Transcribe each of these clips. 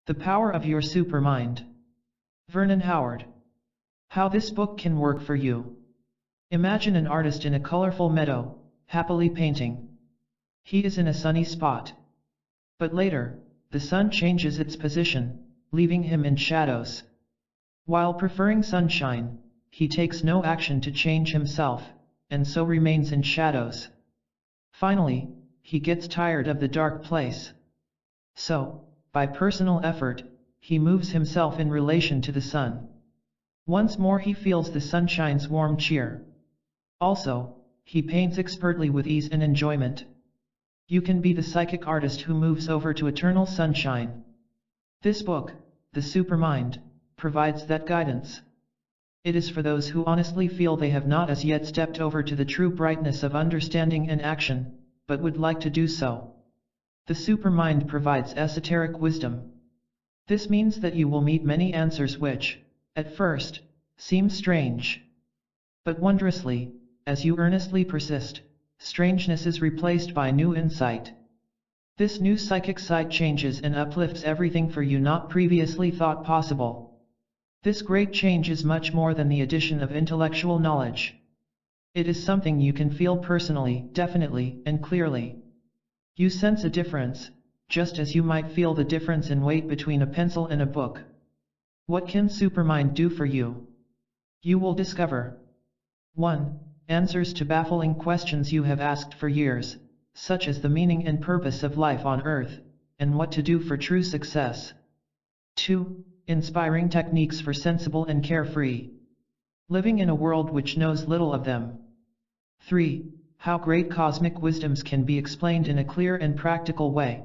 The Power of Your Supermind. Vernon Howard. How this book can work for you. Imagine an artist in a colorful meadow, happily painting. He is in a sunny spot. But later, the sun changes its position, leaving him in shadows. While preferring sunshine, he takes no action to change himself, and so remains in shadows. Finally, he gets tired of the dark place. So, by personal effort, he moves himself in relation to the sun. Once more he feels the sunshine's warm cheer. Also, he paints expertly with ease and enjoyment. You can be the psychic artist who moves over to eternal sunshine. This book, The Supermind, provides that guidance. It is for those who honestly feel they have not as yet stepped over to the true brightness of understanding and action, but would like to do so. The Supermind provides esoteric wisdom. This means that you will meet many answers which, at first, seem strange. But wondrously, as you earnestly persist, strangeness is replaced by new insight. This new psychic sight changes and uplifts everything for you not previously thought possible. This great change is much more than the addition of intellectual knowledge. It is something you can feel personally, definitely, and clearly. You sense a difference, just as you might feel the difference in weight between a pencil and a book. What can Supermind do for you? You will discover 1. Answers to baffling questions you have asked for years, such as the meaning and purpose of life on Earth, and what to do for true success. 2. Inspiring techniques for sensible and carefree living in a world which knows little of them. 3. How great cosmic wisdoms can be explained in a clear and practical way.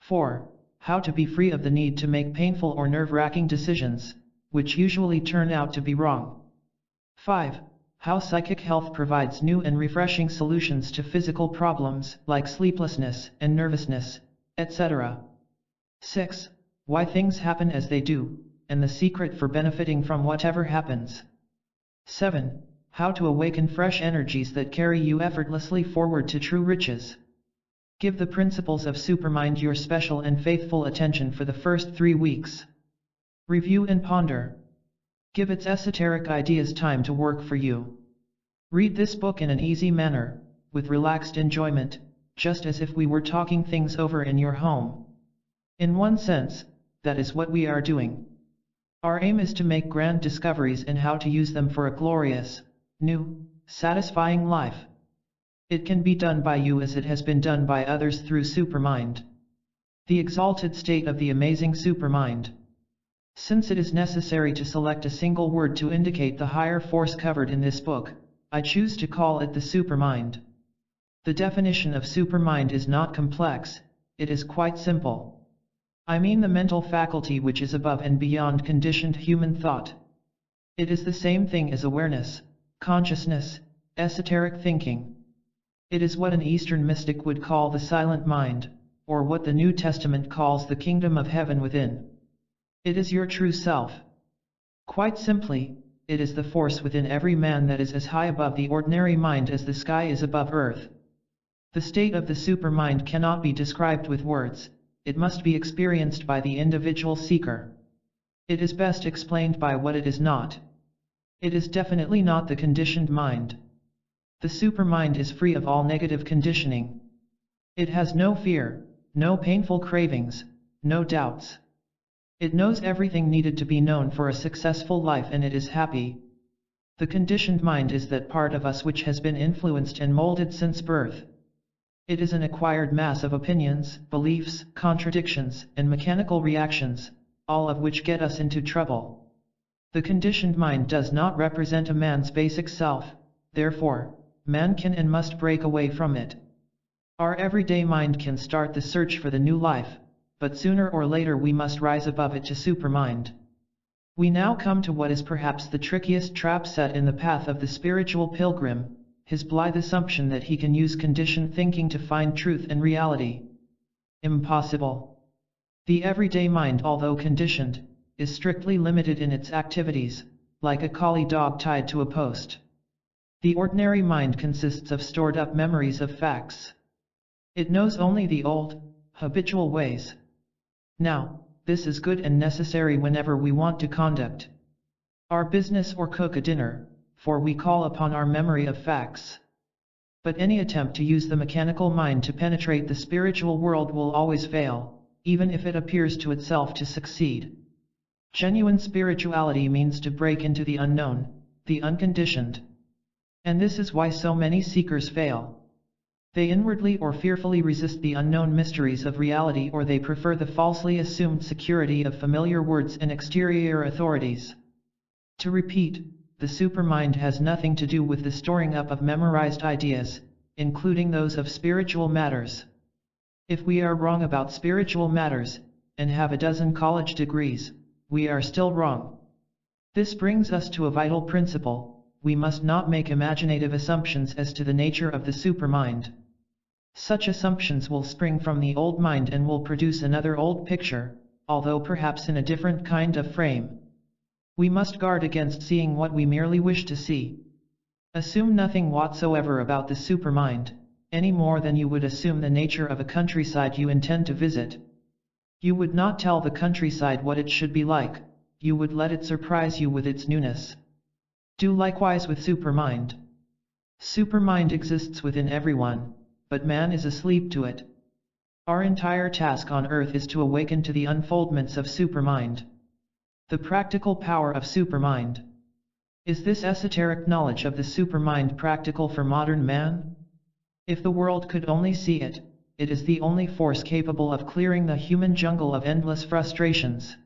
4. How to be free of the need to make painful or nerve-wracking decisions, which usually turn out to be wrong. 5. How psychic health provides new and refreshing solutions to physical problems like sleeplessness and nervousness, etc. 6. Why things happen as they do, and the secret for benefiting from whatever happens. 7. How to awaken fresh energies that carry you effortlessly forward to true riches. Give the principles of Supermind your special and faithful attention for the first 3 weeks. Review and ponder. Give its esoteric ideas time to work for you. Read this book in an easy manner, with relaxed enjoyment, just as if we were talking things over in your home. In one sense, that is what we are doing. Our aim is to make grand discoveries and how to use them for a glorious, new, satisfying life. It can be done by you as it has been done by others through Supermind. The exalted state of the amazing Supermind. Since it is necessary to select a single word to indicate the higher force covered in this book, I choose to call it the Supermind. The definition of Supermind is not complex, it is quite simple. I mean the mental faculty which is above and beyond conditioned human thought. It is the same thing as awareness, consciousness, esoteric thinking. It is what an Eastern mystic would call the silent mind, or what the New Testament calls the kingdom of heaven within. It is your true self. Quite simply, it is the force within every man that is as high above the ordinary mind as the sky is above earth. The state of the Supermind cannot be described with words, it must be experienced by the individual seeker. It is best explained by what it is not. It is definitely not the conditioned mind. The Supermind is free of all negative conditioning. It has no fear, no painful cravings, no doubts. It knows everything needed to be known for a successful life and it is happy. The conditioned mind is that part of us which has been influenced and molded since birth. It is an acquired mass of opinions, beliefs, contradictions, and mechanical reactions, all of which get us into trouble. The conditioned mind does not represent a man's basic self, therefore, man can and must break away from it. Our everyday mind can start the search for the new life, but sooner or later we must rise above it to Supermind. We now come to what is perhaps the trickiest trap set in the path of the spiritual pilgrim, his blithe assumption that he can use conditioned thinking to find truth and reality. Impossible. The everyday mind, although conditioned, is strictly limited in its activities, like a collie dog tied to a post. The ordinary mind consists of stored up memories of facts. It knows only the old, habitual ways. Now, this is good and necessary whenever we want to conduct our business or cook a dinner, for we call upon our memory of facts. But any attempt to use the mechanical mind to penetrate the spiritual world will always fail, even if it appears to itself to succeed. Genuine spirituality means to break into the unknown, the unconditioned. And this is why so many seekers fail. They inwardly or fearfully resist the unknown mysteries of reality, or they prefer the falsely assumed security of familiar words and exterior authorities. To repeat, the supermind has nothing to do with the storing up of memorized ideas, including those of spiritual matters. If we are wrong about spiritual matters, and have a dozen college degrees, we are still wrong. This brings us to a vital principle: we must not make imaginative assumptions as to the nature of the supermind. Such assumptions will spring from the old mind and will produce another old picture, although perhaps in a different kind of frame. We must guard against seeing what we merely wish to see. Assume nothing whatsoever about the supermind, any more than you would assume the nature of a countryside you intend to visit. You would not tell the countryside what it should be like, you would let it surprise you with its newness. Do likewise with supermind. Supermind exists within everyone, but man is asleep to it. Our entire task on earth is to awaken to the unfoldments of supermind. The practical power of supermind. Is this esoteric knowledge of the supermind practical for modern man? If the world could only see it, it is the only force capable of clearing the human jungle of endless frustrations.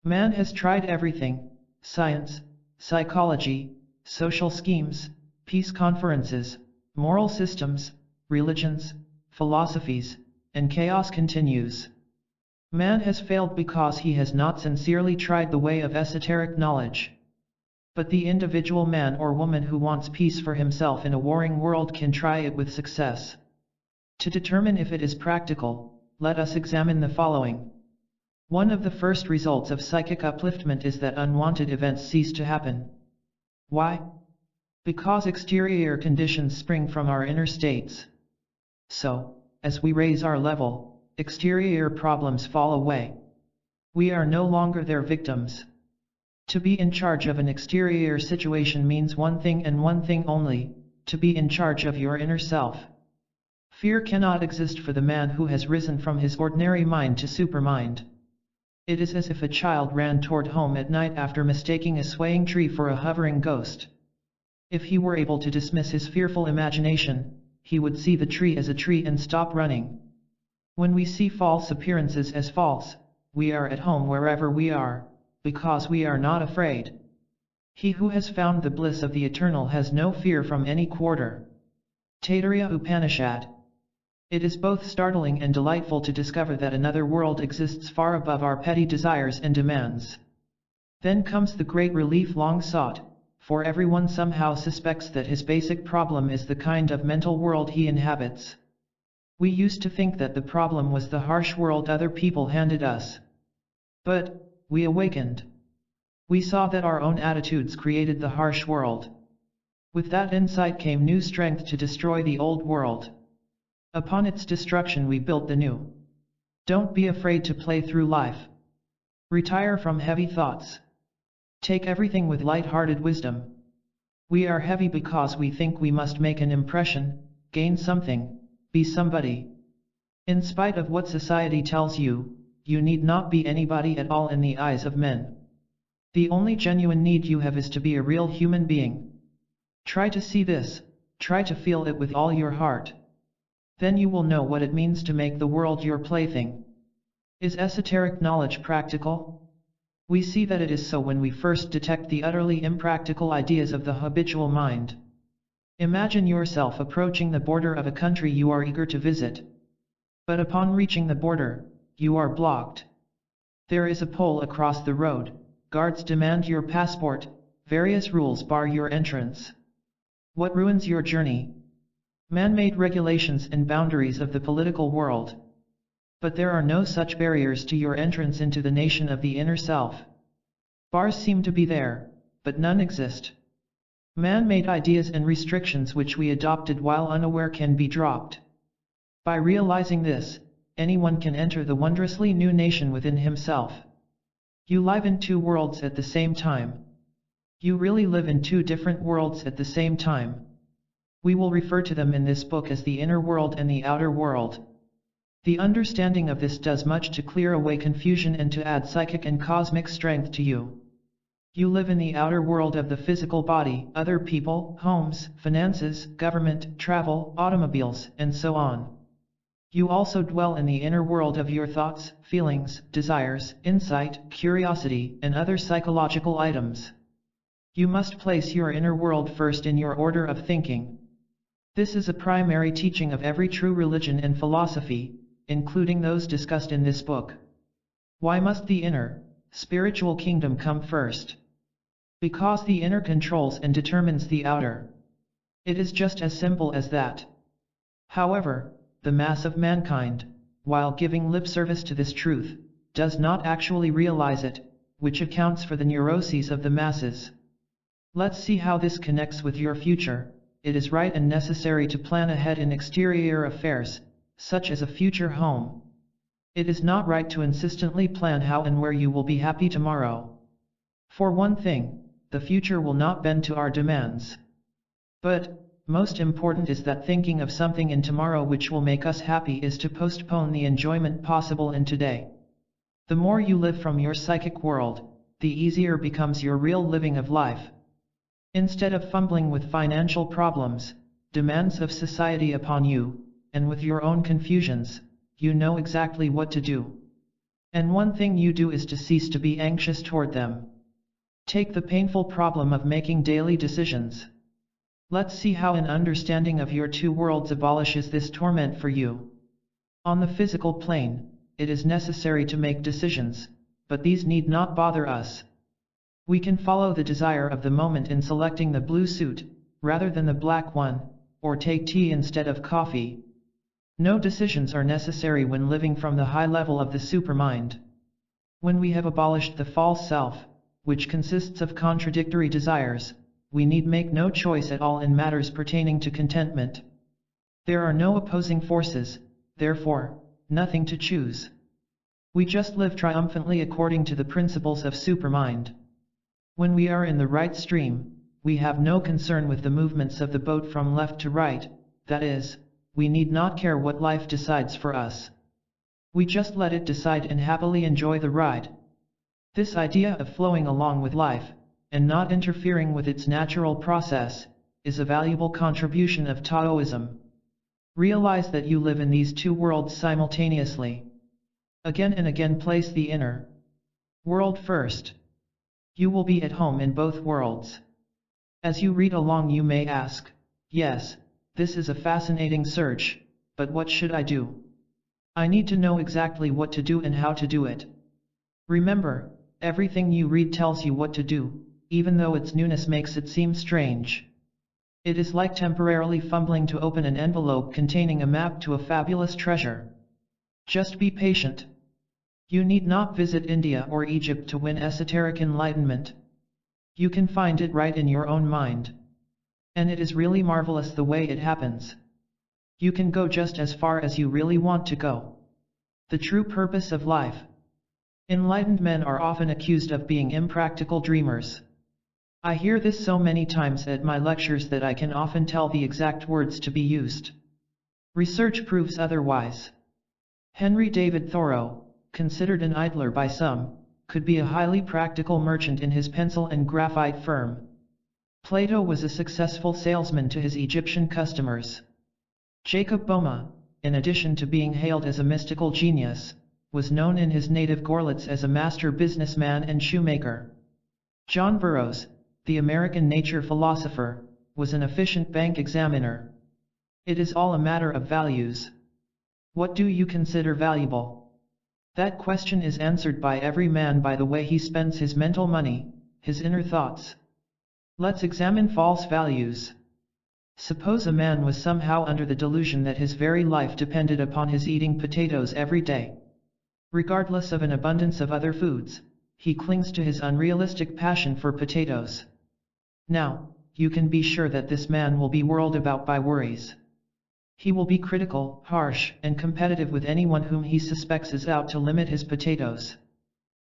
Man has tried everything: science, psychology, social schemes, peace conferences, moral systems, religions, philosophies, and chaos continues. Man has failed because he has not sincerely tried the way of esoteric knowledge. But the individual man or woman who wants peace for himself in a warring world can try it with success. To determine if it is practical, let us examine the following. One of the first results of psychic upliftment is that unwanted events cease to happen. Why? Because exterior conditions spring from our inner states. So, as we raise our level, exterior problems fall away. We are no longer their victims. To be in charge of an exterior situation means one thing and one thing only: to be in charge of your inner self. Fear cannot exist for the man who has risen from his ordinary mind to supermind. It is as if a child ran toward home at night after mistaking a swaying tree for a hovering ghost. If he were able to dismiss his fearful imagination, he would see the tree as a tree and stop running. When we see false appearances as false, we are at home wherever we are, because we are not afraid. He who has found the bliss of the eternal has no fear from any quarter. Taittiriya Upanishad. It is both startling and delightful to discover that another world exists far above our petty desires and demands. Then comes the great relief long sought, for everyone somehow suspects that his basic problem is the kind of mental world he inhabits. We used to think that the problem was the harsh world other people handed us. But we awakened. We saw that our own attitudes created the harsh world. With that insight came new strength to destroy the old world. Upon its destruction we built the new. Don't be afraid to play through life. Retire from heavy thoughts. Take everything with light-hearted wisdom. We are heavy because we think we must make an impression, gain something, be somebody. In spite of what society tells you, you need not be anybody at all in the eyes of men. The only genuine need you have is to be a real human being. Try to see this, try to feel it with all your heart. Then you will know what it means to make the world your plaything. Is esoteric knowledge practical? We see that it is so when we first detect the utterly impractical ideas of the habitual mind. Imagine yourself approaching the border of a country you are eager to visit. But upon reaching the border, you are blocked. There is a pole across the road, guards demand your passport, various rules bar your entrance. What ruins your journey? Man-made regulations and boundaries of the political world. But there are no such barriers to your entrance into the nation of the inner self. Bars seem to be there, but none exist. Man-made ideas and restrictions which we adopted while unaware can be dropped. By realizing this, anyone can enter the wondrously new nation within himself. You live in two worlds at the same time. You really live in two different worlds at the same time. We will refer to them in this book as the inner world and the outer world. The understanding of this does much to clear away confusion and to add psychic and cosmic strength to you. You live in the outer world of the physical body, other people, homes, finances, government, travel, automobiles, and so on. You also dwell in the inner world of your thoughts, feelings, desires, insight, curiosity, and other psychological items. You must place your inner world first in your order of thinking. This is a primary teaching of every true religion and philosophy, including those discussed in this book. Why must the inner, spiritual kingdom come first? Because the inner controls and determines the outer. It is just as simple as that. However, the mass of mankind, while giving lip service to this truth, does not actually realize it, which accounts for the neuroses of the masses. Let's see how this connects with your future. It is right and necessary to plan ahead in exterior affairs, such as a future home. It is not right to insistently plan how and where you will be happy tomorrow. For one thing, the future will not bend to our demands. But, most important is that thinking of something in tomorrow which will make us happy is to postpone the enjoyment possible in today. The more you live from your psychic world, the easier becomes your real living of life. Instead of fumbling with financial problems, demands of society upon you, and with your own confusions, you know exactly what to do. And one thing you do is to cease to be anxious toward them. Take the painful problem of making daily decisions. Let's see how an understanding of your two worlds abolishes this torment for you. On the physical plane, it is necessary to make decisions, but these need not bother us. We can follow the desire of the moment in selecting the blue suit, rather than the black one, or take tea instead of coffee. No decisions are necessary when living from the high level of the supermind. When we have abolished the false self, which consists of contradictory desires, we need make no choice at all in matters pertaining to contentment. There are no opposing forces, therefore, nothing to choose. We just live triumphantly according to the principles of supermind. When we are in the right stream, we have no concern with the movements of the boat from left to right, that is, we need not care what life decides for us. We just let it decide and happily enjoy the ride. This idea of flowing along with life, and not interfering with its natural process, is a valuable contribution of Taoism. Realize that you live in these two worlds simultaneously. Again and again place the inner world first. You will be at home in both worlds. As you read along you may ask, yes, this is a fascinating search, but what should I do? I need to know exactly what to do and how to do it. Remember, everything you read tells you what to do, even though its newness makes it seem strange. It is like temporarily fumbling to open an envelope containing a map to a fabulous treasure. Just be patient. You need not visit India or Egypt to win esoteric enlightenment. You can find it right in your own mind. And it is really marvelous the way it happens. You can go just as far as you really want to go. The true purpose of life. Enlightened men are often accused of being impractical dreamers. I hear this so many times at my lectures that I can often tell the exact words to be used. Research proves otherwise. Henry David Thoreau, considered an idler by some, could be a highly practical merchant in his pencil and graphite firm. Plato was a successful salesman to his Egyptian customers. Jacob Boehme, in addition to being hailed as a mystical genius, was known in his native Gorlitz as a master businessman and shoemaker. John Burroughs, the American nature philosopher, was an efficient bank examiner. It is all a matter of values. What do you consider valuable? That question is answered by every man by the way he spends his mental money, his inner thoughts. Let's examine false values. Suppose a man was somehow under the delusion that his very life depended upon his eating potatoes every day. Regardless of an abundance of other foods, he clings to his unrealistic passion for potatoes. Now, you can be sure that this man will be whirled about by worries. He will be critical, harsh, and competitive with anyone whom he suspects is out to limit his potatoes.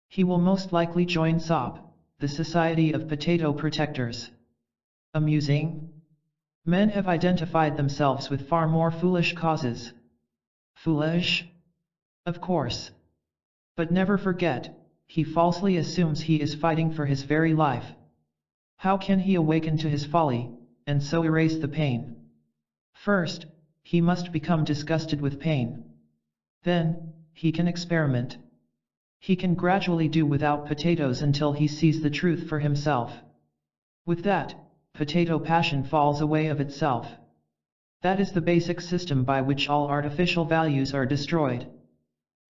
He will most likely join SOP, the Society of Potato Protectors. Amusing? Men have identified themselves with far more foolish causes. Foolish? Of course. But never forget, he falsely assumes he is fighting for his very life. How can he awaken to his folly, and so erase the pain? First, he must become disgusted with pain. Then, he can experiment. He can gradually do without potatoes until he sees the truth for himself. With that, potato passion falls away of itself. That is the basic system by which all artificial values are destroyed.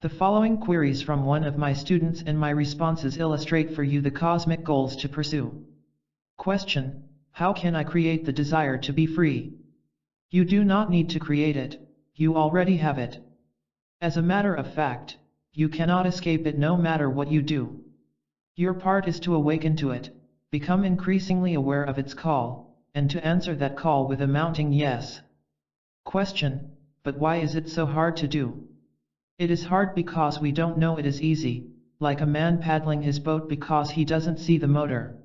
The following queries from one of my students and my responses illustrate for you the cosmic goals to pursue. Question: how can I create the desire to be free? You do not need to create it, you already have it. As a matter of fact, you cannot escape it no matter what you do. Your part is to awaken to it, become increasingly aware of its call, and to answer that call with a mounting yes. Question: but why is it so hard to do? It is hard because we don't know it is easy, like a man paddling his boat because he doesn't see the motor.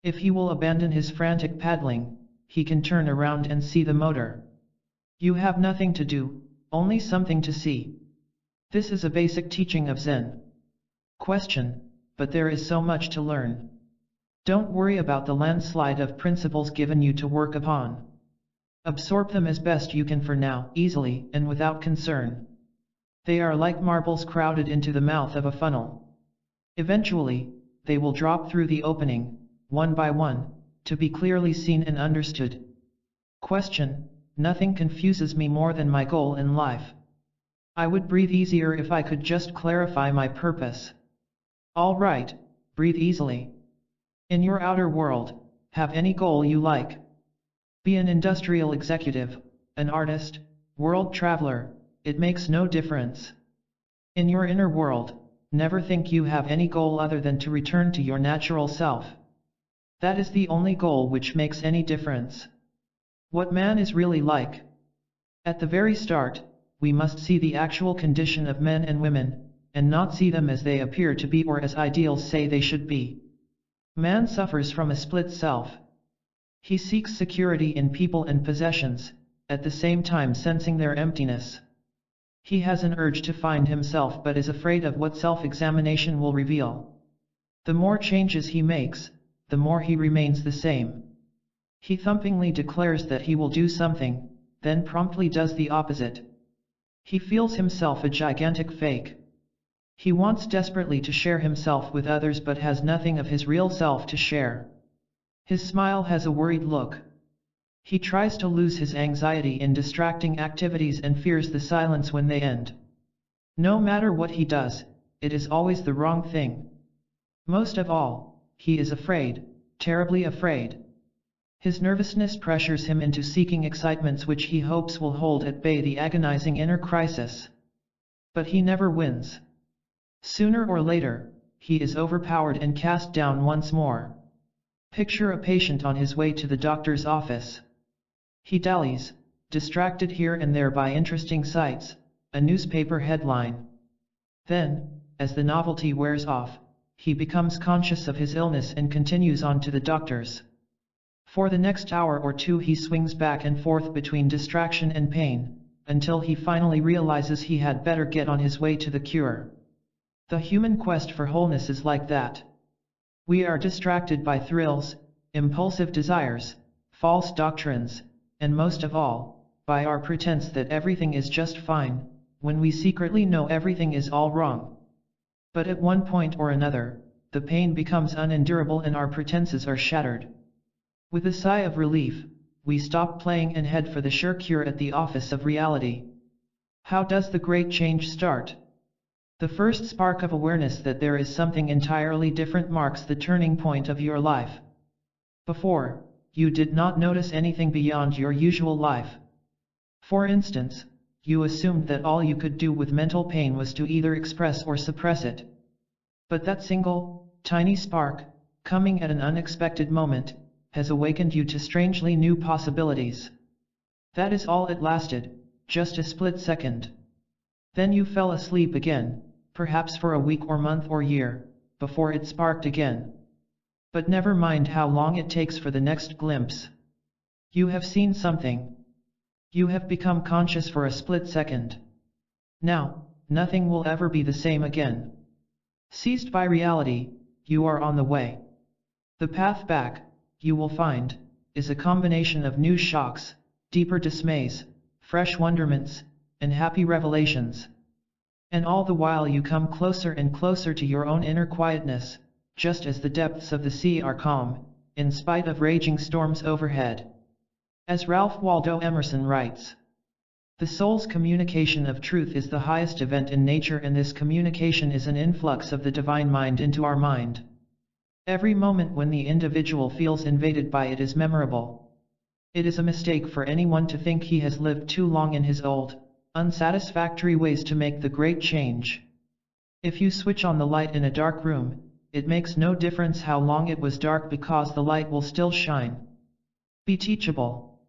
If he will abandon his frantic paddling, he can turn around and see the motor. You have nothing to do, only something to see. This is a basic teaching of Zen. Question: but there is so much to learn. Don't worry about the landslide of principles given you to work upon. Absorb them as best you can for now, easily and without concern. They are like marbles crowded into the mouth of a funnel. Eventually, they will drop through the opening, one by one, to be clearly seen and understood. Question: nothing confuses me more than my goal in life. I would breathe easier if I could just clarify my purpose. All right, breathe easily. In your outer world, have any goal you like. Be an industrial executive, an artist, world traveler, it makes no difference. In your inner world, never think you have any goal other than to return to your natural self. That is the only goal which makes any difference. What man is really like. At the very start, we must see the actual condition of men and women, and not see them as they appear to be or as ideals say they should be. Man suffers from a split self. He seeks security in people and possessions, at the same time sensing their emptiness. He has an urge to find himself but is afraid of what self-examination will reveal. The more changes he makes, the more he remains the same. He thumpingly declares that he will do something, then promptly does the opposite. He feels himself a gigantic fake. He wants desperately to share himself with others but has nothing of his real self to share. His smile has a worried look. He tries to lose his anxiety in distracting activities and fears the silence when they end. No matter what he does, it is always the wrong thing. Most of all, he is afraid, terribly afraid. His nervousness pressures him into seeking excitements which he hopes will hold at bay the agonizing inner crisis. But he never wins. Sooner or later, he is overpowered and cast down once more. Picture a patient on his way to the doctor's office. He dallies, distracted here and there by interesting sights, a newspaper headline. Then, as the novelty wears off, he becomes conscious of his illness and continues on to the doctor's. For the next hour or two he swings back and forth between distraction and pain, until he finally realizes he had better get on his way to the cure. The human quest for wholeness is like that. We are distracted by thrills, impulsive desires, false doctrines, and most of all, by our pretense that everything is just fine, when we secretly know everything is all wrong. But at one point or another, the pain becomes unendurable and our pretenses are shattered. With a sigh of relief, we stop playing and head for the sure cure at the office of reality. How does the great change start? The first spark of awareness that there is something entirely different marks the turning point of your life. Before, you did not notice anything beyond your usual life. For instance, you assumed that all you could do with mental pain was to either express or suppress it. But that single, tiny spark, coming at an unexpected moment, has awakened you to strangely new possibilities. That is all it lasted, just a split second. Then you fell asleep again, perhaps for a week or month or year, before it sparked again. But never mind how long it takes for the next glimpse. You have seen something. You have become conscious for a split second. Now, nothing will ever be the same again. Seized by reality, you are on the way. The path back, you will find, is a combination of new shocks, deeper dismays, fresh wonderments, and happy revelations. And all the while you come closer and closer to your own inner quietness, just as the depths of the sea are calm, in spite of raging storms overhead. As Ralph Waldo Emerson writes, the soul's communication of truth is the highest event in nature, and this communication is an influx of the divine mind into our mind. Every moment when the individual feels invaded by it is memorable. It is a mistake for anyone to think he has lived too long in his old, unsatisfactory ways to make the great change. If you switch on the light in a dark room, it makes no difference how long it was dark because the light will still shine. Be teachable.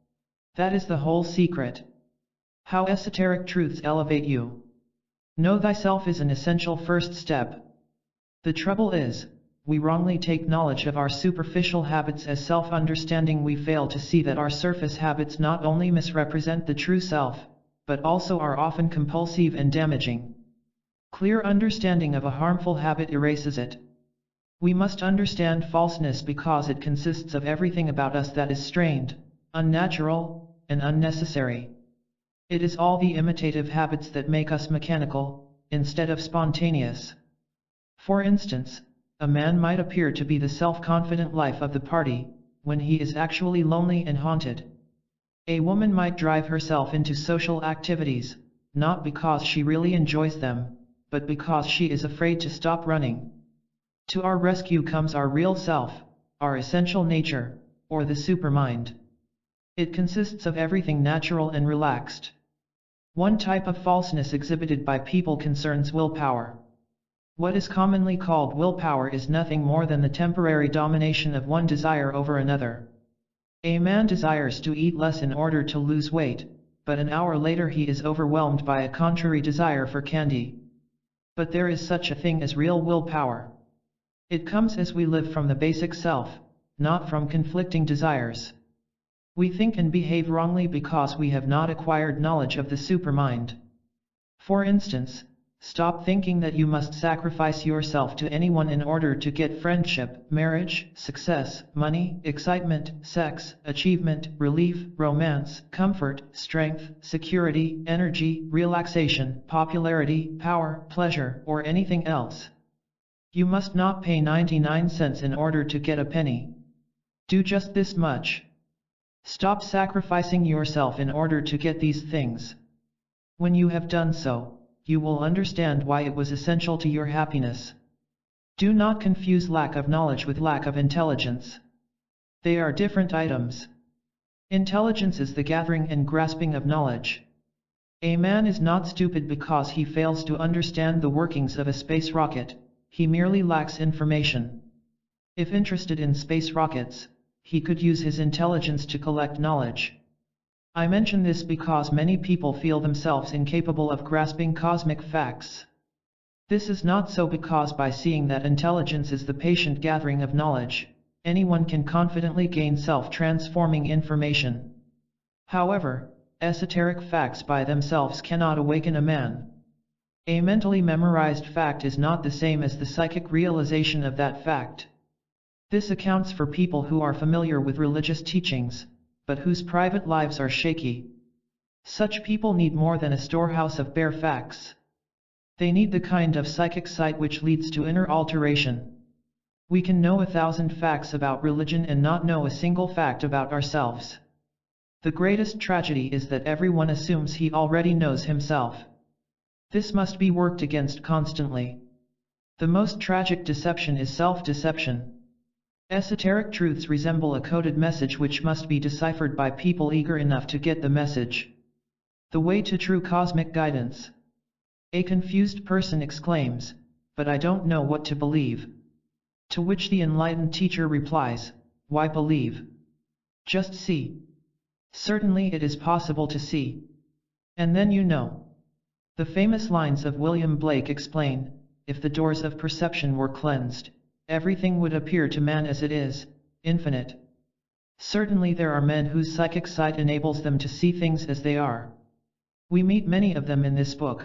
That is the whole secret. How esoteric truths elevate you. Know thyself is an essential first step. The trouble is, we wrongly take knowledge of our superficial habits as self-understanding. We fail to see that our surface habits not only misrepresent the true self, but also are often compulsive and damaging. Clear understanding of a harmful habit erases it. We must understand falseness because it consists of everything about us that is strained, unnatural, and unnecessary. It is all the imitative habits that make us mechanical, instead of spontaneous. For instance, a man might appear to be the self-confident life of the party, when he is actually lonely and haunted. A woman might drive herself into social activities, not because she really enjoys them, but because she is afraid to stop running. To our rescue comes our real self, our essential nature, or the supermind. It consists of everything natural and relaxed. One type of falseness exhibited by people concerns willpower. What is commonly called willpower is nothing more than the temporary domination of one desire over another. A man desires to eat less in order to lose weight, but an hour later he is overwhelmed by a contrary desire for candy. But there is such a thing as real willpower. It comes as we live from the basic self, not from conflicting desires. We think and behave wrongly because we have not acquired knowledge of the supermind. For instance, stop thinking that you must sacrifice yourself to anyone in order to get friendship, marriage, success, money, excitement, sex, achievement, relief, romance, comfort, strength, security, energy, relaxation, popularity, power, pleasure, or anything else. You must not pay 99 cents in order to get a penny. Do just this much. Stop sacrificing yourself in order to get these things. When you have done so, you will understand why it was essential to your happiness. Do not confuse lack of knowledge with lack of intelligence. They are different items. Intelligence is the gathering and grasping of knowledge. A man is not stupid because he fails to understand the workings of a space rocket, he merely lacks information. If interested in space rockets, he could use his intelligence to collect knowledge. I mention this because many people feel themselves incapable of grasping cosmic facts. This is not so because by seeing that intelligence is the patient gathering of knowledge, anyone can confidently gain self-transforming information. However, esoteric facts by themselves cannot awaken a man. A mentally memorized fact is not the same as the psychic realization of that fact. This accounts for people who are familiar with religious teachings, but whose private lives are shaky. Such people need more than a storehouse of bare facts. They need the kind of psychic sight which leads to inner alteration. We can know 1,000 facts about religion and not know a single fact about ourselves. The greatest tragedy is that everyone assumes he already knows himself. This must be worked against constantly. The most tragic deception is self-deception. Esoteric truths resemble a coded message which must be deciphered by people eager enough to get the message. The way to true cosmic guidance. A confused person exclaims, "But I don't know what to believe." To which the enlightened teacher replies, "Why believe? Just see." Certainly it is possible to see. And then you know. The famous lines of William Blake explain, if the doors of perception were cleansed, everything would appear to man as it is, infinite. Certainly there are men whose psychic sight enables them to see things as they are. We meet many of them in this book.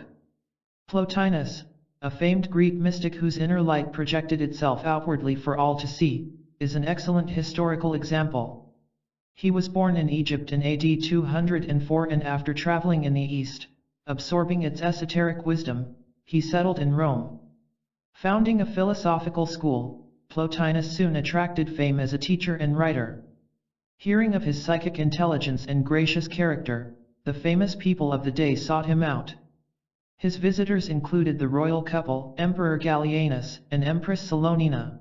Plotinus, a famed Greek mystic whose inner light projected itself outwardly for all to see, is an excellent historical example. He was born in Egypt in AD 204 and after traveling in the East, absorbing its esoteric wisdom, he settled in Rome. Founding a philosophical school, Plotinus soon attracted fame as a teacher and writer. Hearing of his psychic intelligence and gracious character, the famous people of the day sought him out. His visitors included the royal couple, Emperor Gallienus and Empress Salonina.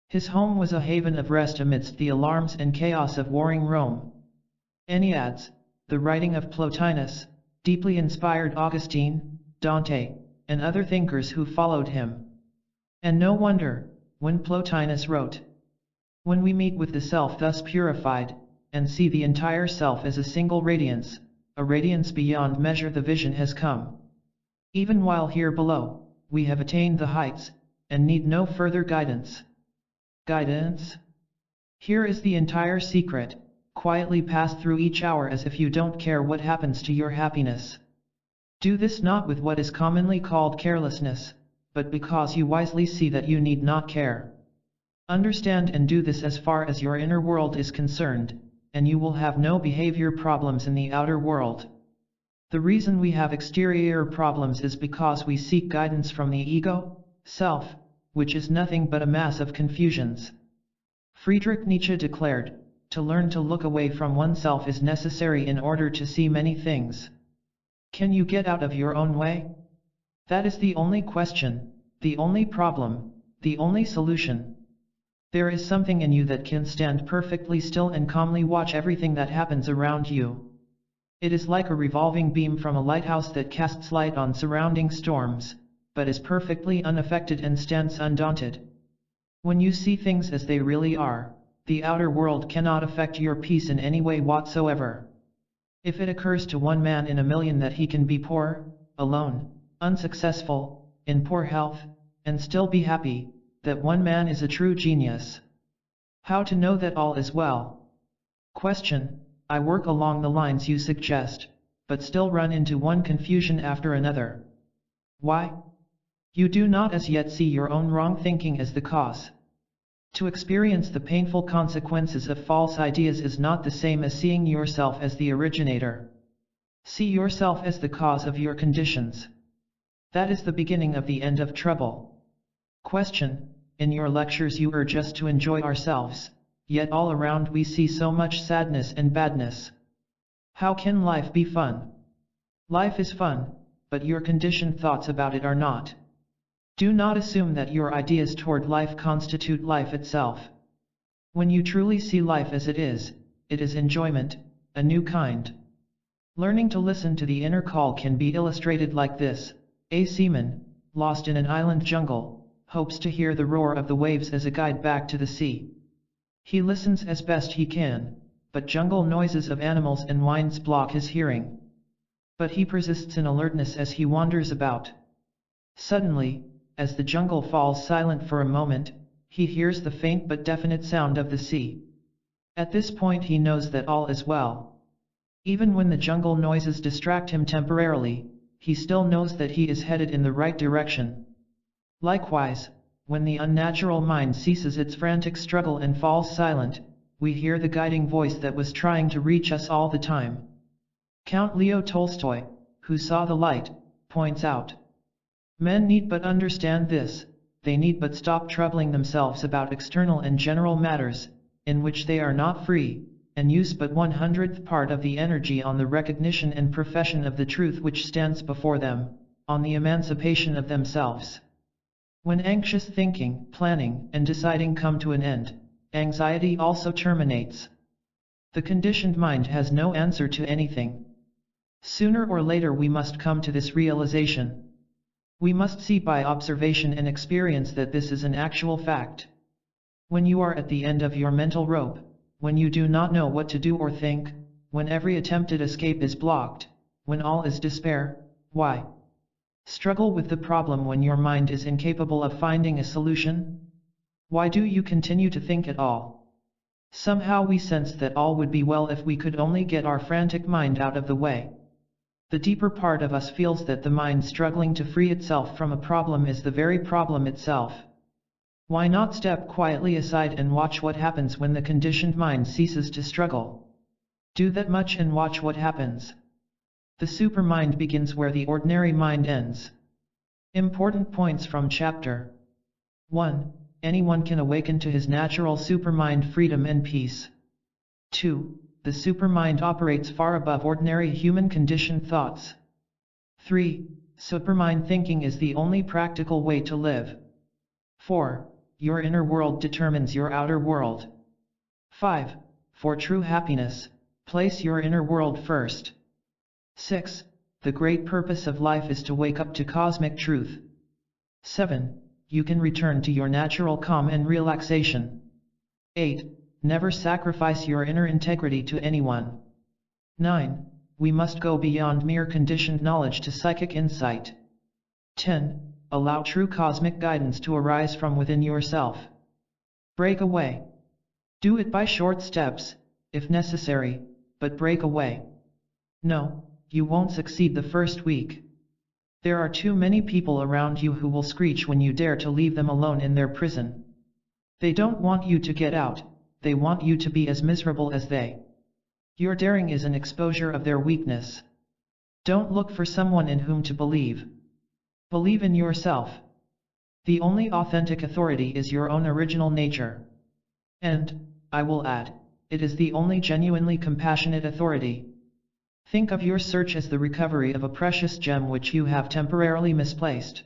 His home was a haven of rest amidst the alarms and chaos of warring Rome. Enneads, the writing of Plotinus, deeply inspired Augustine, Dante, and other thinkers who followed him. And no wonder, when Plotinus wrote, "When we meet with the self thus purified, and see the entire self as a single radiance, a radiance beyond measure, the vision has come. Even while here below, we have attained the heights, and need no further guidance." Guidance? Here is the entire secret: quietly pass through each hour as if you don't care what happens to your happiness. Do this not with what is commonly called carelessness, but because you wisely see that you need not care. Understand and do this as far as your inner world is concerned, and you will have no behavior problems in the outer world. The reason we have exterior problems is because we seek guidance from the ego, self, which is nothing but a mass of confusions. Friedrich Nietzsche declared, to learn to look away from oneself is necessary in order to see many things. Can you get out of your own way? That is the only question, the only problem, the only solution. There is something in you that can stand perfectly still and calmly watch everything that happens around you. It is like a revolving beam from a lighthouse that casts light on surrounding storms, but is perfectly unaffected and stands undaunted. When you see things as they really are, the outer world cannot affect your peace in any way whatsoever. If it occurs to one man in a million that he can be poor, alone, unsuccessful, in poor health, and still be happy, that one man is a true genius. How to know that all is well? Question: I work along the lines you suggest, but still run into one confusion after another. Why? You do not as yet see your own wrong thinking as the cause. To experience the painful consequences of false ideas is not the same as seeing yourself as the originator. See yourself as the cause of your conditions. That is the beginning of the end of trouble. Question: in your lectures you urge us to enjoy ourselves, yet all around we see so much sadness and badness. How can life be fun? Life is fun, but your conditioned thoughts about it are not. Do not assume that your ideas toward life constitute life itself. When you truly see life as it is enjoyment, a new kind. Learning to listen to the inner call can be illustrated like this: a seaman, lost in an island jungle, hopes to hear the roar of the waves as a guide back to the sea. He listens as best he can, but jungle noises of animals and winds block his hearing. But he persists in alertness as he wanders about. Suddenly, as the jungle falls silent for a moment, he hears the faint but definite sound of the sea. At this point he knows that all is well. Even when the jungle noises distract him temporarily, he still knows that he is headed in the right direction. Likewise, when the unnatural mind ceases its frantic struggle and falls silent, we hear the guiding voice that was trying to reach us all the time. Count Leo Tolstoy, who saw the light, points out, men need but understand this, they need but stop troubling themselves about external and general matters, in which they are not free, and use but 1/100th part of the energy on the recognition and profession of the truth which stands before them, on the emancipation of themselves. When anxious thinking, planning, and deciding come to an end, anxiety also terminates. The conditioned mind has no answer to anything. Sooner or later we must come to this realization. We must see by observation and experience that this is an actual fact. When you are at the end of your mental rope, when you do not know what to do or think, when every attempted escape is blocked, when all is despair? Why struggle with the problem when your mind is incapable of finding a solution? Why do you continue to think at all? Somehow we sense that all would be well if we could only get our frantic mind out of the way. The deeper part of us feels that the mind struggling to free itself from a problem is the very problem itself. Why not step quietly aside and watch what happens when the conditioned mind ceases to struggle? Do that much and watch what happens. The supermind begins where the ordinary mind ends. Important points from chapter 1. Anyone can awaken to his natural supermind freedom and peace. 2. The supermind operates far above ordinary human conditioned thoughts. 3. Supermind thinking is the only practical way to live. 4. Your inner world determines your outer world. 5. For true happiness, place your inner world first. 6. The great purpose of life is to wake up to cosmic truth. 7. You can return to your natural calm and relaxation. 8. Never sacrifice your inner integrity to anyone. 9. We must go beyond mere conditioned knowledge to psychic insight. 10. Allow true cosmic guidance to arise from within yourself. Break away. Do it by short steps, if necessary, but break away. No, you won't succeed the first week. There are too many people around you who will screech when you dare to leave them alone in their prison. They don't want you to get out, they want you to be as miserable as they. Your daring is an exposure of their weakness. Don't look for someone in whom to believe. Believe in yourself. The only authentic authority is your own original nature. And, I will add, it is the only genuinely compassionate authority. Think of your search as the recovery of a precious gem which you have temporarily misplaced.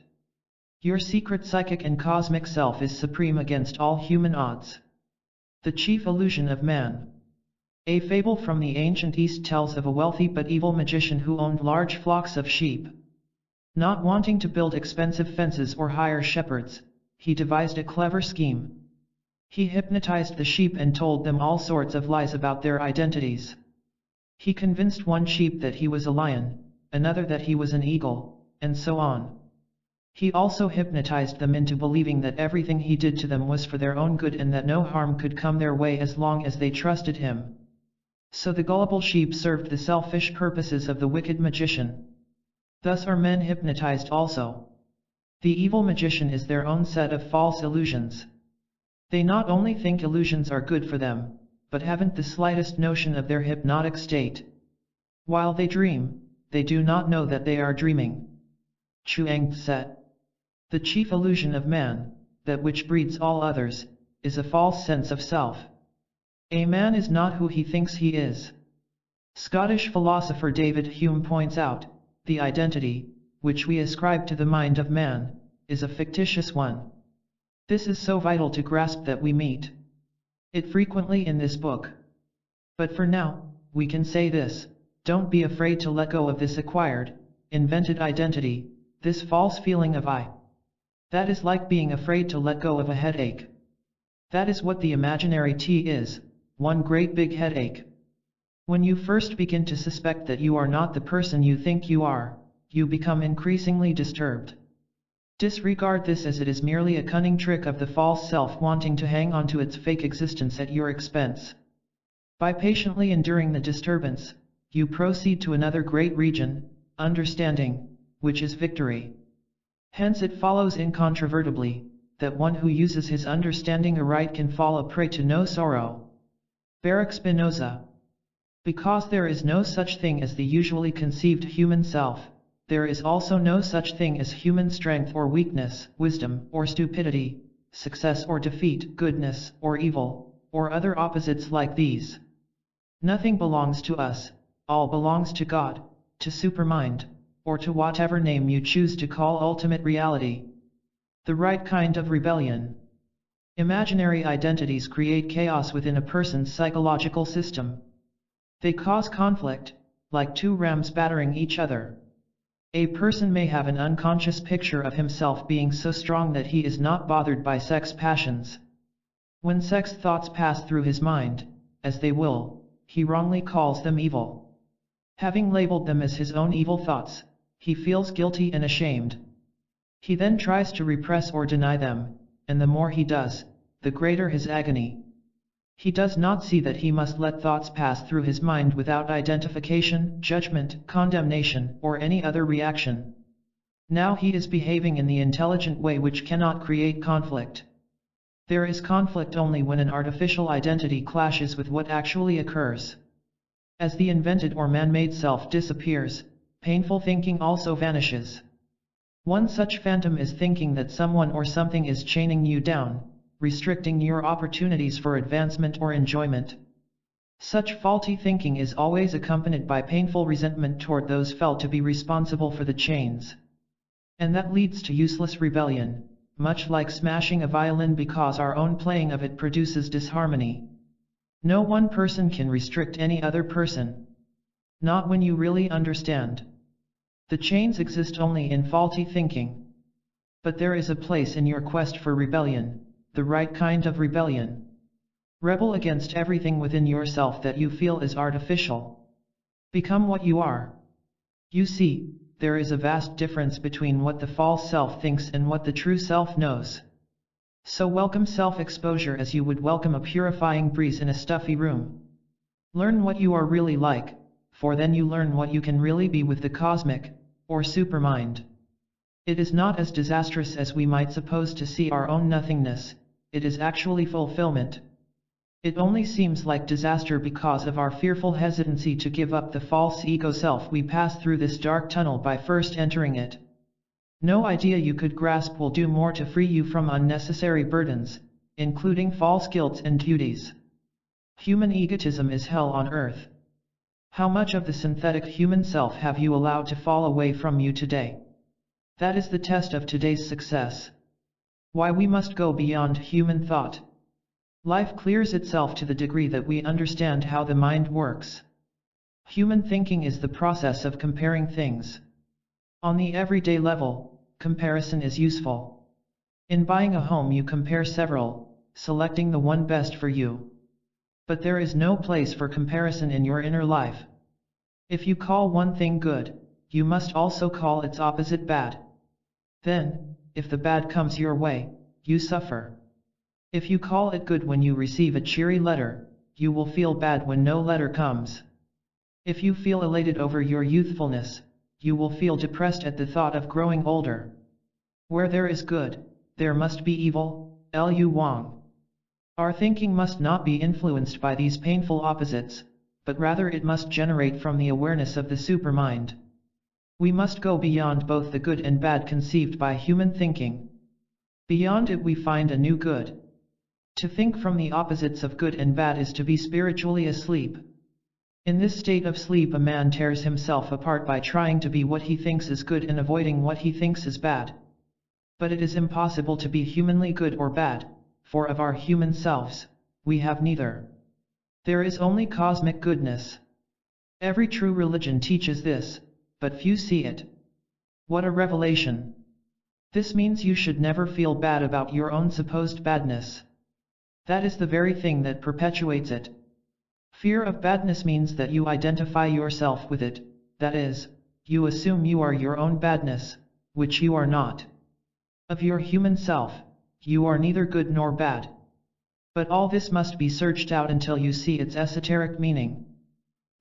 Your secret psychic and cosmic self is supreme against all human odds. The chief illusion of man. A fable from the ancient East tells of a wealthy but evil magician who owned large flocks of sheep. Not wanting to build expensive fences or hire shepherds, he devised a clever scheme. He hypnotized the sheep and told them all sorts of lies about their identities. He convinced one sheep that he was a lion, another that he was an eagle, and so on. He also hypnotized them into believing that everything he did to them was for their own good and that no harm could come their way as long as they trusted him. So the gullible sheep served the selfish purposes of the wicked magician. Thus are men hypnotized also. The evil magician is their own set of false illusions. They not only think illusions are good for them, but haven't the slightest notion of their hypnotic state. While they dream, they do not know that they are dreaming. Chuang Tse. The chief illusion of man, that which breeds all others, is a false sense of self. A man is not who he thinks he is. Scottish philosopher David Hume points out, the identity, which we ascribe to the mind of man, is a fictitious one. This is so vital to grasp that we meet it frequently in this book. But for now, we can say this: don't be afraid to let go of this acquired, invented identity, this false feeling of I. That is like being afraid to let go of a headache. That is what the imaginary T is, one great big headache. When you first begin to suspect that you are not the person you think you are, you become increasingly disturbed. Disregard this as it is merely a cunning trick of the false self wanting to hang on to its fake existence at your expense. By patiently enduring the disturbance, you proceed to another great region, understanding, which is victory. Hence it follows incontrovertibly, that one who uses his understanding aright can fall a prey to no sorrow. Baruch Spinoza. Because there is no such thing as the usually conceived human self, there is also no such thing as human strength or weakness, wisdom or stupidity, success or defeat, goodness or evil, or other opposites like these. Nothing belongs to us, all belongs to God, to Supermind, or to whatever name you choose to call ultimate reality. The right kind of rebellion. Imaginary identities create chaos within a person's psychological system. They cause conflict, like two rams battering each other. A person may have an unconscious picture of himself being so strong that he is not bothered by sex passions. When sex thoughts pass through his mind, as they will, he wrongly calls them evil. Having labeled them as his own evil thoughts, he feels guilty and ashamed. He then tries to repress or deny them, and the more he does, the greater his agony. He does not see that he must let thoughts pass through his mind without identification, judgment, condemnation, or any other reaction. Now he is behaving in the intelligent way which cannot create conflict. There is conflict only when an artificial identity clashes with what actually occurs. As the invented or man-made self disappears, painful thinking also vanishes. One such phantom is thinking that someone or something is chaining you down, restricting your opportunities for advancement or enjoyment. Such faulty thinking is always accompanied by painful resentment toward those felt to be responsible for the chains. And that leads to useless rebellion, much like smashing a violin because our own playing of it produces disharmony. No one person can restrict any other person. Not when you really understand. The chains exist only in faulty thinking. But there is a place in your quest for rebellion, the right kind of rebellion. Rebel against everything within yourself that you feel is artificial. Become what you are. You see, there is a vast difference between what the false self thinks and what the true self knows. So welcome self-exposure as you would welcome a purifying breeze in a stuffy room. Learn what you are really like, for then you learn what you can really be with the cosmic, or supermind. It is not as disastrous as we might suppose to see our own nothingness, it is actually fulfillment. It only seems like disaster because of our fearful hesitancy to give up the false ego self we pass through this dark tunnel by first entering it. No idea you could grasp will do more to free you from unnecessary burdens, including false guilt and duties. Human egotism is hell on earth. How much of the synthetic human self have you allowed to fall away from you today? That is the test of today's success. Why we must go beyond human thought. Life clears itself to the degree that we understand how the mind works. Human thinking is the process of comparing things. On the everyday level, comparison is useful. In buying a home you compare several, selecting the one best for you. But there is no place for comparison in your inner life. If you call one thing good, you must also call its opposite bad. Then, if the bad comes your way, you suffer. If you call it good when you receive a cheery letter, you will feel bad when no letter comes. If you feel elated over your youthfulness, you will feel depressed at the thought of growing older. Where there is good, there must be evil, Lu Wang. Our thinking must not be influenced by these painful opposites, but rather it must generate from the awareness of the supermind. We must go beyond both the good and bad conceived by human thinking. Beyond it we find a new good. To think from the opposites of good and bad is to be spiritually asleep. In this state of sleep a man tears himself apart by trying to be what he thinks is good and avoiding what he thinks is bad. But it is impossible to be humanly good or bad, for of our human selves, we have neither. There is only cosmic goodness. Every true religion teaches this, but few see it. What a revelation! This means you should never feel bad about your own supposed badness. That is the very thing that perpetuates it. Fear of badness means that you identify yourself with it, that is, you assume you are your own badness, which you are not. Of your human self, you are neither good nor bad. But all this must be searched out until you see its esoteric meaning.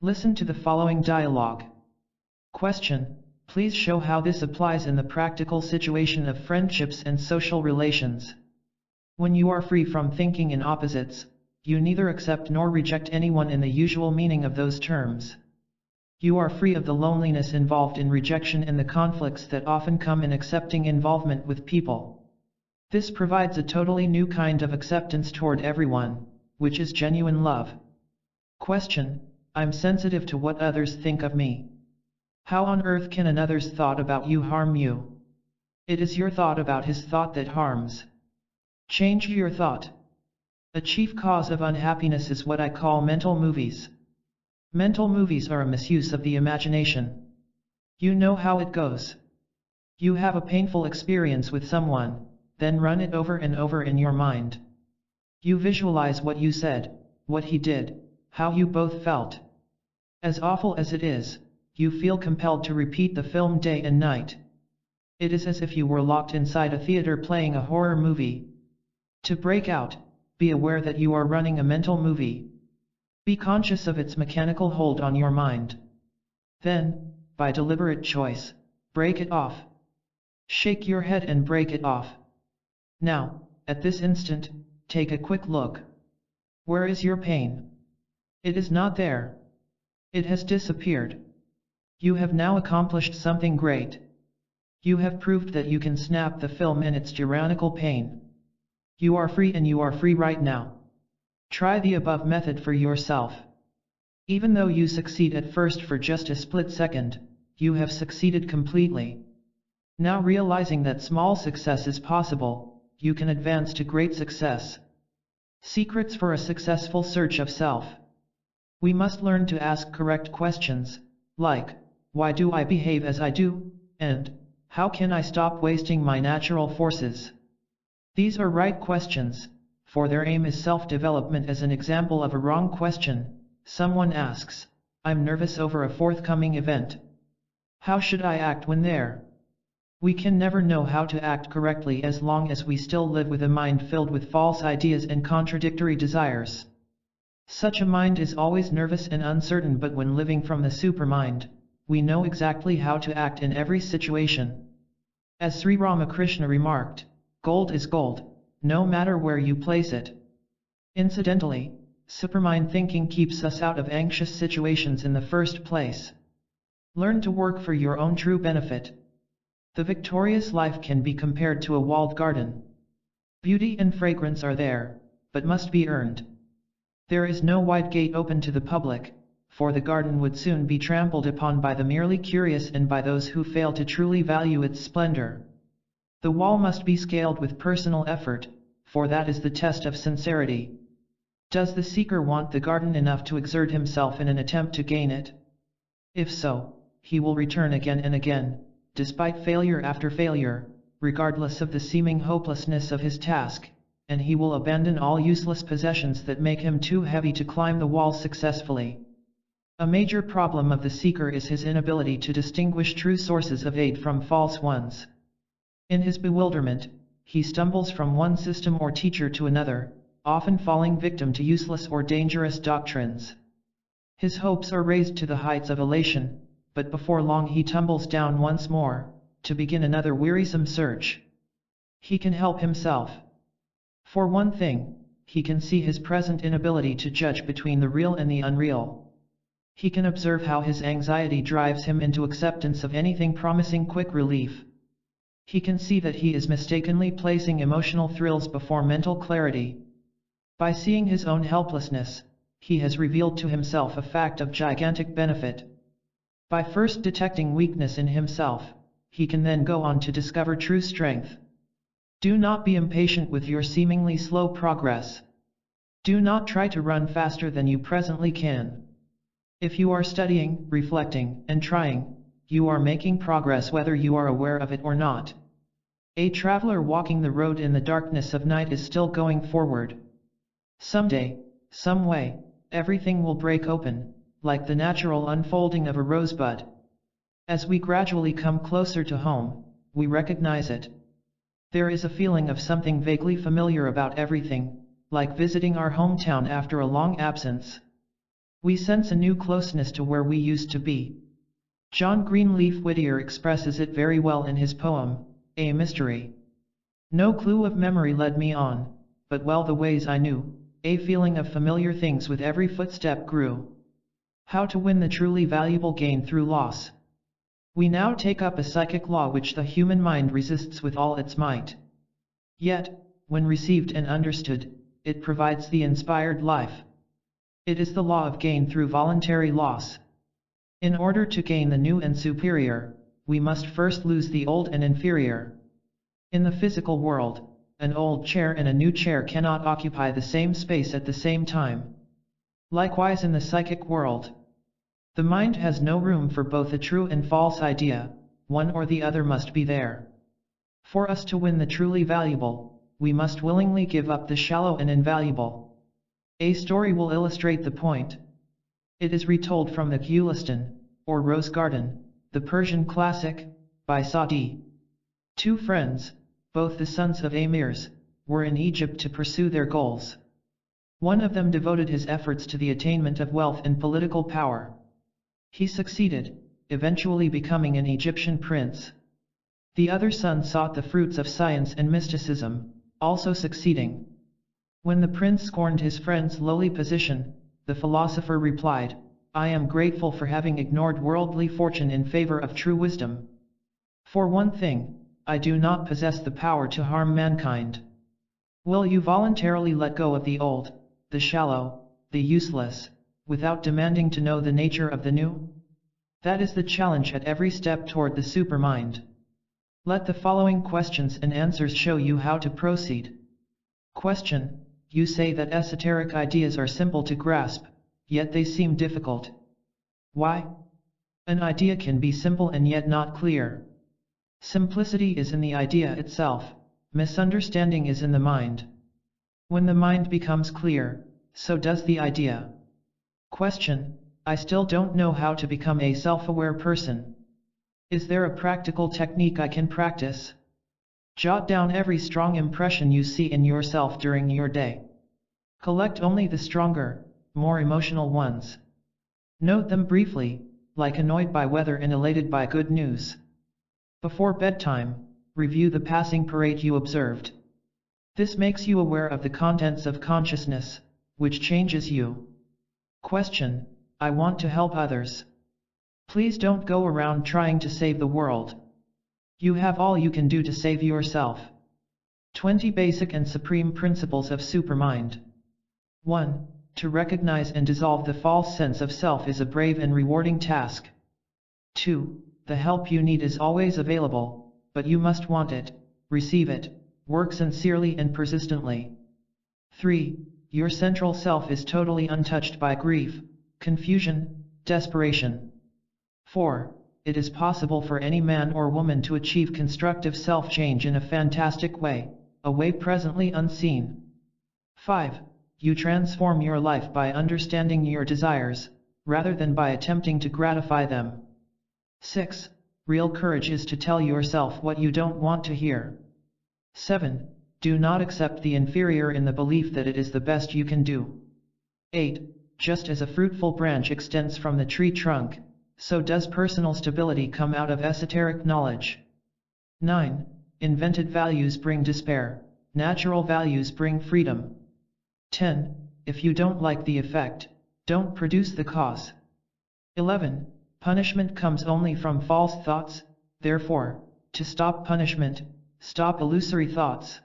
Listen to the following dialogue. Question: please show how this applies in the practical situation of friendships and social relations. When you are free from thinking in opposites, you neither accept nor reject anyone in the usual meaning of those terms. You are free of the loneliness involved in rejection and the conflicts that often come in accepting involvement with people. This provides a totally new kind of acceptance toward everyone, which is genuine love. Question: I'm sensitive to what others think of me. How on earth can another's thought about you harm you? It is your thought about his thought that harms. Change your thought. A chief cause of unhappiness is what I call mental movies. Mental movies are a misuse of the imagination. You know how it goes. You have a painful experience with someone, then run it over and over in your mind. You visualize what you said, what he did, how you both felt. As awful as it is, you feel compelled to repeat the film day and night. It is as if you were locked inside a theater playing a horror movie. To break out, be aware that you are running a mental movie. Be conscious of its mechanical hold on your mind. Then, by deliberate choice, break it off. Shake your head and break it off. Now, at this instant, take a quick look. Where is your pain? It is not there. It has disappeared. You have now accomplished something great. You have proved that you can snap the film and its tyrannical pain. You are free, and you are free right now. Try the above method for yourself. Even though you succeed at first for just a split second, you have succeeded completely. Now, realizing that small success is possible, you can advance to great success. Secrets for a successful search of self. We must learn to ask correct questions, like, why do I behave as I do? And, how can I stop wasting my natural forces? These are right questions, for their aim is self-development. As an example of a wrong question, someone asks, I'm nervous over a forthcoming event. How should I act when there? We can never know how to act correctly as long as we still live with a mind filled with false ideas and contradictory desires. Such a mind is always nervous and uncertain, but when living from the supermind, we know exactly how to act in every situation. As Sri Ramakrishna remarked, gold is gold, no matter where you place it. Incidentally, supermind thinking keeps us out of anxious situations in the first place. Learn to work for your own true benefit. The victorious life can be compared to a walled garden. Beauty and fragrance are there, but must be earned. There is no wide gate open to the public, for the garden would soon be trampled upon by the merely curious and by those who fail to truly value its splendor. The wall must be scaled with personal effort, for that is the test of sincerity. Does the seeker want the garden enough to exert himself in an attempt to gain it? If so, he will return again and again, despite failure after failure, regardless of the seeming hopelessness of his task, and he will abandon all useless possessions that make him too heavy to climb the wall successfully. A major problem of the seeker is his inability to distinguish true sources of aid from false ones. In his bewilderment, he stumbles from one system or teacher to another, often falling victim to useless or dangerous doctrines. His hopes are raised to the heights of elation, but before long he tumbles down once more, to begin another wearisome search. He can help himself. For one thing, he can see his present inability to judge between the real and the unreal. He can observe how his anxiety drives him into acceptance of anything promising quick relief. He can see that he is mistakenly placing emotional thrills before mental clarity. By seeing his own helplessness, he has revealed to himself a fact of gigantic benefit. By first detecting weakness in himself, he can then go on to discover true strength. Do not be impatient with your seemingly slow progress. Do not try to run faster than you presently can. If you are studying, reflecting, and trying, you are making progress whether you are aware of it or not. A traveler walking the road in the darkness of night is still going forward. Someday, some way, everything will break open, like the natural unfolding of a rosebud. As we gradually come closer to home, we recognize it. There is a feeling of something vaguely familiar about everything, like visiting our hometown after a long absence. We sense a new closeness to where we used to be. John Greenleaf Whittier expresses it very well in his poem, A Mystery. No clue of memory led me on, but well the ways I knew, a feeling of familiar things with every footstep grew. How to win the truly valuable gain through loss. We now take up a psychic law which the human mind resists with all its might. Yet, when received and understood, it provides the inspired life. It is the law of gain through voluntary loss. In order to gain the new and superior, we must first lose the old and inferior. In the physical world, an old chair and a new chair cannot occupy the same space at the same time. Likewise in the psychic world. The mind has no room for both a true and false idea, one or the other must be there. For us to win the truly valuable, we must willingly give up the shallow and invaluable. A story will illustrate the point. It is retold from the Gulistan, or Rose Garden, the Persian classic, by Saadi. Two friends, both the sons of emirs, were in Egypt to pursue their goals. One of them devoted his efforts to the attainment of wealth and political power. He succeeded, eventually becoming an Egyptian prince. The other son sought the fruits of science and mysticism, also succeeding. When the prince scorned his friend's lowly position, the philosopher replied, "I am grateful for having ignored worldly fortune in favor of true wisdom. For one thing, I do not possess the power to harm mankind." Will you voluntarily let go of the old, the shallow, the useless, without demanding to know the nature of the new? That is the challenge at every step toward the supermind. Let the following questions and answers show you how to proceed. Question: you say that esoteric ideas are simple to grasp, yet they seem difficult. Why? An idea can be simple and yet not clear. Simplicity is in the idea itself, misunderstanding is in the mind. When the mind becomes clear, so does the idea. Question: I still don't know how to become a self-aware person. Is there a practical technique I can practice? Jot down every strong impression you see in yourself during your day. Collect only the stronger, more emotional ones. Note them briefly, like annoyed by weather and elated by good news. Before bedtime, review the passing parade you observed. This makes you aware of the contents of consciousness, which changes you. Question: I want to help others. Please don't go around trying to save the world. You have all you can do to save yourself. 20 Basic and Supreme Principles of Supermind. 1. To recognize and dissolve the false sense of self is a brave and rewarding task. 2. The help you need is always available, but you must want it, receive it, work sincerely and persistently. 3. Your central self is totally untouched by grief, confusion, desperation. 4. It is possible for any man or woman to achieve constructive self-change in a fantastic way, a way presently unseen. 5. You transform your life by understanding your desires, rather than by attempting to gratify them. 6. Real courage is to tell yourself what you don't want to hear. 7. Do not accept the inferior in the belief that it is the best you can do. 8. Just as a fruitful branch extends from the tree trunk, so does personal stability come out of esoteric knowledge. 9. Invented values bring despair, natural values bring freedom. 10. If you don't like the effect, don't produce the cause. 11. Punishment comes only from false thoughts, therefore, to stop punishment, stop illusory thoughts.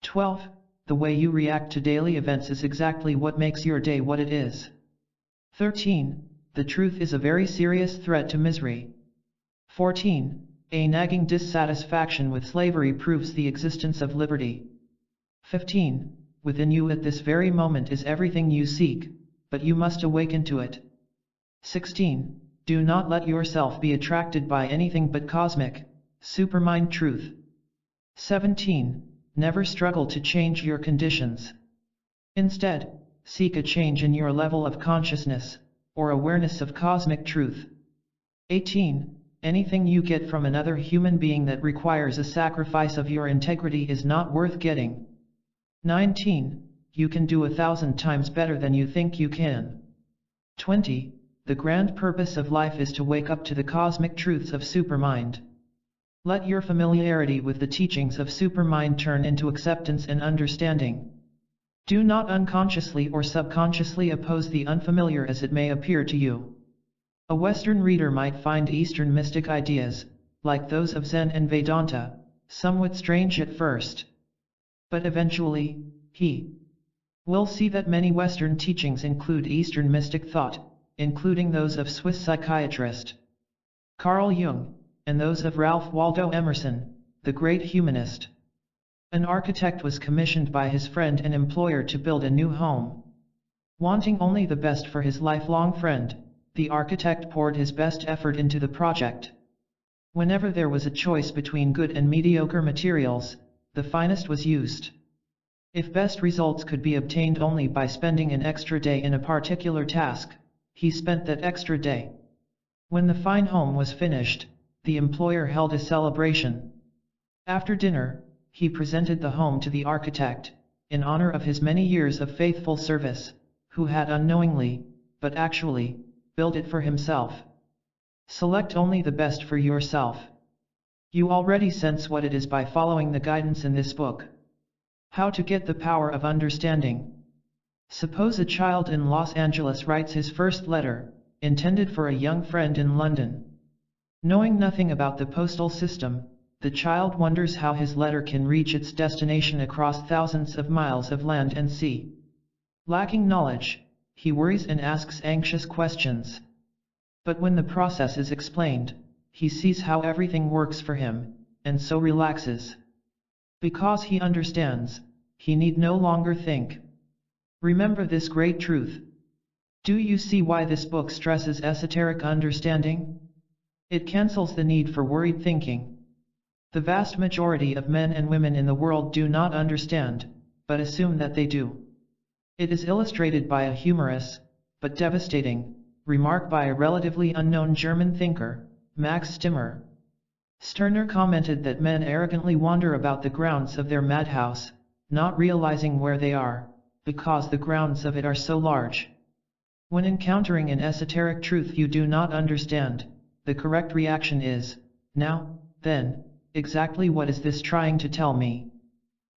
12. The way you react to daily events is exactly what makes your day what it is. 13. The truth is a very serious threat to misery. 14. A nagging dissatisfaction with slavery proves the existence of liberty. 15. Within you at this very moment is everything you seek, but you must awaken to it. 16. Do not let yourself be attracted by anything but cosmic, supermind truth. 17. Never struggle to change your conditions. Instead, seek a change in your level of consciousness, or awareness of cosmic truth. 18. Anything you get from another human being that requires a sacrifice of your integrity is not worth getting. 19. You can do 1,000 times better than you think you can. 20. The grand purpose of life is to wake up to the cosmic truths of Supermind. Let your familiarity with the teachings of Supermind turn into acceptance and understanding. Do not unconsciously or subconsciously oppose the unfamiliar as it may appear to you. A Western reader might find Eastern mystic ideas, like those of Zen and Vedanta, somewhat strange at first. But eventually, he will see that many Western teachings include Eastern mystic thought, including those of Swiss psychiatrist Carl Jung, and those of Ralph Waldo Emerson, the great humanist. An architect was commissioned by his friend and employer to build a new home. Wanting only the best for his lifelong friend, the architect poured his best effort into the project. Whenever there was a choice between good and mediocre materials, the finest was used. If best results could be obtained only by spending an extra day in a particular task, he spent that extra day. When the fine home was finished, the employer held a celebration. After dinner, he presented the home to the architect, in honor of his many years of faithful service, who had unknowingly, but actually, built it for himself. Select only the best for yourself. You already sense what it is by following the guidance in this book. How to get the power of understanding. Suppose a child in Los Angeles writes his first letter, intended for a young friend in London. Knowing nothing about the postal system, the child wonders how his letter can reach its destination across thousands of miles of land and sea. Lacking knowledge, he worries and asks anxious questions. But when the process is explained, he sees how everything works for him, and so relaxes. Because he understands, he need no longer think. Remember this great truth. Do you see why this book stresses esoteric understanding? It cancels the need for worried thinking. The vast majority of men and women in the world do not understand, but assume that they do. It is illustrated by a humorous, but devastating, remark by a relatively unknown German thinker, Max Stimmer. Stirner commented that men arrogantly wander about the grounds of their madhouse, not realizing where they are, because the grounds of it are so large. When encountering an esoteric truth you do not understand, the correct reaction is, now, then, exactly what is this trying to tell me?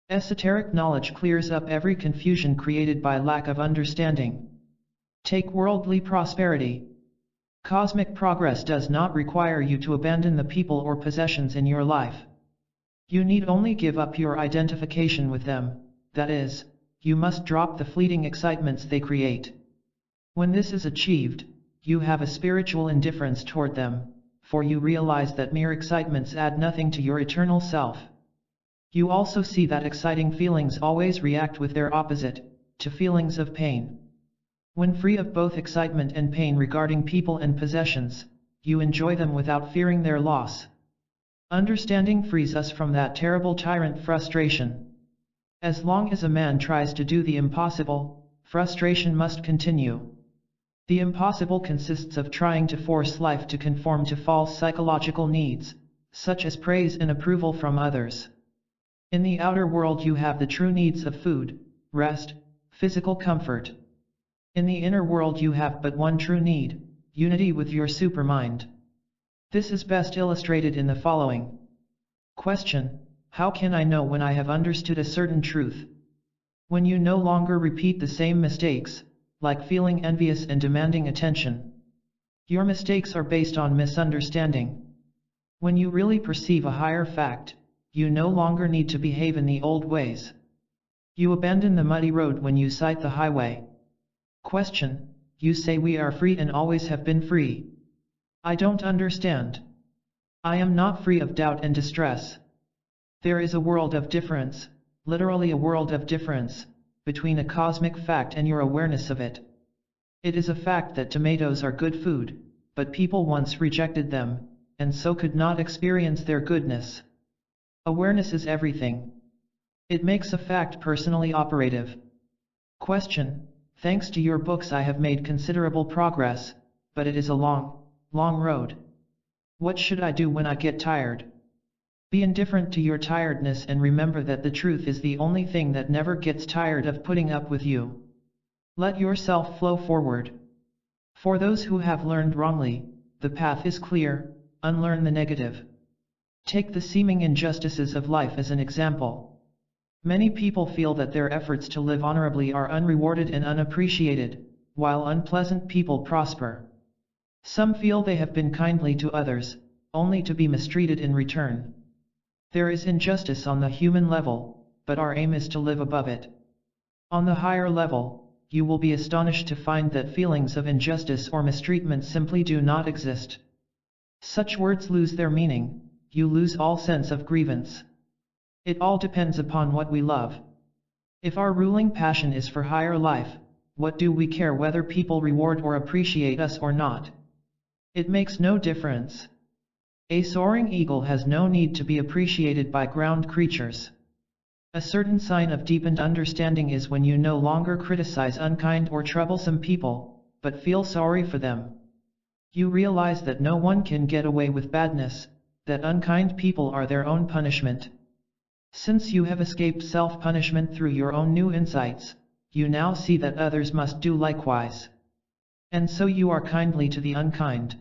Esoteric knowledge clears up every confusion created by lack of understanding. Take worldly prosperity. Cosmic progress does not require you to abandon the people or possessions in your life. You need only give up your identification with them, that is, you must drop the fleeting excitements they create. When this is achieved, you have a spiritual indifference toward them, for you realize that mere excitements add nothing to your eternal self. You also see that exciting feelings always react with their opposite, to feelings of pain. When free of both excitement and pain regarding people and possessions, you enjoy them without fearing their loss. Understanding frees us from that terrible tyrant frustration. As long as a man tries to do the impossible, frustration must continue. The impossible consists of trying to force life to conform to false psychological needs, such as praise and approval from others. In the outer world you have the true needs of food, rest, physical comfort. In the inner world you have but one true need, unity with your supermind. This is best illustrated in the following. Question: how can I know when I have understood a certain truth? When you no longer repeat the same mistakes, like feeling envious and demanding attention. Your mistakes are based on misunderstanding. When you really perceive a higher fact, you no longer need to behave in the old ways. You abandon the muddy road when you sight the highway. Question: you say we are free and always have been free. I don't understand. I am not free of doubt and distress. There is a world of difference, literally a world of difference, between a cosmic fact and your awareness of it. It is a fact that tomatoes are good food, but people once rejected them, and so could not experience their goodness. Awareness is everything. It makes a fact personally operative. Question: thanks to your books I have made considerable progress, but it is a long, long road. What should I do when I get tired? Be indifferent to your tiredness and remember that the truth is the only thing that never gets tired of putting up with you. Let yourself flow forward. For those who have learned wrongly, the path is clear. Unlearn the negative. Take the seeming injustices of life as an example. Many people feel that their efforts to live honorably are unrewarded and unappreciated, while unpleasant people prosper. Some feel they have been kindly to others, only to be mistreated in return. There is injustice on the human level, but our aim is to live above it. On the higher level, you will be astonished to find that feelings of injustice or mistreatment simply do not exist. Such words lose their meaning, you lose all sense of grievance. It all depends upon what we love. If our ruling passion is for higher life, what do we care whether people reward or appreciate us or not? It makes no difference. A soaring eagle has no need to be appreciated by ground creatures. A certain sign of deepened understanding is when you no longer criticize unkind or troublesome people, but feel sorry for them. You realize that no one can get away with badness, that unkind people are their own punishment. Since you have escaped self-punishment through your own new insights, you now see that others must do likewise. And so you are kindly to the unkind.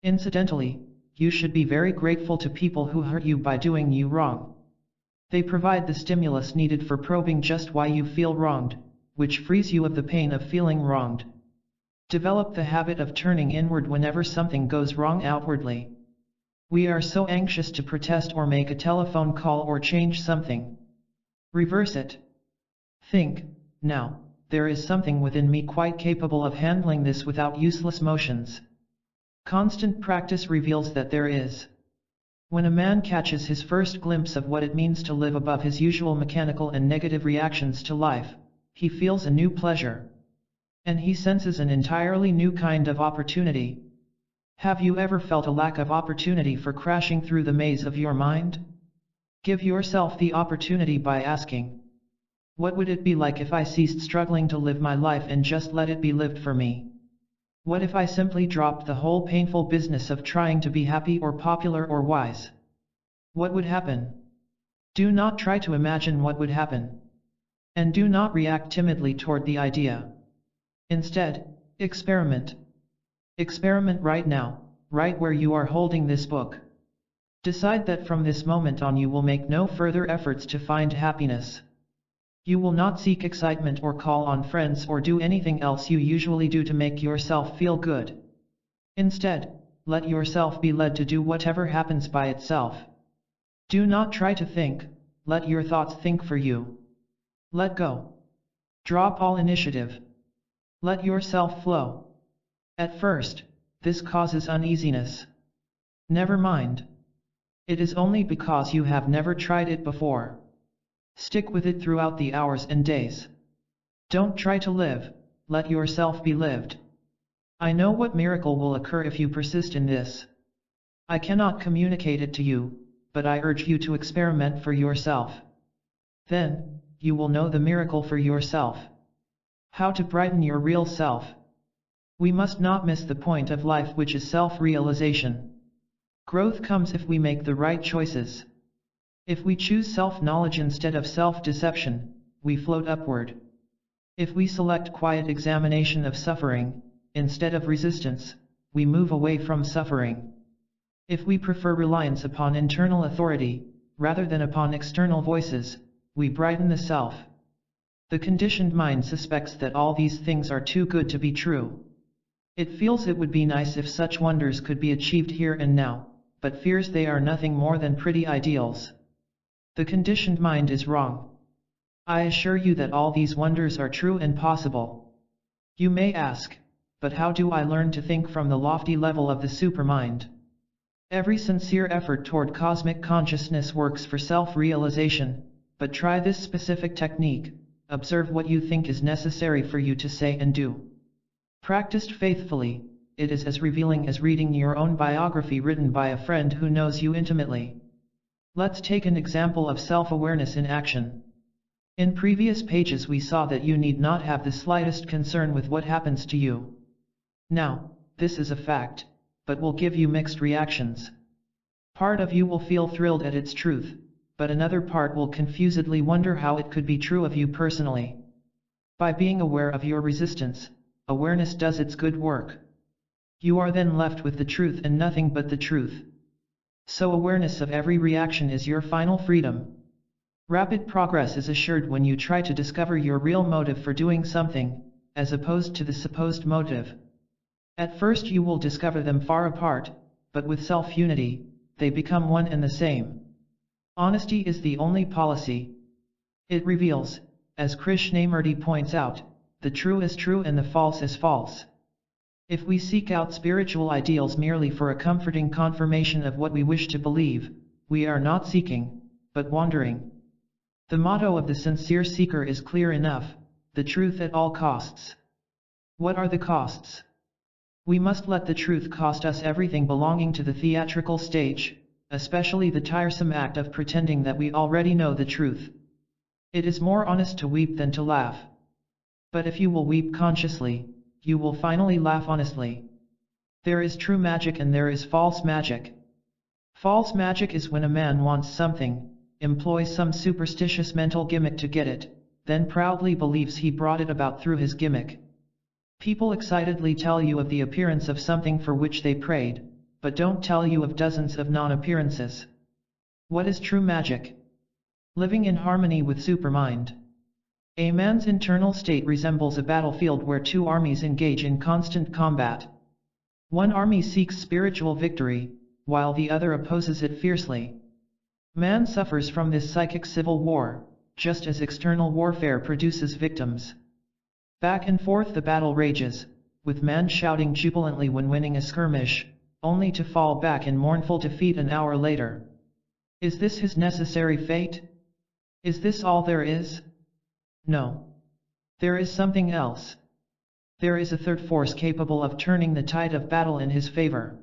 Incidentally, you should be very grateful to people who hurt you by doing you wrong. They provide the stimulus needed for probing just why you feel wronged, which frees you of the pain of feeling wronged. Develop the habit of turning inward whenever something goes wrong outwardly. We are so anxious to protest or make a telephone call or change something. Reverse it. Think, now, there is something within me quite capable of handling this without useless motions. Constant practice reveals that there is. When a man catches his first glimpse of what it means to live above his usual mechanical and negative reactions to life, he feels a new pleasure. And he senses an entirely new kind of opportunity. Have you ever felt a lack of opportunity for crashing through the maze of your mind? Give yourself the opportunity by asking, what would it be like if I ceased struggling to live my life and just let it be lived for me? What if I simply dropped the whole painful business of trying to be happy or popular or wise? What would happen? Do not try to imagine what would happen. And do not react timidly toward the idea. Instead, experiment. Experiment right now, right where you are holding this book. Decide that from this moment on you will make no further efforts to find happiness. You will not seek excitement or call on friends or do anything else you usually do to make yourself feel good. Instead, let yourself be led to do whatever happens by itself. Do not try to think, let your thoughts think for you. Let go. Drop all initiative. Let yourself flow. At first, this causes uneasiness. Never mind. It is only because you have never tried it before. Stick with it throughout the hours and days. Don't try to live, let yourself be lived. I know what miracle will occur if you persist in this. I cannot communicate it to you, but I urge you to experiment for yourself. Then, you will know the miracle for yourself. How to brighten your real self. We must not miss the point of life, which is self-realization. Growth comes if we make the right choices. If we choose self-knowledge instead of self-deception, we float upward. If we select quiet examination of suffering, instead of resistance, we move away from suffering. If we prefer reliance upon internal authority, rather than upon external voices, we brighten the self. The conditioned mind suspects that all these things are too good to be true. It feels it would be nice if such wonders could be achieved here and now, but fears they are nothing more than pretty ideals. The conditioned mind is wrong. I assure you that all these wonders are true and possible. You may ask, but how do I learn to think from the lofty level of the supermind? Every sincere effort toward cosmic consciousness works for self-realization, but try this specific technique. Observe what you think is necessary for you to say and do. Practiced faithfully, it is as revealing as reading your own biography written by a friend who knows you intimately. Let's take an example of self-awareness in action. In previous pages we saw that you need not have the slightest concern with what happens to you. Now, this is a fact, but will give you mixed reactions. Part of you will feel thrilled at its truth, but another part will confusedly wonder how it could be true of you personally. By being aware of your resistance, awareness does its good work. You are then left with the truth and nothing but the truth. So awareness of every reaction is your final freedom. Rapid progress is assured when you try to discover your real motive for doing something, as opposed to the supposed motive. At first you will discover them far apart, but with self-unity, they become one and the same. Honesty is the only policy. It reveals, as Krishnamurti points out, the true is true and the false is false. If we seek out spiritual ideals merely for a comforting confirmation of what we wish to believe, we are not seeking, but wandering. The motto of the sincere seeker is clear enough: the truth at all costs. What are the costs? We must let the truth cost us everything belonging to the theatrical stage, especially the tiresome act of pretending that we already know the truth. It is more honest to weep than to laugh. But if you will weep consciously, you will finally laugh honestly. There is true magic and there is false magic. False magic is when a man wants something, employs some superstitious mental gimmick to get it, then proudly believes he brought it about through his gimmick. People excitedly tell you of the appearance of something for which they prayed, but don't tell you of dozens of non-appearances. What is true magic? Living in harmony with Supermind. A man's internal state resembles a battlefield where two armies engage in constant combat. One army seeks spiritual victory, while the other opposes it fiercely. Man suffers from this psychic civil war, just as external warfare produces victims. Back and forth the battle rages, with man shouting jubilantly when winning a skirmish, only to fall back in mournful defeat an hour later. Is this his necessary fate? Is this all there is? No. There is something else. There is a third force capable of turning the tide of battle in his favor.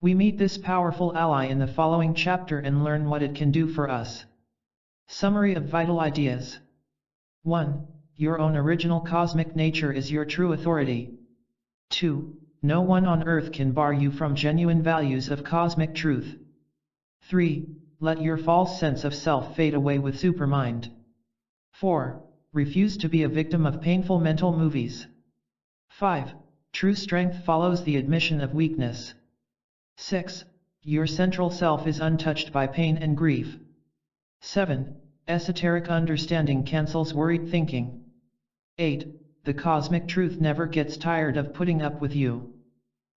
We meet this powerful ally in the following chapter and learn what it can do for us. Summary of vital ideas. 1. Your own original cosmic nature is your true authority. 2. No one on earth can bar you from genuine values of cosmic truth. 3. Let your false sense of self fade away with Supermind. 4. Refuse to be a victim of painful mental movies. 5. True strength follows the admission of weakness. 6. Your central self is untouched by pain and grief. 7. Esoteric understanding cancels worried thinking. 8. The cosmic truth never gets tired of putting up with you.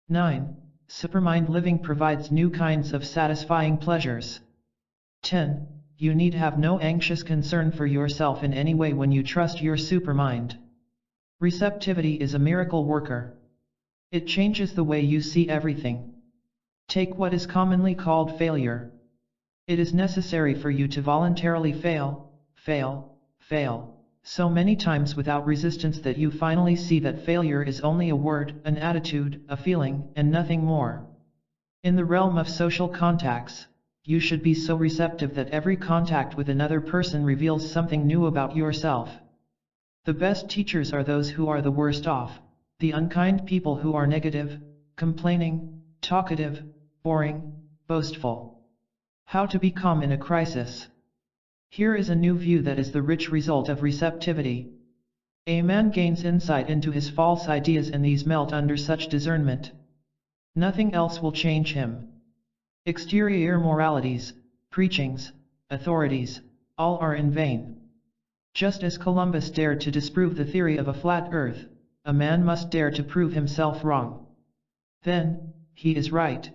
9. Supermind living provides new kinds of satisfying pleasures. 10. You need have no anxious concern for yourself in any way when you trust your supermind. Receptivity is a miracle worker. It changes the way you see everything. Take what is commonly called failure. It is necessary for you to voluntarily fail, so many times without resistance that you finally see that failure is only a word, an attitude, a feeling, and nothing more. In the realm of social contacts, you should be so receptive that every contact with another person reveals something new about yourself. The best teachers are those who are the worst off, the unkind people who are negative, complaining, talkative, boring, boastful. How to be calm in a crisis. Here is a new view that is the rich result of receptivity. A man gains insight into his false ideas and these melt under such discernment. Nothing else will change him. Exterior moralities, preachings, authorities, all are in vain. Just as Columbus dared to disprove the theory of a flat earth, a man must dare to prove himself wrong. Then, he is right.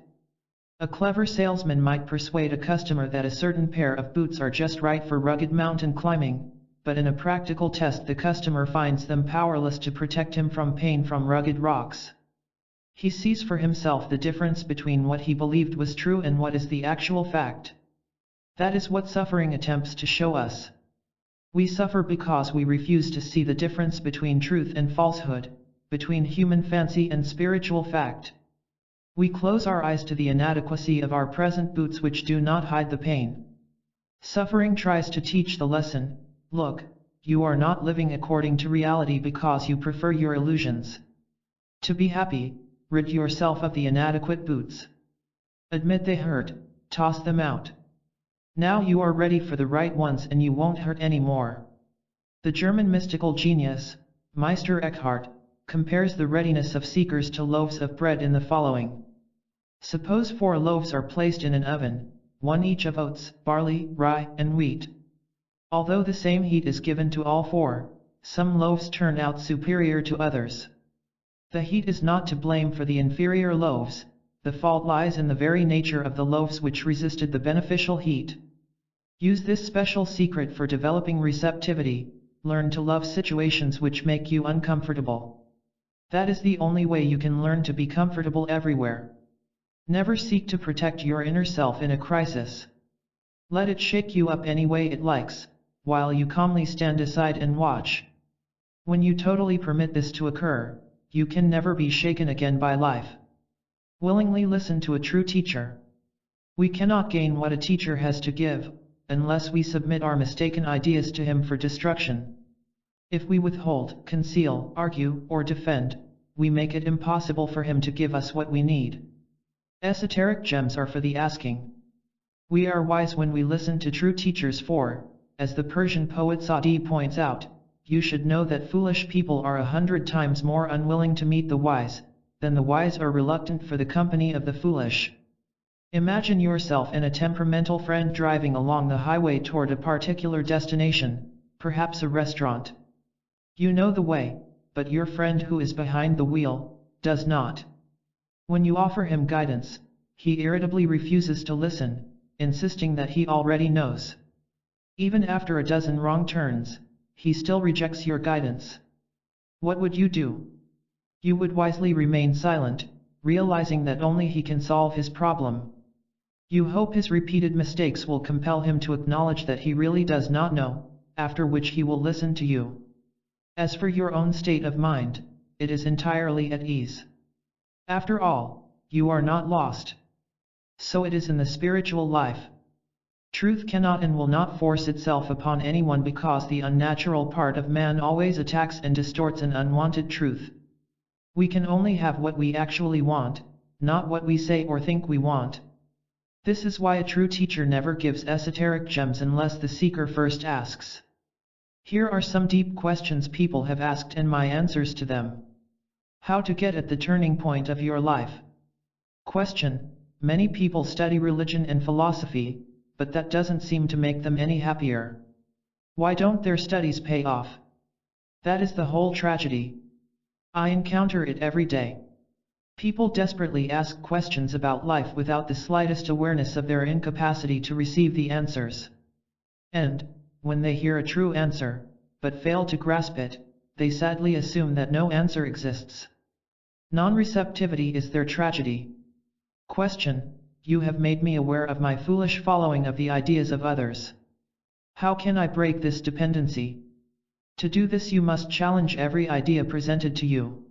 A clever salesman might persuade a customer that a certain pair of boots are just right for rugged mountain climbing, but in a practical test the customer finds them powerless to protect him from pain from rugged rocks. He sees for himself the difference between what he believed was true and what is the actual fact. That is what suffering attempts to show us. We suffer because we refuse to see the difference between truth and falsehood, between human fancy and spiritual fact. We close our eyes to the inadequacy of our present boots which do not hide the pain. Suffering tries to teach the lesson, look, you are not living according to reality because you prefer your illusions. To be happy, rid yourself of the inadequate boots. Admit they hurt, toss them out. Now you are ready for the right ones and you won't hurt anymore. The German mystical genius, Meister Eckhart, compares the readiness of seekers to loaves of bread in the following. Suppose 4 loaves are placed in an oven, 1 each of oats, barley, rye, and wheat. Although the same heat is given to all 4, some loaves turn out superior to others. The heat is not to blame for the inferior loaves, the fault lies in the very nature of the loaves which resisted the beneficial heat. Use this special secret for developing receptivity, learn to love situations which make you uncomfortable. That is the only way you can learn to be comfortable everywhere. Never seek to protect your inner self in a crisis. Let it shake you up any way it likes, while you calmly stand aside and watch. When you totally permit this to occur, you can never be shaken again by life. Willingly listen to a true teacher. We cannot gain what a teacher has to give, unless we submit our mistaken ideas to him for destruction. If we withhold, conceal, argue, or defend, we make it impossible for him to give us what we need. Esoteric gems are for the asking. We are wise when we listen to true teachers, for, as the Persian poet Sa'di points out, you should know that foolish people are 100 times more unwilling to meet the wise, than the wise are reluctant for the company of the foolish. Imagine yourself and a temperamental friend driving along the highway toward a particular destination, perhaps a restaurant. You know the way, but your friend who is behind the wheel does not. When you offer him guidance, he irritably refuses to listen, insisting that he already knows. Even after a dozen wrong turns, he still rejects your guidance. What would you do? You would wisely remain silent, realizing that only he can solve his problem. You hope his repeated mistakes will compel him to acknowledge that he really does not know, after which he will listen to you. As for your own state of mind, it is entirely at ease. After all, you are not lost. So it is in the spiritual life. Truth cannot and will not force itself upon anyone, because the unnatural part of man always attacks and distorts an unwanted truth. We can only have what we actually want, not what we say or think we want. This is why a true teacher never gives esoteric gems unless the seeker first asks. Here are some deep questions people have asked and my answers to them. How to get at the turning point of your life? Question: many people study religion and philosophy, but that doesn't seem to make them any happier. Why don't their studies pay off? That is the whole tragedy. I encounter it every day. People desperately ask questions about life without the slightest awareness of their incapacity to receive the answers. And, when they hear a true answer, but fail to grasp it, they sadly assume that no answer exists. Non-receptivity is their tragedy. Question: you have made me aware of my foolish following of the ideas of others. How can I break this dependency? To do this you must challenge every idea presented to you.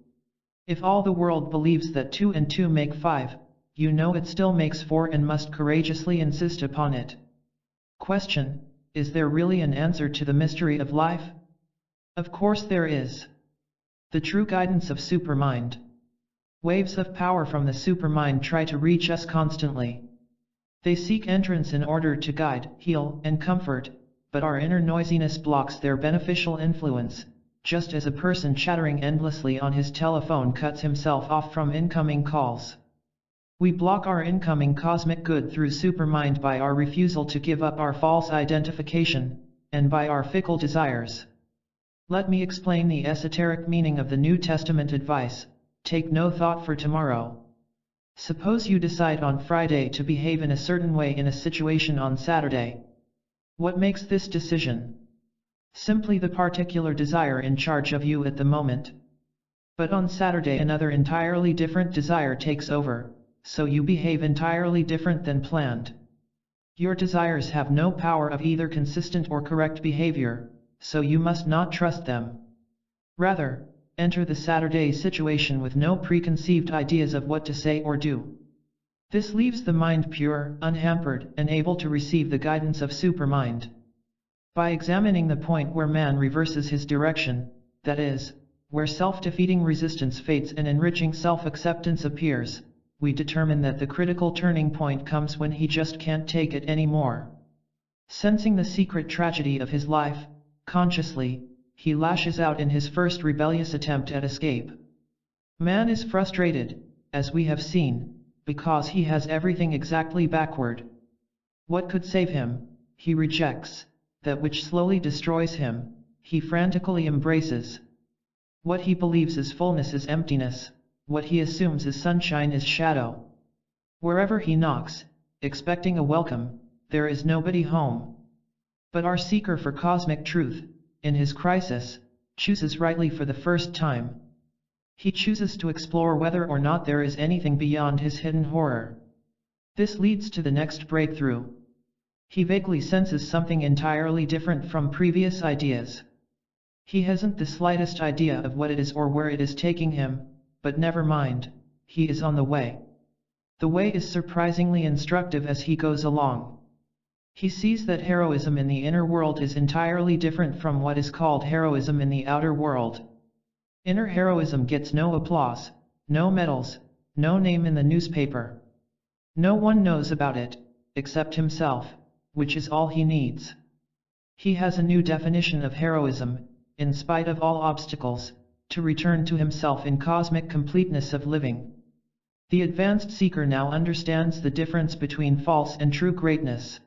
If all the world believes that 2 and 2 make 5, you know it still makes 4 and must courageously insist upon it. Question: is there really an answer to the mystery of life? Of course there is. The true guidance of Supermind. Waves of power from the Supermind try to reach us constantly. They seek entrance in order to guide, heal, and comfort, but our inner noisiness blocks their beneficial influence, just as a person chattering endlessly on his telephone cuts himself off from incoming calls. We block our incoming cosmic good through Supermind by our refusal to give up our false identification, and by our fickle desires. Let me explain the esoteric meaning of the New Testament advice: take no thought for tomorrow. Suppose you decide on Friday to behave in a certain way in a situation on Saturday. What makes this decision? Simply the particular desire in charge of you at the moment. But on Saturday another entirely different desire takes over, so you behave entirely different than planned. Your desires have no power of either consistent or correct behavior, so you must not trust them. Rather, enter the Saturday situation with no preconceived ideas of what to say or do. This leaves the mind pure, unhampered, and able to receive the guidance of Supermind. By examining the point where man reverses his direction, that is, where self-defeating resistance fades and enriching self-acceptance appears, we determine that the critical turning point comes when he just can't take it anymore. Sensing the secret tragedy of his life, consciously, he lashes out in his first rebellious attempt at escape. Man is frustrated, as we have seen, because he has everything exactly backward. What could save him, he rejects; that which slowly destroys him, he frantically embraces. What he believes is fullness is emptiness, what he assumes is sunshine is shadow. Wherever he knocks, expecting a welcome, there is nobody home. But our seeker for cosmic truth, in his crisis, chooses rightly for the first time. He chooses to explore whether or not there is anything beyond his hidden horror. This leads to the next breakthrough. He vaguely senses something entirely different from previous ideas. He hasn't the slightest idea of what it is or where it is taking him, but never mind, he is on the way. The way is surprisingly instructive as he goes along. He sees that heroism in the inner world is entirely different from what is called heroism in the outer world. Inner heroism gets no applause, no medals, no name in the newspaper. No one knows about it, except himself, which is all he needs. He has a new definition of heroism, in spite of all obstacles, to return to himself in cosmic completeness of living. The advanced seeker now understands the difference between false and true greatness.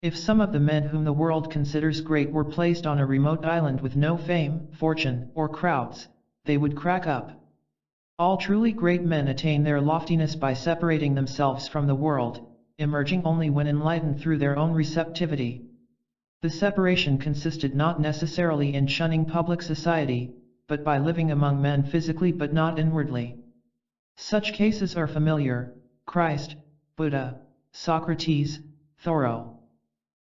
If some of the men whom the world considers great were placed on a remote island with no fame, fortune, or crowds, they would crack up. All truly great men attain their loftiness by separating themselves from the world, emerging only when enlightened through their own receptivity. The separation consisted not necessarily in shunning public society, but by living among men physically but not inwardly. Such cases are familiar: Christ, Buddha, Socrates, Thoreau.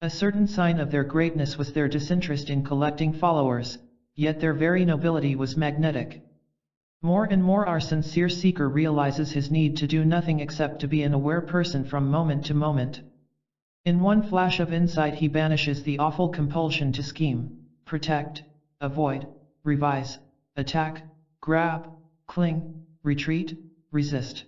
A certain sign of their greatness was their disinterest in collecting followers, yet their very nobility was magnetic. More and more our sincere seeker realizes his need to do nothing except to be an aware person from moment to moment. In one flash of insight he banishes the awful compulsion to scheme, protect, avoid, revise, attack, grab, cling, retreat, resist,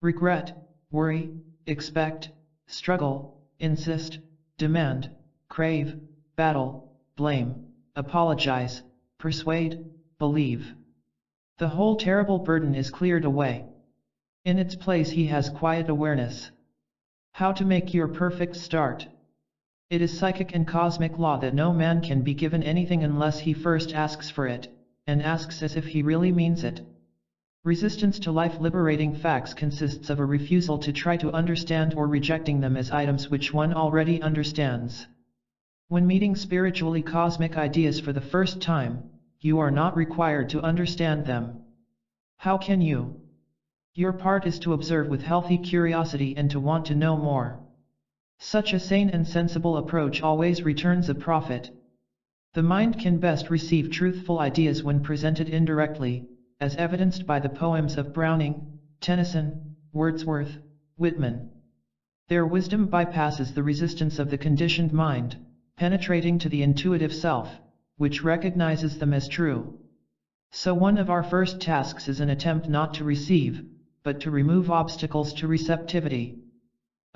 regret, worry, expect, struggle, insist, demand, crave, battle, blame, apologize, persuade, believe. The whole terrible burden is cleared away. In its place he has quiet awareness. How to make your perfect start? It is psychic and cosmic law that no man can be given anything unless he first asks for it, and asks as if he really means it. Resistance to life-liberating facts consists of a refusal to try to understand or rejecting them as items which one already understands. When meeting spiritually cosmic ideas for the first time, you are not required to understand them. How can you? Your part is to observe with healthy curiosity and to want to know more. Such a sane and sensible approach always returns a profit. The mind can best receive truthful ideas when presented indirectly, as evidenced by the poems of Browning, Tennyson, Wordsworth, Whitman. Their wisdom bypasses the resistance of the conditioned mind, penetrating to the intuitive self, which recognizes them as true. So one of our first tasks is an attempt not to receive, but to remove obstacles to receptivity.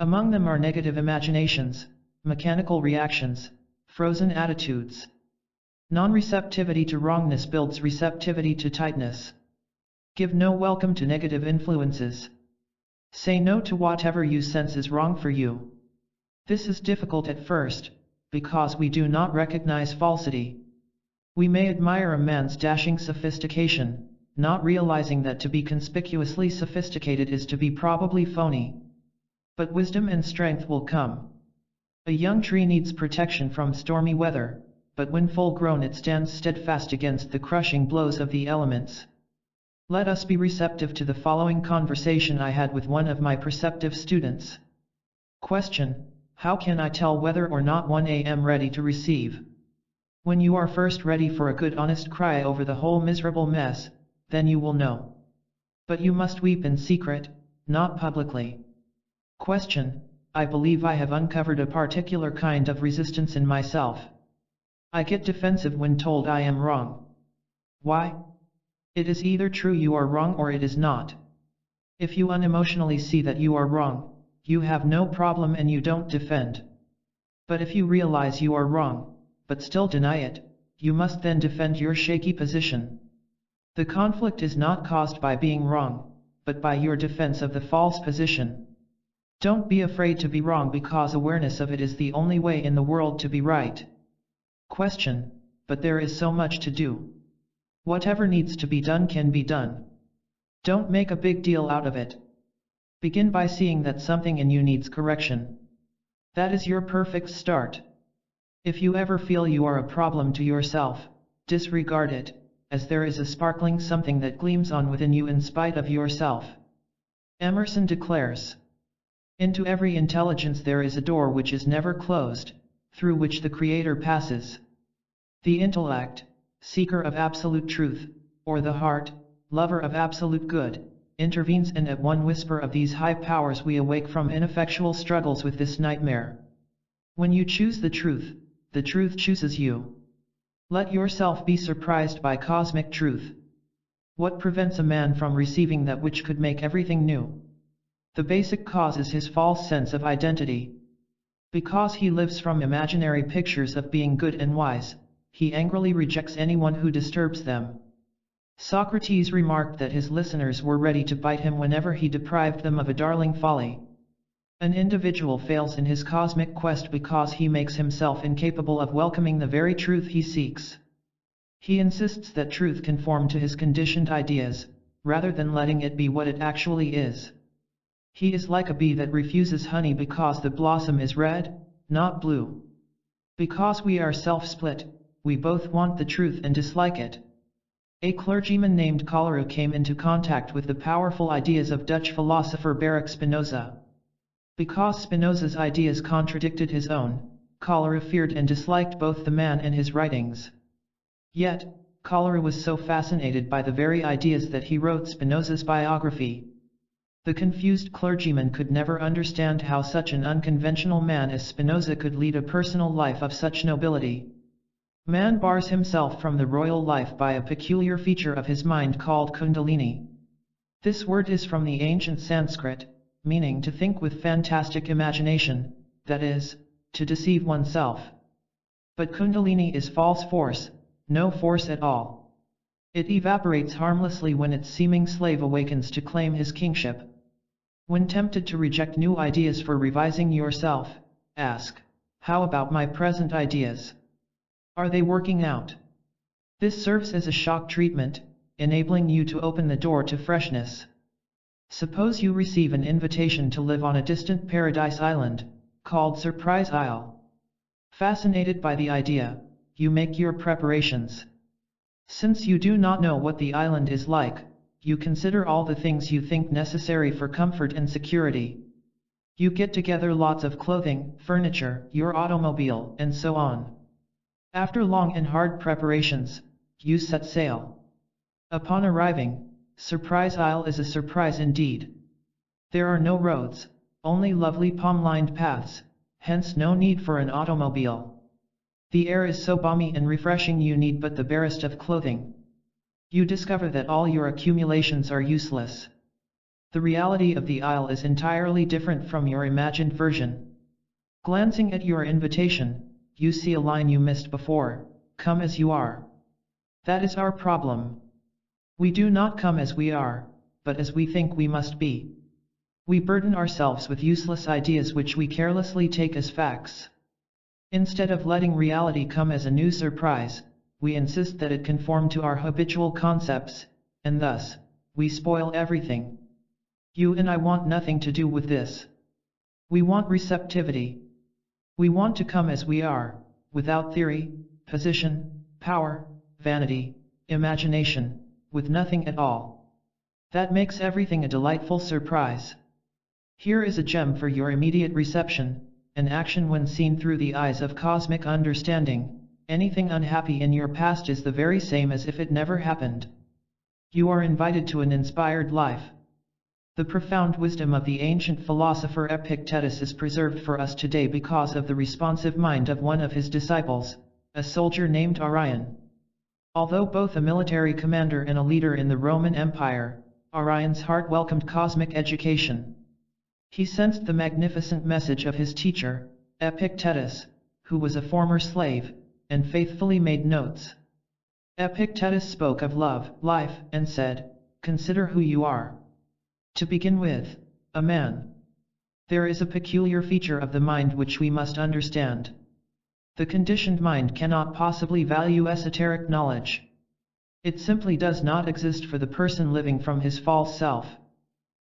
Among them are negative imaginations, mechanical reactions, frozen attitudes. Non-receptivity to wrongness builds receptivity to tightness. Give no welcome to negative influences. Say no to whatever you sense is wrong for you. This is difficult at first, because we do not recognize falsity. We may admire a man's dashing sophistication, not realizing that to be conspicuously sophisticated is to be probably phony. But wisdom and strength will come. A young tree needs protection from stormy weather, but when full grown it stands steadfast against the crushing blows of the elements. Let us be receptive to the following conversation I had with one of my perceptive students. Question: how can I tell whether or not I am ready to receive? When you are first ready for a good honest cry over the whole miserable mess, then you will know. But you must weep in secret, not publicly. Question: I believe I have uncovered a particular kind of resistance in myself. I get defensive when told I am wrong. Why? It is either true you are wrong or it is not. If you unemotionally see that you are wrong, you have no problem and you don't defend. But if you realize you are wrong, but still deny it, you must then defend your shaky position. The conflict is not caused by being wrong, but by your defense of the false position. Don't be afraid to be wrong because awareness of it is the only way in the world to be right. Question: but there is so much to do. Whatever needs to be done can be done. Don't make a big deal out of it. Begin by seeing that something in you needs correction. That is your perfect start. If you ever feel you are a problem to yourself, disregard it, as there is a sparkling something that gleams on within you in spite of yourself. Emerson declares, "Into every intelligence there is a door which is never closed, through which the Creator passes." The intellect, seeker of absolute truth, or the heart, lover of absolute good, intervenes, and at one whisper of these high powers we awake from ineffectual struggles with this nightmare. When you choose the truth chooses you. Let yourself be surprised by cosmic truth. What prevents a man from receiving that which could make everything new? The basic cause is his false sense of identity. Because he lives from imaginary pictures of being good and wise, he angrily rejects anyone who disturbs them. Socrates remarked that his listeners were ready to bite him whenever he deprived them of a darling folly. An individual fails in his cosmic quest because he makes himself incapable of welcoming the very truth he seeks. He insists that truth conform to his conditioned ideas, rather than letting it be what it actually is. He is like a bee that refuses honey because the blossom is red, not blue. Because we are self-split, we both want the truth and dislike it. A clergyman named Cholera came into contact with the powerful ideas of Dutch philosopher Baruch Spinoza. Because Spinoza's ideas contradicted his own, Cholera feared and disliked both the man and his writings. Yet, Cholera was so fascinated by the very ideas that he wrote Spinoza's biography. The confused clergyman could never understand how such an unconventional man as Spinoza could lead a personal life of such nobility. Man bars himself from the royal life by a peculiar feature of his mind called kundalini. This word is from the ancient Sanskrit, meaning to think with fantastic imagination, that is, to deceive oneself. But kundalini is false force, no force at all. It evaporates harmlessly when its seeming slave awakens to claim his kingship. When tempted to reject new ideas for revising yourself, ask, how about my present ideas? Are they working out? This serves as a shock treatment, enabling you to open the door to freshness. Suppose you receive an invitation to live on a distant paradise island, called Surprise Isle. Fascinated by the idea, you make your preparations. Since you do not know what the island is like, you consider all the things you think necessary for comfort and security. You get together lots of clothing, furniture, your automobile, and so on. After long and hard preparations, you set sail. Upon arriving, Surprise Isle is a surprise indeed. There are no roads, only lovely palm-lined paths, hence no need for an automobile. The air is so balmy and refreshing you need but the barest of clothing. You discover that all your accumulations are useless. The reality of the isle is entirely different from your imagined version. Glancing at your invitation, you see a line you missed before, come as you are. That is our problem. We do not come as we are, but as we think we must be. We burden ourselves with useless ideas which we carelessly take as facts. Instead of letting reality come as a new surprise, we insist that it conform to our habitual concepts, and thus, we spoil everything. You and I want nothing to do with this. We want receptivity. We want to come as we are, without theory, position, power, vanity, imagination, with nothing at all. That makes everything a delightful surprise. Here is a gem for your immediate reception, an action when seen through the eyes of cosmic understanding. Anything unhappy in your past is the very same as if it never happened. You are invited to an inspired life. The profound wisdom of the ancient philosopher Epictetus is preserved for us today because of the responsive mind of one of his disciples, a soldier named Orion. Although both a military commander and a leader in the Roman Empire, Orion's heart welcomed cosmic education. He sensed the magnificent message of his teacher, Epictetus, who was a former slave, and faithfully made notes. Epictetus spoke of love, life, and said, consider who you are. To begin with, a man. There is a peculiar feature of the mind which we must understand. The conditioned mind cannot possibly value esoteric knowledge. It simply does not exist for the person living from his false self.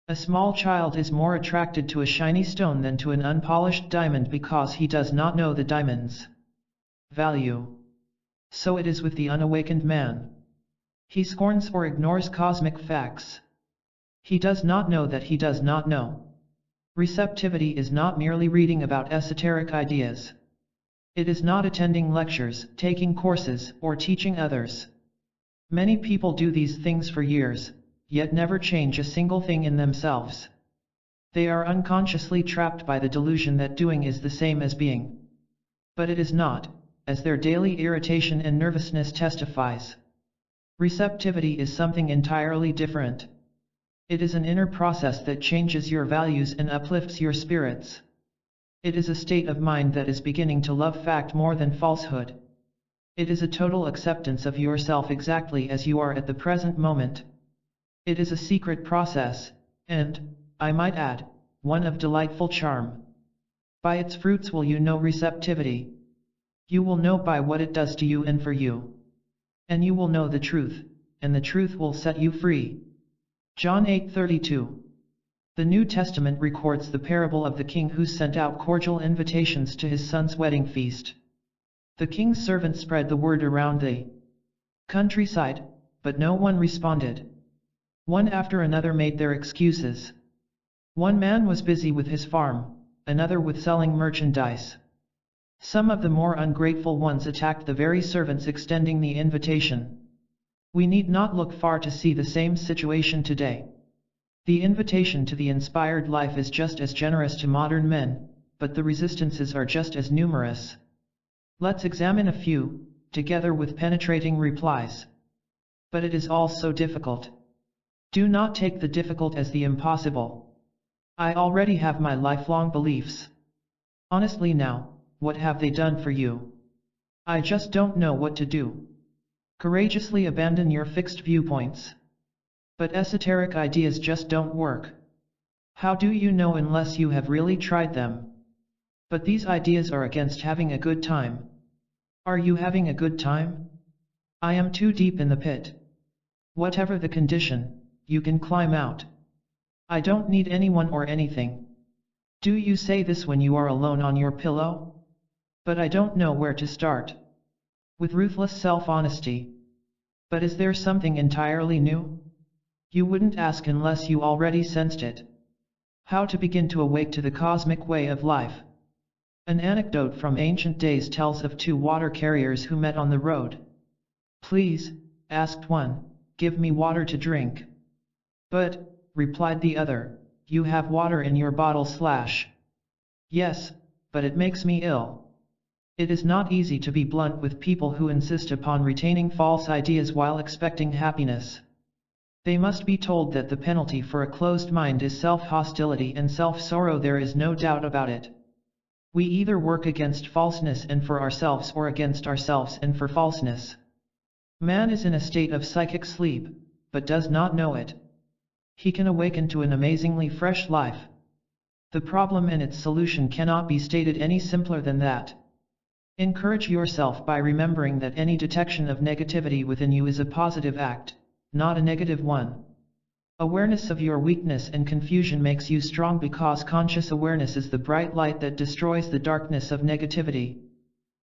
A small child is more attracted to a shiny stone than to an unpolished diamond because he does not know the diamond's value. So it is with the unawakened man. He scorns or ignores cosmic facts. He does not know that he does not know. Receptivity is not merely reading about esoteric ideas. It is not attending lectures, taking courses, or teaching others. Many people do these things for years, yet never change a single thing in themselves. They are unconsciously trapped by the delusion that doing is the same as being. But it is not, as their daily irritation and nervousness testifies. Receptivity is something entirely different. It is an inner process that changes your values and uplifts your spirits. It is a state of mind that is beginning to love fact more than falsehood. It is a total acceptance of yourself exactly as you are at the present moment. It is a secret process, and, I might add, one of delightful charm. By its fruits will you know receptivity. You will know by what it does to you and for you. And you will know the truth, and the truth will set you free. John 8:32. The New Testament records the parable of the king who sent out cordial invitations to his son's wedding feast. The king's servant spread the word around the countryside, but no one responded. One after another made their excuses. One man was busy with his farm, another with selling merchandise. Some of the more ungrateful ones attacked the very servants extending the invitation. We need not look far to see the same situation today. The invitation to the inspired life is just as generous to modern men, but the resistances are just as numerous. Let's examine a few, together with penetrating replies. But it is all so difficult. Do not take the difficult as the impossible. I already have my lifelong beliefs. Honestly now, what have they done for you? I just don't know what to do. Courageously abandon your fixed viewpoints. But esoteric ideas just don't work. How do you know unless you have really tried them? But these ideas are against having a good time. Are you having a good time? I am too deep in the pit. Whatever the condition, you can climb out. I don't need anyone or anything. Do you say this when you are alone on your pillow? But I don't know where to start. With ruthless self-honesty. But is there something entirely new? You wouldn't ask unless you already sensed it. How to begin to awake to the cosmic way of life. An anecdote from ancient days tells of two water carriers who met on the road. Please, asked one, give me water to drink. But, replied the other, you have water in your bottle / Yes, but it makes me ill. It is not easy to be blunt with people who insist upon retaining false ideas while expecting happiness. They must be told that the penalty for a closed mind is self-hostility and self-sorrow. There is no doubt about it. We either work against falseness and for ourselves or against ourselves and for falseness. Man is in a state of psychic sleep, but does not know it. He can awaken to an amazingly fresh life. The problem and its solution cannot be stated any simpler than that. Encourage yourself by remembering that any detection of negativity within you is a positive act, not a negative one. Awareness of your weakness and confusion makes you strong because conscious awareness is the bright light that destroys the darkness of negativity.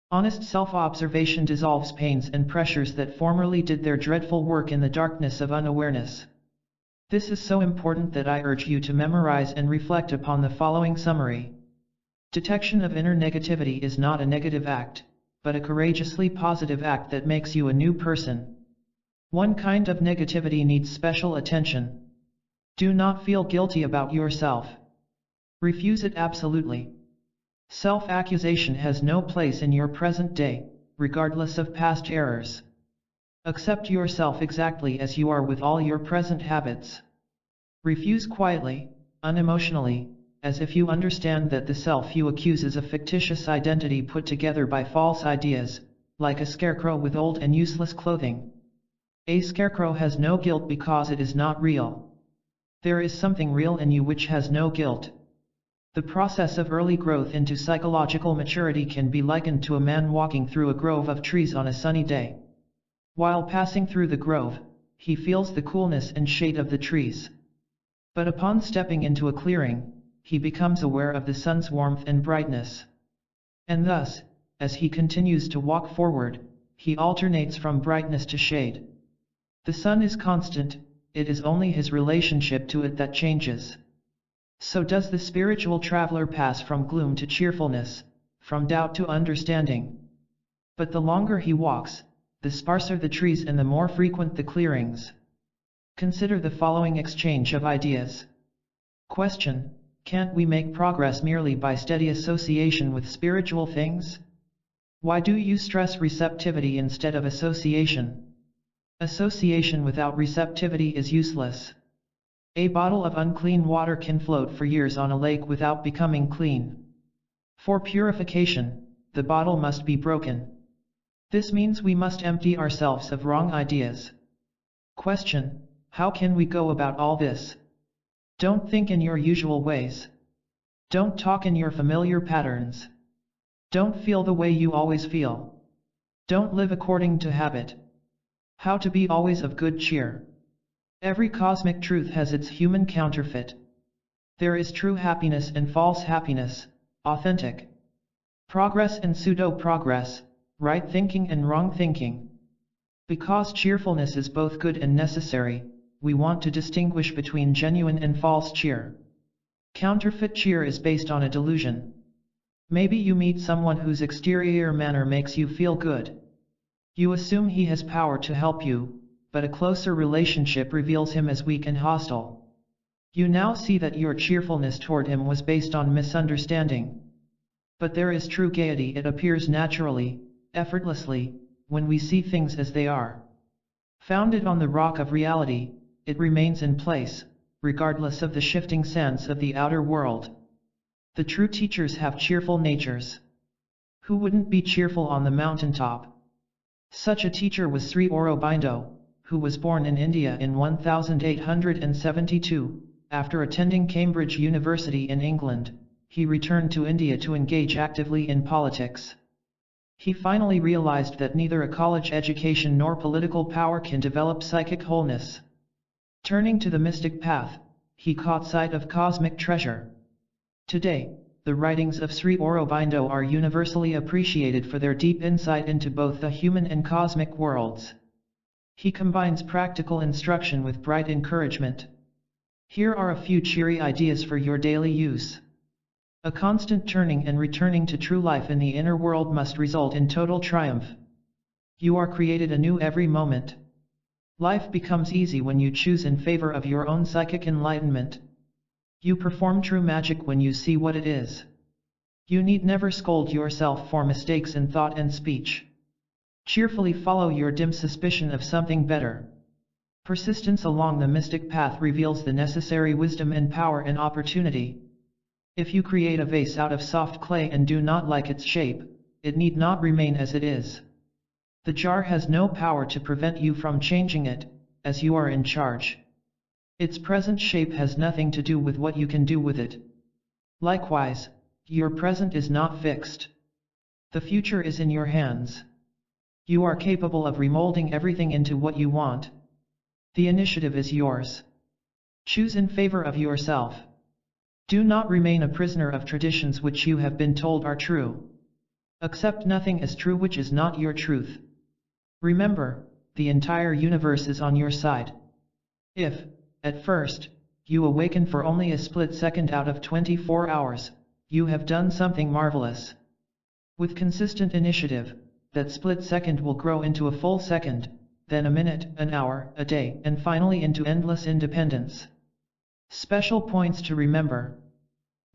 Honest self-observation dissolves pains and pressures that formerly did their dreadful work in the darkness of unawareness. This is so important that I urge you to memorize and reflect upon the following summary. Detection of inner negativity is not a negative act, but a courageously positive act that makes you a new person. One kind of negativity needs special attention. Do not feel guilty about yourself. Refuse it absolutely. Self-accusation has no place in your present day, regardless of past errors. Accept yourself exactly as you are with all your present habits. Refuse quietly, unemotionally, as if you understand that the self you accuse is a fictitious identity put together by false ideas, like a scarecrow with old and useless clothing. A scarecrow has no guilt because it is not real. There is something real in you which has no guilt. The process of early growth into psychological maturity can be likened to a man walking through a grove of trees on a sunny day. While passing through the grove, he feels the coolness and shade of the trees. But upon stepping into a clearing, he becomes aware of the sun's warmth and brightness. And thus, as he continues to walk forward, he alternates from brightness to shade. The sun is constant, it is only his relationship to it that changes. So does the spiritual traveler pass from gloom to cheerfulness, from doubt to understanding. But the longer he walks, the sparser the trees and the more frequent the clearings. Consider the following exchange of ideas. Question: can't we make progress merely by steady association with spiritual things? Why do you stress receptivity instead of association? Association without receptivity is useless. A bottle of unclean water can float for years on a lake without becoming clean. For purification, the bottle must be broken. This means we must empty ourselves of wrong ideas. Question: how can we go about all this? Don't think in your usual ways. Don't talk in your familiar patterns. Don't feel the way you always feel. Don't live according to habit. How to be always of good cheer. Every cosmic truth has its human counterfeit. There is true happiness and false happiness, authentic progress and pseudo-progress, right thinking and wrong thinking. Because cheerfulness is both good and necessary, we want to distinguish between genuine and false cheer. Counterfeit cheer is based on a delusion. Maybe you meet someone whose exterior manner makes you feel good. You assume he has power to help you, but a closer relationship reveals him as weak and hostile. You now see that your cheerfulness toward him was based on misunderstanding. But there is true gaiety. It appears naturally, effortlessly, when we see things as they are. Founded on the rock of reality, it remains in place, regardless of the shifting sands of the outer world. The true teachers have cheerful natures. Who wouldn't be cheerful on the mountaintop? Such a teacher was Sri Aurobindo, who was born in India in 1872. After attending Cambridge University in England, he returned to India to engage actively in politics. He finally realized that neither a college education nor political power can develop psychic wholeness. Turning to the mystic path, he caught sight of cosmic treasure. Today, the writings of Sri Aurobindo are universally appreciated for their deep insight into both the human and cosmic worlds. He combines practical instruction with bright encouragement. Here are a few cheery ideas for your daily use. A constant turning and returning to true life in the inner world must result in total triumph. You are created anew every moment. Life becomes easy when you choose in favor of your own psychic enlightenment. You perform true magic when you see what it is. You need never scold yourself for mistakes in thought and speech. Cheerfully follow your dim suspicion of something better. Persistence along the mystic path reveals the necessary wisdom and power and opportunity. If you create a vase out of soft clay and do not like its shape, it need not remain as it is. The jar has no power to prevent you from changing it, as you are in charge. Its present shape has nothing to do with what you can do with it. Likewise, your present is not fixed. The future is in your hands. You are capable of remolding everything into what you want. The initiative is yours. Choose in favor of yourself. Do not remain a prisoner of traditions which you have been told are true. Accept nothing as true which is not your truth. Remember, the entire universe is on your side. If, at first, you awaken for only a split second out of 24 hours, you have done something marvelous. With consistent initiative, that split second will grow into a full second, then a minute, an hour, a day, and finally into endless independence. Special points to remember.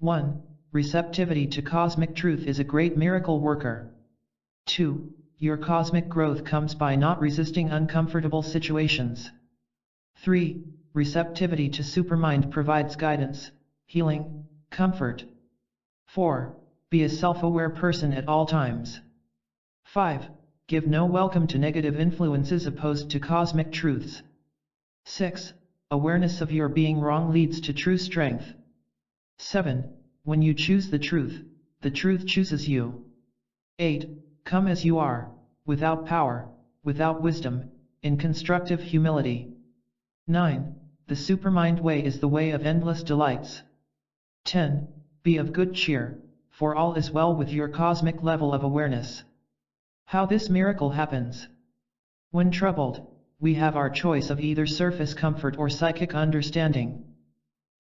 1. Receptivity to cosmic truth is a great miracle worker. 2. Your cosmic growth comes by not resisting uncomfortable situations. 3. Receptivity to Supermind provides guidance, healing, comfort. 4. Be a self-aware person at all times. 5. Give no welcome to negative influences opposed to cosmic truths. 6. Awareness of your being wrong leads to true strength. 7. When you choose the truth chooses you. 8. Come as you are, without power, without wisdom, in constructive humility. 9. The Supermind way is the way of endless delights. 10. Be of good cheer, for all is well with your cosmic level of awareness. How this miracle happens. When troubled, we have our choice of either surface comfort or psychic understanding.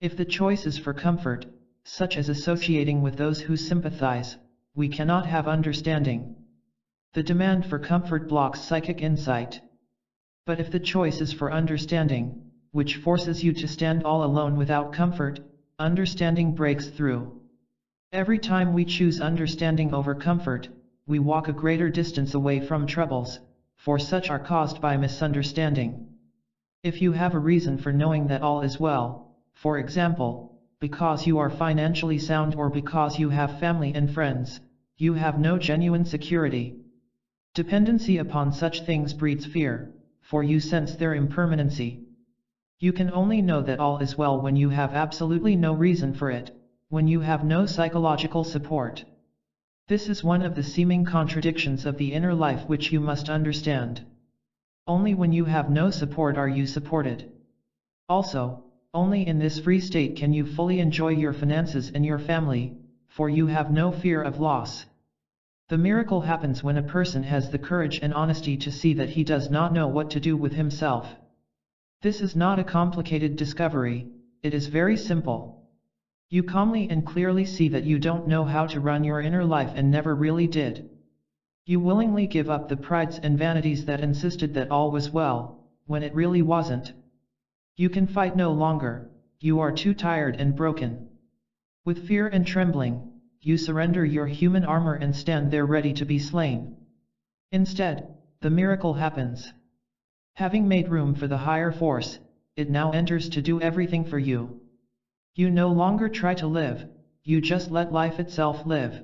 If the choice is for comfort, such as associating with those who sympathize, we cannot have understanding. The demand for comfort blocks psychic insight. But if the choice is for understanding, which forces you to stand all alone without comfort, understanding breaks through. Every time we choose understanding over comfort, we walk a greater distance away from troubles, for such are caused by misunderstanding. If you have a reason for knowing that all is well, for example, because you are financially sound or because you have family and friends, you have no genuine security. Dependency upon such things breeds fear, for you sense their impermanency. You can only know that all is well when you have absolutely no reason for it, when you have no psychological support. This is one of the seeming contradictions of the inner life which you must understand. Only when you have no support are you supported. Also, only in this free state can you fully enjoy your finances and your family, for you have no fear of loss. The miracle happens when a person has the courage and honesty to see that he does not know what to do with himself. This is not a complicated discovery, it is very simple. You calmly and clearly see that you don't know how to run your inner life and never really did. You willingly give up the prides and vanities that insisted that all was well, when it really wasn't. You can fight no longer, you are too tired and broken. With fear and trembling, you surrender your human armor and stand there ready to be slain. Instead, the miracle happens. Having made room for the higher force, it now enters to do everything for you. You no longer try to live, you just let life itself live.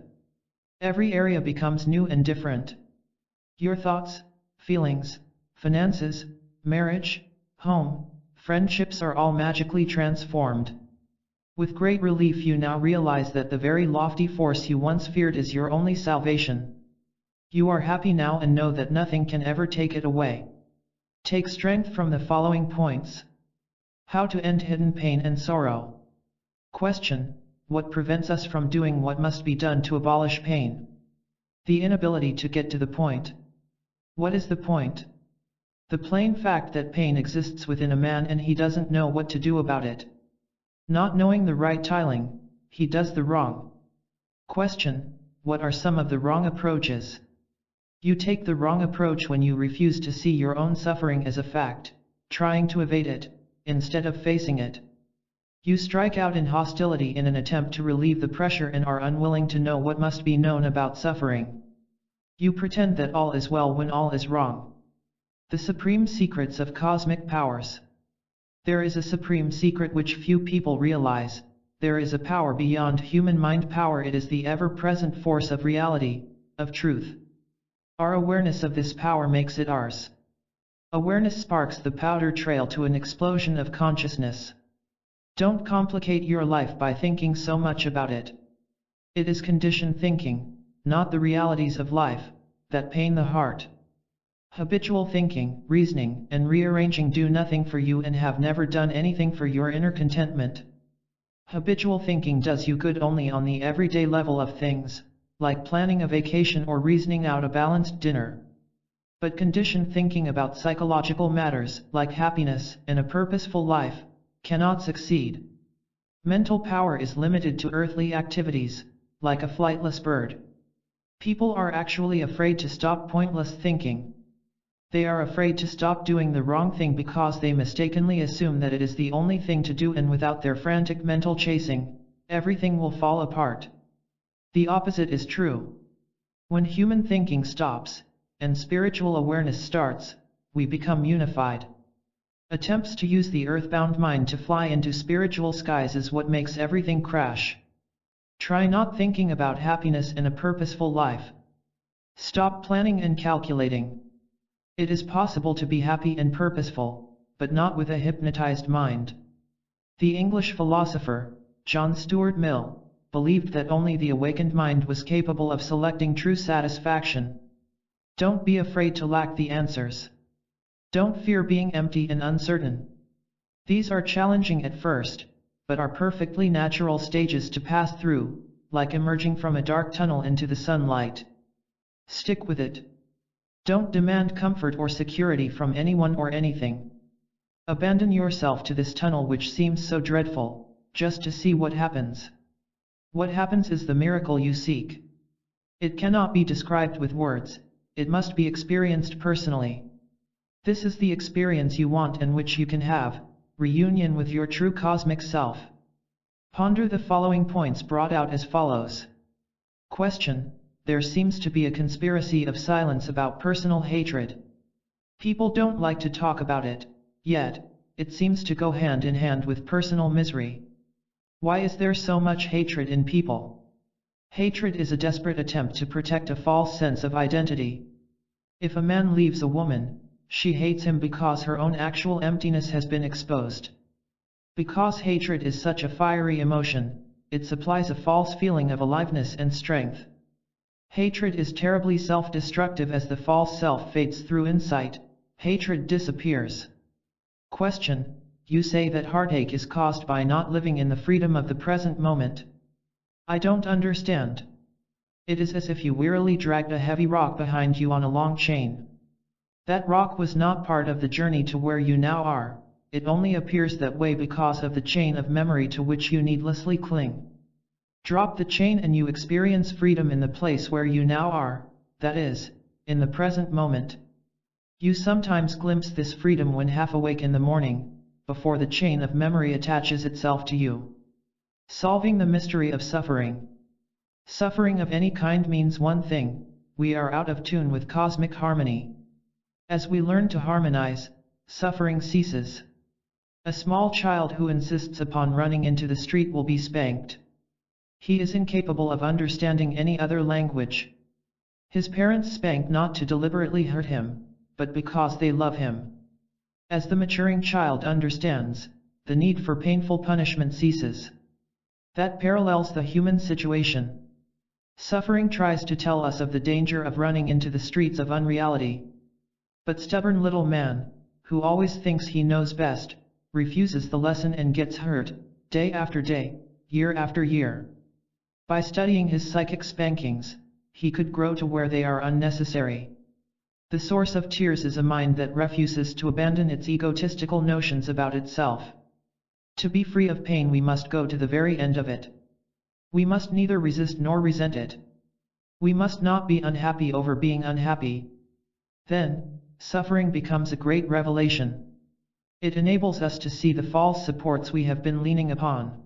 Every area becomes new and different. Your thoughts, feelings, finances, marriage, home, friendships are all magically transformed. With great relief you now realize that the very lofty force you once feared is your only salvation. You are happy now and know that nothing can ever take it away. Take strength from the following points. How to end hidden pain and sorrow. Question: what prevents us from doing what must be done to abolish pain? The inability to get to the point. What is the point? The plain fact that pain exists within a man and he doesn't know what to do about it. Not knowing the right tiling, he does the wrong. Question: what are some of the wrong approaches? You take the wrong approach when you refuse to see your own suffering as a fact, trying to evade it, instead of facing it. You strike out in hostility in an attempt to relieve the pressure and are unwilling to know what must be known about suffering. You pretend that all is well when all is wrong. The supreme secrets of cosmic powers. There is a supreme secret which few people realize. There is a power beyond human mind power. It is the ever-present force of reality, of truth. Our awareness of this power makes it ours. Awareness sparks the powder trail to an explosion of consciousness. Don't complicate your life by thinking so much about it. It is conditioned thinking, not the realities of life, that pain the heart. Habitual thinking, reasoning, and rearranging do nothing for you and have never done anything for your inner contentment. Habitual thinking does you good only on the everyday level of things, like planning a vacation or reasoning out a balanced dinner. But conditioned thinking about psychological matters, like happiness and a purposeful life, cannot succeed. Mental power is limited to earthly activities, like a flightless bird. People are actually afraid to stop pointless thinking. They are afraid to stop doing the wrong thing because they mistakenly assume that it is the only thing to do, and without their frantic mental chasing, everything will fall apart. The opposite is true. When human thinking stops, and spiritual awareness starts, we become unified. Attempts to use the earthbound mind to fly into spiritual skies is what makes everything crash. Try not thinking about happiness in a purposeful life. Stop planning and calculating. It is possible to be happy and purposeful, but not with a hypnotized mind. The English philosopher, John Stuart Mill, believed that only the awakened mind was capable of selecting true satisfaction. Don't be afraid to lack the answers. Don't fear being empty and uncertain. These are challenging at first, but are perfectly natural stages to pass through, like emerging from a dark tunnel into the sunlight. Stick with it. Don't demand comfort or security from anyone or anything. Abandon yourself to this tunnel which seems so dreadful, just to see what happens. What happens is the miracle you seek. It cannot be described with words, it must be experienced personally. This is the experience you want and which you can have, reunion with your true cosmic self. Ponder the following points brought out as follows. Question: there seems to be a conspiracy of silence about personal hatred. People don't like to talk about it, yet, it seems to go hand in hand with personal misery. Why is there so much hatred in people? Hatred is a desperate attempt to protect a false sense of identity. If a man leaves a woman, she hates him because her own actual emptiness has been exposed. Because hatred is such a fiery emotion, it supplies a false feeling of aliveness and strength. Hatred is terribly self-destructive. As the false self fades through insight, hatred disappears. Question: you say that heartache is caused by not living in the freedom of the present moment. I don't understand. It is as if you wearily dragged a heavy rock behind you on a long chain. That rock was not part of the journey to where you now are, it only appears that way because of the chain of memory to which you needlessly cling. Drop the chain and you experience freedom in the place where you now are, that is, in the present moment. You sometimes glimpse this freedom when half awake in the morning, before the chain of memory attaches itself to you. Solving the mystery of suffering. Suffering of any kind means one thing: we are out of tune with cosmic harmony. As we learn to harmonize, suffering ceases. A small child who insists upon running into the street will be spanked. He is incapable of understanding any other language. His parents spank not to deliberately hurt him, but because they love him. As the maturing child understands, the need for painful punishment ceases. That parallels the human situation. Suffering tries to tell us of the danger of running into the streets of unreality. But stubborn little man, who always thinks he knows best, refuses the lesson and gets hurt, day after day, year after year. By studying his psychic spankings, he could grow to where they are unnecessary. The source of tears is a mind that refuses to abandon its egotistical notions about itself. To be free of pain we must go to the very end of it. We must neither resist nor resent it. We must not be unhappy over being unhappy. Then, suffering becomes a great revelation. It enables us to see the false supports we have been leaning upon.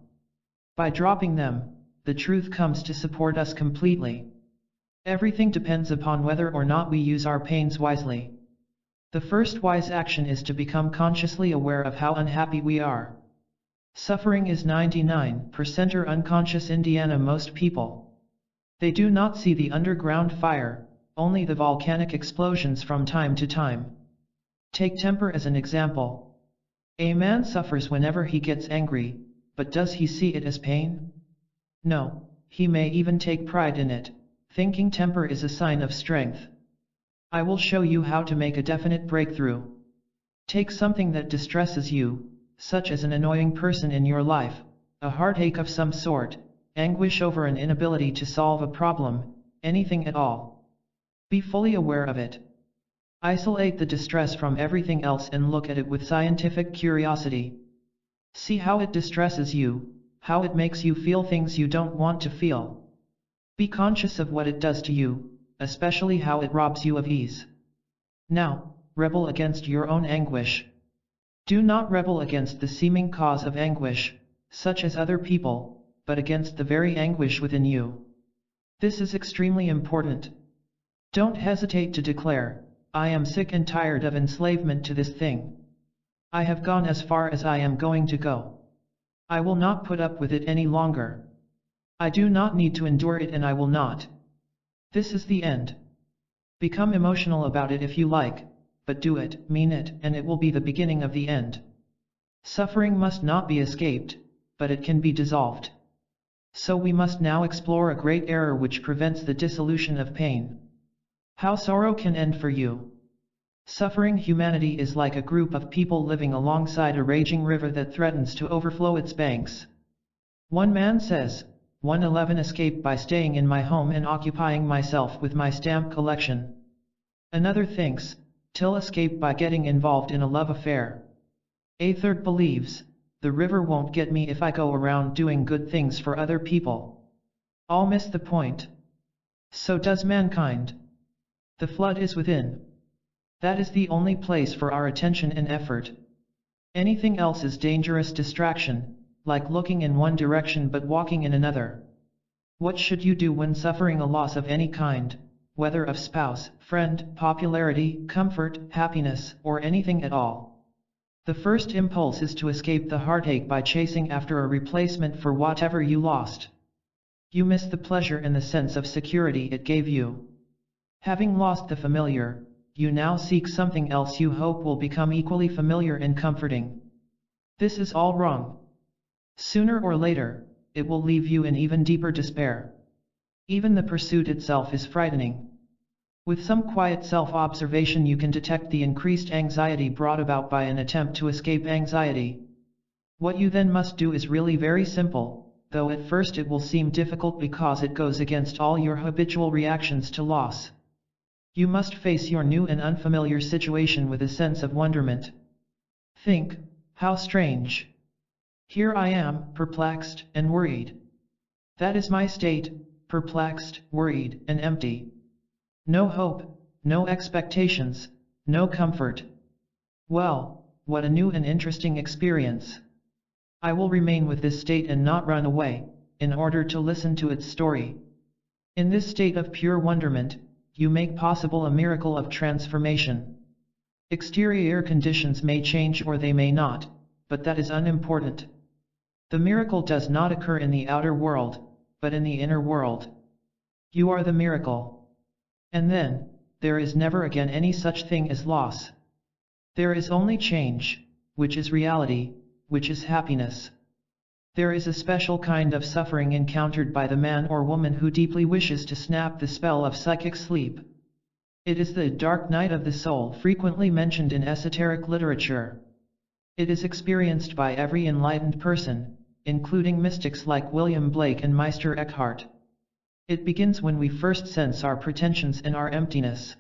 By dropping them, the truth comes to support us completely. Everything depends upon whether or not we use our pains wisely. The first wise action is to become consciously aware of how unhappy we are. Suffering is 99% or unconscious. Indiana most people. They do not see the underground fire, only the volcanic explosions from time to time. Take temper as an example. A man suffers whenever he gets angry, but does he see it as pain? No, he may even take pride in it, thinking temper is a sign of strength. I will show you how to make a definite breakthrough. Take something that distresses you, such as an annoying person in your life, a heartache of some sort, anguish over an inability to solve a problem, anything at all. Be fully aware of it. Isolate the distress from everything else and look at it with scientific curiosity. See how it distresses you, how it makes you feel things you don't want to feel. Be conscious of what it does to you, especially how it robs you of ease. Now, rebel against your own anguish. Do not rebel against the seeming cause of anguish, such as other people, but against the very anguish within you. This is extremely important. Don't hesitate to declare, I am sick and tired of enslavement to this thing. I have gone as far as I am going to go. I will not put up with it any longer. I do not need to endure it and I will not. This is the end. Become emotional about it if you like, but do it, mean it, and it will be the beginning of the end. Suffering must not be escaped, but it can be dissolved. So we must now explore a great error which prevents the dissolution of pain. How sorrow can end for you. Suffering humanity is like a group of people living alongside a raging river that threatens to overflow its banks. One man says, 111 escaped by staying in my home and occupying myself with my stamp collection. Another thinks, Till escaped by getting involved in a love affair. A third believes, the river won't get me if I go around doing good things for other people. All miss the point. So does mankind. The flood is within. That is the only place for our attention and effort. Anything else is dangerous distraction, like looking in one direction but walking in another. What should you do when suffering a loss of any kind, whether of spouse, friend, popularity, comfort, happiness, or anything at all? The first impulse is to escape the heartache by chasing after a replacement for whatever you lost. You miss the pleasure and the sense of security it gave you. Having lost the familiar, you now seek something else you hope will become equally familiar and comforting. This is all wrong. Sooner or later, it will leave you in even deeper despair. Even the pursuit itself is frightening. With some quiet self-observation you can detect the increased anxiety brought about by an attempt to escape anxiety. What you then must do is really very simple, though at first it will seem difficult because it goes against all your habitual reactions to loss. You must face your new and unfamiliar situation with a sense of wonderment. Think, how strange. Here I am, perplexed and worried. That is my state, perplexed, worried, and empty. No hope, no expectations, no comfort. Well, what a new and interesting experience. I will remain with this state and not run away, in order to listen to its story. In this state of pure wonderment, you make possible a miracle of transformation. Exterior conditions may change or they may not, but that is unimportant. The miracle does not occur in the outer world, but in the inner world. You are the miracle. And then, there is never again any such thing as loss. There is only change, which is reality, which is happiness. There is a special kind of suffering encountered by the man or woman who deeply wishes to snap the spell of psychic sleep. It is the dark night of the soul frequently mentioned in esoteric literature. It is experienced by every enlightened person, including mystics like William Blake and Meister Eckhart. It begins when we first sense our pretensions and our emptiness.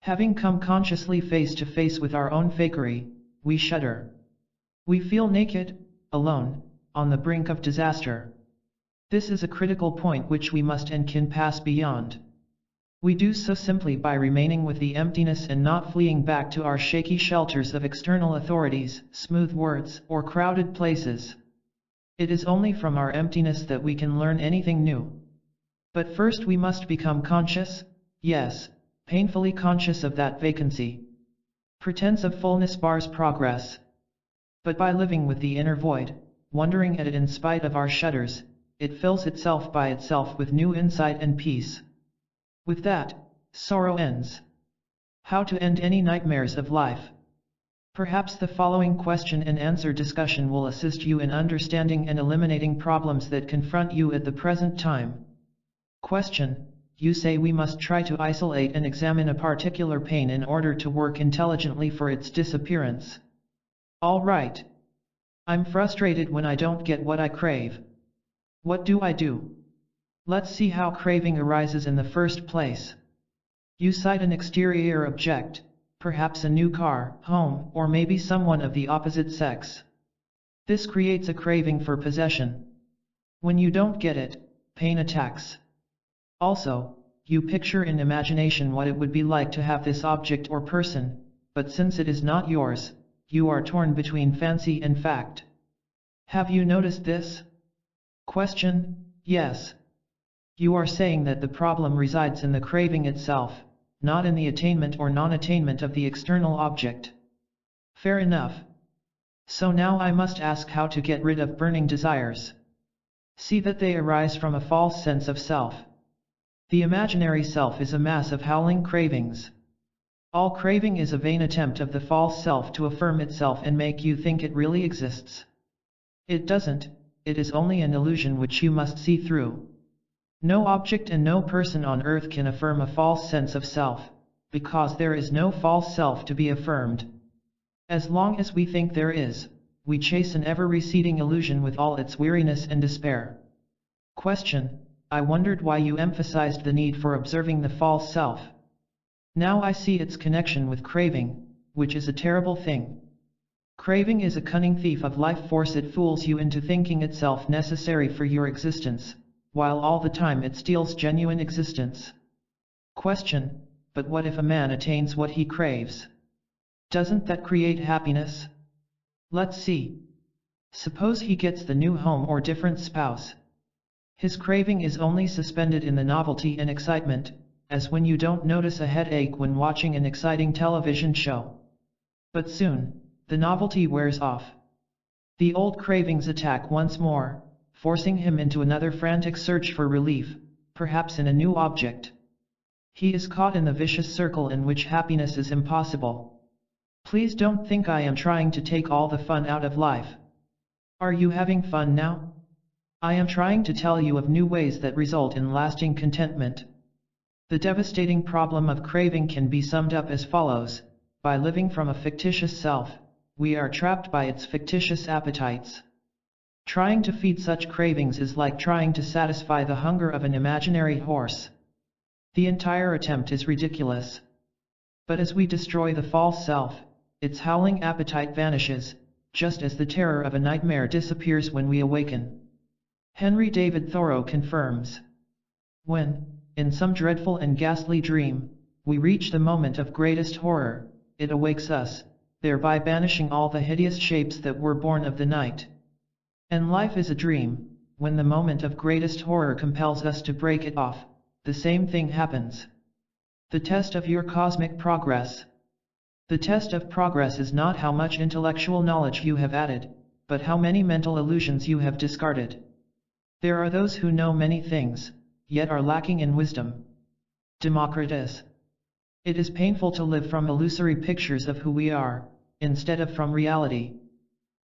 Having come consciously face to face with our own fakery, we shudder. We feel naked, alone, on the brink of disaster. This is a critical point which we must and can pass beyond. We do so simply by remaining with the emptiness and not fleeing back to our shaky shelters of external authorities, smooth words, or crowded places. It is only from our emptiness that we can learn anything new. But first we must become conscious, yes, painfully conscious of that vacancy. Pretense of fullness bars progress. But by living with the inner void, wondering at it in spite of our shudders, it fills itself by itself with new insight and peace. With that, sorrow ends. How to end any nightmares of life? Perhaps the following question and answer discussion will assist you in understanding and eliminating problems that confront you at the present time. Question: you say we must try to isolate and examine a particular pain in order to work intelligently for its disappearance. All right. I'm frustrated when I don't get what I crave. What do I do? Let's see how craving arises in the first place. You cite an exterior object, perhaps a new car, home, or maybe someone of the opposite sex. This creates a craving for possession. When you don't get it, pain attacks. Also, you picture in imagination what it would be like to have this object or person, but since it is not yours, you are torn between fancy and fact. Have you noticed this? Question: yes. You are saying that the problem resides in the craving itself, not in the attainment or non-attainment of the external object. Fair enough. So now I must ask how to get rid of burning desires. See that they arise from a false sense of self. The imaginary self is a mass of howling cravings. All craving is a vain attempt of the false self to affirm itself and make you think it really exists. It doesn't, it is only an illusion which you must see through. No object and no person on earth can affirm a false sense of self, because there is no false self to be affirmed. As long as we think there is, we chase an ever-receding illusion with all its weariness and despair. Question: I wondered why you emphasized the need for observing the false self. Now I see its connection with craving, which is a terrible thing. Craving is a cunning thief of life force. It fools you into thinking itself necessary for your existence, while all the time it steals genuine existence. Question: but what if a man attains what he craves? Doesn't that create happiness? Let's see. Suppose he gets the new home or different spouse. His craving is only suspended in the novelty and excitement, as when you don't notice a headache when watching an exciting television show. But soon, the novelty wears off. The old cravings attack once more, forcing him into another frantic search for relief, perhaps in a new object. He is caught in the vicious circle in which happiness is impossible. Please don't think I am trying to take all the fun out of life. Are you having fun now? I am trying to tell you of new ways that result in lasting contentment. The devastating problem of craving can be summed up as follows: by living from a fictitious self, we are trapped by its fictitious appetites. Trying to feed such cravings is like trying to satisfy the hunger of an imaginary horse. The entire attempt is ridiculous. But as we destroy the false self, its howling appetite vanishes, just as the terror of a nightmare disappears when we awaken. Henry David Thoreau confirms. When, in some dreadful and ghastly dream, we reach the moment of greatest horror, it awakes us, thereby banishing all the hideous shapes that were born of the night. And life is a dream. When the moment of greatest horror compels us to break it off, the same thing happens. The test of your cosmic progress. The test of progress is not how much intellectual knowledge you have added, but how many mental illusions you have discarded. There are those who know many things, yet are lacking in wisdom. Democritus. It is painful to live from illusory pictures of who we are, instead of from reality.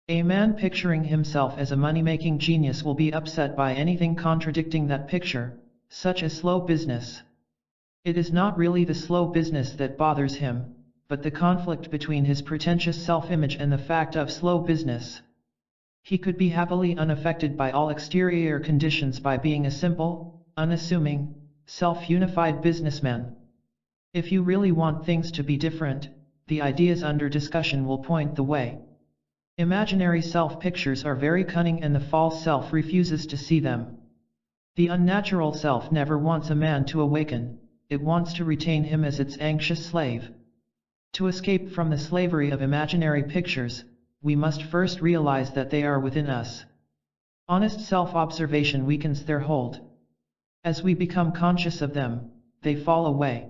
A man picturing himself as a money-making genius will be upset by anything contradicting that picture, such as slow business. It is not really the slow business that bothers him, but the conflict between his pretentious self-image and the fact of slow business. He could be happily unaffected by all exterior conditions by being a simple, unassuming, self-unified businessman. If you really want things to be different, the ideas under discussion will point the way. Imaginary self-pictures are very cunning and the false self refuses to see them. The unnatural self never wants a man to awaken, it wants to retain him as its anxious slave. To escape from the slavery of imaginary pictures, we must first realize that they are within us. Honest self-observation weakens their hold. As we become conscious of them, they fall away.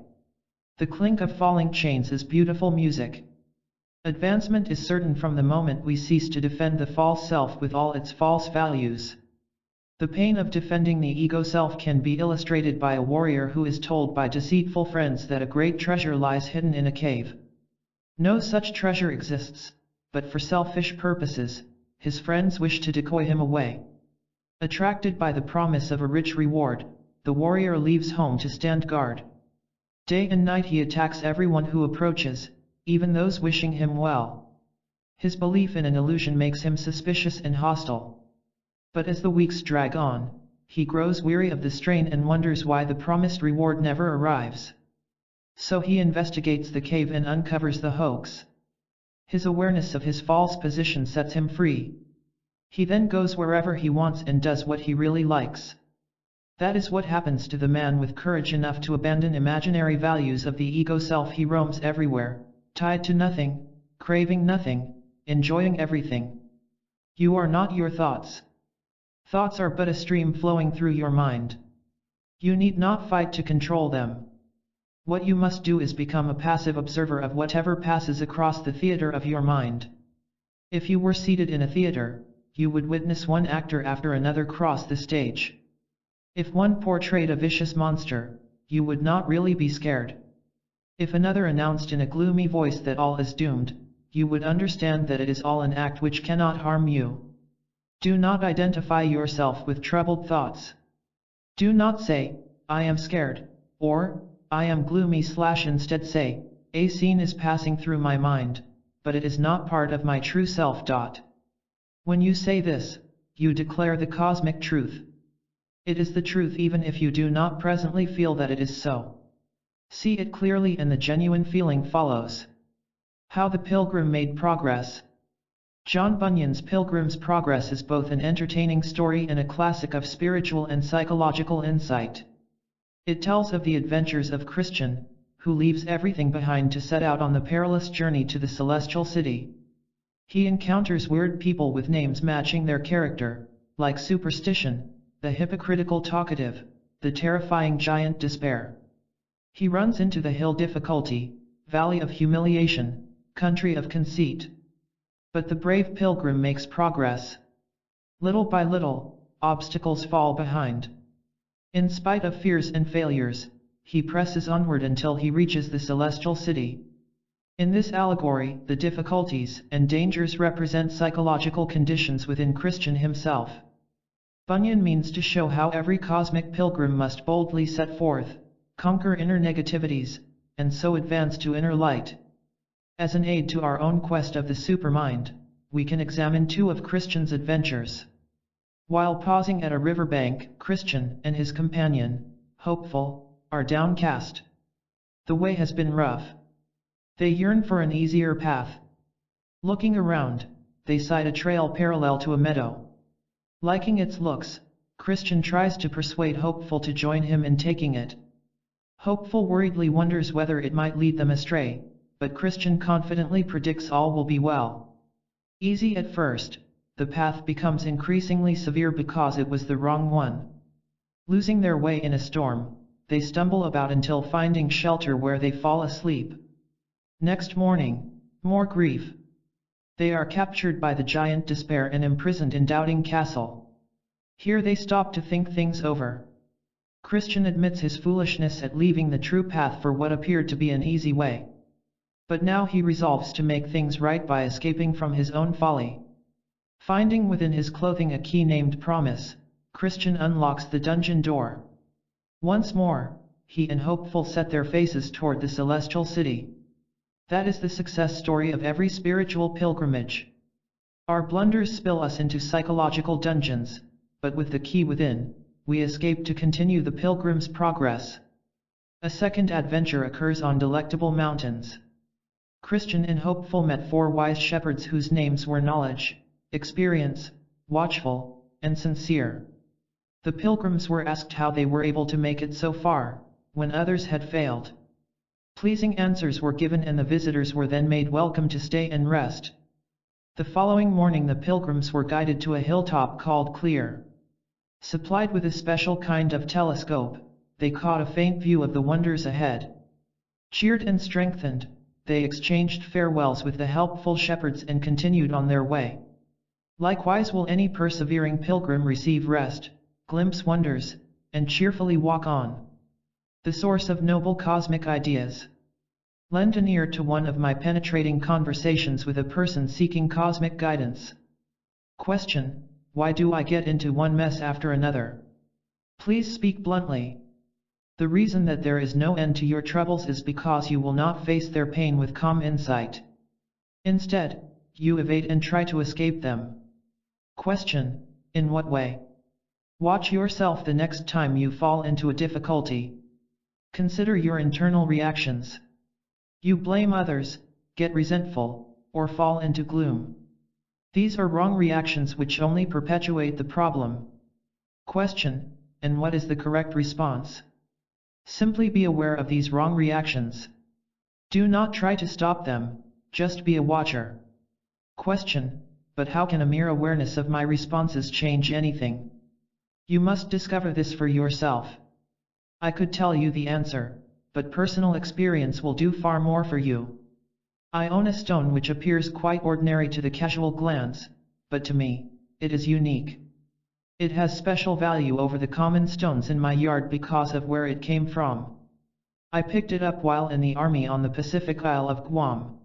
The clink of falling chains is beautiful music. Advancement is certain from the moment we cease to defend the false self with all its false values. The pain of defending the ego self can be illustrated by a warrior who is told by deceitful friends that a great treasure lies hidden in a cave. No such treasure exists, but for selfish purposes, his friends wish to decoy him away. Attracted by the promise of a rich reward, the warrior leaves home to stand guard. Day and night he attacks everyone who approaches, even those wishing him well. His belief in an illusion makes him suspicious and hostile. But as the weeks drag on, he grows weary of the strain and wonders why the promised reward never arrives. So he investigates the cave and uncovers the hoax. His awareness of his false position sets him free. He then goes wherever he wants and does what he really likes. That is what happens to the man with courage enough to abandon imaginary values of the ego self. He roams everywhere, tied to nothing, craving nothing, enjoying everything. You are not your thoughts. Thoughts are but a stream flowing through your mind. You need not fight to control them. What you must do is become a passive observer of whatever passes across the theater of your mind. If you were seated in a theater, you would witness one actor after another cross the stage. If one portrayed a vicious monster, you would not really be scared. If another announced in a gloomy voice that all is doomed, you would understand that it is all an act which cannot harm you. Do not identify yourself with troubled thoughts. Do not say, I am scared, or, I am gloomy. Instead say, a scene is passing through my mind, but it is not part of my true self. When you say this, you declare the cosmic truth. It is the truth even if you do not presently feel that it is so. See it clearly and the genuine feeling follows. How the Pilgrim Made Progress. John Bunyan's Pilgrim's Progress is both an entertaining story and a classic of spiritual and psychological insight. It tells of the adventures of Christian, who leaves everything behind to set out on the perilous journey to the celestial city. He encounters weird people with names matching their character, like superstition, the hypocritical talkative, the terrifying giant despair. He runs into the hill difficulty, valley of humiliation, country of conceit. But the brave pilgrim makes progress. Little by little, obstacles fall behind. In spite of fears and failures, he presses onward until he reaches the celestial city. In this allegory, the difficulties and dangers represent psychological conditions within Christian himself. Bunyan means to show how every cosmic pilgrim must boldly set forth, conquer inner negativities, and so advance to inner light. As an aid to our own quest of the supermind, we can examine two of Christian's adventures. While pausing at a riverbank, Christian and his companion, hopeful, are downcast. The way has been rough. They yearn for an easier path. Looking around, they sight a trail parallel to a meadow. Liking its looks, Christian tries to persuade Hopeful to join him in taking it. Hopeful worriedly wonders whether it might lead them astray, but Christian confidently predicts all will be well. Easy at first, the path becomes increasingly severe because it was the wrong one. Losing their way in a storm, they stumble about until finding shelter where they fall asleep. Next morning, more grief. They are captured by the giant despair and imprisoned in Doubting Castle. Here they stop to think things over. Christian admits his foolishness at leaving the true path for what appeared to be an easy way. But now he resolves to make things right by escaping from his own folly. Finding within his clothing a key named Promise, Christian unlocks the dungeon door. Once more, he and Hopeful set their faces toward the celestial city. That is the success story of every spiritual pilgrimage. Our blunders spill us into psychological dungeons, but with the key within, we escape to continue the pilgrim's progress. A second adventure occurs on Delectable Mountains. Christian and Hopeful met four wise shepherds whose names were Knowledge, Experience, Watchful, and Sincere. The pilgrims were asked how they were able to make it so far, when others had failed. Pleasing answers were given and the visitors were then made welcome to stay and rest. The following morning the pilgrims were guided to a hilltop called Clear. Supplied with a special kind of telescope, they caught a faint view of the wonders ahead. Cheered and strengthened, they exchanged farewells with the helpful shepherds and continued on their way. Likewise will any persevering pilgrim receive rest, glimpse wonders, and cheerfully walk on. The source of noble cosmic ideas. Lend an ear to one of my penetrating conversations with a person seeking cosmic guidance. Question: why do I get into one mess after another? Please speak bluntly. The reason that there is no end to your troubles is because you will not face their pain with calm insight. Instead, you evade and try to escape them. Question: in what way? Watch yourself the next time you fall into a difficulty. Consider your internal reactions. You blame others, get resentful, or fall into gloom. These are wrong reactions which only perpetuate the problem. Question: and what is the correct response? Simply be aware of these wrong reactions. Do not try to stop them, just be a watcher. Question: but how can a mere awareness of my responses change anything? You must discover this for yourself. I could tell you the answer, but personal experience will do far more for you. I own a stone which appears quite ordinary to the casual glance, but to me, it is unique. It has special value over the common stones in my yard because of where it came from. I picked it up while in the army on the Pacific Isle of Guam.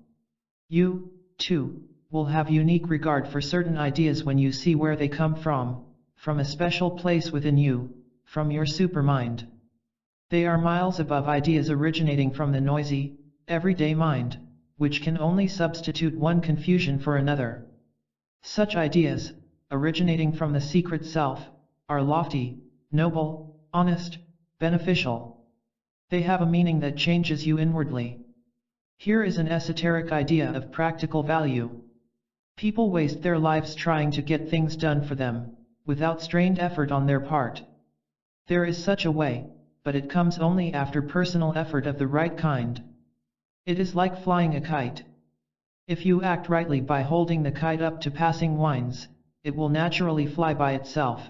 You, too, will have unique regard for certain ideas when you see where they come from a special place within you, from your supermind. They are miles above ideas originating from the noisy, everyday mind, which can only substitute one confusion for another. Such ideas, originating from the secret self, are lofty, noble, honest, beneficial. They have a meaning that changes you inwardly. Here is an esoteric idea of practical value. People waste their lives trying to get things done for them, without strained effort on their part. There is such a way, but it comes only after personal effort of the right kind. It is like flying a kite. If you act rightly by holding the kite up to passing winds, it will naturally fly by itself.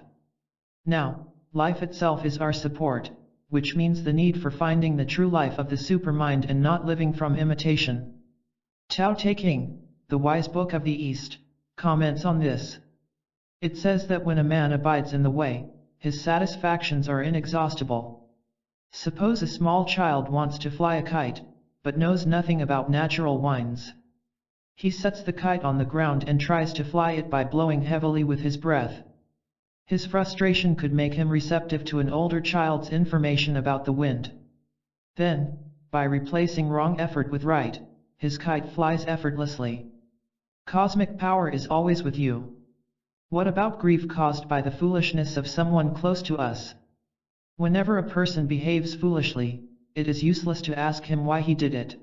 Now, life itself is our support, which means the need for finding the true life of the supermind and not living from imitation. Tao Te Ching, the wise book of the East, comments on this. It says that when a man abides in the way, his satisfactions are inexhaustible. Suppose a small child wants to fly a kite, but knows nothing about natural winds. He sets the kite on the ground and tries to fly it by blowing heavily with his breath. His frustration could make him receptive to an older child's information about the wind. Then, by replacing wrong effort with right, his kite flies effortlessly. Cosmic power is always with you. What about grief caused by the foolishness of someone close to us? Whenever a person behaves foolishly, it is useless to ask him why he did it.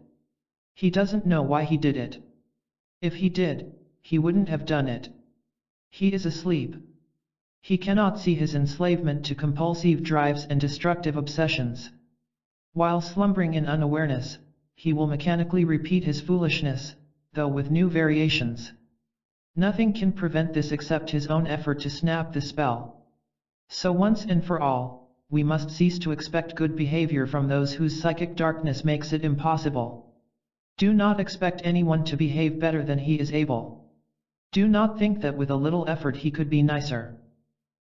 He doesn't know why he did it. If he did, he wouldn't have done it. He is asleep. He cannot see his enslavement to compulsive drives and destructive obsessions. While slumbering in unawareness, he will mechanically repeat his foolishness, though with new variations. Nothing can prevent this except his own effort to snap the spell. So once and for all, we must cease to expect good behavior from those whose psychic darkness makes it impossible. Do not expect anyone to behave better than he is able. Do not think that with a little effort he could be nicer.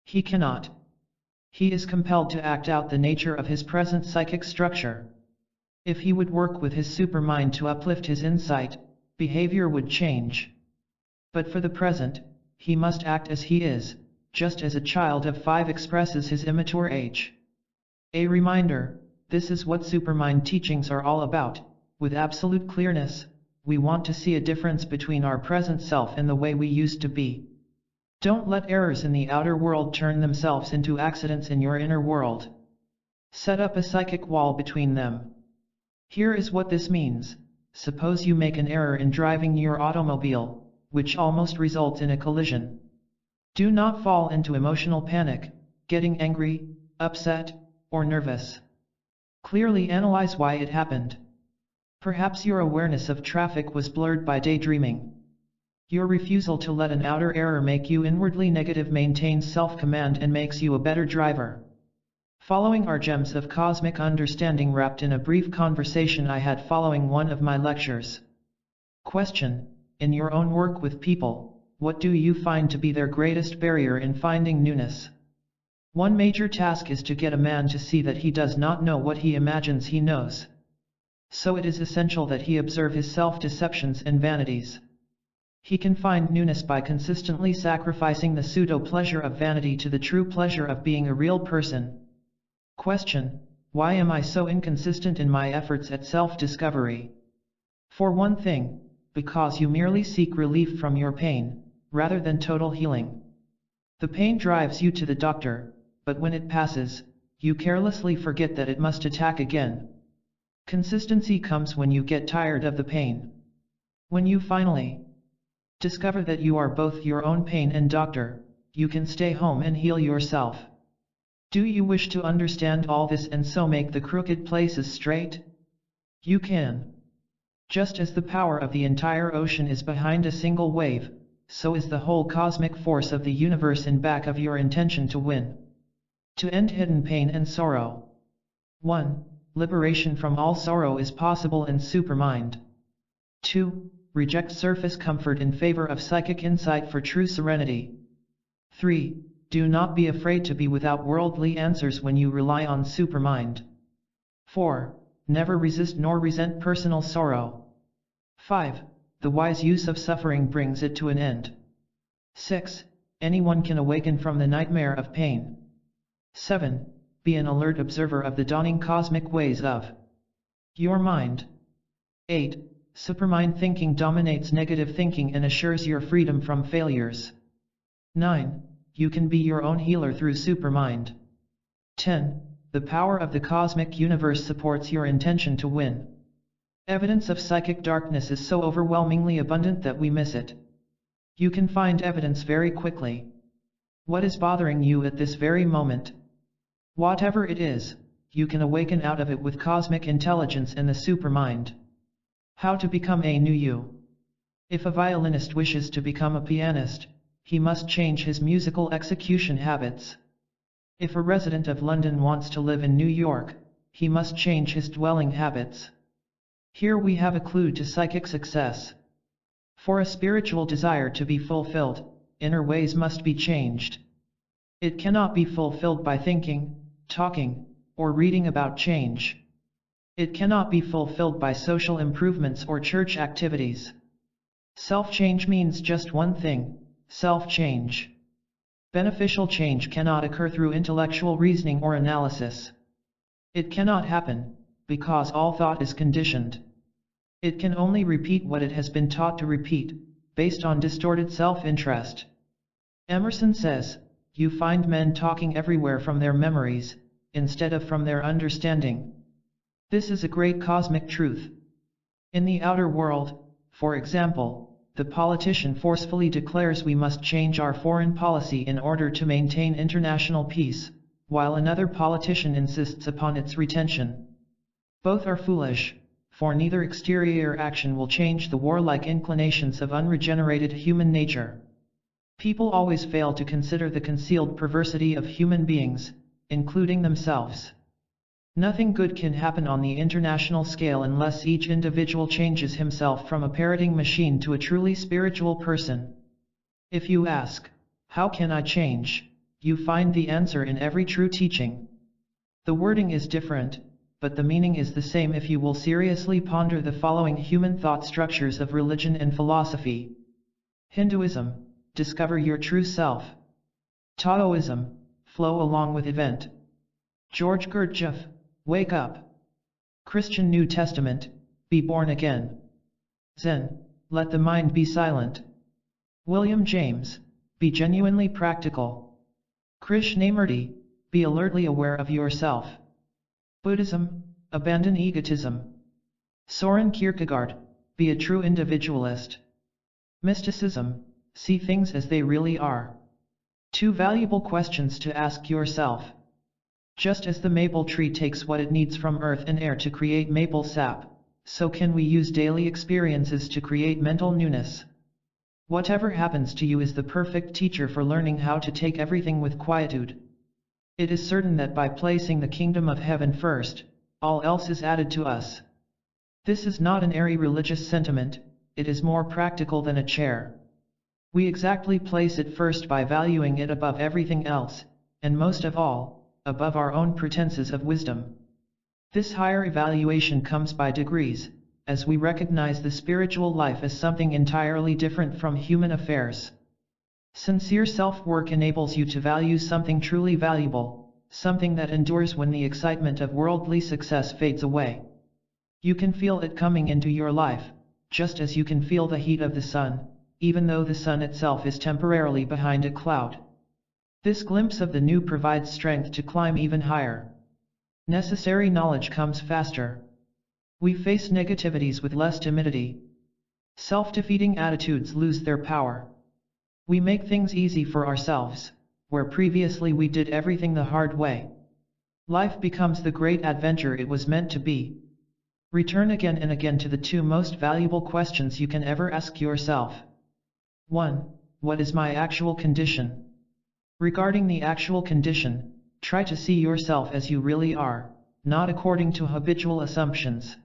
He cannot. He is compelled to act out the nature of his present psychic structure. If he would work with his supermind to uplift his insight, behavior would change. But for the present, he must act as he is, just as a child of 5 expresses his immature age. A reminder, this is what Supermind teachings are all about. With absolute clearness, we want to see a difference between our present self and the way we used to be. Don't let errors in the outer world turn themselves into accidents in your inner world. Set up a psychic wall between them. Here is what this means. Suppose you make an error in driving your automobile, which almost results in a collision. Do not fall into emotional panic, getting angry, upset, or nervous. Clearly analyze why it happened. Perhaps your awareness of traffic was blurred by daydreaming. Your refusal to let an outer error make you inwardly negative maintains self-command and makes you a better driver. Following are gems of cosmic understanding wrapped in a brief conversation I had following one of my lectures. Question: in your own work with people, what do you find to be their greatest barrier in finding newness? One major task is to get a man to see that he does not know what he imagines he knows. So it is essential that he observe his self-deceptions and vanities. He can find newness by consistently sacrificing the pseudo-pleasure of vanity to the true pleasure of being a real person. Question: why am I so inconsistent in my efforts at self-discovery? For one thing, because you merely seek relief from your pain, rather than total healing. The pain drives you to the doctor, but when it passes, you carelessly forget that it must attack again. Consistency comes when you get tired of the pain. When you finally discover that you are both your own pain and doctor, you can stay home and heal yourself. Do you wish to understand all this and so make the crooked places straight? You can. Just as the power of the entire ocean is behind a single wave, so is the whole cosmic force of the universe in back of your intention to win. To end hidden pain and sorrow. 1. Liberation from all sorrow is possible in Supermind. 2. Reject surface comfort in favor of psychic insight for true serenity. 3. Do not be afraid to be without worldly answers when you rely on Supermind. 4. Never resist nor resent personal sorrow. 5. The wise use of suffering brings it to an end. 6. Anyone can awaken from the nightmare of pain. 7. Be an alert observer of the dawning cosmic ways of your mind. 8. Supermind thinking dominates negative thinking and assures your freedom from failures. 9. You can be your own healer through Supermind. 10. The power of the cosmic universe supports your intention to win. Evidence of psychic darkness is so overwhelmingly abundant that we miss it. You can find evidence very quickly. What is bothering you at this very moment? Whatever it is, you can awaken out of it with cosmic intelligence and the Supermind. How to become a new you? If a violinist wishes to become a pianist, he must change his musical execution habits. If a resident of London wants to live in New York, he must change his dwelling habits. Here we have a clue to psychic success. For a spiritual desire to be fulfilled, inner ways must be changed. It cannot be fulfilled by thinking, talking, or reading about change. It cannot be fulfilled by social improvements or church activities. Self-change means just one thing: self-change. Beneficial change cannot occur through intellectual reasoning or analysis. It cannot happen, because all thought is conditioned. It can only repeat what it has been taught to repeat, based on distorted self-interest. Emerson says, "You find men talking everywhere from their memories, instead of from their understanding." This is a great cosmic truth. In the outer world, for example, the politician forcefully declares we must change our foreign policy in order to maintain international peace, while another politician insists upon its retention. Both are foolish, for neither exterior action will change the warlike inclinations of unregenerated human nature. People always fail to consider the concealed perversity of human beings, including themselves. Nothing good can happen on the international scale unless each individual changes himself from a parroting machine to a truly spiritual person. If you ask, "How can I change?" you find the answer in every true teaching. The wording is different, but the meaning is the same if you will seriously ponder the following human thought structures of religion and philosophy. Hinduism, discover your true self. Taoism, flow along with event. George Gurdjieff, wake up. Christian New Testament, be born again. Zen, let the mind be silent. William James, be genuinely practical. Krishnamurti, be alertly aware of yourself. Buddhism, abandon egotism. Soren Kierkegaard, be a true individualist. Mysticism, see things as they really are. Two valuable questions to ask yourself. Just as the maple tree takes what it needs from earth and air to create maple sap, so can we use daily experiences to create mental newness. Whatever happens to you is the perfect teacher for learning how to take everything with quietude. It is certain that by placing the kingdom of heaven first, all else is added to us. This is not an airy religious sentiment, it is more practical than a chair. We exactly place it first by valuing it above everything else, and most of all, above our own pretenses of wisdom. This higher evaluation comes by degrees, as we recognize the spiritual life as something entirely different from human affairs. Sincere self-work enables you to value something truly valuable, something that endures when the excitement of worldly success fades away. You can feel it coming into your life, just as you can feel the heat of the sun, even though the sun itself is temporarily behind a cloud. This glimpse of the new provides strength to climb even higher. Necessary knowledge comes faster. We face negativities with less timidity. Self-defeating attitudes lose their power. We make things easy for ourselves, where previously we did everything the hard way. Life becomes the great adventure it was meant to be. Return again and again to the two most valuable questions you can ever ask yourself. 1. What is my actual condition? Regarding the actual condition, try to see yourself as you really are, not according to habitual assumptions.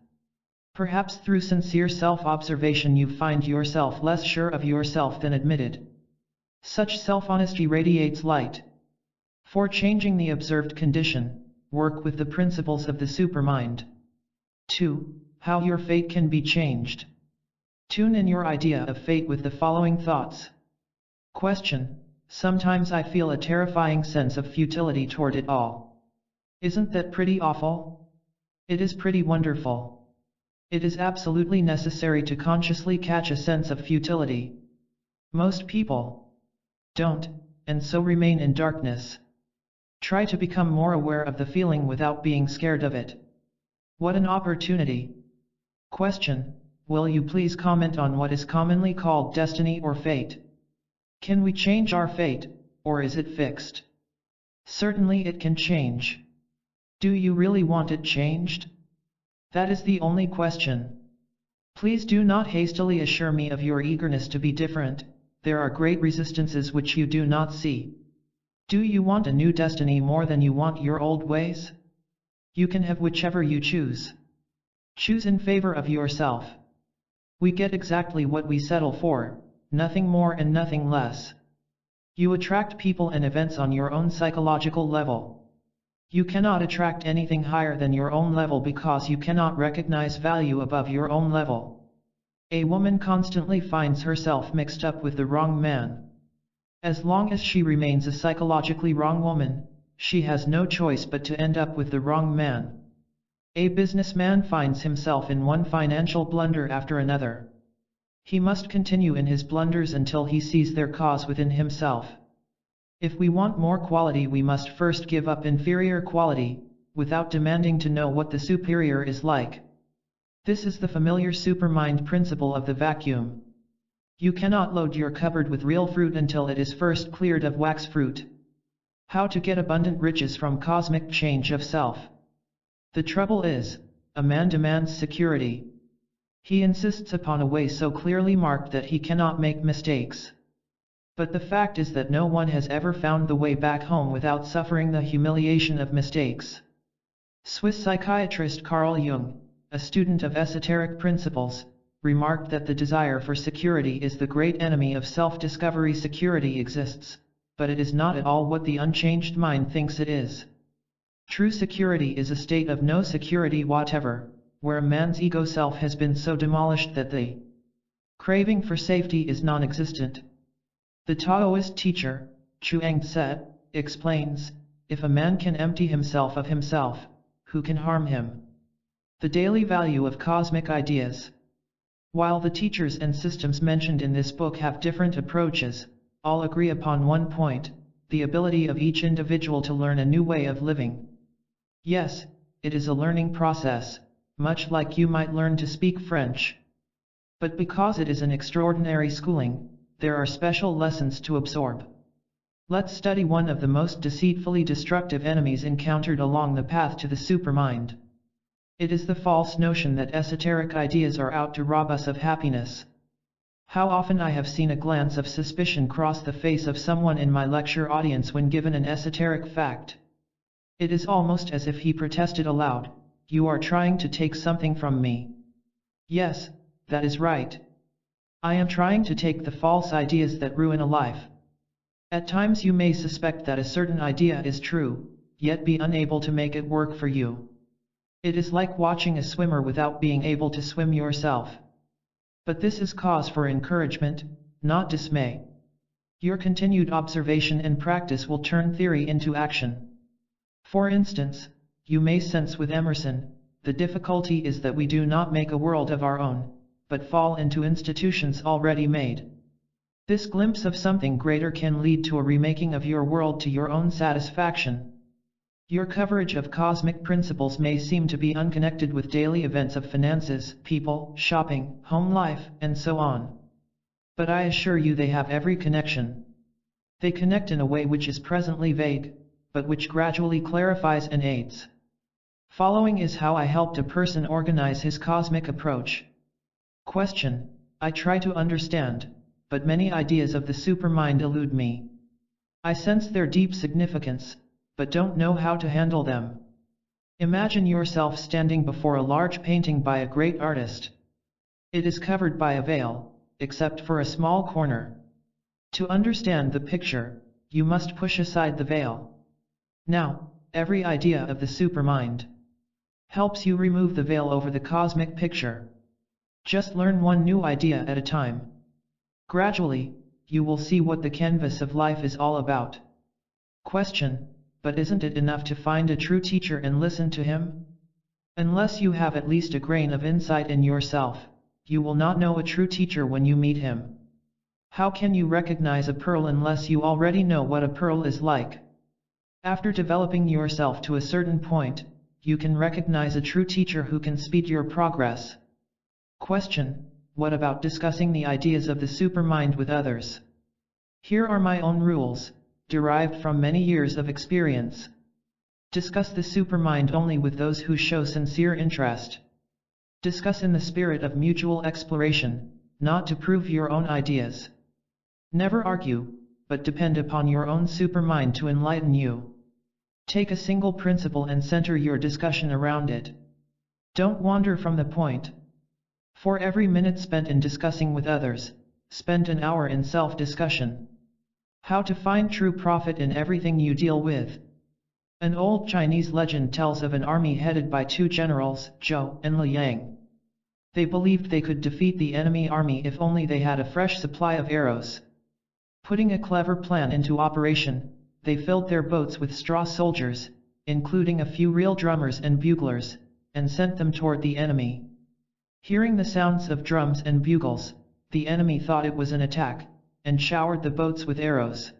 Perhaps through sincere self-observation you find yourself less sure of yourself than admitted. Such self-honesty radiates light. For changing the observed condition, work with the principles of the supermind. 2. How your fate can be changed. Tune in your idea of fate with the following thoughts. Question. Sometimes I feel a terrifying sense of futility toward it all. Isn't that pretty awful? It is pretty wonderful. It is absolutely necessary to consciously catch a sense of futility. Most people don't, and so remain in darkness. Try to become more aware of the feeling without being scared of it. What an opportunity. Question. Will you please comment on what is commonly called destiny or fate? Can we change our fate, or is it fixed? Certainly it can change. Do you really want it changed? That is the only question. Please do not hastily assure me of your eagerness to be different, there are great resistances which you do not see. Do you want a new destiny more than you want your old ways? You can have whichever you choose. Choose in favor of yourself. We get exactly what we settle for, nothing more and nothing less. You attract people and events on your own psychological level. You cannot attract anything higher than your own level because you cannot recognize value above your own level. A woman constantly finds herself mixed up with the wrong man. As long as she remains a psychologically wrong woman, she has no choice but to end up with the wrong man. A businessman finds himself in one financial blunder after another. He must continue in his blunders until he sees their cause within himself. If we want more quality, we must first give up inferior quality, without demanding to know what the superior is like. This is the familiar supermind principle of the vacuum. You cannot load your cupboard with real fruit until it is first cleared of wax fruit. How to get abundant riches from cosmic change of self. The trouble is, a man demands security. He insists upon a way so clearly marked that he cannot make mistakes. But the fact is that no one has ever found the way back home without suffering the humiliation of mistakes. Swiss psychiatrist Carl Jung, a student of esoteric principles, remarked that the desire for security is the great enemy of self-discovery. Security exists, but it is not at all what the unchanged mind thinks it is. True security is a state of no security whatever, where a man's ego self has been so demolished that the craving for safety is non-existent. The Taoist teacher, Chuang Tse, explains, if a man can empty himself of himself, who can harm him? The daily value of cosmic ideas. While the teachers and systems mentioned in this book have different approaches, all agree upon one point, the ability of each individual to learn a new way of living. Yes, it is a learning process, much like you might learn to speak French. But because it is an extraordinary schooling, there are special lessons to absorb. Let's study one of the most deceitfully destructive enemies encountered along the path to the supermind. It is the false notion that esoteric ideas are out to rob us of happiness. How often I have seen a glance of suspicion cross the face of someone in my lecture audience when given an esoteric fact. It is almost as if he protested aloud, "You are trying to take something from me." Yes, that is right. I am trying to take the false ideas that ruin a life. At times you may suspect that a certain idea is true, yet be unable to make it work for you. It is like watching a swimmer without being able to swim yourself. But this is cause for encouragement, not dismay. Your continued observation and practice will turn theory into action. For instance, you may sense with Emerson, the difficulty is that we do not make a world of our own, but fall into institutions already made. This glimpse of something greater can lead to a remaking of your world to your own satisfaction. Your coverage of cosmic principles may seem to be unconnected with daily events of finances, people, shopping, home life, and so on. But I assure you they have every connection. They connect in a way which is presently vague, but which gradually clarifies and aids. Following is how I helped a person organize his cosmic approach. Question: I try to understand, but many ideas of the supermind elude me. I sense their deep significance, but don't know how to handle them. Imagine yourself standing before a large painting by a great artist. It is covered by a veil, except for a small corner. To understand the picture, you must push aside the veil. Now, every idea of the supermind helps you remove the veil over the cosmic picture. Just learn one new idea at a time. Gradually, you will see what the canvas of life is all about. Question: but isn't it enough to find a true teacher and listen to him? Unless you have at least a grain of insight in yourself, you will not know a true teacher when you meet him. How can you recognize a pearl unless you already know what a pearl is like? After developing yourself to a certain point, you can recognize a true teacher who can speed your progress. Question: what about discussing the ideas of the supermind with others? Here are my own rules, derived from many years of experience. Discuss the supermind only with those who show sincere interest. Discuss in the spirit of mutual exploration, not to prove your own ideas. Never argue, but depend upon your own supermind to enlighten you. Take a single principle and center your discussion around it. Don't wander from the point. For every minute spent in discussing with others, spend an hour in self-discussion. How to find true profit in everything you deal with. An old Chinese legend tells of an army headed by two generals, Zhou and Liang. They believed they could defeat the enemy army if only they had a fresh supply of arrows. Putting a clever plan into operation, they filled their boats with straw soldiers, including a few real drummers and buglers, and sent them toward the enemy. Hearing the sounds of drums and bugles, the enemy thought it was an attack, and showered the boats with arrows.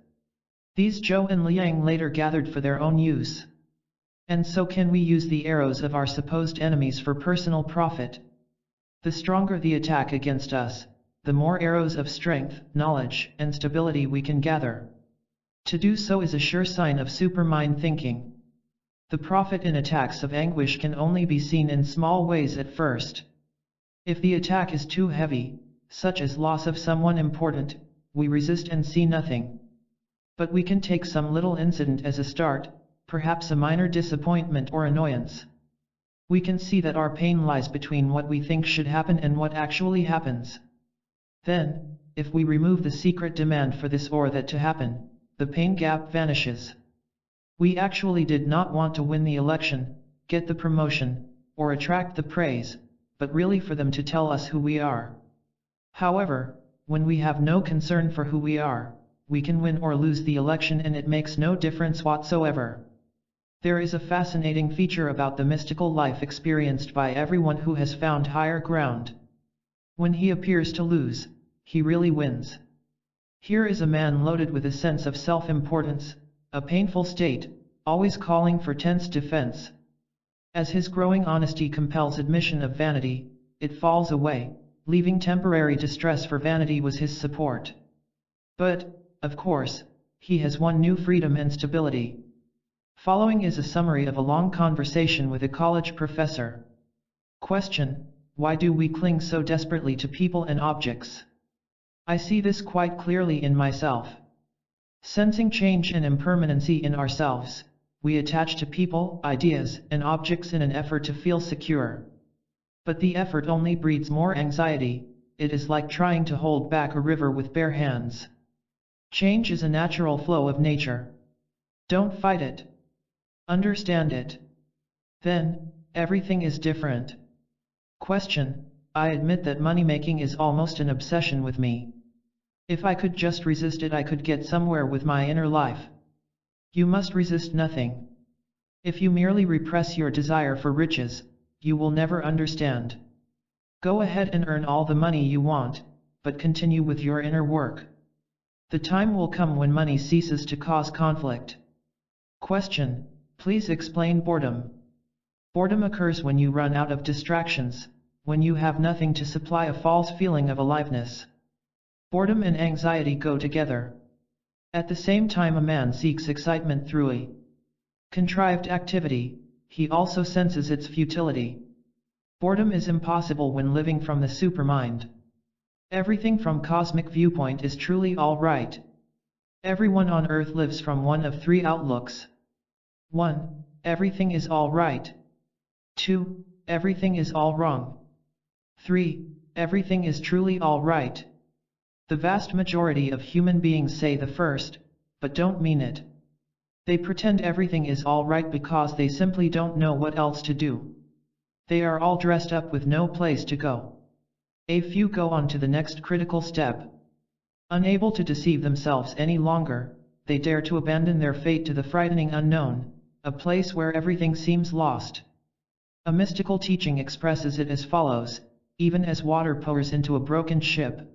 These Zhou and Liang later gathered for their own use. And so can we use the arrows of our supposed enemies for personal profit? The stronger the attack against us, the more arrows of strength, knowledge, and stability we can gather. To do so is a sure sign of supermind thinking. The profit in attacks of anguish can only be seen in small ways at first. If the attack is too heavy, such as loss of someone important, we resist and see nothing. But we can take some little incident as a start, perhaps a minor disappointment or annoyance. We can see that our pain lies between what we think should happen and what actually happens. Then, if we remove the secret demand for this or that to happen, the pain gap vanishes. We actually did not want to win the election, get the promotion, or attract the praise, but really for them to tell us who we are. However, when we have no concern for who we are, we can win or lose the election and it makes no difference whatsoever. There is a fascinating feature about the mystical life experienced by everyone who has found higher ground. When he appears to lose, he really wins. Here is a man loaded with a sense of self-importance, a painful state, always calling for tense defense. As his growing honesty compels admission of vanity, it falls away, leaving temporary distress for vanity was his support. But, of course, he has won new freedom and stability. Following is a summary of a long conversation with a college professor. Question: why do we cling so desperately to people and objects? I see this quite clearly in myself. Sensing change and impermanency in ourselves, we attach to people, ideas, and objects in an effort to feel secure. But the effort only breeds more anxiety. It is like trying to hold back a river with bare hands. Change is a natural flow of nature. Don't fight it. Understand it. Then, everything is different. Question: I admit that money-making is almost an obsession with me. If I could just resist it, I could get somewhere with my inner life. You must resist nothing. If you merely repress your desire for riches, you will never understand. Go ahead and earn all the money you want, but continue with your inner work. The time will come when money ceases to cause conflict. Question: please explain boredom. Boredom occurs when you run out of distractions, when you have nothing to supply a false feeling of aliveness. Boredom and anxiety go together. At the same time a man seeks excitement through a contrived activity, he also senses its futility. Boredom is impossible when living from the supermind. Everything from cosmic viewpoint is truly all right. Everyone on earth lives from one of three outlooks. 1. Everything is all right. 2. Everything is all wrong. 3. Everything is truly all right. The vast majority of human beings say the first, but don't mean it. They pretend everything is all right because they simply don't know what else to do. They are all dressed up with no place to go. A few go on to the next critical step. Unable to deceive themselves any longer, they dare to abandon their fate to the frightening unknown, a place where everything seems lost. A mystical teaching expresses it as follows: even as water pours into a broken ship.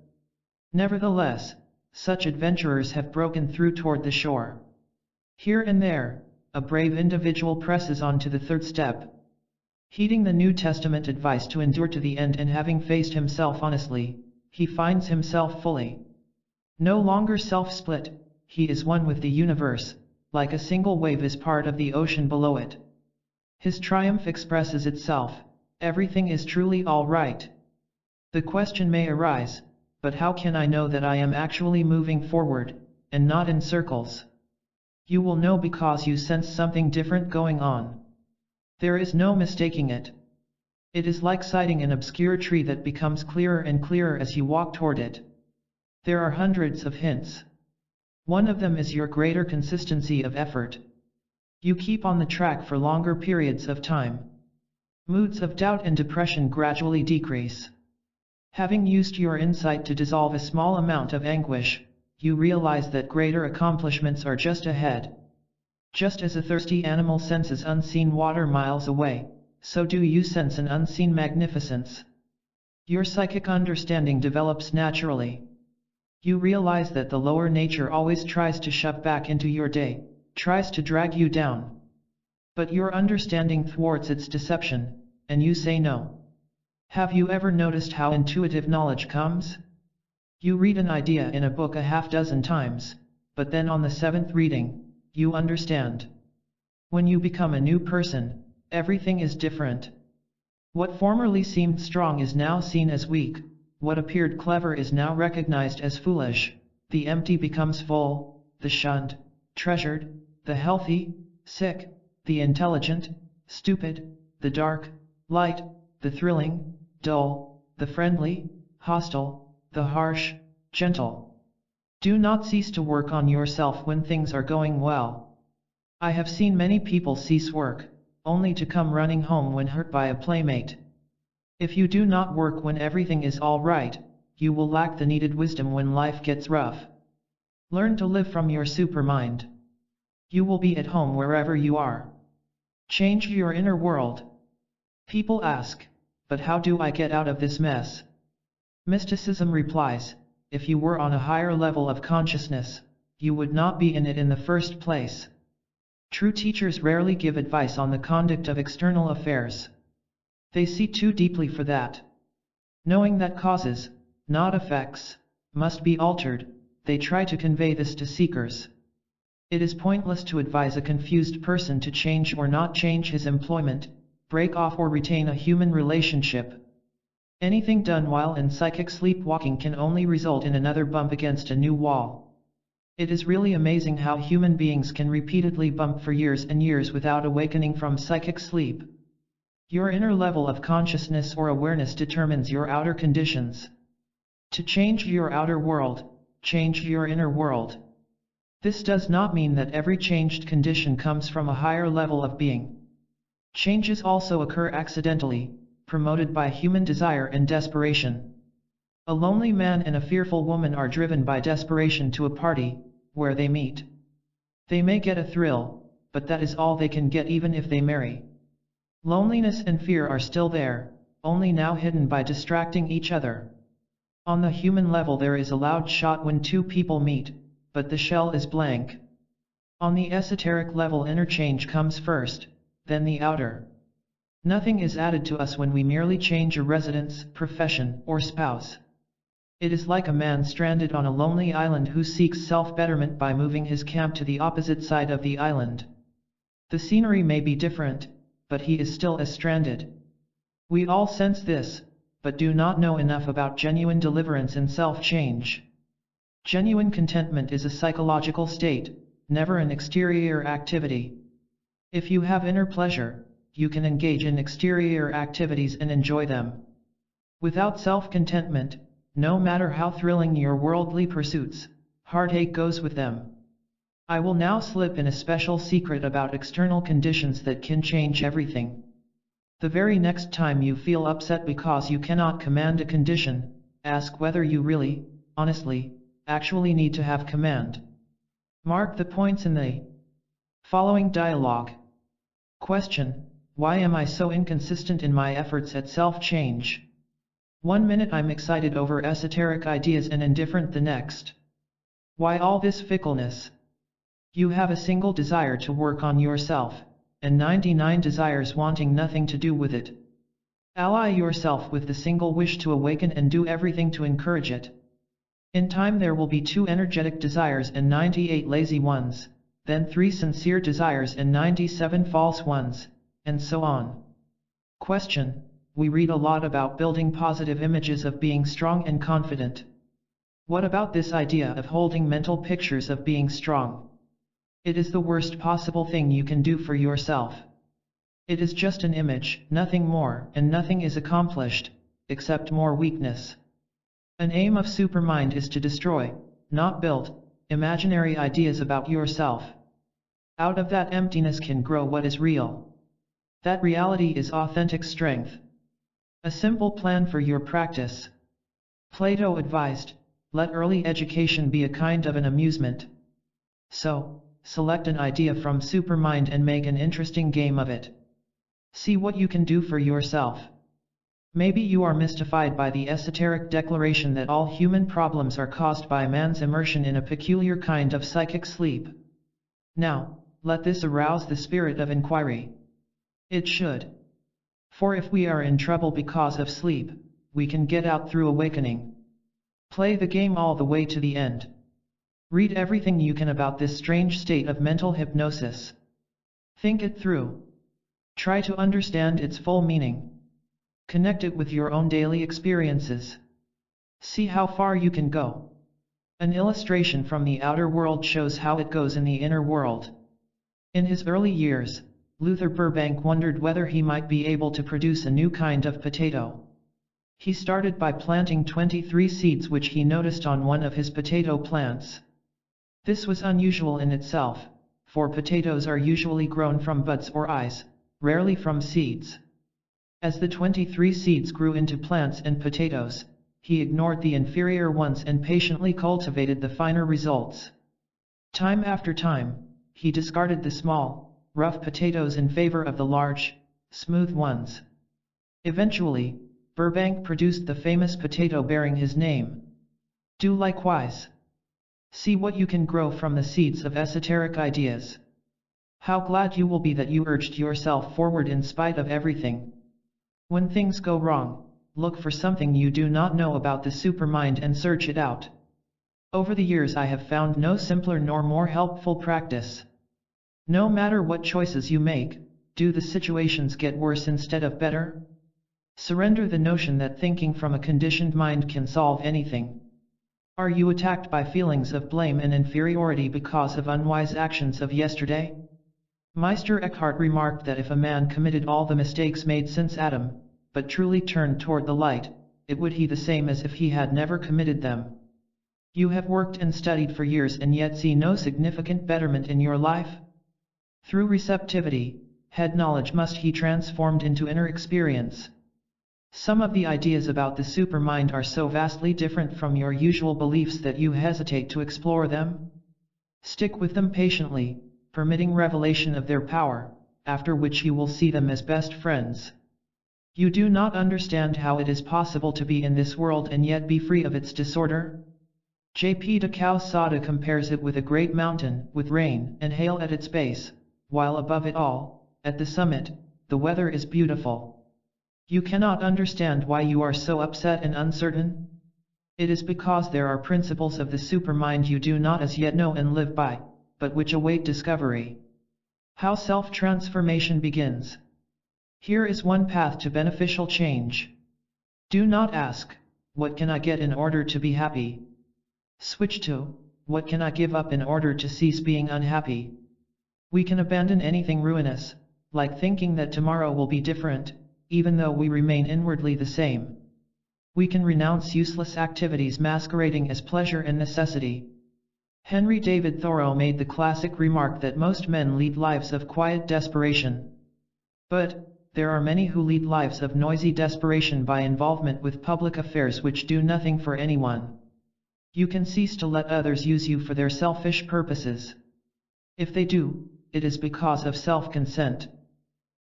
Nevertheless, such adventurers have broken through toward the shore. Here and there, a brave individual presses on to the third step. Heeding the New Testament advice to endure to the end and having faced himself honestly, he finds himself fully. No longer self-split, he is one with the universe, like a single wave is part of the ocean below it. His triumph expresses itself: everything is truly all right. The question may arise, but how can I know that I am actually moving forward, and not in circles. You will know because you sense something different going on. There is no mistaking it. It is like sighting an obscure tree that becomes clearer and clearer as you walk toward it. There are hundreds of hints. One of them is your greater consistency of effort. You keep on the track for longer periods of time. Moods of doubt and depression gradually decrease. Having used your insight to dissolve a small amount of anguish, you realize that greater accomplishments are just ahead. Just as a thirsty animal senses unseen water miles away, so do you sense an unseen magnificence. Your psychic understanding develops naturally. You realize that the lower nature always tries to shove back into your day, tries to drag you down. But your understanding thwarts its deception, and you say no. Have you ever noticed how intuitive knowledge comes? You read an idea in a book a half-dozen times, but then on the seventh reading, you understand. When you become a new person, everything is different. What formerly seemed strong is now seen as weak, what appeared clever is now recognized as foolish, the empty becomes full, the shunned, treasured, the healthy, sick, the intelligent, stupid, the dark, light, the thrilling, dull, the friendly, hostile, the harsh, gentle. Do not cease to work on yourself when things are going well. I have seen many people cease work, only to come running home when hurt by a playmate. If you do not work when everything is all right, you will lack the needed wisdom when life gets rough. Learn to live from your supermind. You will be at home wherever you are. Change your inner world. People ask, but how do I get out of this mess? Mysticism replies, if you were on a higher level of consciousness, you would not be in it in the first place. True teachers rarely give advice on the conduct of external affairs. They see too deeply for that. Knowing that causes, not effects, must be altered, they try to convey this to seekers. It is pointless to advise a confused person to change or not change his employment, break off or retain a human relationship. Anything done while in psychic sleepwalking can only result in another bump against a new wall. It is really amazing how human beings can repeatedly bump for years and years without awakening from psychic sleep. Your inner level of consciousness or awareness determines your outer conditions. To change your outer world, change your inner world. This does not mean that every changed condition comes from a higher level of being. Changes also occur accidentally, promoted by human desire and desperation. A lonely man and a fearful woman are driven by desperation to a party, where they meet. They may get a thrill, but that is all they can get even if they marry. Loneliness and fear are still there, only now hidden by distracting each other. On the human level there is a loud shot when two people meet, but the shell is blank. On the esoteric level interchange comes first, then the outer. Nothing is added to us when we merely change a residence, profession, or spouse. It is like a man stranded on a lonely island who seeks self-betterment by moving his camp to the opposite side of the island. The scenery may be different, but he is still as stranded. We all sense this, but do not know enough about genuine deliverance and self-change. Genuine contentment is a psychological state, never an exterior activity. If you have inner pleasure, you can engage in exterior activities and enjoy them. Without self-contentment, no matter how thrilling your worldly pursuits, heartache goes with them. I will now slip in a special secret about external conditions that can change everything. The very next time you feel upset because you cannot command a condition, ask whether you really, honestly, actually need to have command. Mark the points in the following dialogue. Question: why am I so inconsistent in my efforts at self-change? 1 minute I'm excited over esoteric ideas and indifferent the next. Why all this fickleness? You have a single desire to work on yourself, and 99 desires wanting nothing to do with it. Ally yourself with the single wish to awaken and do everything to encourage it. In time there will be 2 energetic desires and 98 lazy ones, then 3 sincere desires and 97 false ones, and so on. Question: we read a lot about building positive images of being strong and confident. What about this idea of holding mental pictures of being strong? It is the worst possible thing you can do for yourself. It is just an image, nothing more, and nothing is accomplished, except more weakness. An aim of Supermind is to destroy, not build, imaginary ideas about yourself. Out of that emptiness can grow what is real. That reality is authentic strength. A simple plan for your practice. Plato advised, let early education be a kind of an amusement. So, select an idea from Supermind and make an interesting game of it. See what you can do for yourself. Maybe you are mystified by the esoteric declaration that all human problems are caused by man's immersion in a peculiar kind of psychic sleep. Now, let this arouse the spirit of inquiry. It should. For if we are in trouble because of sleep, we can get out through awakening. Play the game all the way to the end. Read everything you can about this strange state of mental hypnosis. Think it through. Try to understand its full meaning. Connect it with your own daily experiences. See how far you can go. An illustration from the outer world shows how it goes in the inner world. In his early years, Luther Burbank wondered whether he might be able to produce a new kind of potato. He started by planting 23 seeds which he noticed on one of his potato plants. This was unusual in itself, for potatoes are usually grown from buds or eyes, rarely from seeds. As the 23 seeds grew into plants and potatoes, he ignored the inferior ones and patiently cultivated the finer results. Time after time, he discarded the small, rough potatoes in favor of the large, smooth ones. Eventually, Burbank produced the famous potato bearing his name. Do likewise. See what you can grow from the seeds of esoteric ideas. How glad you will be that you urged yourself forward in spite of everything. When things go wrong, look for something you do not know about the Supermind and search it out. Over the years I have found no simpler nor more helpful practice. No matter what choices you make, do the situations get worse instead of better? Surrender the notion that thinking from a conditioned mind can solve anything. Are you attacked by feelings of blame and inferiority because of unwise actions of yesterday? Meister Eckhart remarked that if a man committed all the mistakes made since Adam, but truly turned toward the light, it would be the same as if he had never committed them. You have worked and studied for years and yet see no significant betterment in your life? Through receptivity, head knowledge must be transformed into inner experience. Some of the ideas about the Supermind are so vastly different from your usual beliefs that you hesitate to explore them. Stick with them patiently, permitting revelation of their power, after which you will see them as best friends. You do not understand how it is possible to be in this world and yet be free of its disorder? J.P. de Calzada compares it with a great mountain, with rain and hail at its base, while above it all, at the summit, the weather is beautiful. You cannot understand why you are so upset and uncertain? It is because there are principles of the Supermind you do not as yet know and live by, but which await discovery. How self-transformation begins. Here is one path to beneficial change. Do not ask, what can I get in order to be happy? Switch to, what can I give up in order to cease being unhappy? We can abandon anything ruinous, like thinking that tomorrow will be different, even though we remain inwardly the same. We can renounce useless activities masquerading as pleasure and necessity. Henry David Thoreau made the classic remark that most men lead lives of quiet desperation. But, there are many who lead lives of noisy desperation by involvement with public affairs which do nothing for anyone. You can cease to let others use you for their selfish purposes. If they do, it is because of self-consent.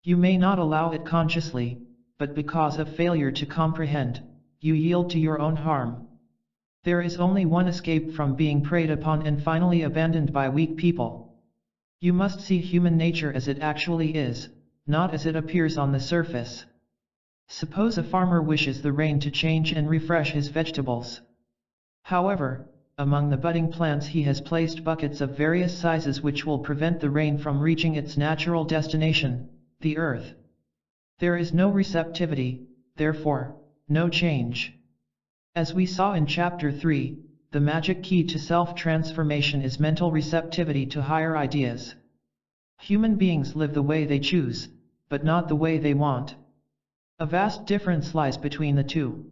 You may not allow it consciously, but because of failure to comprehend, you yield to your own harm. There is only one escape from being preyed upon and finally abandoned by weak people. You must see human nature as it actually is, not as it appears on the surface. Suppose a farmer wishes the rain to change and refresh his vegetables. However, among the budding plants he has placed buckets of various sizes which will prevent the rain from reaching its natural destination, the earth. There is no receptivity, therefore, no change. As we saw in chapter 3, the magic key to self-transformation is mental receptivity to higher ideas. Human beings live the way they choose, but not the way they want. A vast difference lies between the two.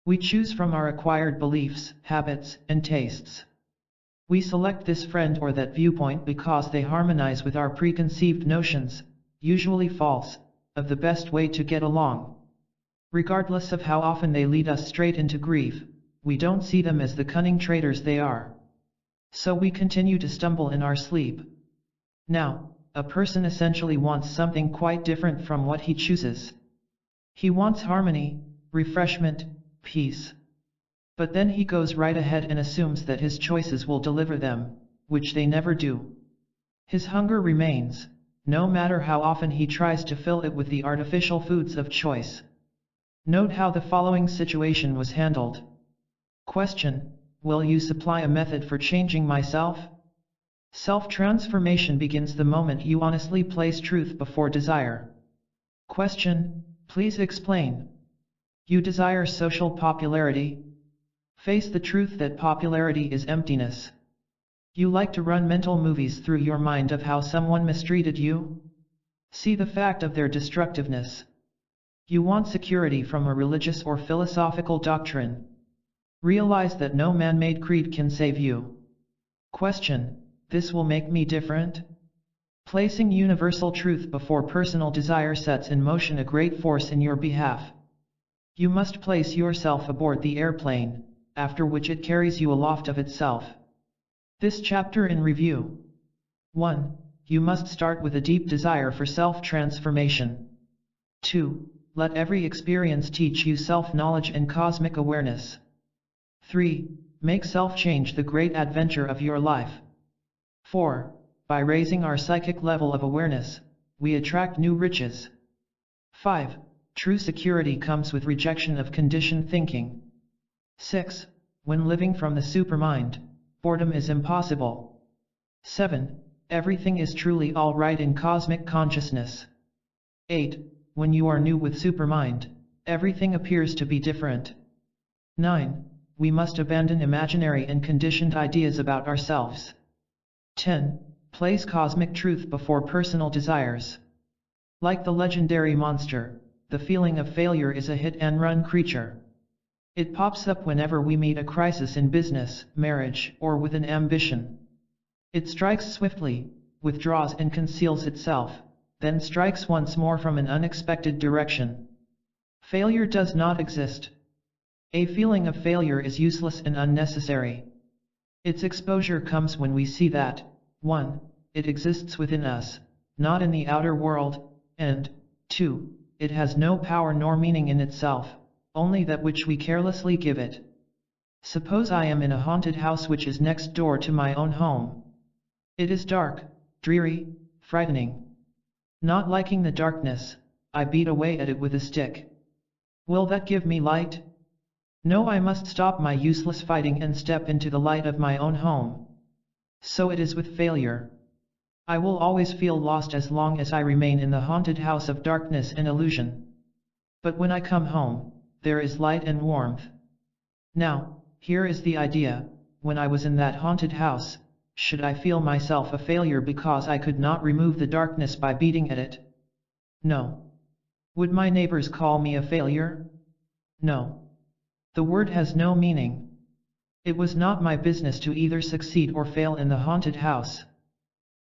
We choose from our acquired beliefs, habits, and tastes. We select this friend or that viewpoint because they harmonize with our preconceived notions, usually false, of the best way to get along. Regardless of how often they lead us straight into grief, we don't see them as the cunning traitors they are. So we continue to stumble in our sleep. Now, a person essentially wants something quite different from what he chooses. He wants harmony, refreshment, peace. But then he goes right ahead and assumes that his choices will deliver them, which they never do. His hunger remains, no matter how often he tries to fill it with the artificial foods of choice. Note how the following situation was handled. Question: will you supply a method for changing myself? Self-transformation begins the moment you honestly place truth before desire. Question: please explain. You desire social popularity? Face the truth that popularity is emptiness. You like to run mental movies through your mind of how someone mistreated you? See the fact of their destructiveness. You want security from a religious or philosophical doctrine. Realize that no man-made creed can save you. Question: this will make me different? Placing universal truth before personal desire sets in motion a great force in your behalf. You must place yourself aboard the airplane, after which it carries you aloft of itself. This chapter in review. 1. You must start with a deep desire for self-transformation. 2. Let every experience teach you self-knowledge and cosmic awareness. 3. Make self-change the great adventure of your life. 4. By raising our psychic level of awareness, we attract new riches. 5. True security comes with rejection of conditioned thinking. 6. When living from the supermind, boredom is impossible. 7. Everything is truly all right in cosmic consciousness. 8. When you are new with supermind, everything appears to be different. 9. We must abandon imaginary and conditioned ideas about ourselves. 10. Place cosmic truth before personal desires. Like the legendary monster, the feeling of failure is a hit-and-run creature. It pops up whenever we meet a crisis in business, marriage, or with an ambition. It strikes swiftly, withdraws and conceals itself, then strikes once more from an unexpected direction. Failure does not exist. A feeling of failure is useless and unnecessary. Its exposure comes when we see that, 1. It exists within us, not in the outer world, and 2. It has no power nor meaning in itself, only that which we carelessly give it. Suppose I am in a haunted house which is next door to my own home. It is dark, dreary, frightening. Not liking the darkness, I beat away at it with a stick. Will that give me light? No, I must stop my useless fighting and step into the light of my own home. So it is with failure. I will always feel lost as long as I remain in the haunted house of darkness and illusion. But when I come home, there is light and warmth. Now, here is the idea: when I was in that haunted house, should I feel myself a failure because I could not remove the darkness by beating at it? No. Would my neighbors call me a failure? No. The word has no meaning. It was not my business to either succeed or fail in the haunted house.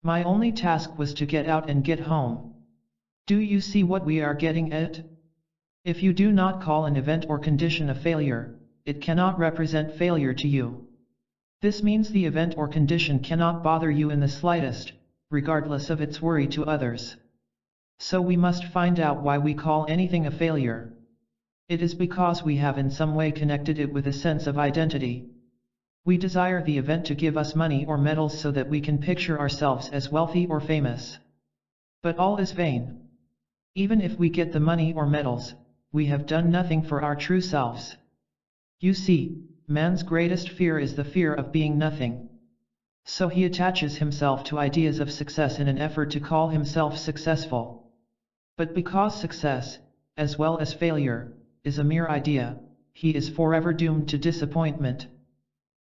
My only task was to get out and get home. Do you see what we are getting at? If you do not call an event or condition a failure, it cannot represent failure to you. This means the event or condition cannot bother you in the slightest, regardless of its worry to others. So we must find out why we call anything a failure. It is because we have in some way connected it with a sense of identity. We desire the event to give us money or medals so that we can picture ourselves as wealthy or famous. But all is vain. Even if we get the money or medals, we have done nothing for our true selves. You see, man's greatest fear is the fear of being nothing. So he attaches himself to ideas of success in an effort to call himself successful. But because success, as well as failure, is a mere idea, he is forever doomed to disappointment.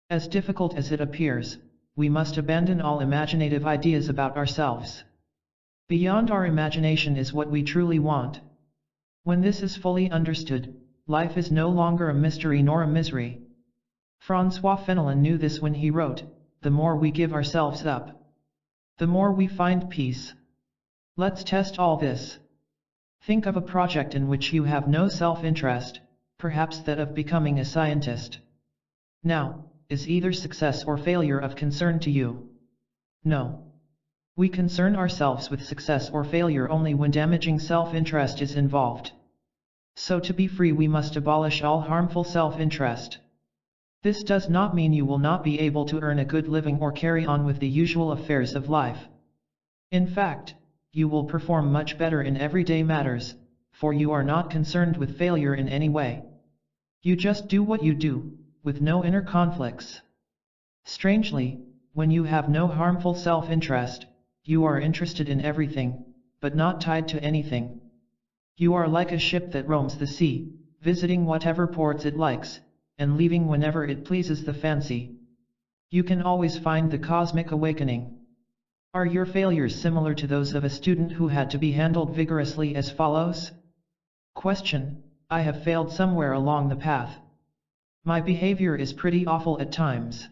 As difficult as it appears, we must abandon all imaginative ideas about ourselves. Beyond our imagination is what we truly want. When this is fully understood, life is no longer a mystery nor a misery. François Fenelon knew this when he wrote, "The more we give ourselves up, the more we find peace." Let's test all this. Think of a project in which you have no self-interest, perhaps that of becoming a scientist. Now, is either success or failure of concern to you? No. We concern ourselves with success or failure only when damaging self-interest is involved. So to be free we must abolish all harmful self-interest. This does not mean you will not be able to earn a good living or carry on with the usual affairs of life. In fact, you will perform much better in everyday matters, for you are not concerned with failure in any way. You just do what you do, with no inner conflicts. Strangely, when you have no harmful self-interest, you are interested in everything, but not tied to anything. You are like a ship that roams the sea, visiting whatever ports it likes, and leaving whenever it pleases the fancy. You can always find the cosmic awakening. Are your failures similar to those of a student who had to be handled vigorously as follows? Question: I have failed somewhere along the path. My behavior is pretty awful at times.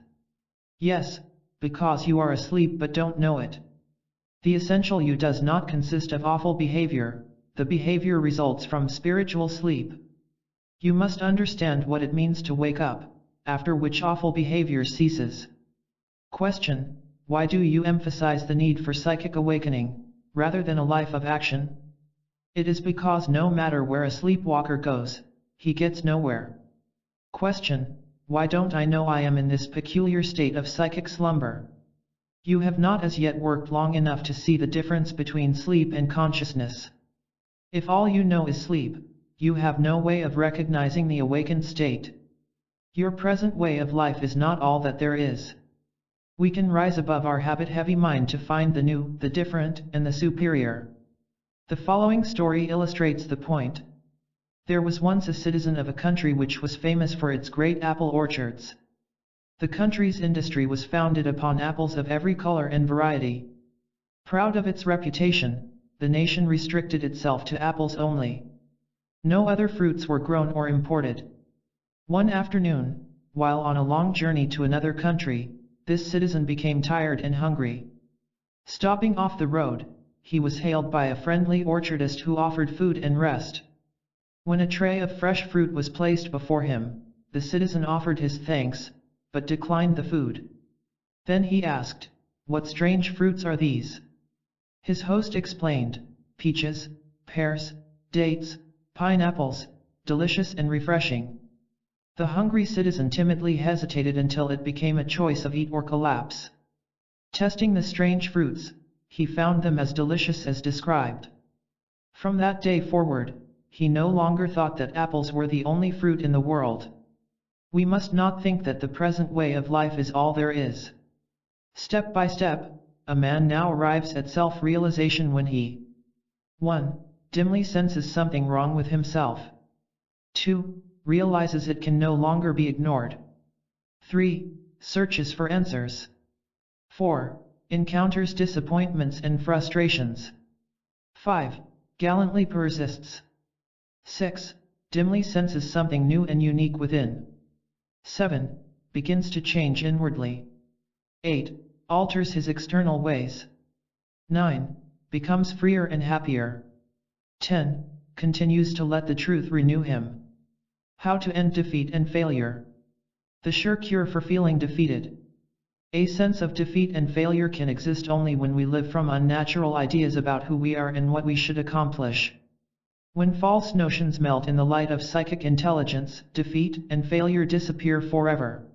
Yes, because you are asleep but don't know it. The essential you does not consist of awful behavior, the behavior results from spiritual sleep. You must understand what it means to wake up, after which awful behavior ceases. Question: why do you emphasize the need for psychic awakening, rather than a life of action? It is because no matter where a sleepwalker goes, he gets nowhere. Question: why don't I know I am in this peculiar state of psychic slumber? You have not as yet worked long enough to see the difference between sleep and consciousness. If all you know is sleep, you have no way of recognizing the awakened state. Your present way of life is not all that there is. We can rise above our habit-heavy mind to find the new, the different, and the superior. The following story illustrates the point. There was once a citizen of a country which was famous for its great apple orchards. The country's industry was founded upon apples of every color and variety. Proud of its reputation, the nation restricted itself to apples only. No other fruits were grown or imported. One afternoon, while on a long journey to another country, this citizen became tired and hungry. Stopping off the road, he was hailed by a friendly orchardist who offered food and rest. When a tray of fresh fruit was placed before him, the citizen offered his thanks, but declined the food. Then he asked, "What strange fruits are these?" His host explained, "Peaches, pears, dates, pineapples, delicious and refreshing." The hungry citizen timidly hesitated until it became a choice of eat or collapse. Testing the strange fruits, he found them as delicious as described. From that day forward, he no longer thought that apples were the only fruit in the world. We must not think that the present way of life is all there is. Step by step, a man now arrives at self-realization when he 1. Dimly senses something wrong with himself. 2. Realizes it can no longer be ignored. 3. Searches for answers. 4. Encounters disappointments and frustrations. 5. Gallantly persists. 6. Dimly senses something new and unique within. 7. Begins to change inwardly. 8. Alters his external ways. 9. Becomes freer and happier. 10. Continues to let the truth renew him. How to end defeat and failure. The sure cure for feeling defeated. A sense of defeat and failure can exist only when we live from unnatural ideas about who we are and what we should accomplish. When false notions melt in the light of psychic intelligence, defeat and failure disappear forever.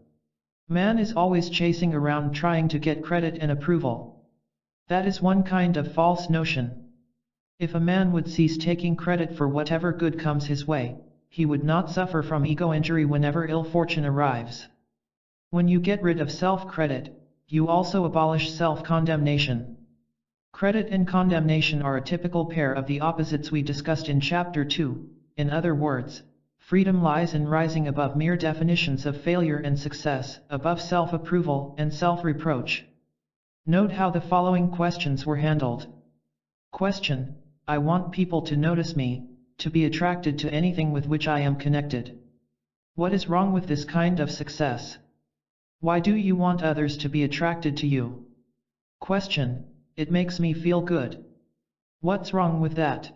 Man is always chasing around trying to get credit and approval. That is one kind of false notion. If a man would cease taking credit for whatever good comes his way, he would not suffer from ego injury whenever ill fortune arrives. When you get rid of self-credit, you also abolish self-condemnation. Credit and condemnation are a typical pair of the opposites we discussed in Chapter 2, in other words, Freedom lies in rising above mere definitions of failure and success, above self-approval and self-reproach. Note how the following questions were handled. Question: I want people to notice me, to be attracted to anything with which I am connected. What is wrong with this kind of success? Why do you want others to be attracted to you? Question: it makes me feel good. What's wrong with that?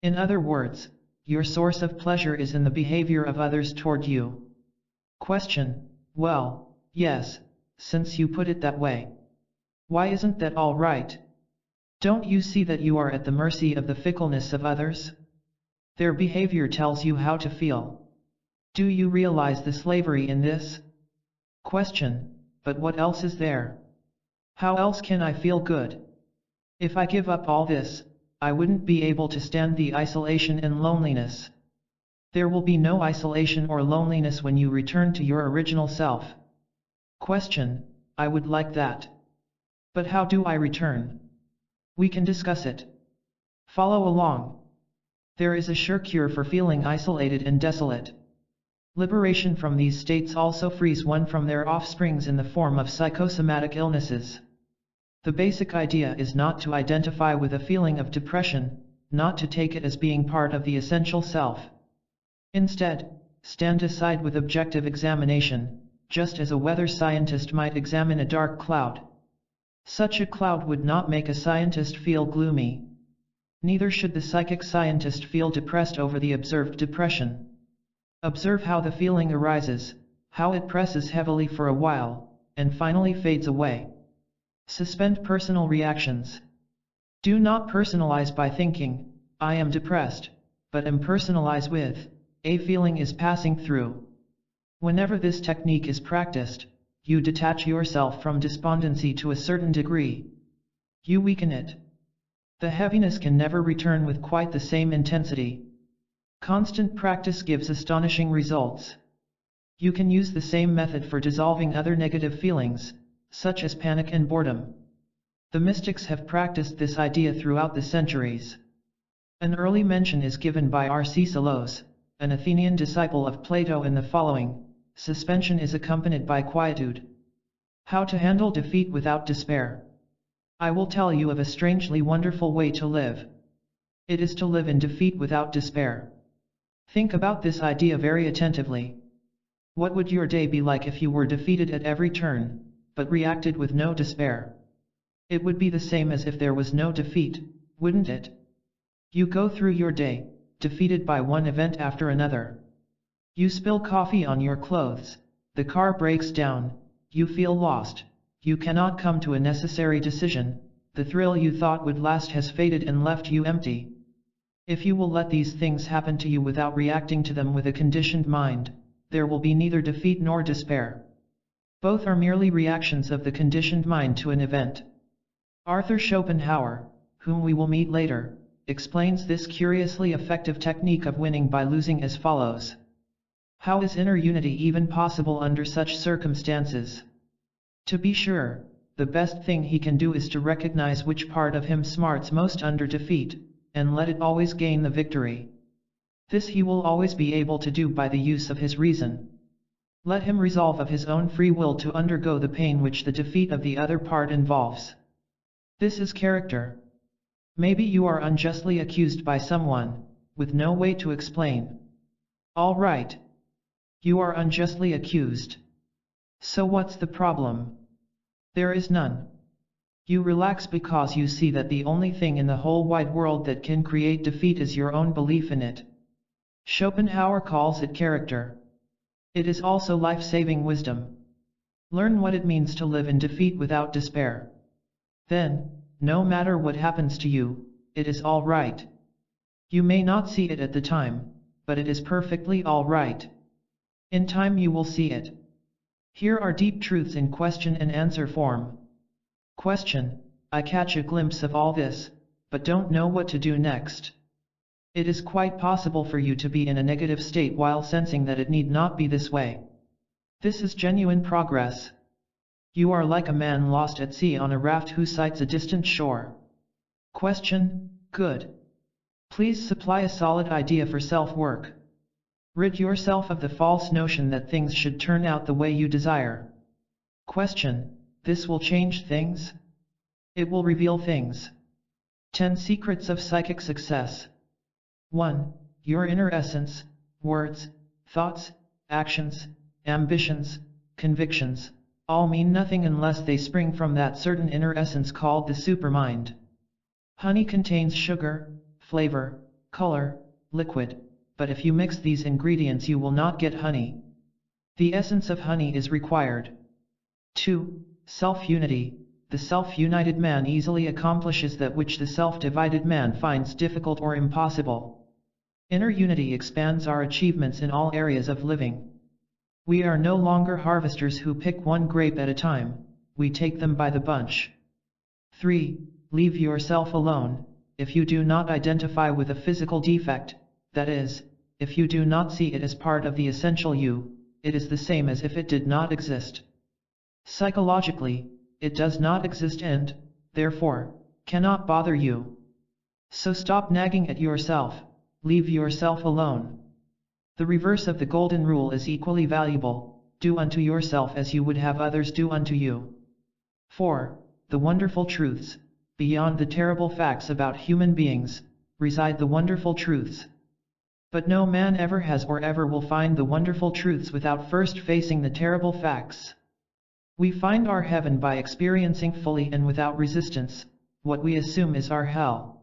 In other words, your source of pleasure is in the behavior of others toward you. Question: well, yes, since you put it that way. Why isn't that all right? Don't you see that you are at the mercy of the fickleness of others? Their behavior tells you how to feel. Do you realize the slavery in this? Question: but what else is there? How else can I feel good? If I give up all this, I wouldn't be able to stand the isolation and loneliness. There will be no isolation or loneliness when you return to your original self. Question: I would like that. But how do I return? We can discuss it. Follow along. There is a sure cure for feeling isolated and desolate. Liberation from these states also frees one from their offsprings in the form of psychosomatic illnesses. The basic idea is not to identify with a feeling of depression, not to take it as being part of the essential self. Instead, stand aside with objective examination, just as a weather scientist might examine a dark cloud. Such a cloud would not make a scientist feel gloomy. Neither should the psychic scientist feel depressed over the observed depression. Observe how the feeling arises, how it presses heavily for a while, and finally fades away. Suspend personal reactions. Do not personalize by thinking, I am depressed, but impersonalize with, a feeling is passing through. Whenever this technique is practiced, you detach yourself from despondency to a certain degree. You weaken it. The heaviness can never return with quite the same intensity. Constant practice gives astonishing results. You can use the same method for dissolving other negative feelings, such as panic and boredom. The mystics have practiced this idea throughout the centuries. An early mention is given by R.C. Solos, an Athenian disciple of Plato, in the following: suspension is accompanied by quietude. How to handle defeat without despair. I will tell you of a strangely wonderful way to live. It is to live in defeat without despair. Think about this idea very attentively. What would your day be like if you were defeated at every turn, but reacted with no despair? It would be the same as if there was no defeat, wouldn't it? You go through your day, defeated by one event after another. You spill coffee on your clothes, the car breaks down, you feel lost, you cannot come to a necessary decision, the thrill you thought would last has faded and left you empty. If you will let these things happen to you without reacting to them with a conditioned mind, there will be neither defeat nor despair. Both are merely reactions of the conditioned mind to an event. Arthur Schopenhauer, whom we will meet later, explains this curiously effective technique of winning by losing as follows. How is inner unity even possible under such circumstances? To be sure, the best thing he can do is to recognize which part of him smarts most under defeat, and let it always gain the victory. This he will always be able to do by the use of his reason. Let him resolve of his own free will to undergo the pain which the defeat of the other part involves. This is character. Maybe you are unjustly accused by someone, with no way to explain. All right. You are unjustly accused. So what's the problem? There is none. You relax because you see that the only thing in the whole wide world that can create defeat is your own belief in it. Schopenhauer calls it character. It is also life-saving wisdom. Learn what it means to live in defeat without despair. Then, no matter what happens to you, it is all right. You may not see it at the time, but it is perfectly all right. In time you will see it. Here are deep truths in question and answer form. Question: I catch a glimpse of all this, but don't know what to do next. It is quite possible for you to be in a negative state while sensing that it need not be this way. This is genuine progress. You are like a man lost at sea on a raft who sights a distant shore. Question: good. Please supply a solid idea for self-work. Rid yourself of the false notion that things should turn out the way you desire. Question: this will change things? It will reveal things. 10 Secrets of Psychic Success. 1. Your inner essence, words, thoughts, actions, ambitions, convictions, all mean nothing unless they spring from that certain inner essence called the supermind. Honey contains sugar, flavor, color, liquid, but if you mix these ingredients you will not get honey. The essence of honey is required. 2. Self-unity. The self-united man easily accomplishes that which the self-divided man finds difficult or impossible. Inner unity expands our achievements in all areas of living. We are no longer harvesters who pick one grape at a time, we take them by the bunch. 3. Leave yourself alone. If you do not identify with a physical defect, that is, if you do not see it as part of the essential you, it is the same as if it did not exist. Psychologically, it does not exist and, therefore, cannot bother you. So stop nagging at yourself, leave yourself alone. The reverse of the golden rule is equally valuable: do unto yourself as you would have others do unto you. 4. The wonderful truths. Beyond the terrible facts about human beings, reside the wonderful truths. But no man ever has or ever will find the wonderful truths without first facing the terrible facts. We find our heaven by experiencing fully and without resistance what we assume is our hell.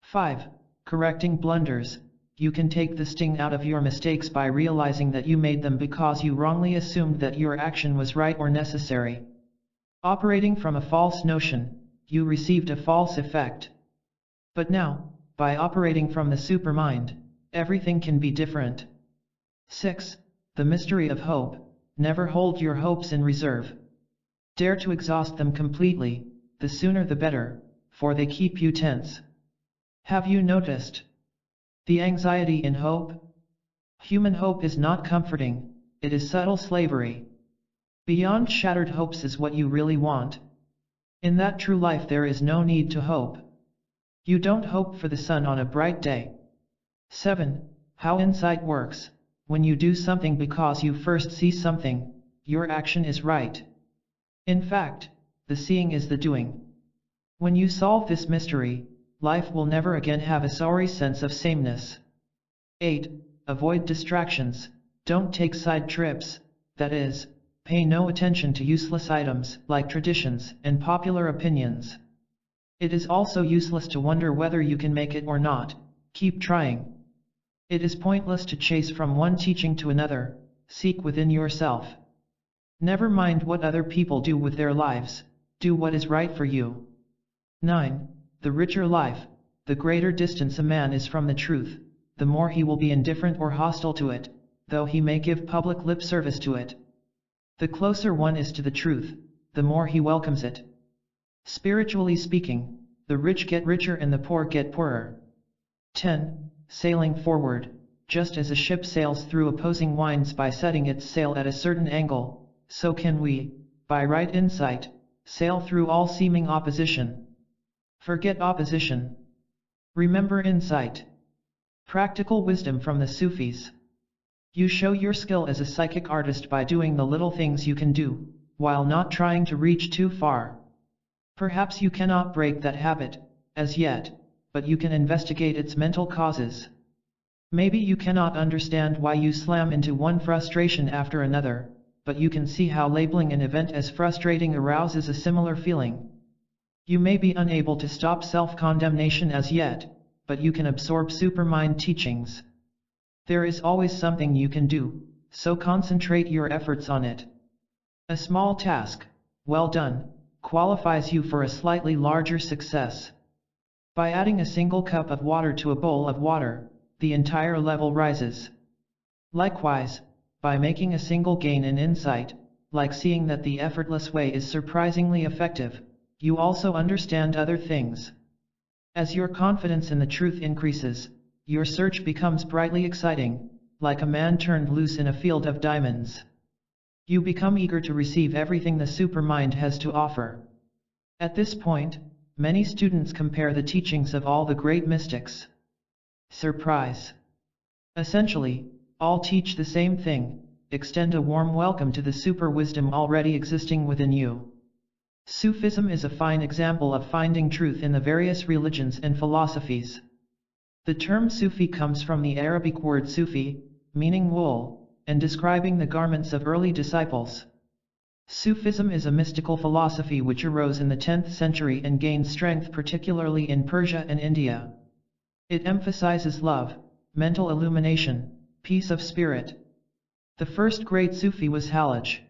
5. Correcting blunders. You can take the sting out of your mistakes by realizing that you made them because you wrongly assumed that your action was right or necessary. Operating from a false notion, you received a false effect. But now, by operating from the supermind, everything can be different. 6. The mystery of hope. Never hold your hopes in reserve. Dare to exhaust them completely, the sooner the better, for they keep you tense. Have you noticed the anxiety in hope? Human hope is not comforting, it is subtle slavery. Beyond shattered hopes is what you really want. In that true life there is no need to hope. You don't hope for the sun on a bright day. 7. How insight works. When you do something because you first see something, your action is right. In fact, the seeing is the doing. When you solve this mystery, life will never again have a sorry sense of sameness. 8. Avoid distractions. Don't take side trips, that is, pay no attention to useless items like traditions and popular opinions. It is also useless to wonder whether you can make it or not. Keep trying. It is pointless to chase from one teaching to another. Seek within yourself. Never mind what other people do with their lives, do what is right for you. 9. The richer life. The greater distance a man is from the truth, the more he will be indifferent or hostile to it, though he may give public lip service to it. The closer one is to the truth, the more he welcomes it. Spiritually speaking, the rich get richer and the poor get poorer. 10. Sailing forward. Just as a ship sails through opposing winds by setting its sail at a certain angle, so can we, by right insight, sail through all seeming opposition. Forget opposition. Remember insight. Practical wisdom from the Sufis. You show your skill as a psychic artist by doing the little things you can do, while not trying to reach too far. Perhaps you cannot break that habit, as yet, but you can investigate its mental causes. Maybe you cannot understand why you slam into one frustration after another, but you can see how labeling an event as frustrating arouses a similar feeling. You may be unable to stop self-condemnation as yet, but you can absorb supermind teachings. There is always something you can do, so concentrate your efforts on it. A small task, well done, qualifies you for a slightly larger success. By adding a single cup of water to a bowl of water, the entire level rises. Likewise, by making a single gain in insight, like seeing that the effortless way is surprisingly effective, you also understand other things. As your confidence in the truth increases, your search becomes brightly exciting, like a man turned loose in a field of diamonds. You become eager to receive everything the supermind has to offer. At this point, many students compare the teachings of all the great mystics. Surprise! Essentially, all teach the same thing: extend a warm welcome to the super wisdom already existing within you. Sufism is a fine example of finding truth in the various religions and philosophies. The term Sufi comes from the Arabic word Sufi, meaning wool, and describing the garments of early disciples. Sufism is a mystical philosophy which arose in the 10th century and gained strength particularly in Persia and India. It emphasizes love, mental illumination, peace of spirit. The first great Sufi was Hallaj.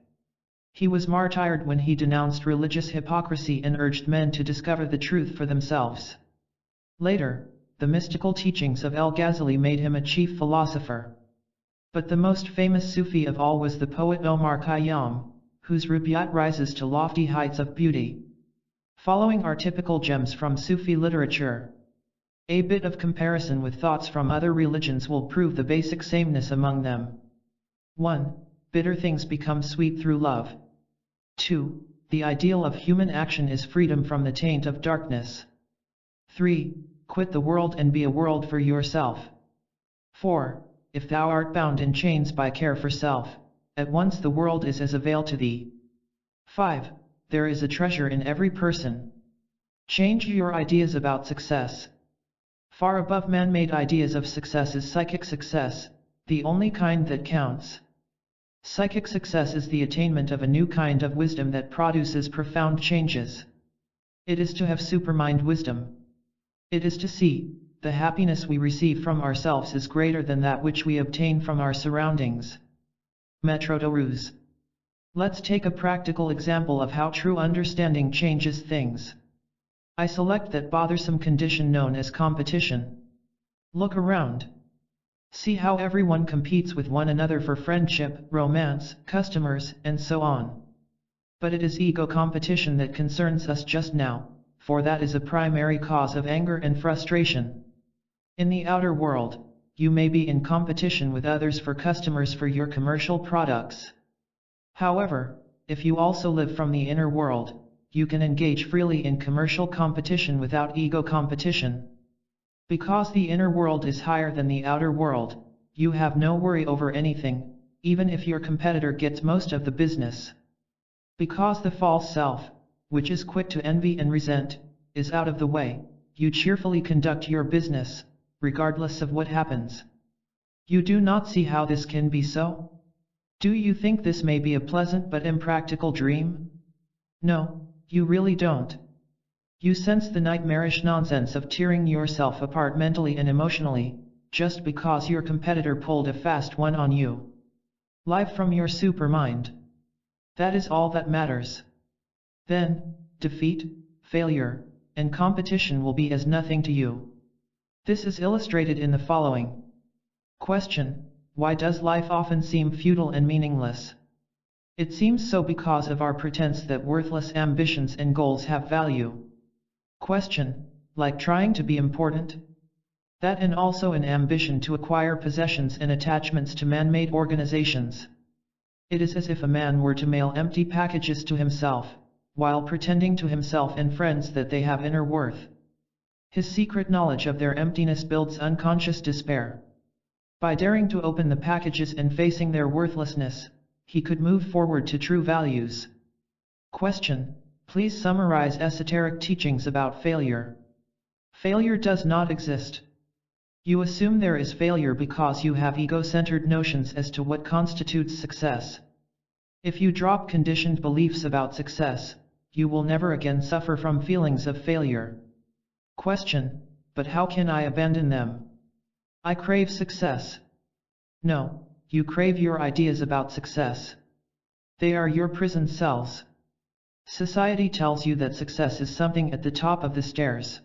He was martyred when he denounced religious hypocrisy and urged men to discover the truth for themselves. Later, the mystical teachings of Al-Ghazali made him a chief philosopher. But the most famous Sufi of all was the poet Omar Khayyam, whose rubaiyat rises to lofty heights of beauty. Following are typical gems from Sufi literature. A bit of comparison with thoughts from other religions will prove the basic sameness among them. 1. Bitter things become sweet through love. 2. The ideal of human action is freedom from the taint of darkness. 3. Quit the world and be a world for yourself. 4. If thou art bound in chains by care for self, at once the world is as a veil to thee. 5. There is a treasure in every person. Change your ideas about success. Far above man-made ideas of success is psychic success, the only kind that counts. Psychic success is the attainment of a new kind of wisdom that produces profound changes. It is to have supermind wisdom. It is to see, the happiness we receive from ourselves is greater than that which we obtain from our surroundings. Metro de Ruse. Let's take a practical example of how true understanding changes things. I select that bothersome condition known as competition. Look around. See how everyone competes with one another for friendship, romance, customers, and so on. But it is ego competition that concerns us just now, for that is a primary cause of anger and frustration. In the outer world, you may be in competition with others for customers for your commercial products. However, if you also live from the inner world, you can engage freely in commercial competition without ego competition. Because the inner world is higher than the outer world, you have no worry over anything, even if your competitor gets most of the business. Because the false self, which is quick to envy and resent, is out of the way, you cheerfully conduct your business, regardless of what happens. You do not see how this can be so? Do you think this may be a pleasant but impractical dream? No, you really don't. You sense the nightmarish nonsense of tearing yourself apart mentally and emotionally, just because your competitor pulled a fast one on you. Live from your supermind. That is all that matters. Then, defeat, failure, and competition will be as nothing to you. This is illustrated in the following. Question: why does life often seem futile and meaningless? It seems so because of our pretense that worthless ambitions and goals have value. Question: like trying to be important? That and also an ambition to acquire possessions and attachments to man-made organizations. It is as if a man were to mail empty packages to himself, while pretending to himself and friends that they have inner worth. His secret knowledge of their emptiness builds unconscious despair. By daring to open the packages and facing their worthlessness, he could move forward to true values. Question: please summarize esoteric teachings about failure. Failure does not exist. You assume there is failure because you have ego-centered notions as to what constitutes success. If you drop conditioned beliefs about success, you will never again suffer from feelings of failure. Question: but how can I abandon them? I crave success. No, you crave your ideas about success. They are your prison cells. Society tells you that success is something at the top of the stairs.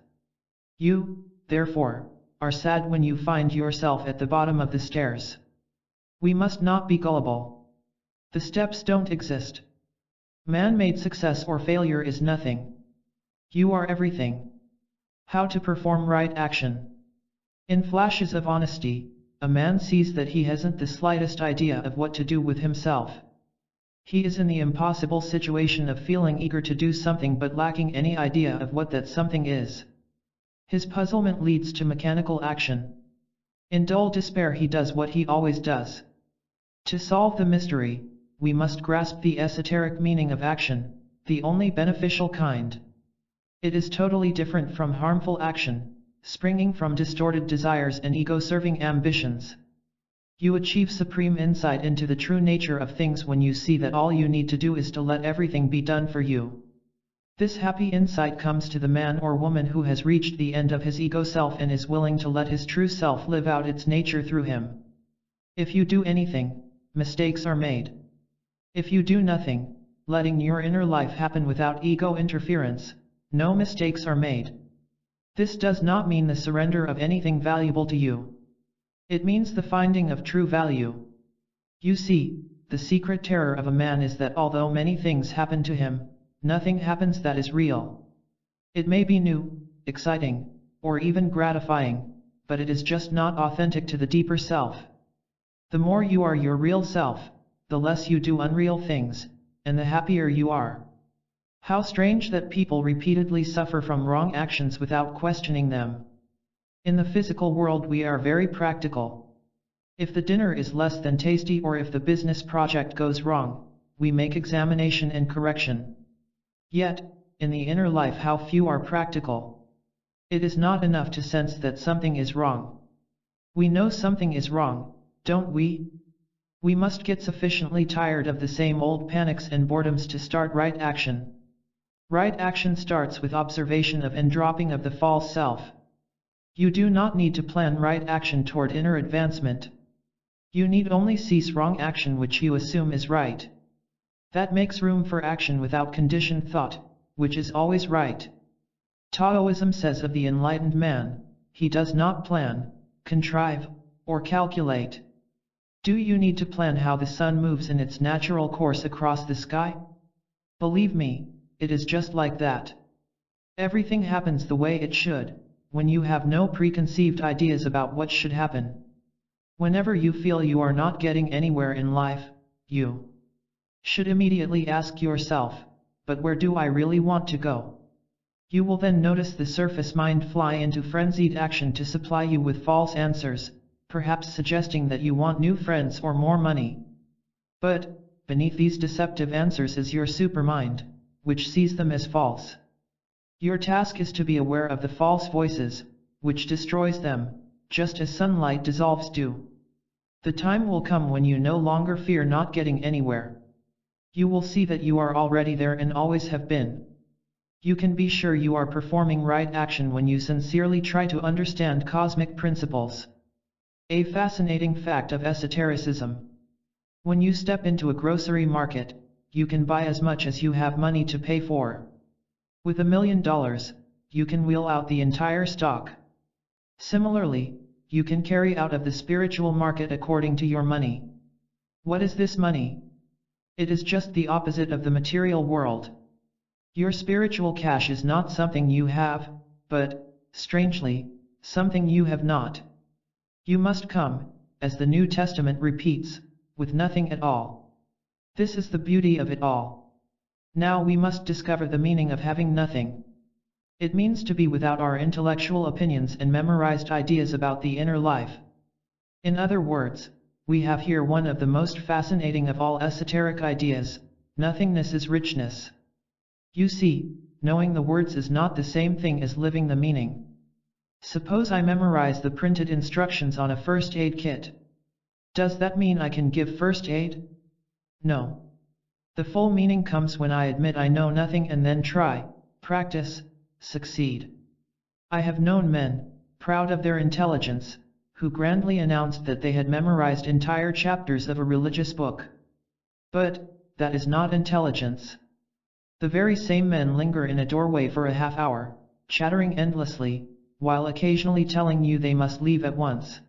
You, therefore, are sad when you find yourself at the bottom of the stairs. We must not be gullible. The steps don't exist. Man-made success or failure is nothing. You are everything. How to perform right action. In flashes of honesty, a man sees that he hasn't the slightest idea of what to do with himself. He is in the impossible situation of feeling eager to do something but lacking any idea of what that something is. His puzzlement leads to mechanical action. In dull despair he does what he always does. To solve the mystery, we must grasp the esoteric meaning of action, the only beneficial kind. It is totally different from harmful action, springing from distorted desires and ego-serving ambitions. You achieve supreme insight into the true nature of things when you see that all you need to do is to let everything be done for you. This happy insight comes to the man or woman who has reached the end of his ego self and is willing to let his true self live out its nature through him. If you do anything, mistakes are made. If you do nothing, letting your inner life happen without ego interference, no mistakes are made. This does not mean the surrender of anything valuable to you. It means the finding of true value. You see, the secret terror of a man is that although many things happen to him, nothing happens that is real. It may be new, exciting, or even gratifying, but it is just not authentic to the deeper self. The more you are your real self, the less you do unreal things, and the happier you are. How strange that people repeatedly suffer from wrong actions without questioning them. In the physical world we are very practical. If the dinner is less than tasty or if the business project goes wrong, we make examination and correction. Yet, in the inner life how few are practical. It is not enough to sense that something is wrong. We know something is wrong, don't we? We must get sufficiently tired of the same old panics and boredoms to start right action. Right action starts with observation of and dropping of the false self. You do not need to plan right action toward inner advancement. You need only cease wrong action which you assume is right. That makes room for action without conditioned thought, which is always right. Taoism says of the enlightened man, he does not plan, contrive, or calculate. Do you need to plan how the sun moves in its natural course across the sky? Believe me, it is just like that. Everything happens the way it should, when you have no preconceived ideas about what should happen. Whenever you feel you are not getting anywhere in life, you should immediately ask yourself, but where do I really want to go? You will then notice the surface mind fly into frenzied action to supply you with false answers, perhaps suggesting that you want new friends or more money. But, beneath these deceptive answers is your supermind, which sees them as false. Your task is to be aware of the false voices, which destroys them, just as sunlight dissolves dew. The time will come when you no longer fear not getting anywhere. You will see that you are already there and always have been. You can be sure you are performing right action when you sincerely try to understand cosmic principles. A fascinating fact of esotericism. When you step into a grocery market, you can buy as much as you have money to pay for. With $1 million, you can wheel out the entire stock. Similarly, you can carry out of the spiritual market according to your money. What is this money? It is just the opposite of the material world. Your spiritual cash is not something you have, but, strangely, something you have not. You must come, as the New Testament repeats, with nothing at all. This is the beauty of it all. Now we must discover the meaning of having nothing. It means to be without our intellectual opinions and memorized ideas about the inner life. In other words, we have here one of the most fascinating of all esoteric ideas: nothingness is richness. You see, knowing the words is not the same thing as living the meaning. Suppose I memorize the printed instructions on a first aid kit. Does that mean I can give first aid? No. The full meaning comes when I admit I know nothing and then try, practice, succeed. I have known men, proud of their intelligence, who grandly announced that they had memorized entire chapters of a religious book. But, that is not intelligence. The very same men linger in a doorway for a half hour, chattering endlessly, while occasionally telling you they must leave at once.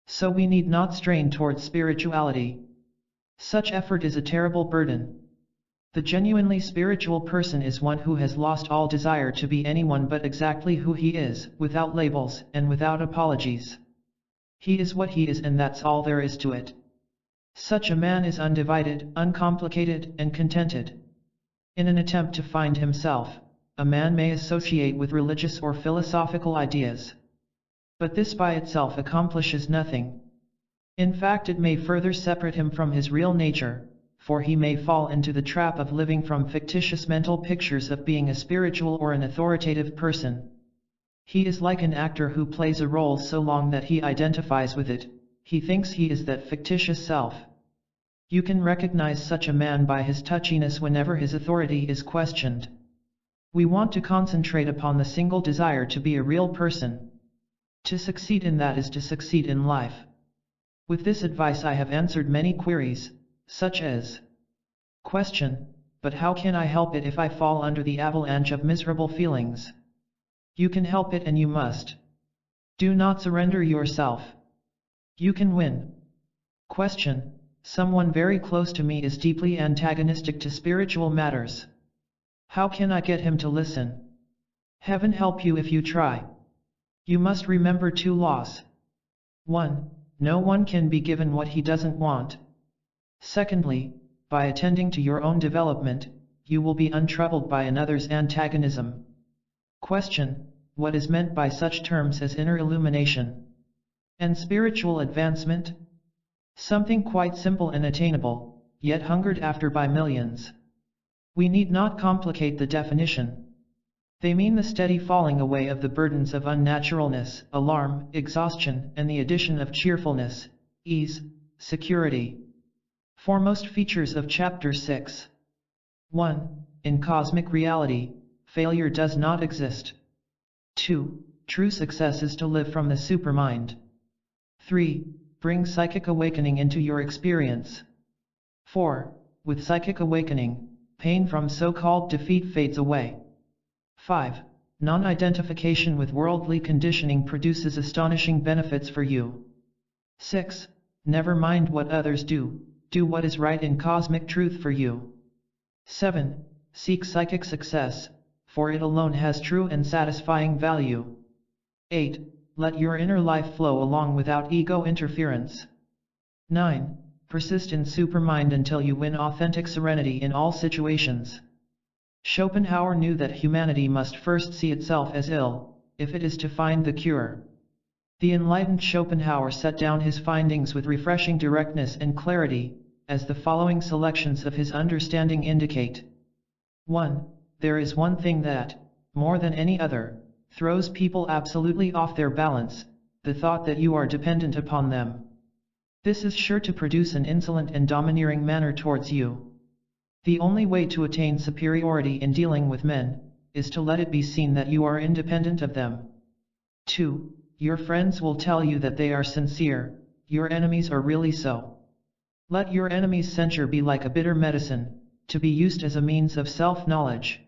So we need not strain towards spirituality. Such effort is a terrible burden. The genuinely spiritual person is one who has lost all desire to be anyone but exactly who he is, without labels and without apologies. He is what he is, and that's all there is to it. Such a man is undivided, uncomplicated, and contented. In an attempt to find himself, a man may associate with religious or philosophical ideas. But this by itself accomplishes nothing. In fact, it may further separate him from his real nature, for he may fall into the trap of living from fictitious mental pictures of being a spiritual or an authoritative person. He is like an actor who plays a role so long that he identifies with it. He thinks he is that fictitious self. You can recognize such a man by his touchiness whenever his authority is questioned. We want to concentrate upon the single desire to be a real person. To succeed in that is to succeed in life. With this advice I have answered many queries, such as: Question: but how can I help it if I fall under the avalanche of miserable feelings? You can help it and you must. Do not surrender yourself. You can win. Question: someone very close to me is deeply antagonistic to spiritual matters. How can I get him to listen? Heaven help you if you try. You must remember two laws. 1. No one can be given what he doesn't want. Secondly, by attending to your own development, you will be untroubled by another's antagonism. Question: what is meant by such terms as inner illumination and spiritual advancement? Something quite simple and attainable, yet hungered after by millions. We need not complicate the definition. They mean the steady falling away of the burdens of unnaturalness, alarm, exhaustion, and the addition of cheerfulness, ease, security. Foremost features of Chapter 6. 1. In cosmic reality, failure does not exist. 2. True success is to live from the supermind. 3. Bring psychic awakening into your experience. 4. With psychic awakening, pain from so-called defeat fades away. 5. Non-identification with worldly conditioning produces astonishing benefits for you. 6. Never mind what others do, do what is right in cosmic truth for you. 7. Seek psychic success, for it alone has true and satisfying value. 8. Let your inner life flow along without ego interference. 9. Persist in supermind until you win authentic serenity in all situations. Schopenhauer knew that humanity must first see itself as ill, if it is to find the cure. The enlightened Schopenhauer set down his findings with refreshing directness and clarity, as the following selections of his understanding indicate. 1. There is one thing that, more than any other, throws people absolutely off their balance, the thought that you are dependent upon them. This is sure to produce an insolent and domineering manner towards you. The only way to attain superiority in dealing with men, is to let it be seen that you are independent of them. 2. Your friends will tell you that they are sincere, your enemies are really so. Let your enemy's censure be like a bitter medicine, to be used as a means of self-knowledge.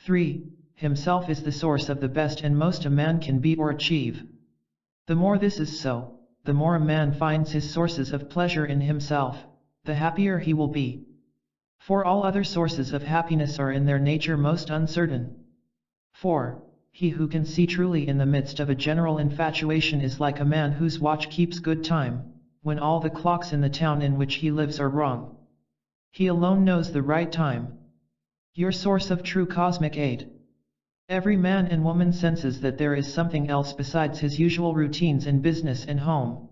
3. Himself is the source of the best and most a man can be or achieve. The more this is so, the more a man finds his sources of pleasure in himself, the happier he will be. For all other sources of happiness are in their nature most uncertain. 4. He who can see truly in the midst of a general infatuation is like a man whose watch keeps good time, when all the clocks in the town in which he lives are wrong. He alone knows the right time. Your source of true cosmic aid. Every man and woman senses that there is something else besides his usual routines in business and home.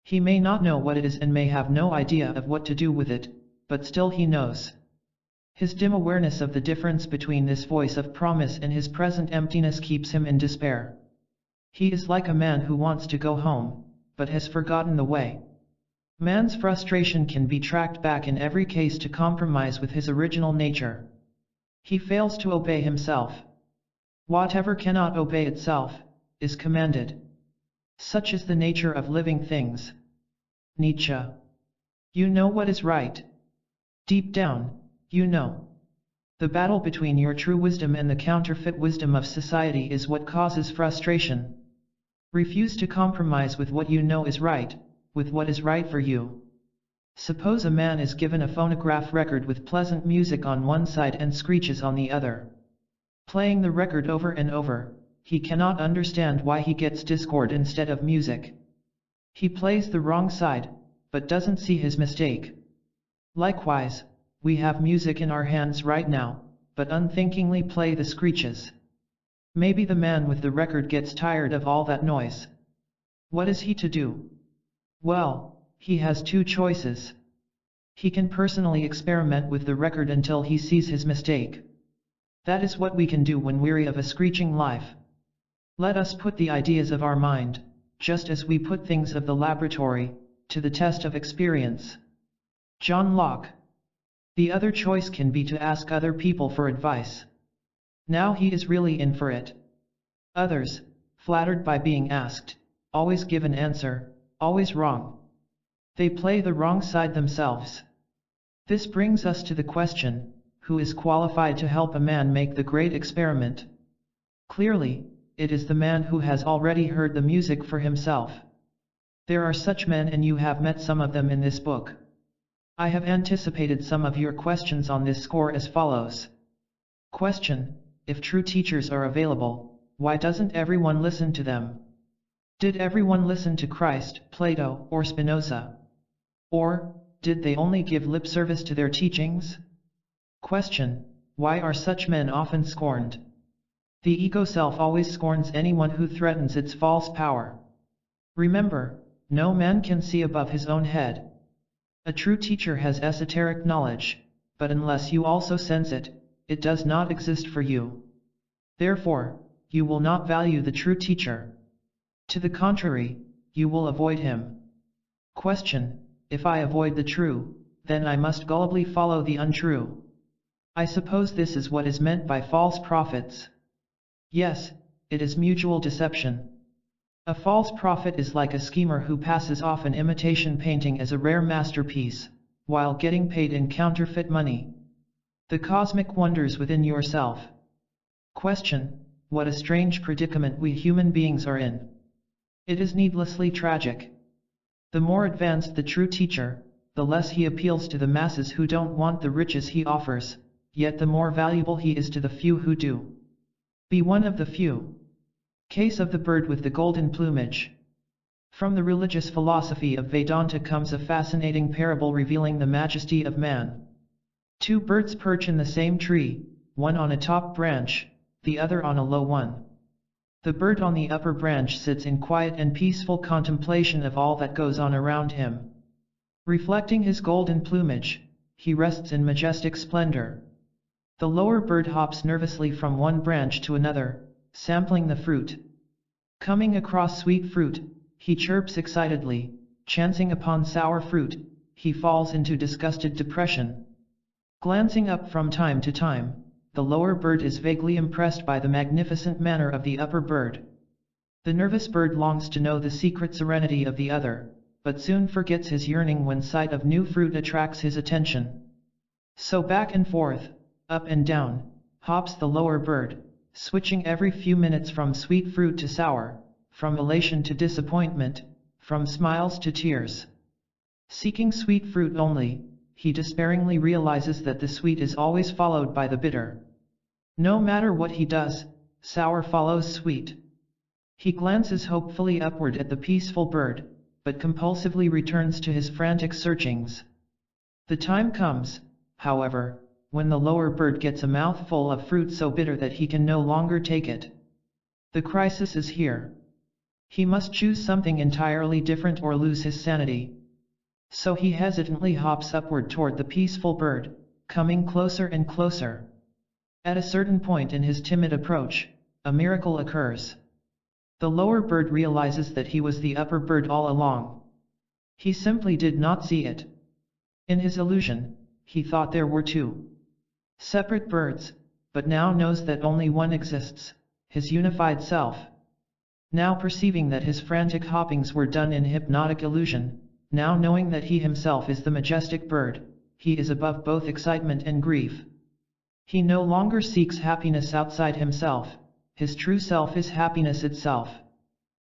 He may not know what it is and may have no idea of what to do with it, but still he knows. His dim awareness of the difference between this voice of promise and his present emptiness keeps him in despair. He is like a man who wants to go home, but has forgotten the way. Man's frustration can be tracked back in every case to compromise with his original nature. He fails to obey himself. Whatever cannot obey itself, is commanded. Such is the nature of living things. Nietzsche. You know what is right. Deep down, you know. The battle between your true wisdom and the counterfeit wisdom of society is what causes frustration. Refuse to compromise with what you know is right, with what is right for you. Suppose a man is given a phonograph record with pleasant music on one side and screeches on the other. Playing the record over and over, he cannot understand why he gets discord instead of music. He plays the wrong side, but doesn't see his mistake. Likewise, we have music in our hands right now, but unthinkingly play the screeches. Maybe the man with the record gets tired of all that noise. What is he to do? Well, he has two choices. He can personally experiment with the record until he sees his mistake. That is what we can do when weary of a screeching life. Let us put the ideas of our mind, just as we put things of the laboratory, to the test of experience. John Locke. The other choice can be to ask other people for advice. Now he is really in for it. Others, flattered by being asked, always give an answer, always wrong. They play the wrong side themselves. This brings us to the question, who is qualified to help a man make the great experiment? Clearly, it is the man who has already heard the music for himself. There are such men, and you have met some of them in this book. I have anticipated some of your questions on this score as follows. Question: if true teachers are available, why doesn't everyone listen to them? Did everyone listen to Christ, Plato, or Spinoza? Or, did they only give lip service to their teachings? Question: why are such men often scorned? The ego self always scorns anyone who threatens its false power. Remember, no man can see above his own head. A true teacher has esoteric knowledge, but unless you also sense it, it does not exist for you. Therefore, you will not value the true teacher. To the contrary, you will avoid him. Question: if I avoid the true, then I must gullibly follow the untrue. I suppose this is what is meant by false prophets. Yes, it is mutual deception. A false prophet is like a schemer who passes off an imitation painting as a rare masterpiece, while getting paid in counterfeit money. The cosmic wonders within yourself. Question: what a strange predicament we human beings are in. It is needlessly tragic. The more advanced the true teacher, the less he appeals to the masses who don't want the riches he offers, yet the more valuable he is to the few who do. Be one of the few. Case of the bird with the golden plumage. From the religious philosophy of Vedanta comes a fascinating parable revealing the majesty of man. Two birds perch in the same tree, one on a top branch, the other on a low one. The bird on the upper branch sits in quiet and peaceful contemplation of all that goes on around him. Reflecting his golden plumage, he rests in majestic splendor. The lower bird hops nervously from one branch to another, sampling the fruit. Coming across sweet fruit, he chirps excitedly. Chancing upon sour fruit, he falls into disgusted depression. Glancing up from time to time, the lower bird is vaguely impressed by the magnificent manner of the upper bird. The nervous bird longs to know the secret serenity of the other, but soon forgets his yearning when sight of new fruit attracts his attention. So back and forth, up and down, hops the lower bird, switching every few minutes from sweet fruit to sour, from elation to disappointment, from smiles to tears. Seeking sweet fruit only, he despairingly realizes that the sweet is always followed by the bitter. No matter what he does, sour follows sweet. He glances hopefully upward at the peaceful bird, but compulsively returns to his frantic searchings. The time comes, however, when the lower bird gets a mouthful of fruit so bitter that he can no longer take it. The crisis is here. He must choose something entirely different or lose his sanity. So he hesitantly hops upward toward the peaceful bird, coming closer and closer. At a certain point in his timid approach, a miracle occurs. The lower bird realizes that he was the upper bird all along. He simply did not see it. In his illusion, he thought there were two separate birds, but now knows that only one exists, his unified self. Now perceiving that his frantic hoppings were done in hypnotic illusion, now knowing that he himself is the majestic bird, he is above both excitement and grief. He no longer seeks happiness outside himself, his true self is happiness itself.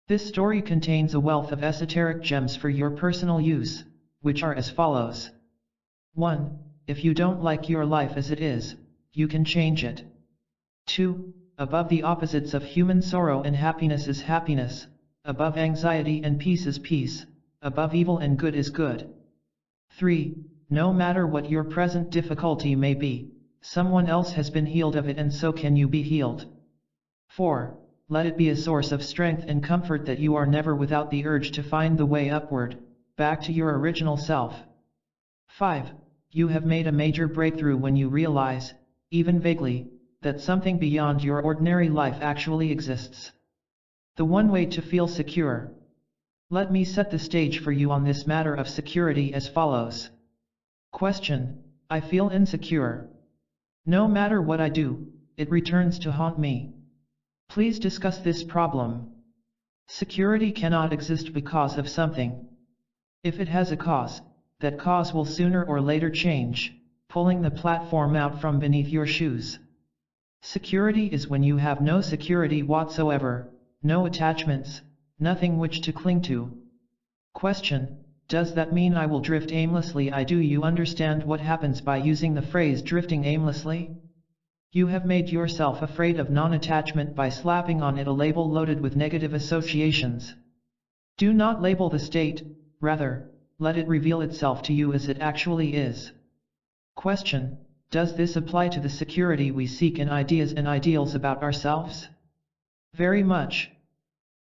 This story contains a wealth of esoteric gems for your personal use, which are as follows. 1. If you don't like your life as it is, you can change it. 2. Above the opposites of human sorrow and happiness is happiness, above anxiety and peace is peace, above evil and good is good. 3. No matter what your present difficulty may be, someone else has been healed of it and so can you be healed. 4. Let it be a source of strength and comfort that you are never without the urge to find the way upward, back to your original self. 5. You have made a major breakthrough when you realize, even vaguely, that something beyond your ordinary life actually exists. The one way to feel secure. Let me set the stage for you on this matter of security as follows. Question: I feel insecure. No matter what I do, it returns to haunt me. Please discuss this problem. Security cannot exist because of something. If it has a cause, that cause will sooner or later change, pulling the platform out from beneath your shoes. Security is when you have no security whatsoever, no attachments, nothing which to cling to. Question: does that mean I will drift aimlessly? Do you understand what happens by using the phrase drifting aimlessly? You have made yourself afraid of non-attachment by slapping on it a label loaded with negative associations. Do not label the state, rather, let it reveal itself to you as it actually is. Question: does this apply to the security we seek in ideas and ideals about ourselves? Very much.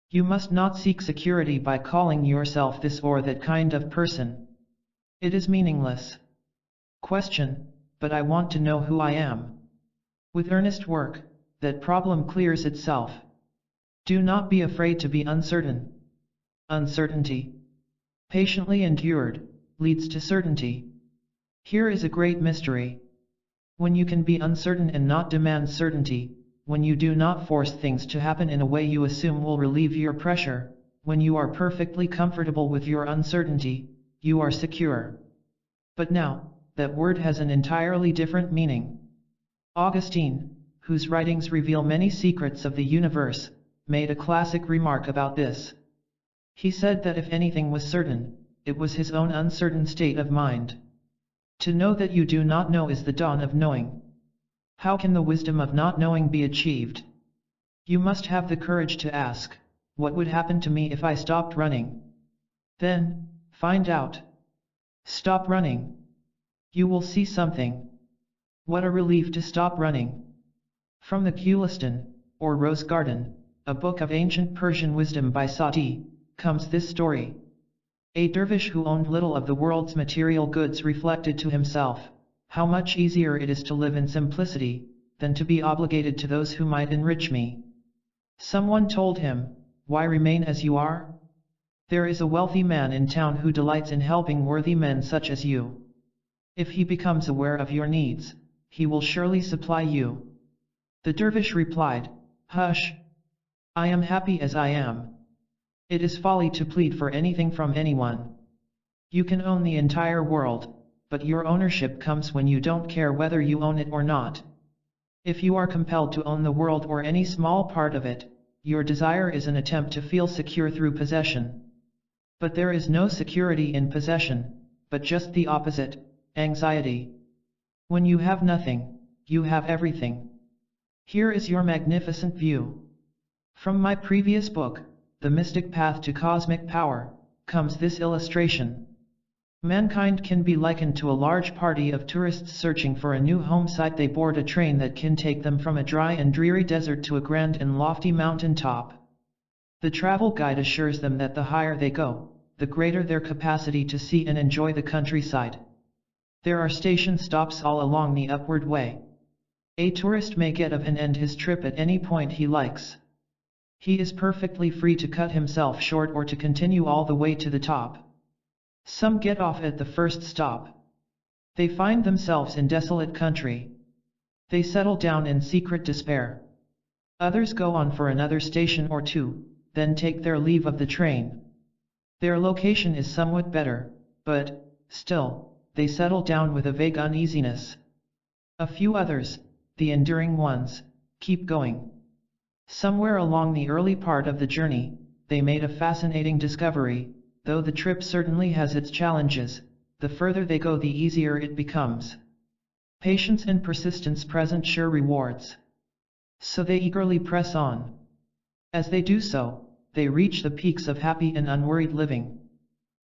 You must not seek security by calling yourself this or that kind of person. It is meaningless. Question: but I want to know who I am. With earnest work, that problem clears itself. Do not be afraid to be uncertain. Uncertainty, patiently endured, leads to certainty. Here is a great mystery. When you can be uncertain and not demand certainty, when you do not force things to happen in a way you assume will relieve your pressure, when you are perfectly comfortable with your uncertainty, you are secure. But now, that word has an entirely different meaning. Augustine, whose writings reveal many secrets of the universe, made a classic remark about this. He said that if anything was certain, it was his own uncertain state of mind. To know that you do not know is the dawn of knowing. How can the wisdom of not knowing be achieved? You must have the courage to ask, what would happen to me if I stopped running? Then, find out. Stop running. You will see something. What a relief to stop running. From the Gulistan, or Rose Garden, a book of ancient Persian wisdom by Sati, comes this story. A dervish who owned little of the world's material goods reflected to himself, how much easier it is to live in simplicity, than to be obligated to those who might enrich me. Someone told him, why remain as you are? There is a wealthy man in town who delights in helping worthy men such as you. If he becomes aware of your needs, he will surely supply you. The dervish replied, hush! I am happy as I am. It is folly to plead for anything from anyone. You can own the entire world, but your ownership comes when you don't care whether you own it or not. If you are compelled to own the world or any small part of it, your desire is an attempt to feel secure through possession. But there is no security in possession, but just the opposite, anxiety. When you have nothing, you have everything. Here is your magnificent view. From my previous book, The Mystic Path to Cosmic Power, comes this illustration. Mankind can be likened to a large party of tourists searching for a new home site. They board a train that can take them from a dry and dreary desert to a grand and lofty mountain top. The travel guide assures them that the higher they go, the greater their capacity to see and enjoy the countryside. There are station stops all along the upward way. A tourist may get off and end his trip at any point he likes. He is perfectly free to cut himself short or to continue all the way to the top. Some get off at the first stop. They find themselves in desolate country. They settle down in secret despair. Others go on for another station or two, then take their leave of the train. Their location is somewhat better, but, still, they settle down with a vague uneasiness. A few others, the enduring ones, keep going. Somewhere along the early part of the journey, they made a fascinating discovery. Though the trip certainly has its challenges, the further they go the easier it becomes. Patience and persistence present sure rewards. So they eagerly press on. As they do so, they reach the peaks of happy and unworried living.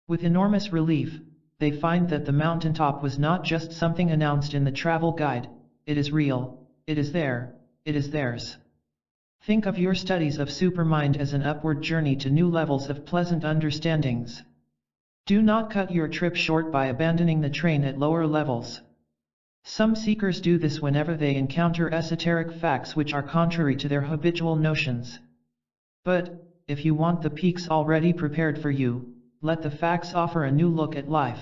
With enormous relief, they find that the mountaintop was not just something announced in the travel guide, it is real, it is there, it is theirs. Think of your studies of Supermind as an upward journey to new levels of pleasant understandings. Do not cut your trip short by abandoning the train at lower levels. Some seekers do this whenever they encounter esoteric facts which are contrary to their habitual notions. But, if you want the peaks already prepared for you, let the facts offer a new look at life.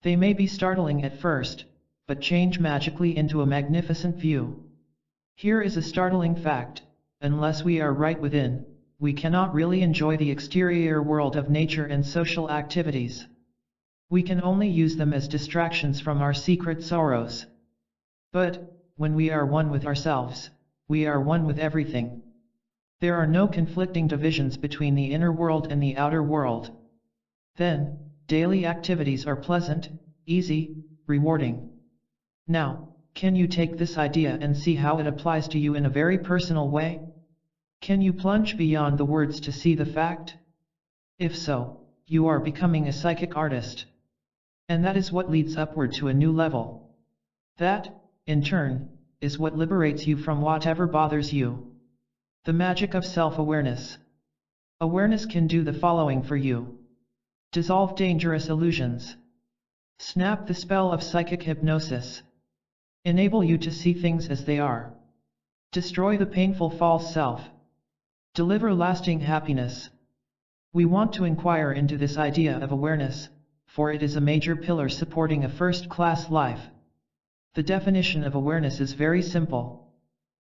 They may be startling at first, but change magically into a magnificent view. Here is a startling fact: unless we are right within, we cannot really enjoy the exterior world of nature and social activities. We can only use them as distractions from our secret sorrows. But, when we are one with ourselves, we are one with everything. There are no conflicting divisions between the inner world and the outer world. Then, daily activities are pleasant, easy, rewarding. Now, can you take this idea and see how it applies to you in a very personal way? Can you plunge beyond the words to see the fact? If so, you are becoming a psychic artist. And that is what leads upward to a new level. That, in turn, is what liberates you from whatever bothers you. The magic of self-awareness. Awareness can do the following for you. Dissolve dangerous illusions. Snap the spell of psychic hypnosis. Enable you to see things as they are. Destroy the painful false self. Deliver lasting happiness. We want to inquire into this idea of awareness, for it is a major pillar supporting a first-class life. The definition of awareness is very simple.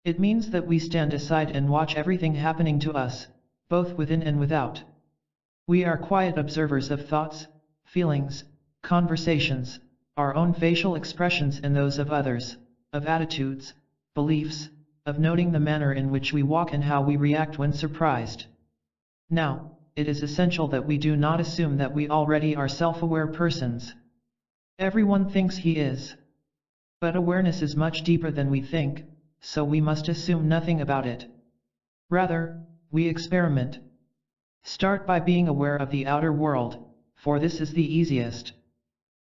It means that we stand aside and watch everything happening to us, both within and without. We are quiet observers of thoughts, feelings, conversations, our own facial expressions and those of others, of attitudes, beliefs, of noting the manner in which we walk and how we react when surprised. Now, it is essential that we do not assume that we already are self-aware persons. Everyone thinks he is. But awareness is much deeper than we think, so we must assume nothing about it. Rather, we experiment. Start by being aware of the outer world, for this is the easiest.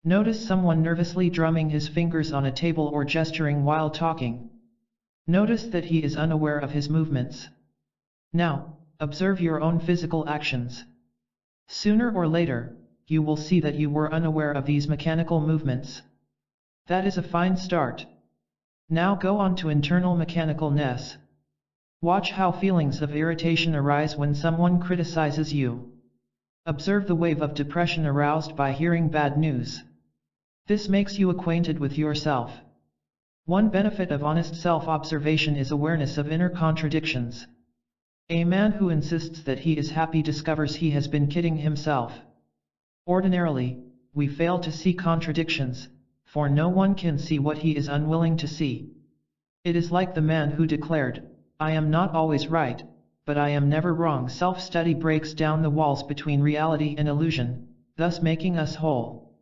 Notice someone nervously drumming his fingers on a table or gesturing while talking. Notice that he is unaware of his movements. Now, observe your own physical actions. Sooner or later, you will see that you were unaware of these mechanical movements. That is a fine start. Now go on to internal mechanicalness. Watch how feelings of irritation arise when someone criticizes you. Observe the wave of depression aroused by hearing bad news. This makes you acquainted with yourself. One benefit of honest self-observation is awareness of inner contradictions. A man who insists that he is happy discovers he has been kidding himself. Ordinarily, we fail to see contradictions, for no one can see what he is unwilling to see. It is like the man who declared, "I am not always right, but I am never wrong." Self-study breaks down the walls between reality and illusion, thus making us whole.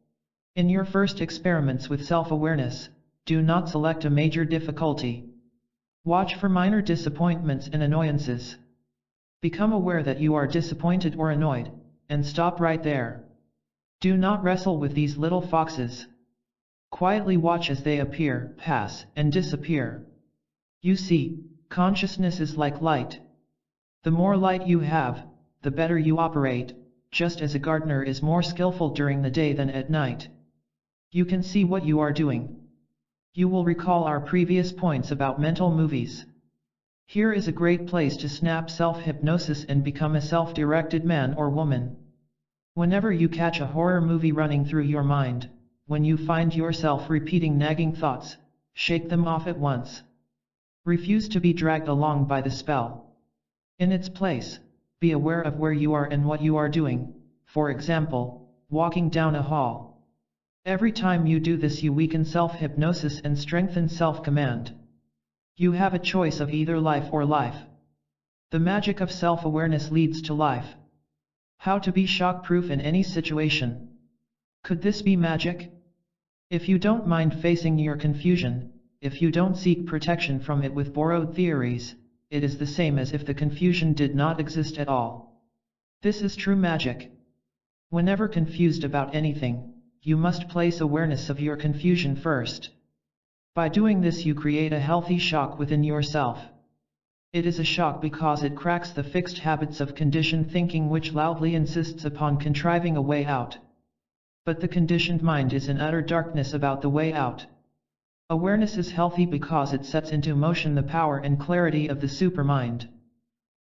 In your first experiments with self-awareness, do not select a major difficulty. Watch for minor disappointments and annoyances. Become aware that you are disappointed or annoyed, and stop right there. Do not wrestle with these little foxes. Quietly watch as they appear, pass, and disappear. You see, consciousness is like light. The more light you have, the better you operate, just as a gardener is more skillful during the day than at night. You can see what you are doing. You will recall our previous points about mental movies. Here is a great place to snap self-hypnosis and become a self-directed man or woman. Whenever you catch a horror movie running through your mind, when you find yourself repeating nagging thoughts, shake them off at once. Refuse to be dragged along by the spell. In its place, be aware of where you are and what you are doing, for example, walking down a hall. Every time you do this, you weaken self-hypnosis and strengthen self-command. You have a choice of either life or life. The magic of self-awareness leads to life. How to be shock-proof in any situation. Could this be magic? If you don't mind facing your confusion, if you don't seek protection from it with borrowed theories, it is the same as if the confusion did not exist at all. This is true magic. Whenever confused about anything, you must place awareness of your confusion first. By doing this, you create a healthy shock within yourself. It is a shock because it cracks the fixed habits of conditioned thinking which loudly insists upon contriving a way out. But the conditioned mind is in utter darkness about the way out. Awareness is healthy because it sets into motion the power and clarity of the supermind.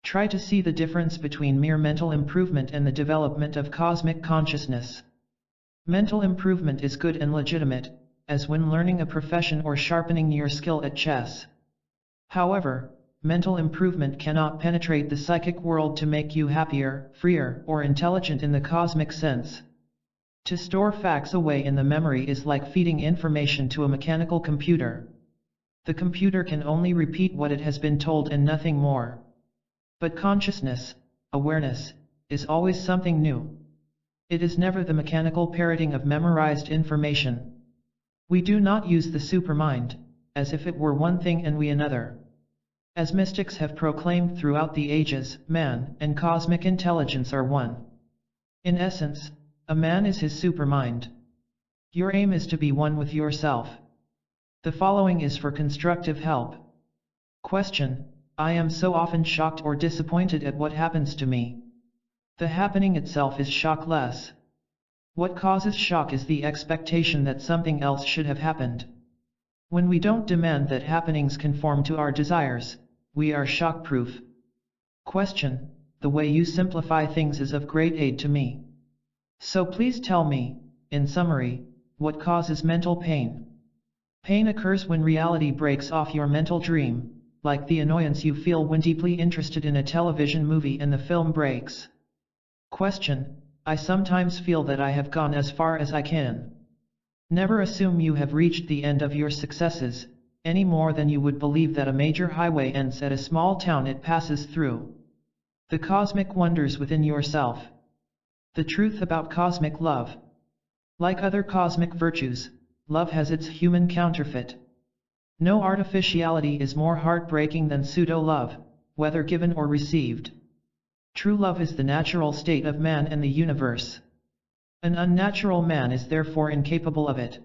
Try to see the difference between mere mental improvement and the development of cosmic consciousness. Mental improvement is good and legitimate, as when learning a profession or sharpening your skill at chess. However, mental improvement cannot penetrate the psychic world to make you happier, freer, or intelligent in the cosmic sense. To store facts away in the memory is like feeding information to a mechanical computer. The computer can only repeat what it has been told and nothing more. But consciousness, awareness, is always something new. It is never the mechanical parroting of memorized information. We do not use the supermind, as if it were one thing and we another. As mystics have proclaimed throughout the ages, man and cosmic intelligence are one. In essence, a man is his supermind. Your aim is to be one with yourself. The following is for constructive help. Question: I am so often shocked or disappointed at what happens to me. The happening itself is shockless. What causes shock is the expectation that something else should have happened. When we don't demand that happenings conform to our desires, we are shock-proof. Question: the way you simplify things is of great aid to me. So please tell me, in summary, what causes mental pain? Pain occurs when reality breaks off your mental dream, like the annoyance you feel when deeply interested in a television movie and the film breaks. Question: I sometimes feel that I have gone as far as I can. Never assume you have reached the end of your successes, any more than you would believe that a major highway ends at a small town it passes through. The cosmic wonders within yourself. The truth about cosmic love. Like other cosmic virtues, love has its human counterfeit. No artificiality is more heartbreaking than pseudo-love, whether given or received. True love is the natural state of man and the universe. An unnatural man is therefore incapable of it.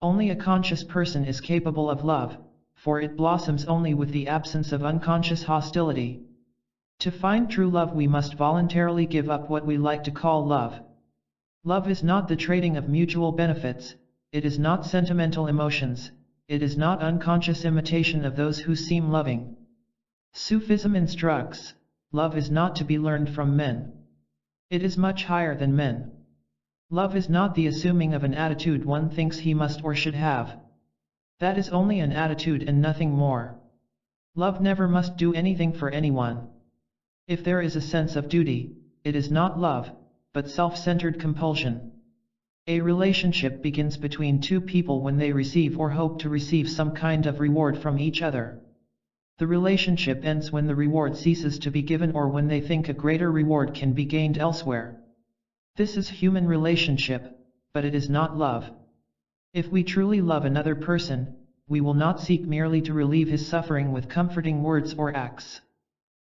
Only a conscious person is capable of love, for it blossoms only with the absence of unconscious hostility. To find true love we must voluntarily give up what we like to call love. Love is not the trading of mutual benefits, it is not sentimental emotions, it is not unconscious imitation of those who seem loving. Sufism instructs, love is not to be learned from men. It is much higher than men. Love is not the assuming of an attitude one thinks he must or should have. That is only an attitude and nothing more. Love never must do anything for anyone. If there is a sense of duty, it is not love, but self-centered compulsion. A relationship begins between two people when they receive or hope to receive some kind of reward from each other. The relationship ends when the reward ceases to be given or when they think a greater reward can be gained elsewhere. This is human relationship, but it is not love. If we truly love another person, we will not seek merely to relieve his suffering with comforting words or acts.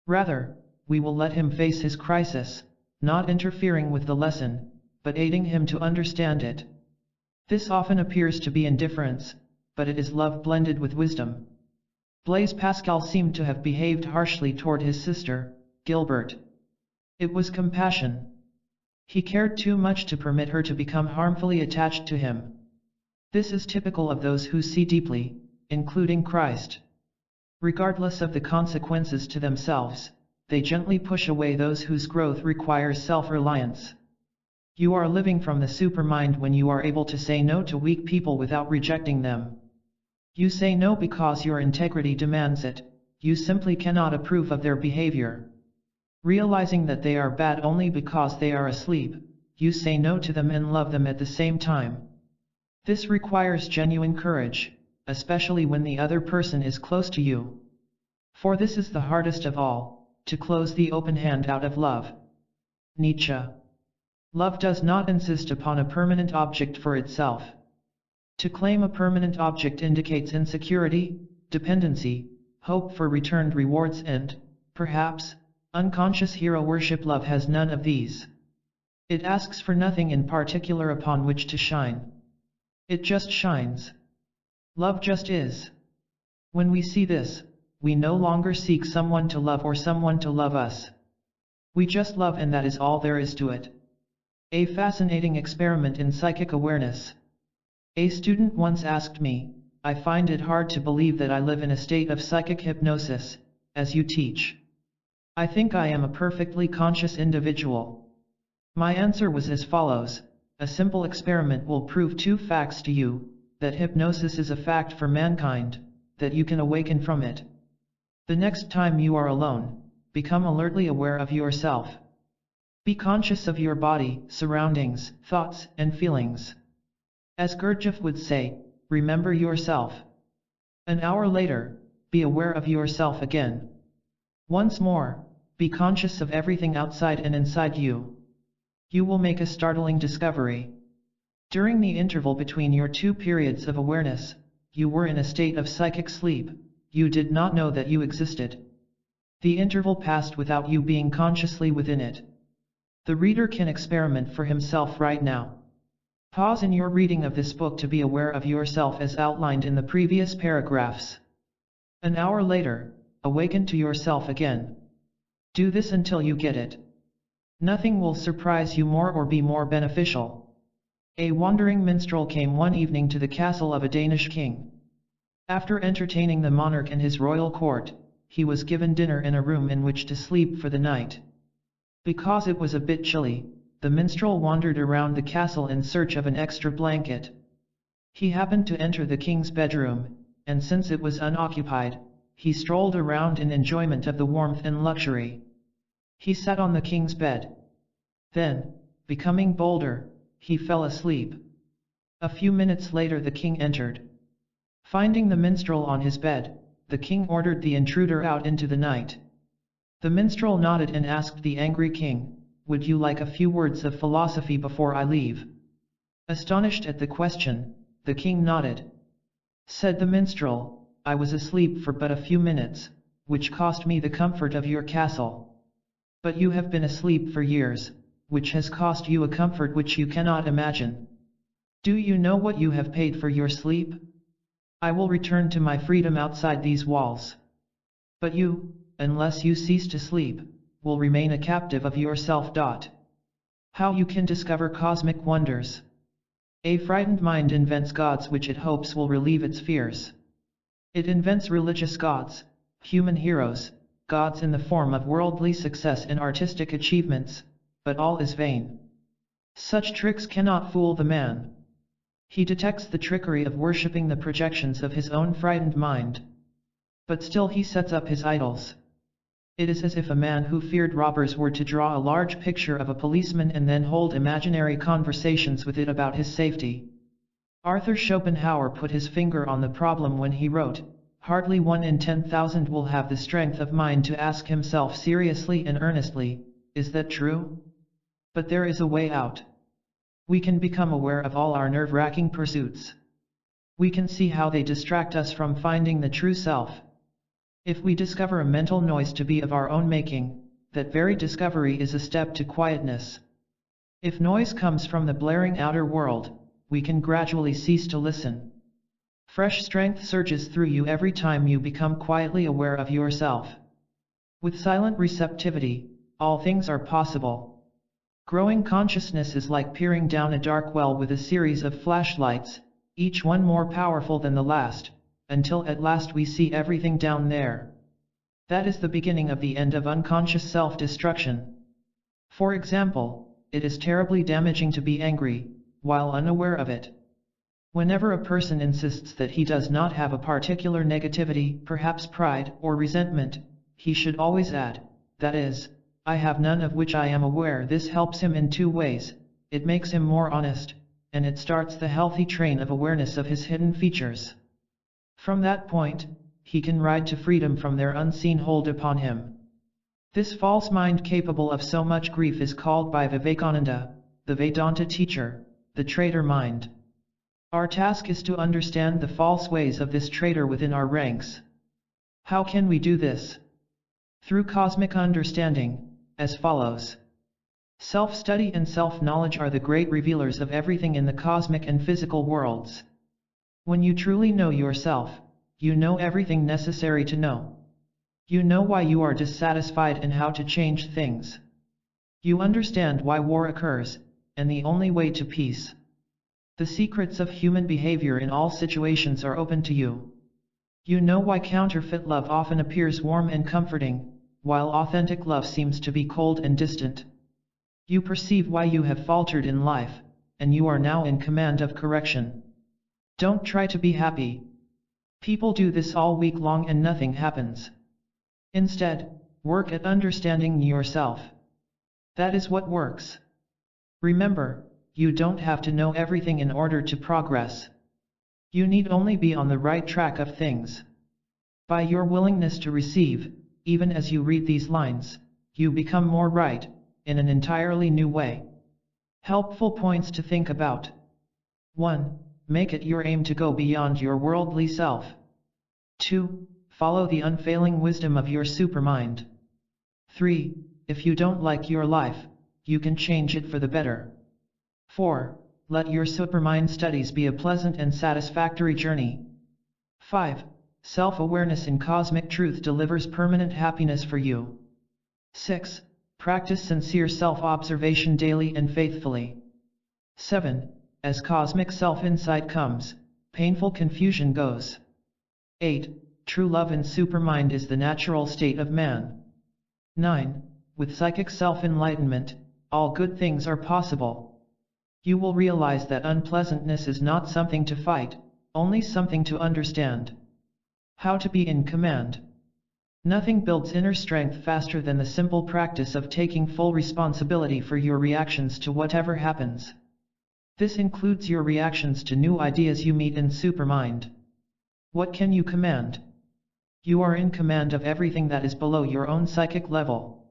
Rather, we will let him face his crisis, not interfering with the lesson, but aiding him to understand it. This often appears to be indifference, but it is love blended with wisdom. Blaise Pascal seemed to have behaved harshly toward his sister, Gilbert. It was compassion. He cared too much to permit her to become harmfully attached to him. This is typical of those who see deeply, including Christ. Regardless of the consequences to themselves, they gently push away those whose growth requires self-reliance. You are living from the supermind when you are able to say no to weak people without rejecting them. You say no because your integrity demands it, you simply cannot approve of their behavior. Realizing that they are bad only because they are asleep, you say no to them and love them at the same time. This requires genuine courage, especially when the other person is close to you. For this is the hardest of all, to close the open hand out of love. Nietzsche. Love does not insist upon a permanent object for itself. To claim a permanent object indicates insecurity, dependency, hope for returned rewards and, perhaps, unconscious hero worship. Love has none of these. It asks for nothing in particular upon which to shine. It just shines. Love just is. When we see this, we no longer seek someone to love or someone to love us. We just love, and that is all there is to it. A fascinating experiment in psychic awareness. A student once asked me, "I find it hard to believe that I live in a state of psychic hypnosis, as you teach. I think I am a perfectly conscious individual." My answer was as follows: a simple experiment will prove two facts to you, that hypnosis is a fact for mankind, that you can awaken from it. The next time you are alone, become alertly aware of yourself. Be conscious of your body, surroundings, thoughts, and feelings. As Gurdjieff would say, remember yourself. An hour later, be aware of yourself again. Once more, be conscious of everything outside and inside you. You will make a startling discovery. During the interval between your two periods of awareness, you were in a state of psychic sleep. You did not know that you existed. The interval passed without you being consciously within it. The reader can experiment for himself right now. Pause in your reading of this book to be aware of yourself as outlined in the previous paragraphs. An hour later, awaken to yourself again. Do this until you get it. Nothing will surprise you more or be more beneficial. A wandering minstrel came one evening to the castle of a Danish king. After entertaining the monarch and his royal court, he was given dinner in a room in which to sleep for the night. Because it was a bit chilly, the minstrel wandered around the castle in search of an extra blanket. He happened to enter the king's bedroom, and since it was unoccupied, he strolled around in enjoyment of the warmth and luxury. He sat on the king's bed. Then, becoming bolder, he fell asleep. A few minutes later the king entered. Finding the minstrel on his bed, the king ordered the intruder out into the night. The minstrel nodded and asked the angry king, "Would you like a few words of philosophy before I leave?" Astonished at the question, the king nodded. Said the minstrel, "I was asleep for but a few minutes, which cost me the comfort of your castle. But you have been asleep for years, which has cost you a comfort which you cannot imagine. Do you know what you have paid for your sleep? I will return to my freedom outside these walls. But you, unless you cease to sleep, will remain a captive of yourself. How you can discover cosmic wonders. A frightened mind invents gods which it hopes will relieve its fears. It invents religious gods, human heroes, gods in the form of worldly success and artistic achievements, but all is vain. Such tricks cannot fool the man. He detects the trickery of worshipping the projections of his own frightened mind. But still he sets up his idols. It is as if a man who feared robbers were to draw a large picture of a policeman and then hold imaginary conversations with it about his safety. Arthur Schopenhauer put his finger on the problem when he wrote, "Hardly 1 in 10,000 will have the strength of mind to ask himself seriously and earnestly, is that true? But there is a way out. We can become aware of all our nerve-wracking pursuits. We can see how they distract us from finding the true self. If we discover a mental noise to be of our own making, that very discovery is a step to quietness. If noise comes from the blaring outer world, we can gradually cease to listen. Fresh strength surges through you every time you become quietly aware of yourself. With silent receptivity, all things are possible. Growing consciousness is like peering down a dark well with a series of flashlights, each one more powerful than the last, until at last we see everything down there. That is the beginning of the end of unconscious self-destruction. For example, it is terribly damaging to be angry, while unaware of it. Whenever a person insists that he does not have a particular negativity, perhaps pride or resentment, he should always add, "That is, I have none of which I am aware." This helps him in two ways: it makes him more honest, and it starts the healthy train of awareness of his hidden features. From that point, he can ride to freedom from their unseen hold upon him. This false mind capable of so much grief is called by Vivekananda, the Vedanta teacher, the traitor mind. Our task is to understand the false ways of this traitor within our ranks. How can we do this? Through cosmic understanding, as follows. Self-study and self-knowledge are the great revealers of everything in the cosmic and physical worlds. When you truly know yourself, you know everything necessary to know. You know why you are dissatisfied and how to change things. You understand why war occurs, and the only way to peace. The secrets of human behavior in all situations are open to you. You know why counterfeit love often appears warm and comforting, while authentic love seems to be cold and distant. You perceive why you have faltered in life, and you are now in command of correction. Don't try to be happy. People do this all week long and nothing happens. Instead, work at understanding yourself. That is what works. Remember, you don't have to know everything in order to progress. You need only be on the right track of things. By your willingness to receive, even as you read these lines, you become more right, in an entirely new way. Helpful points to think about. 1. Make it your aim to go beyond your worldly self. 2. Follow the unfailing wisdom of your supermind. 3. If you don't like your life, you can change it for the better. 4. Let your supermind studies be a pleasant and satisfactory journey. 5. Self-awareness in cosmic truth delivers permanent happiness for you. 6. Practice sincere self-observation daily and faithfully. 7. As cosmic self-insight comes, painful confusion goes. 8. True love in supermind is the natural state of man. 9. With psychic self-enlightenment, all good things are possible. You will realize that unpleasantness is not something to fight, only something to understand. How to be in command. Nothing builds inner strength faster than the simple practice of taking full responsibility for your reactions to whatever happens. This includes your reactions to new ideas you meet in supermind. What can you command? You are in command of everything that is below your own psychic level.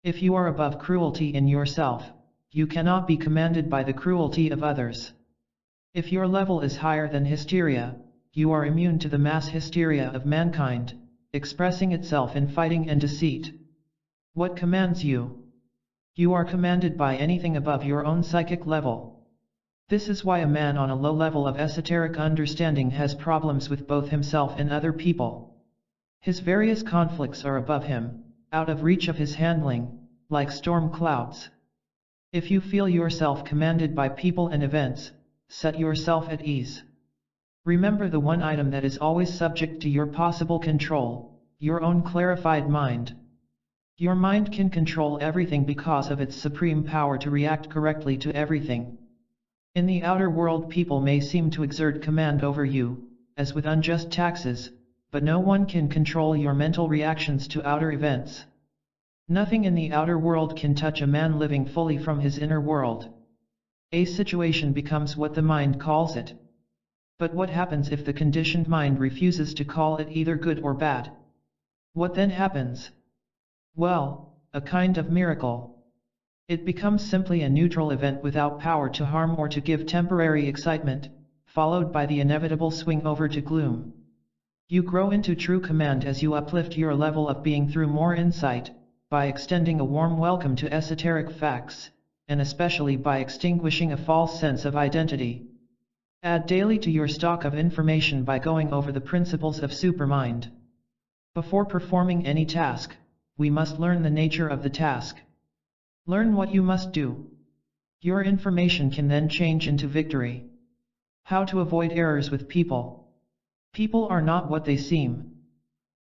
If you are above cruelty in yourself, you cannot be commanded by the cruelty of others. If your level is higher than hysteria, you are immune to the mass hysteria of mankind, expressing itself in fighting and deceit. What commands you? You are commanded by anything above your own psychic level. This is why a man on a low level of esoteric understanding has problems with both himself and other people. His various conflicts are above him, out of reach of his handling, like storm clouds. If you feel yourself commanded by people and events, set yourself at ease. Remember the one item that is always subject to your possible control, your own clarified mind. Your mind can control everything because of its supreme power to react correctly to everything. In the outer world people may seem to exert command over you, as with unjust taxes, but no one can control your mental reactions to outer events. Nothing in the outer world can touch a man living fully from his inner world. A situation becomes what the mind calls it. But what happens if the conditioned mind refuses to call it either good or bad? What then happens? Well, a kind of miracle. It becomes simply a neutral event without power to harm or to give temporary excitement, followed by the inevitable swing over to gloom. You grow into true command as you uplift your level of being through more insight, by extending a warm welcome to esoteric facts, and especially by extinguishing a false sense of identity. Add daily to your stock of information by going over the principles of supermind. Before performing any task, we must learn the nature of the task. Learn what you must do. Your information can then change into victory. How to avoid errors with people. People are not what they seem.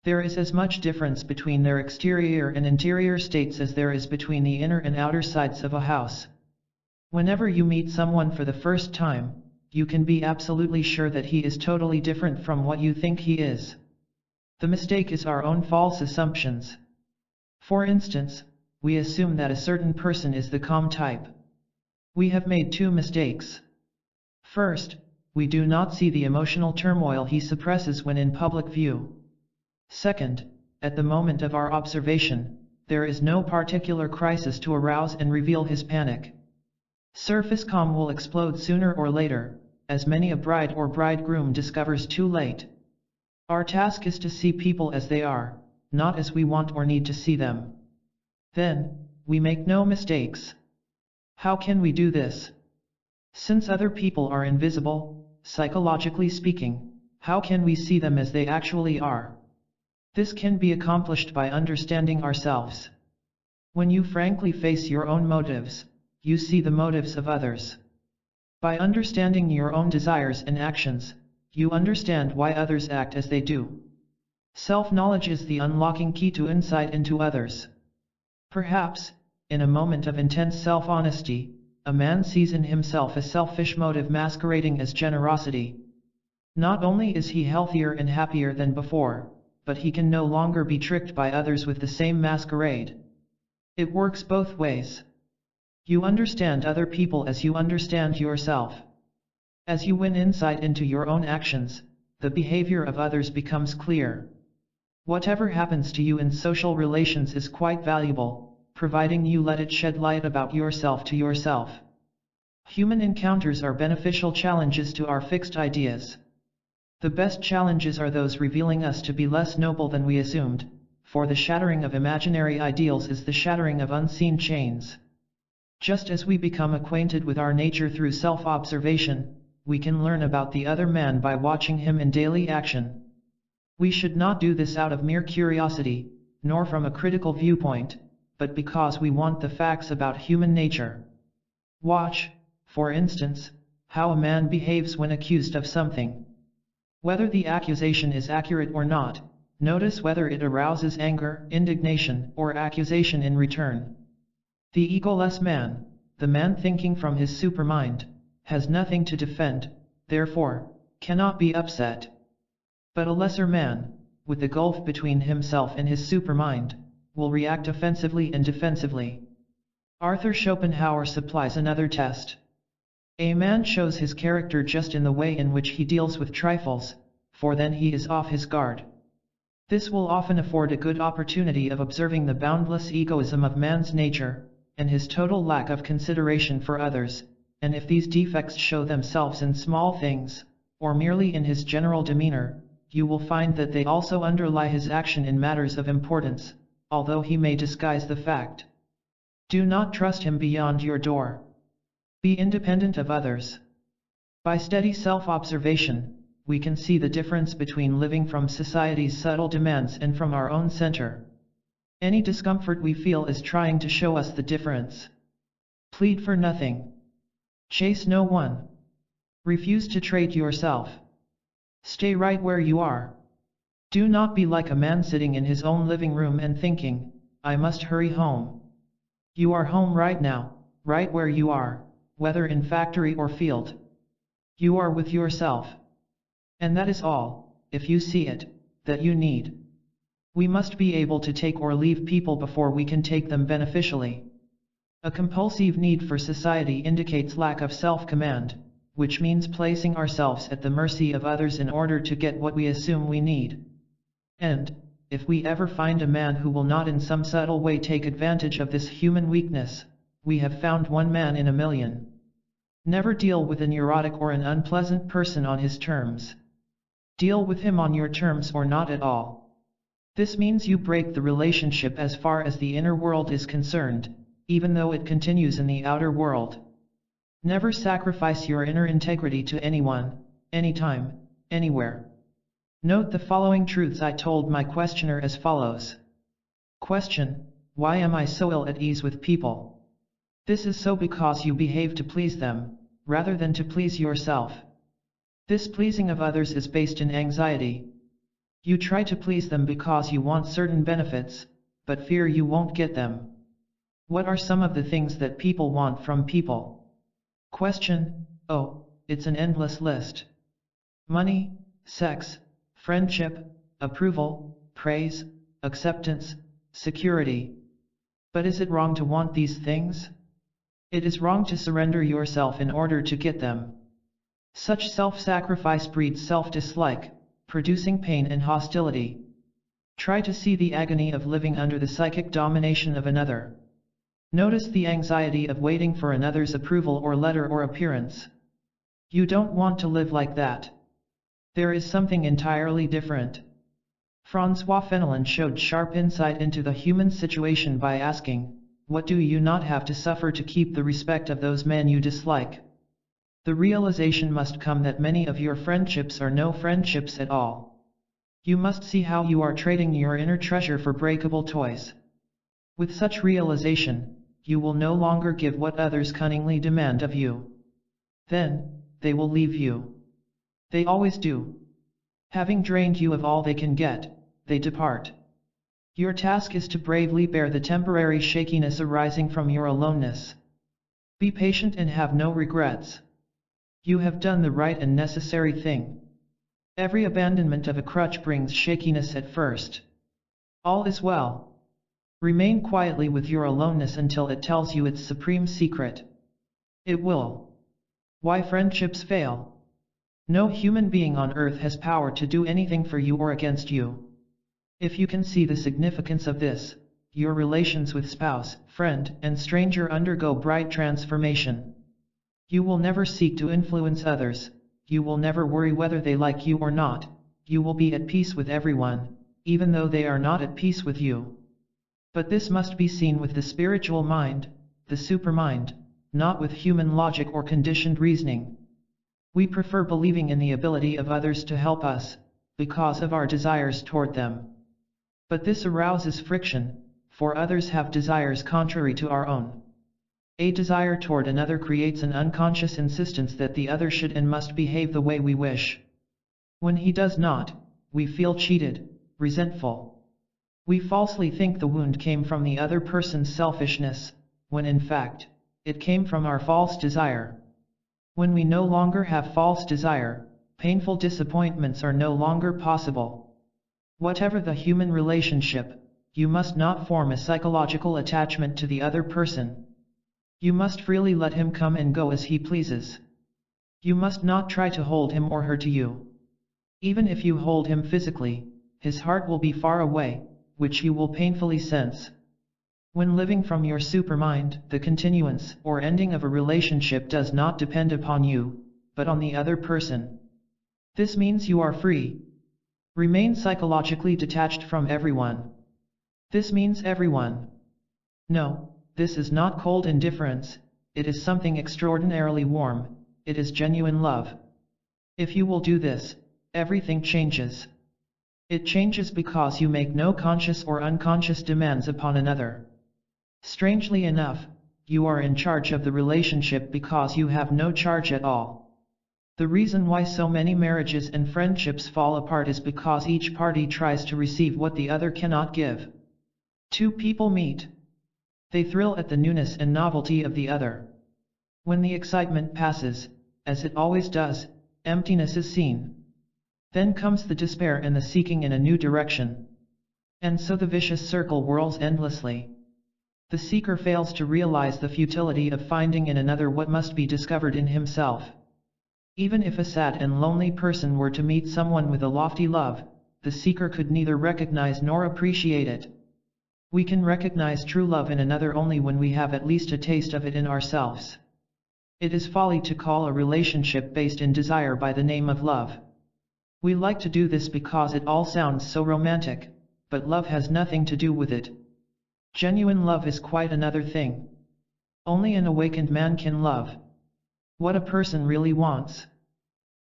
There is as much difference between their exterior and interior states as there is between the inner and outer sides of a house. Whenever you meet someone for the first time, you can be absolutely sure that he is totally different from what you think he is. The mistake is our own false assumptions. For instance, we assume that a certain person is the calm type. We have made two mistakes. First, we do not see the emotional turmoil he suppresses when in public view. Second, at the moment of our observation, there is no particular crisis to arouse and reveal his panic. Surface calm will explode sooner or later, as many a bride or bridegroom discovers too late. Our task is to see people as they are, not as we want or need to see them. Then, we make no mistakes. How can we do this? Since other people are invisible, psychologically speaking, how can we see them as they actually are? This can be accomplished by understanding ourselves. When you frankly face your own motives, you see the motives of others. By understanding your own desires and actions, you understand why others act as they do. Self-knowledge is the unlocking key to insight into others. Perhaps, in a moment of intense self-honesty, a man sees in himself a selfish motive masquerading as generosity. Not only is he healthier and happier than before, but he can no longer be tricked by others with the same masquerade. It works both ways. You understand other people as you understand yourself. As you win insight into your own actions, the behavior of others becomes clear. Whatever happens to you in social relations is quite valuable, providing you let it shed light about yourself to yourself. Human encounters are beneficial challenges to our fixed ideas. The best challenges are those revealing us to be less noble than we assumed, for the shattering of imaginary ideals is the shattering of unseen chains. Just as we become acquainted with our nature through self-observation, we can learn about the other man by watching him in daily action. We should not do this out of mere curiosity, nor from a critical viewpoint, but because we want the facts about human nature. Watch, for instance, how a man behaves when accused of something. Whether the accusation is accurate or not, notice whether it arouses anger, indignation, or accusation in return. The egoless man, the man thinking from his supermind, has nothing to defend, therefore, cannot be upset. But a lesser man, with the gulf between himself and his supermind, will react offensively and defensively. Arthur Schopenhauer supplies another test. A man shows his character just in the way in which he deals with trifles, for then he is off his guard. This will often afford a good opportunity of observing the boundless egoism of man's nature, and his total lack of consideration for others, and if these defects show themselves in small things, or merely in his general demeanor, you will find that they also underlie his action in matters of importance, although he may disguise the fact. Do not trust him beyond your door. Be independent of others. By steady self-observation, we can see the difference between living from society's subtle demands and from our own center. Any discomfort we feel is trying to show us the difference. Plead for nothing. Chase no one. Refuse to trade yourself. Stay right where you are. Do not be like a man sitting in his own living room and thinking, I must hurry home. You are home right now, right where you are, whether in factory or field. You are with yourself. And that is all, if you see it, that you need. We must be able to take or leave people before we can take them beneficially. A compulsive need for society indicates lack of self-command, which means placing ourselves at the mercy of others in order to get what we assume we need. And, if we ever find a man who will not in some subtle way take advantage of this human weakness, we have found one man in a million. Never deal with a neurotic or an unpleasant person on his terms. Deal with him on your terms or not at all. This means you break the relationship as far as the inner world is concerned, even though it continues in the outer world. Never sacrifice your inner integrity to anyone, anytime, anywhere. Note the following truths I told my questioner as follows. Question: why am I so ill at ease with people? This is so because you behave to please them, rather than to please yourself. This pleasing of others is based in anxiety. You try to please them because you want certain benefits, but fear you won't get them. What are some of the things that people want from people? Question: oh, it's an endless list. Money, sex, friendship, approval, praise, acceptance, security. But is it wrong to want these things? It is wrong to surrender yourself in order to get them. Such self-sacrifice breeds self-dislike, producing pain and hostility. Try to see the agony of living under the psychic domination of another. Notice the anxiety of waiting for another's approval or letter or appearance. You don't want to live like that. There is something entirely different. François Fenelon showed sharp insight into the human situation by asking, what do you not have to suffer to keep the respect of those men you dislike? The realization must come that many of your friendships are no friendships at all. You must see how you are trading your inner treasure for breakable toys. With such realization, you will no longer give what others cunningly demand of you. Then, they will leave you. They always do. Having drained you of all they can get, they depart. Your task is to bravely bear the temporary shakiness arising from your aloneness. Be patient and have no regrets. You have done the right and necessary thing. Every abandonment of a crutch brings shakiness at first. All is well. Remain quietly with your aloneness until it tells you its supreme secret. It will. Why friendships fail? No human being on earth has power to do anything for you or against you. If you can see the significance of this, your relations with spouse, friend, and stranger undergo bright transformation. You will never seek to influence others, you will never worry whether they like you or not, you will be at peace with everyone, even though they are not at peace with you. But this must be seen with the spiritual mind, the supermind, not with human logic or conditioned reasoning. We prefer believing in the ability of others to help us, because of our desires toward them. But this arouses friction, for others have desires contrary to our own. A desire toward another creates an unconscious insistence that the other should and must behave the way we wish. When he does not, we feel cheated, resentful. We falsely think the wound came from the other person's selfishness, when in fact, it came from our false desire. When we no longer have false desire, painful disappointments are no longer possible. Whatever the human relationship, you must not form a psychological attachment to the other person. You must freely let him come and go as he pleases. You must not try to hold him or her to you. Even if you hold him physically, his heart will be far away, which you will painfully sense. When living from your supermind, the continuance or ending of a relationship does not depend upon you, but on the other person. This means you are free. Remain psychologically detached from everyone. This means everyone. No, this is not cold indifference, it is something extraordinarily warm, it is genuine love. If you will do this, everything changes. It changes because you make no conscious or unconscious demands upon another. Strangely enough, you are in charge of the relationship because you have no charge at all. The reason why so many marriages and friendships fall apart is because each party tries to receive what the other cannot give. Two people meet. They thrill at the newness and novelty of the other. When the excitement passes, as it always does, emptiness is seen. Then comes the despair and the seeking in a new direction. And so the vicious circle whirls endlessly. The seeker fails to realize the futility of finding in another what must be discovered in himself. Even if a sad and lonely person were to meet someone with a lofty love, the seeker could neither recognize nor appreciate it. We can recognize true love in another only when we have at least a taste of it in ourselves. It is folly to call a relationship based in desire by the name of love. We like to do this because it all sounds so romantic, but love has nothing to do with it. Genuine love is quite another thing. Only an awakened man can love what a person really wants.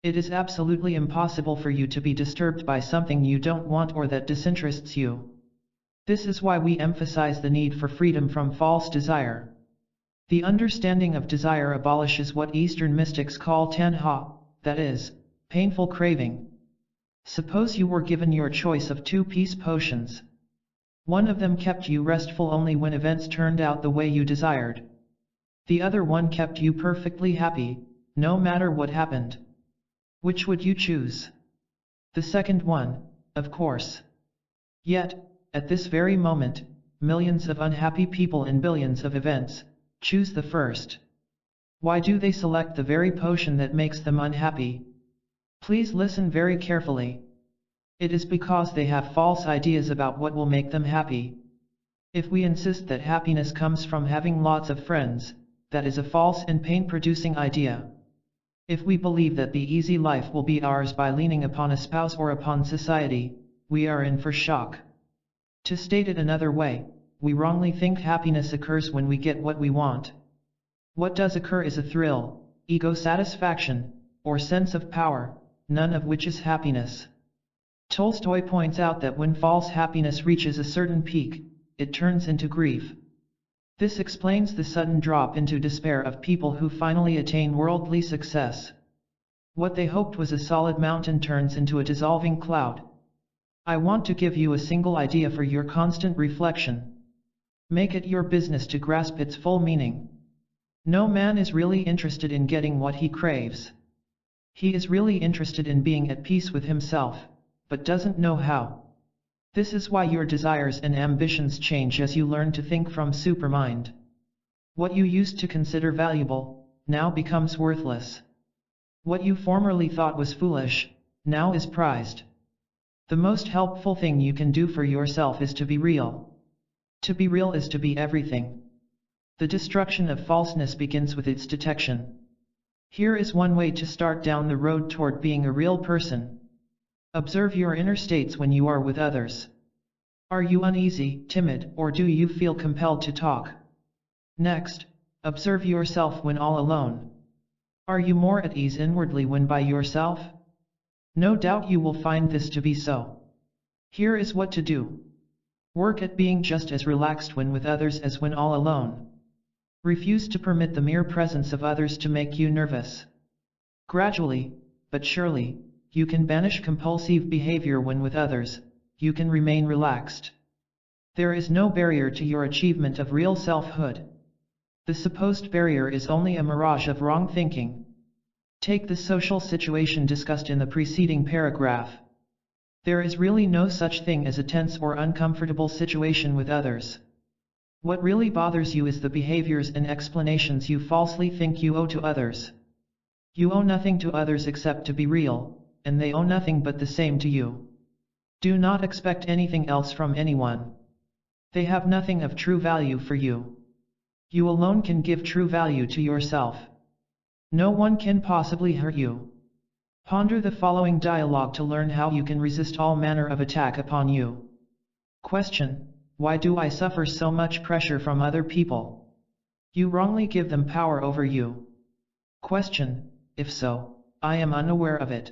It is absolutely impossible for you to be disturbed by something you don't want or that disinterests you. This is why we emphasize the need for freedom from false desire. The understanding of desire abolishes what Eastern mystics call tanha, that is, painful craving. Suppose you were given your choice of two peace potions. One of them kept you restful only when events turned out the way you desired. The other one kept you perfectly happy, no matter what happened. Which would you choose? The second one, of course. Yet, at this very moment, millions of unhappy people in billions of events choose the first. Why do they select the very potion that makes them unhappy? Please listen very carefully. It is because they have false ideas about what will make them happy. If we insist that happiness comes from having lots of friends, that is a false and pain-producing idea. If we believe that the easy life will be ours by leaning upon a spouse or upon society, we are in for shock. To state it another way, we wrongly think happiness occurs when we get what we want. What does occur is a thrill, ego satisfaction, or sense of power, none of which is happiness. Tolstoy points out that when false happiness reaches a certain peak, it turns into grief. This explains the sudden drop into despair of people who finally attain worldly success. What they hoped was a solid mountain turns into a dissolving cloud. I want to give you a single idea for your constant reflection. Make it your business to grasp its full meaning. No man is really interested in getting what he craves. He is really interested in being at peace with himself, but doesn't know how. This is why your desires and ambitions change as you learn to think from Supermind. What you used to consider valuable, now becomes worthless. What you formerly thought was foolish, now is prized. The most helpful thing you can do for yourself is to be real. To be real is to be everything. The destruction of falseness begins with its detection. Here is one way to start down the road toward being a real person. Observe your inner states when you are with others. Are you uneasy, timid, or do you feel compelled to talk? Next, observe yourself when all alone. Are you more at ease inwardly when by yourself? No doubt you will find this to be so. Here is what to do. Work at being just as relaxed when with others as when all alone. Refuse to permit the mere presence of others to make you nervous. Gradually, but surely, you can banish compulsive behavior when with others. You can remain relaxed. There is no barrier to your achievement of real selfhood. The supposed barrier is only a mirage of wrong thinking. Take the social situation discussed in the preceding paragraph. There is really no such thing as a tense or uncomfortable situation with others. What really bothers you is the behaviors and explanations you falsely think you owe to others. You owe nothing to others except to be real, and they owe nothing but the same to you. Do not expect anything else from anyone. They have nothing of true value for you. You alone can give true value to yourself. No one can possibly hurt you. Ponder the following dialogue to learn how you can resist all manner of attack upon you. Question: why do I suffer so much pressure from other people? You wrongly give them power over you. Question: if so, I am unaware of it.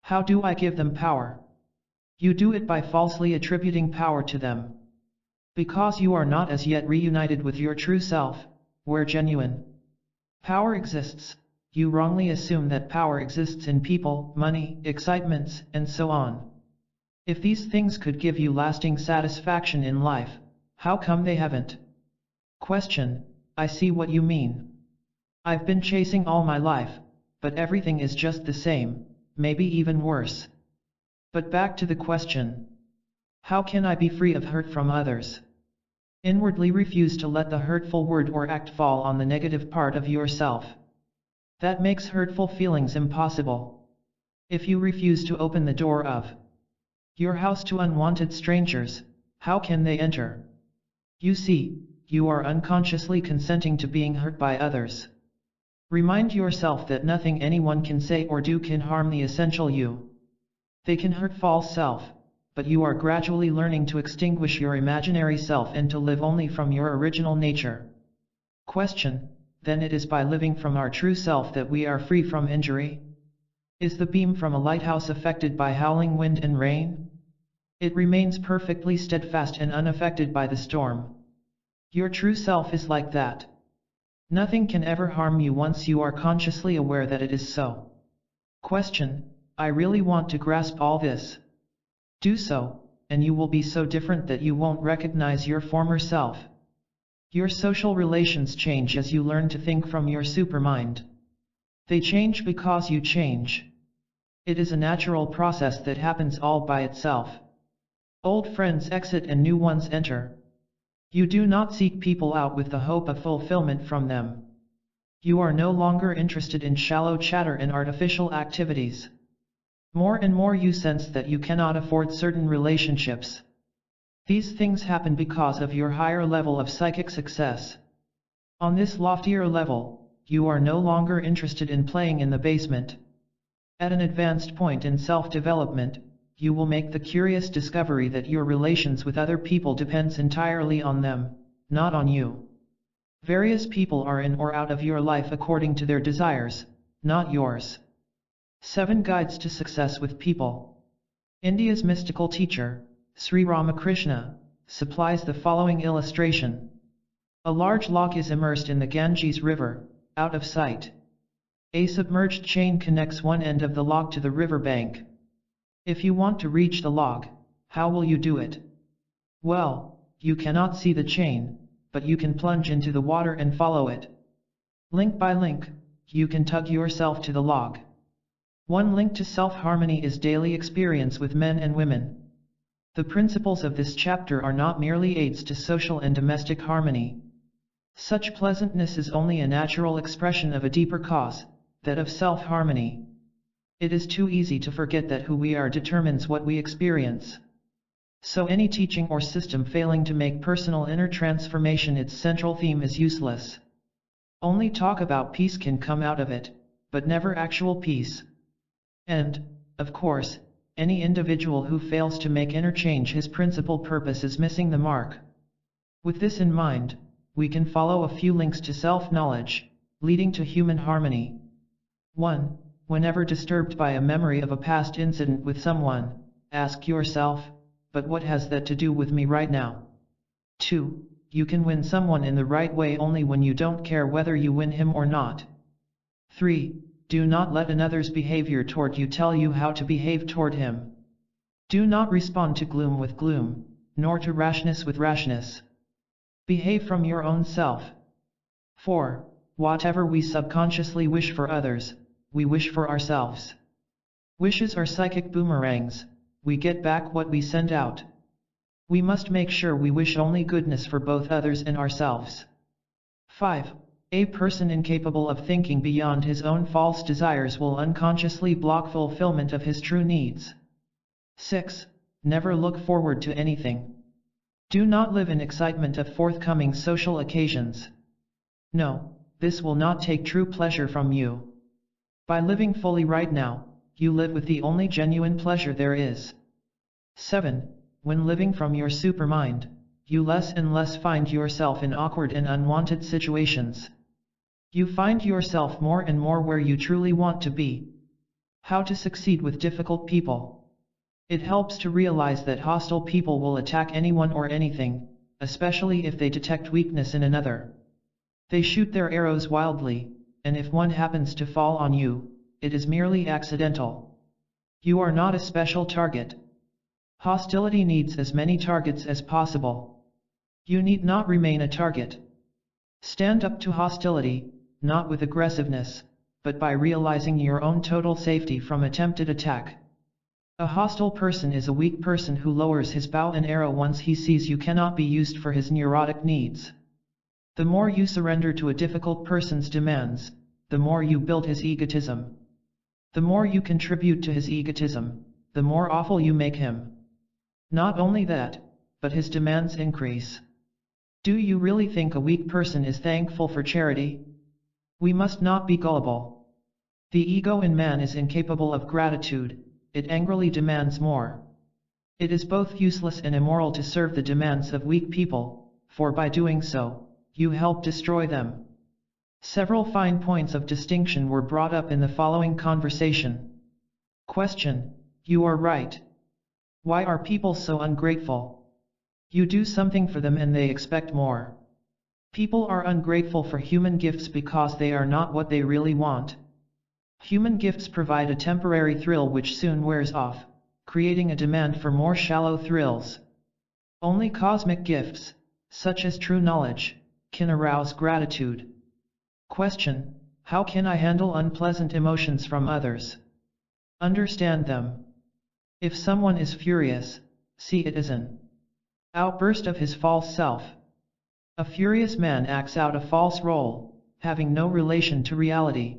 How do I give them power? You do it by falsely attributing power to them. Because you are not as yet reunited with your true self, where genuine power exists, you wrongly assume that power exists in people, money, excitements, and so on. If these things could give you lasting satisfaction in life, how come they haven't? Question: I see what you mean. I've been chasing all my life, but everything is just the same, maybe even worse. But back to the question. How can I be free of hurt from others? Inwardly refuse to let the hurtful word or act fall on the negative part of yourself. That makes hurtful feelings impossible. If you refuse to open the door of your house to unwanted strangers, how can they enter? You see, you are unconsciously consenting to being hurt by others. Remind yourself that nothing anyone can say or do can harm the essential you. They can hurt false self, but you are gradually learning to extinguish your imaginary self and to live only from your original nature. Question: then it is by living from our true self that we are free from injury? Is the beam from a lighthouse affected by howling wind and rain? It remains perfectly steadfast and unaffected by the storm. Your true self is like that. Nothing can ever harm you once you are consciously aware that it is so. Question: I really want to grasp all this. Do so, and you will be so different that you won't recognize your former self. Your social relations change as you learn to think from your supermind. They change because you change. It is a natural process that happens all by itself. Old friends exit and new ones enter. You do not seek people out with the hope of fulfillment from them. You are no longer interested in shallow chatter and artificial activities. More and more you sense that you cannot afford certain relationships. These things happen because of your higher level of psychic success. On this loftier level, you are no longer interested in playing in the basement. At an advanced point in self-development, you will make the curious discovery that your relations with other people depends entirely on them, not on you. Various people are in or out of your life according to their desires, not yours. 7 Guides to Success with People. India's mystical teacher, Sri Ramakrishna, supplies the following illustration. A large log is immersed in the Ganges river, out of sight. A submerged chain connects one end of the log to the river bank. If you want to reach the log, how will you do it? Well, you cannot see the chain, but you can plunge into the water and follow it. Link by link, you can tug yourself to the log. One link to self-harmony is daily experience with men and women. The principles of this chapter are not merely aids to social and domestic harmony. Such pleasantness is only a natural expression of a deeper cause, that of self-harmony. It is too easy to forget that who we are determines what we experience. So any teaching or system failing to make personal inner transformation its central theme is useless. Only talk about peace can come out of it, but never actual peace. And, of course, any individual who fails to make inner change his principal purpose is missing the mark. With this in mind, we can follow a few links to self-knowledge, leading to human harmony. 1. Whenever disturbed by a memory of a past incident with someone, ask yourself, but what has that to do with me right now? 2. You can win someone in the right way only when you don't care whether you win him or not. 3. Do not let another's behavior toward you tell you how to behave toward him. Do not respond to gloom with gloom, nor to rashness with rashness. Behave from your own self. 4. Whatever we subconsciously wish for others, we wish for ourselves. Wishes are psychic boomerangs, we get back what we send out. We must make sure we wish only goodness for both others and ourselves. 5. A person incapable of thinking beyond his own false desires will unconsciously block fulfillment of his true needs. 6. Never look forward to anything. Do not live in excitement of forthcoming social occasions. No, this will not take true pleasure from you. By living fully right now, you live with the only genuine pleasure there is. 7. When living from your supermind, you less and less find yourself in awkward and unwanted situations. You find yourself more and more where you truly want to be. How to succeed with difficult people. It helps to realize that hostile people will attack anyone or anything, especially if they detect weakness in another. They shoot their arrows wildly, and if one happens to fall on you, it is merely accidental. You are not a special target. Hostility needs as many targets as possible. You need not remain a target. Stand up to hostility, not with aggressiveness, but by realizing your own total safety from attempted attack. A hostile person is a weak person who lowers his bow and arrow once he sees you cannot be used for his neurotic needs. The more you surrender to a difficult person's demands, the more you build his egotism. The more you contribute to his egotism, the more awful you make him. Not only that, but his demands increase. Do you really think a weak person is thankful for charity? We must not be gullible. The ego in man is incapable of gratitude, it angrily demands more. It is both useless and immoral to serve the demands of weak people, for by doing so, you help destroy them. Several fine points of distinction were brought up in the following conversation. Question: You are right. Why are people so ungrateful? You do something for them and they expect more. People are ungrateful for human gifts because they are not what they really want. Human gifts provide a temporary thrill which soon wears off, creating a demand for more shallow thrills. Only cosmic gifts, such as true knowledge, can arouse gratitude. Question: How can I handle unpleasant emotions from others? Understand them. If someone is furious, see it as an outburst of his false self. A furious man acts out a false role, having no relation to reality.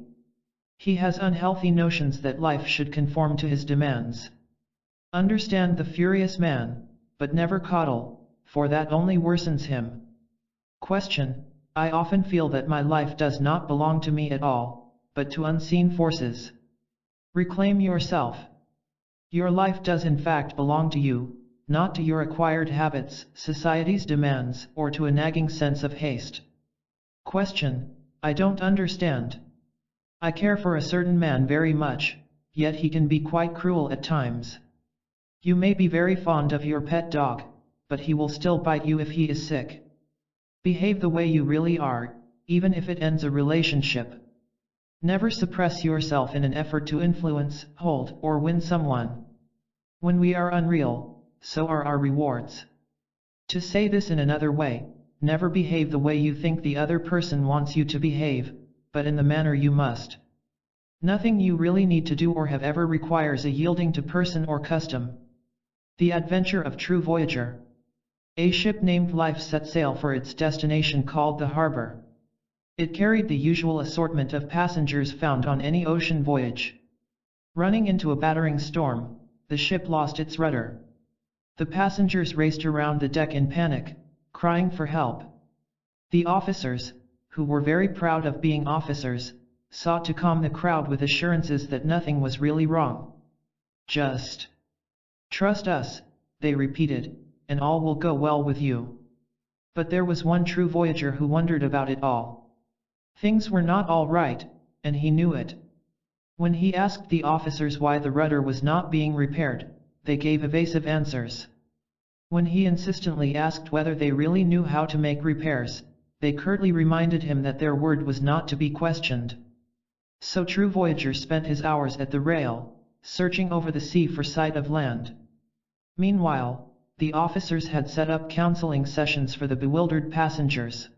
He has unhealthy notions that life should conform to his demands. Understand the furious man, but never coddle, for that only worsens him. Question: I often feel that my life does not belong to me at all, but to unseen forces. Reclaim yourself. Your life does in fact belong to you, not to your acquired habits, society's demands, or to a nagging sense of haste. Question: I don't understand. I care for a certain man very much, yet he can be quite cruel at times. You may be very fond of your pet dog, but he will still bite you if he is sick. Behave the way you really are, even if it ends a relationship. Never suppress yourself in an effort to influence, hold, or win someone. When we are unreal, so are our rewards. To say this in another way, never behave the way you think the other person wants you to behave, but in the manner you must. Nothing you really need to do or have ever requires a yielding to person or custom. The Adventure of True Voyager. A ship named Life set sail for its destination called the harbor. It carried the usual assortment of passengers found on any ocean voyage. Running into a battering storm, the ship lost its rudder. The passengers raced around the deck in panic, crying for help. The officers, who were very proud of being officers, sought to calm the crowd with assurances that nothing was really wrong. Just trust us, they repeated, and all will go well with you. But there was one true voyager who wondered about it all. Things were not all right, and he knew it. When he asked the officers why the rudder was not being repaired, they gave evasive answers. When he insistently asked whether they really knew how to make repairs, they curtly reminded him that their word was not to be questioned. So True Voyager spent his hours at the rail, searching over the sea for sight of land. Meanwhile, the officers had set up counseling sessions for the bewildered passengers.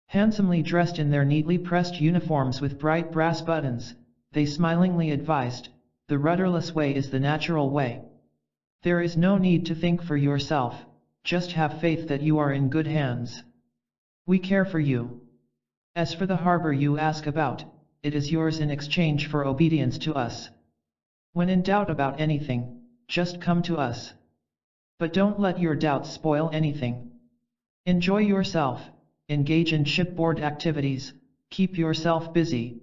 Handsomely dressed in their neatly pressed uniforms with bright brass buttons, they smilingly advised, "The rudderless way is the natural way. There is no need to think for yourself, just have faith that you are in good hands. We care for you. As for the harbor you ask about, it is yours in exchange for obedience to us. When in doubt about anything, just come to us. But don't let your doubts spoil anything. Enjoy yourself, engage in shipboard activities, keep yourself busy."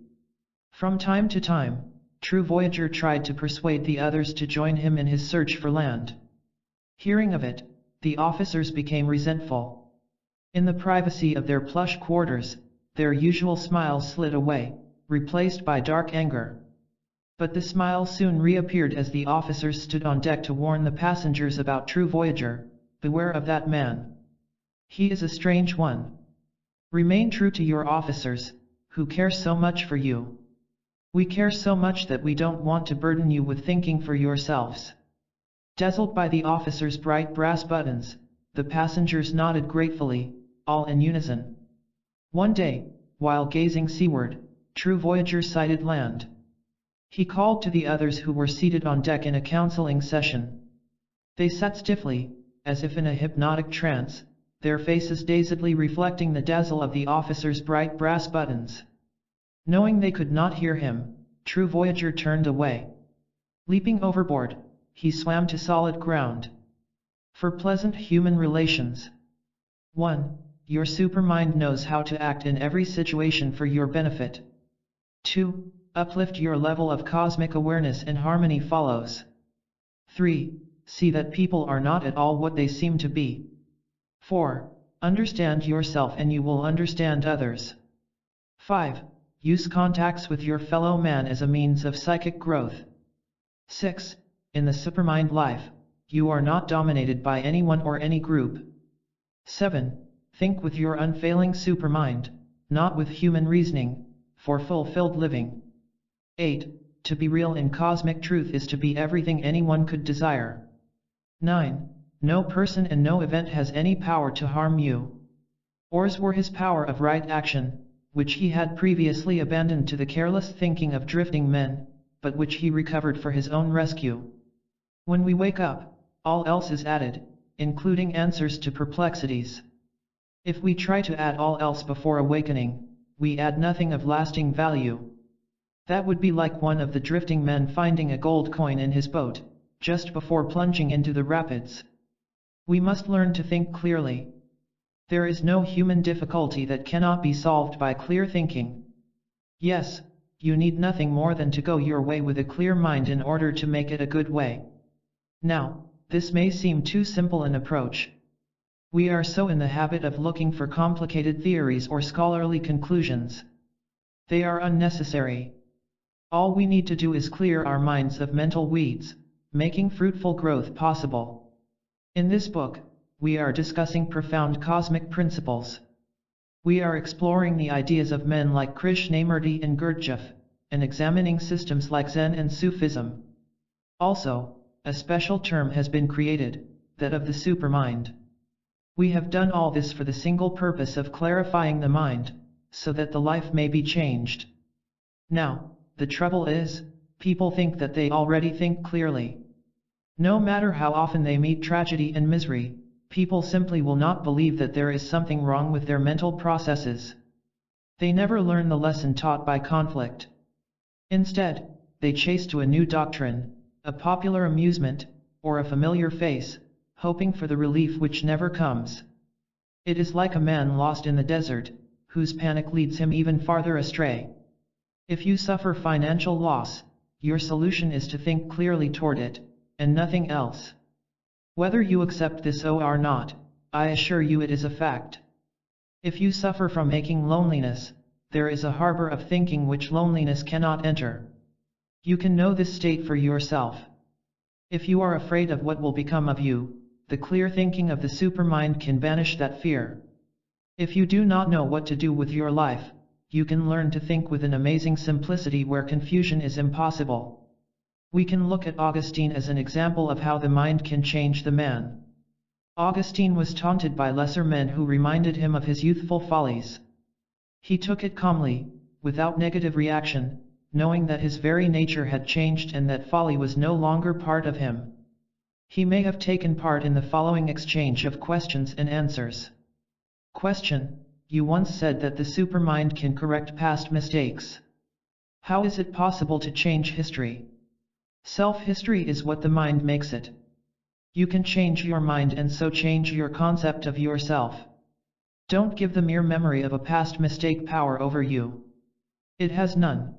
From time to time, True Voyager tried to persuade the others to join him in his search for land. Hearing of it, the officers became resentful. In the privacy of their plush quarters, their usual smiles slid away, replaced by dark anger. But the smile soon reappeared as the officers stood on deck to warn the passengers about True Voyager, "Beware of that man. He is a strange one. Remain true to your officers, who care so much for you. We care so much that we don't want to burden you with thinking for yourselves." Dazzled by the officers' bright brass buttons, the passengers nodded gratefully, all in unison. One day, while gazing seaward, True Voyager sighted land. He called to the others who were seated on deck in a counseling session. They sat stiffly, as if in a hypnotic trance, their faces dazedly reflecting the dazzle of the officers' bright brass buttons. Knowing they could not hear him, True Voyager turned away. Leaping overboard, he swam to solid ground. For pleasant human relations. 1. Your supermind knows how to act in every situation for your benefit. 2. Uplift your level of cosmic awareness and harmony follows. 3. See that people are not at all what they seem to be. 4. Understand yourself and you will understand others. 5. Use contacts with your fellow man as a means of psychic growth. 6. In the Supermind life, you are not dominated by anyone or any group. 7. Think with your unfailing supermind, not with human reasoning, for fulfilled living. 8. To be real in cosmic truth is to be everything anyone could desire. 9. No person and no event has any power to harm you. Ours were his power of right action, which he had previously abandoned to the careless thinking of drifting men, but which he recovered for his own rescue. When we wake up, all else is added, including answers to perplexities. If we try to add all else before awakening, we add nothing of lasting value. That would be like one of the drifting men finding a gold coin in his boat, just before plunging into the rapids. We must learn to think clearly. There is no human difficulty that cannot be solved by clear thinking. Yes, you need nothing more than to go your way with a clear mind in order to make it a good way. Now, this may seem too simple an approach. We are so in the habit of looking for complicated theories or scholarly conclusions. They are unnecessary. All we need to do is clear our minds of mental weeds, making fruitful growth possible. In this book, we are discussing profound cosmic principles. We are exploring the ideas of men like Krishnamurti and Gurdjieff, and examining systems like Zen and Sufism. Also, a special term has been created, that of the supermind. We have done all this for the single purpose of clarifying the mind, so that the life may be changed. Now, the trouble is, people think that they already think clearly. No matter how often they meet tragedy and misery, people simply will not believe that there is something wrong with their mental processes. They never learn the lesson taught by conflict. Instead, they chase to a new doctrine, a popular amusement, or a familiar face, hoping for the relief which never comes. It is like a man lost in the desert, whose panic leads him even farther astray. If you suffer financial loss, your solution is to think clearly toward it, and nothing else. Whether you accept this or not, I assure you it is a fact. If you suffer from aching loneliness, there is a harbor of thinking which loneliness cannot enter. You can know this state for yourself. If you are afraid of what will become of you, the clear thinking of the supermind can banish that fear. If you do not know what to do with your life, you can learn to think with an amazing simplicity where confusion is impossible. We can look at Augustine as an example of how the mind can change the man. Augustine was taunted by lesser men who reminded him of his youthful follies. He took it calmly, without negative reaction, knowing that his very nature had changed and that folly was no longer part of him. He may have taken part in the following exchange of questions and answers. Question: you once said that the supermind can correct past mistakes. How is it possible to change history? Self-history is what the mind makes it. You can change your mind and so change your concept of yourself. Don't give the mere memory of a past mistake power over you. It has none.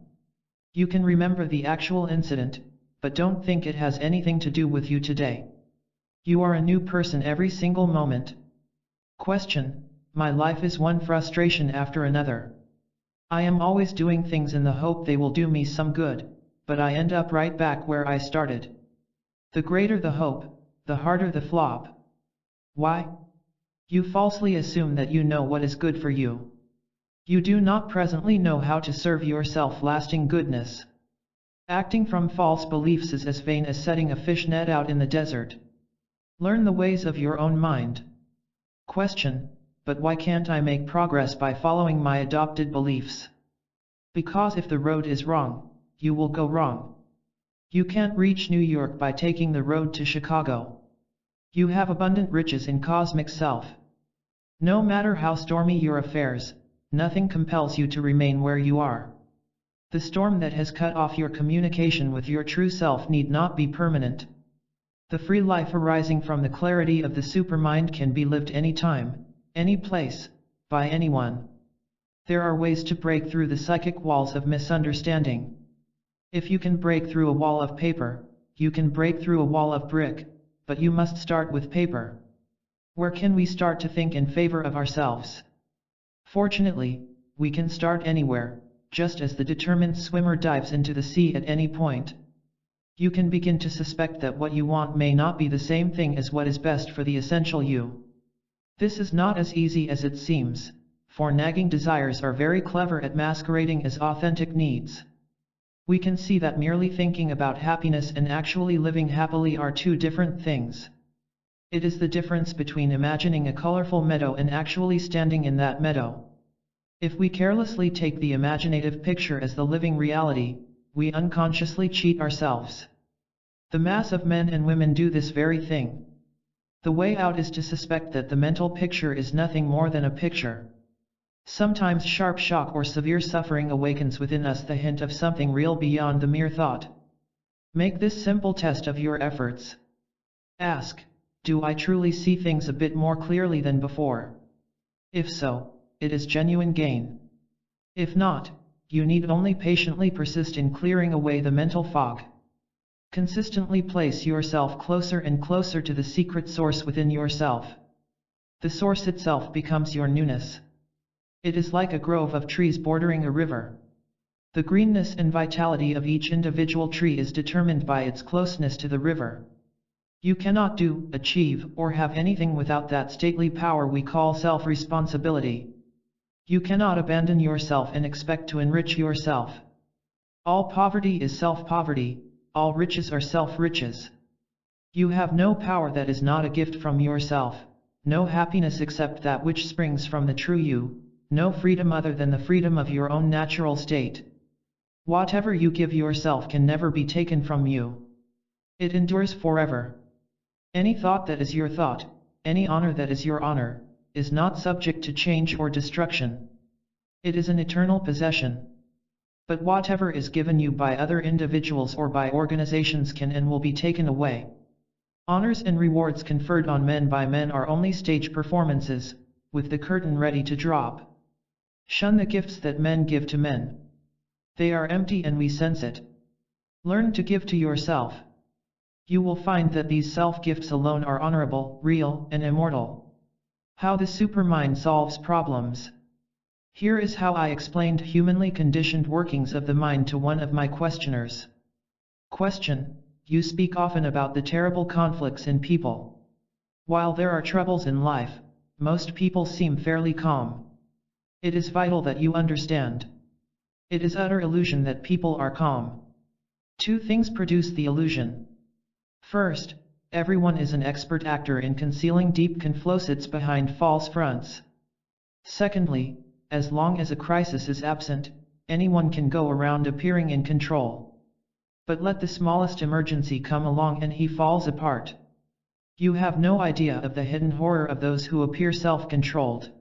You can remember the actual incident, but don't think it has anything to do with you today. You are a new person every single moment. Question: my life is one frustration after another. I am always doing things in the hope they will do me some good, but I end up right back where I started. The greater the hope, the harder the flop. Why? You falsely assume that you know what is good for you. You do not presently know how to serve yourself lasting goodness. Acting from false beliefs is as vain as setting a fish net out in the desert. Learn the ways of your own mind. Question: but why can't I make progress by following my adopted beliefs? Because if the road is wrong, you will go wrong. You can't reach New York by taking the road to Chicago. You have abundant riches in cosmic self. No matter how stormy your affairs, nothing compels you to remain where you are. The storm that has cut off your communication with your true self need not be permanent. The free life arising from the clarity of the supermind can be lived any time, any place, by anyone. There are ways to break through the psychic walls of misunderstanding. If you can break through a wall of paper, you can break through a wall of brick, but you must start with paper. Where can we start to think in favor of ourselves? Fortunately, we can start anywhere, just as the determined swimmer dives into the sea at any point. You can begin to suspect that what you want may not be the same thing as what is best for the essential you. This is not as easy as it seems, for nagging desires are very clever at masquerading as authentic needs. We can see that merely thinking about happiness and actually living happily are two different things. It is the difference between imagining a colorful meadow and actually standing in that meadow. If we carelessly take the imaginative picture as the living reality, we unconsciously cheat ourselves. The mass of men and women do this very thing. The way out is to suspect that the mental picture is nothing more than a picture. Sometimes sharp shock or severe suffering awakens within us the hint of something real beyond the mere thought. Make this simple test of your efforts. Ask: do I truly see things a bit more clearly than before? If so, it is genuine gain. If not, you need only patiently persist in clearing away the mental fog. Consistently place yourself closer and closer to the secret source within yourself. The source itself becomes your newness. It is like a grove of trees bordering a river. The greenness and vitality of each individual tree is determined by its closeness to the river. You cannot do, achieve, or have anything without that stately power we call self-responsibility. You cannot abandon yourself and expect to enrich yourself. All poverty is self-poverty, all riches are self-riches. You have no power that is not a gift from yourself, no happiness except that which springs from the true you, no freedom other than the freedom of your own natural state. Whatever you give yourself can never be taken from you. It endures forever. Any thought that is your thought, any honor that is your honor, is not subject to change or destruction. It is an eternal possession. But whatever is given you by other individuals or by organizations can and will be taken away. Honors and rewards conferred on men by men are only stage performances, with the curtain ready to drop. Shun the gifts that men give to men. They are empty and we sense it. Learn to give to yourself. You will find that these self-gifts alone are honorable, real, and immortal. How the supermind solves problems. Here is how I explained humanly conditioned workings of the mind to one of my questioners. Question: you speak often about the terrible conflicts in people. While there are troubles in life, most people seem fairly calm. It is vital that you understand. It is utter illusion that people are calm. Two things produce the illusion. First, everyone is an expert actor in concealing deep conflicts behind false fronts. Secondly, as long as a crisis is absent, anyone can go around appearing in control. But let the smallest emergency come along and he falls apart. You have no idea of the hidden horror of those who appear self-controlled.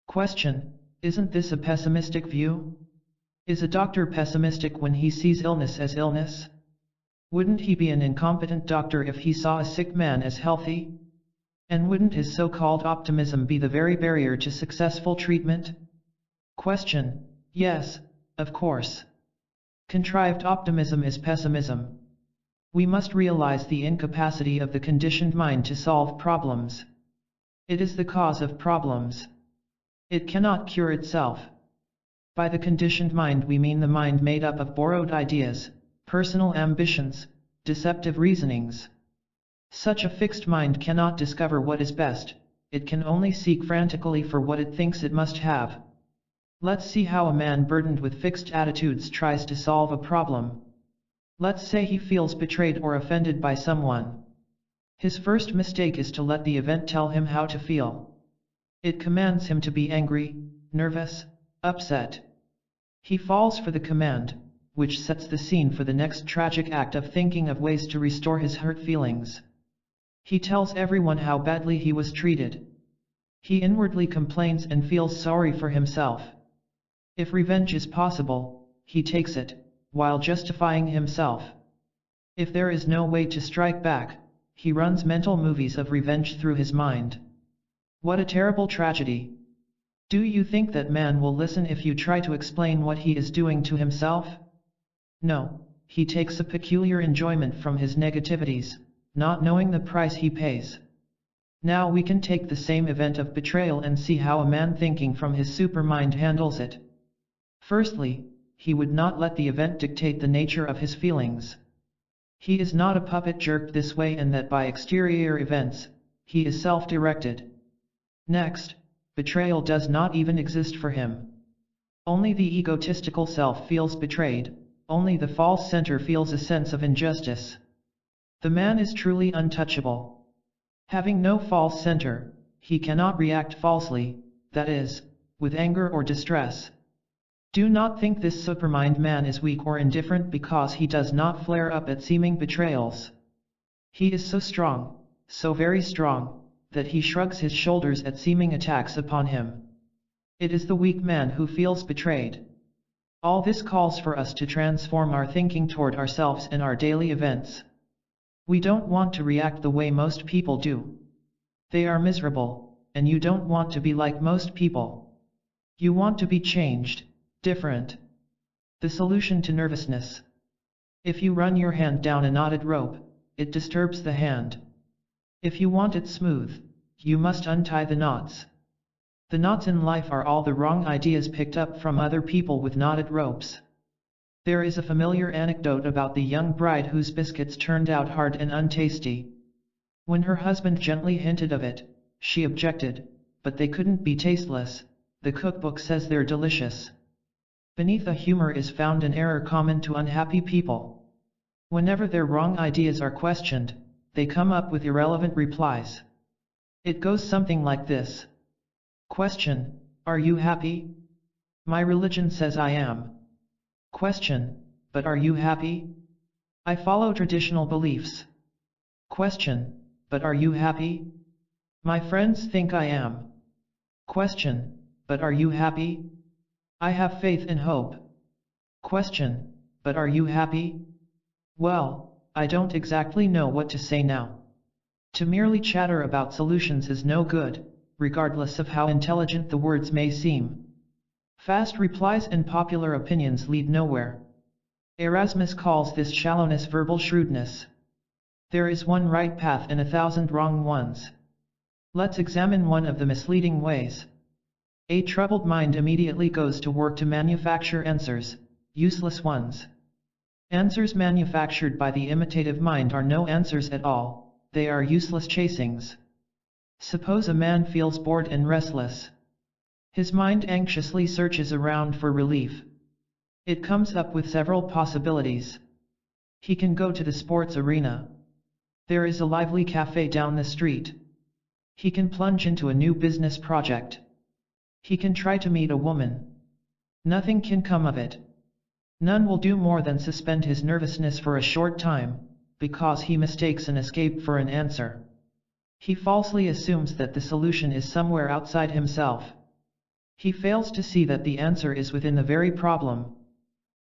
Question: isn't this a pessimistic view? Is a doctor pessimistic when he sees illness as illness? Wouldn't he be an incompetent doctor if he saw a sick man as healthy? And wouldn't his so-called optimism be the very barrier to successful treatment? Question: yes, of course. Contrived optimism is pessimism. We must realize the incapacity of the conditioned mind to solve problems. It is the cause of problems. It cannot cure itself. By the conditioned mind we mean the mind made up of borrowed ideas, personal ambitions, deceptive reasonings. Such a fixed mind cannot discover what is best, it can only seek frantically for what it thinks it must have. Let's see how a man burdened with fixed attitudes tries to solve a problem. Let's say he feels betrayed or offended by someone. His first mistake is to let the event tell him how to feel. It commands him to be angry, nervous, upset. He falls for the command, which sets the scene for the next tragic act of thinking of ways to restore his hurt feelings. He tells everyone how badly he was treated. He inwardly complains and feels sorry for himself. If revenge is possible, he takes it, while justifying himself. If there is no way to strike back, he runs mental movies of revenge through his mind. What a terrible tragedy! Do you think that man will listen if you try to explain what he is doing to himself? No, he takes a peculiar enjoyment from his negativities, not knowing the price he pays. Now we can take the same event of betrayal and see how a man thinking from his supermind handles it. Firstly, he would not let the event dictate the nature of his feelings. He is not a puppet jerked this way and that by exterior events, he is self-directed. Next, betrayal does not even exist for him. Only the egotistical self feels betrayed, only the false center feels a sense of injustice. The man is truly untouchable. Having no false center, he cannot react falsely, that is, with anger or distress. Do not think this supermind man is weak or indifferent because he does not flare up at seeming betrayals. He is so strong, so very strong, that he shrugs his shoulders at seeming attacks upon him. It is the weak man who feels betrayed. All this calls for us to transform our thinking toward ourselves and our daily events. We don't want to react the way most people do. They are miserable, and you don't want to be like most people. You want to be changed, different. The solution to nervousness. If you run your hand down a knotted rope, it disturbs the hand. If you want it smooth, you must untie the knots. The knots in life are all the wrong ideas picked up from other people with knotted ropes. There is a familiar anecdote about the young bride whose biscuits turned out hard and untasty. When her husband gently hinted of it, she objected, but they couldn't be tasteless, the cookbook says they're delicious. Beneath the humor is found an error common to unhappy people. Whenever their wrong ideas are questioned, they come up with irrelevant replies. It goes something like this. Question: are you happy? My religion says I am. Question: but are you happy? I follow traditional beliefs. Question: but are you happy? My friends think I am. Question: but are you happy? I have faith and hope. Question: but are you happy? Well, I don't exactly know what to say now. To merely chatter about solutions is no good, regardless of how intelligent the words may seem. Fast replies and popular opinions lead nowhere. Erasmus calls this shallowness verbal shrewdness. There is one right path and 1,000 wrong ones. Let's examine one of the misleading ways. A troubled mind immediately goes to work to manufacture answers, useless ones. Answers manufactured by the imitative mind are no answers at all, they are useless chasings. Suppose a man feels bored and restless. His mind anxiously searches around for relief. It comes up with several possibilities. He can go to the sports arena. There is a lively cafe down the street. He can plunge into a new business project. He can try to meet a woman. Nothing can come of it. None will do more than suspend his nervousness for a short time, because he mistakes an escape for an answer. He falsely assumes that the solution is somewhere outside himself. He fails to see that the answer is within the very problem.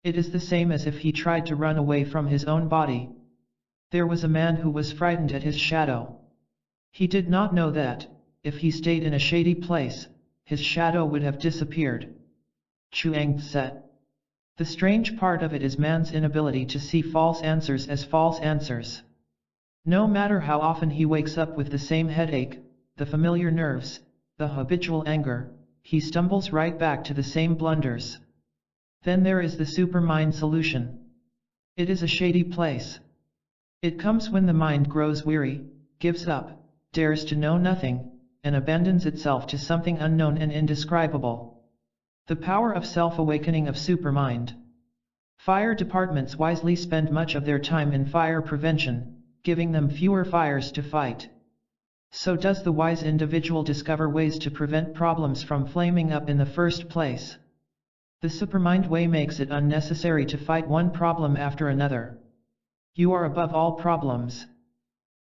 It is the same as if he tried to run away from his own body. There was a man who was frightened at his shadow. He did not know that, if he stayed in a shady place, his shadow would have disappeared. Chuang Tse. The strange part of it is man's inability to see false answers as false answers. No matter how often he wakes up with the same headache, the familiar nerves, the habitual anger, he stumbles right back to the same blunders. Then there is the supermind solution. It is a shady place. It comes when the mind grows weary, gives up, dares to know nothing, and abandons itself to something unknown and indescribable. The power of self-awakening of supermind. Fire departments wisely spend much of their time in fire prevention, giving them fewer fires to fight. So does the wise individual discover ways to prevent problems from flaming up in the first place. The supermind way makes it unnecessary to fight one problem after another. You are above all problems.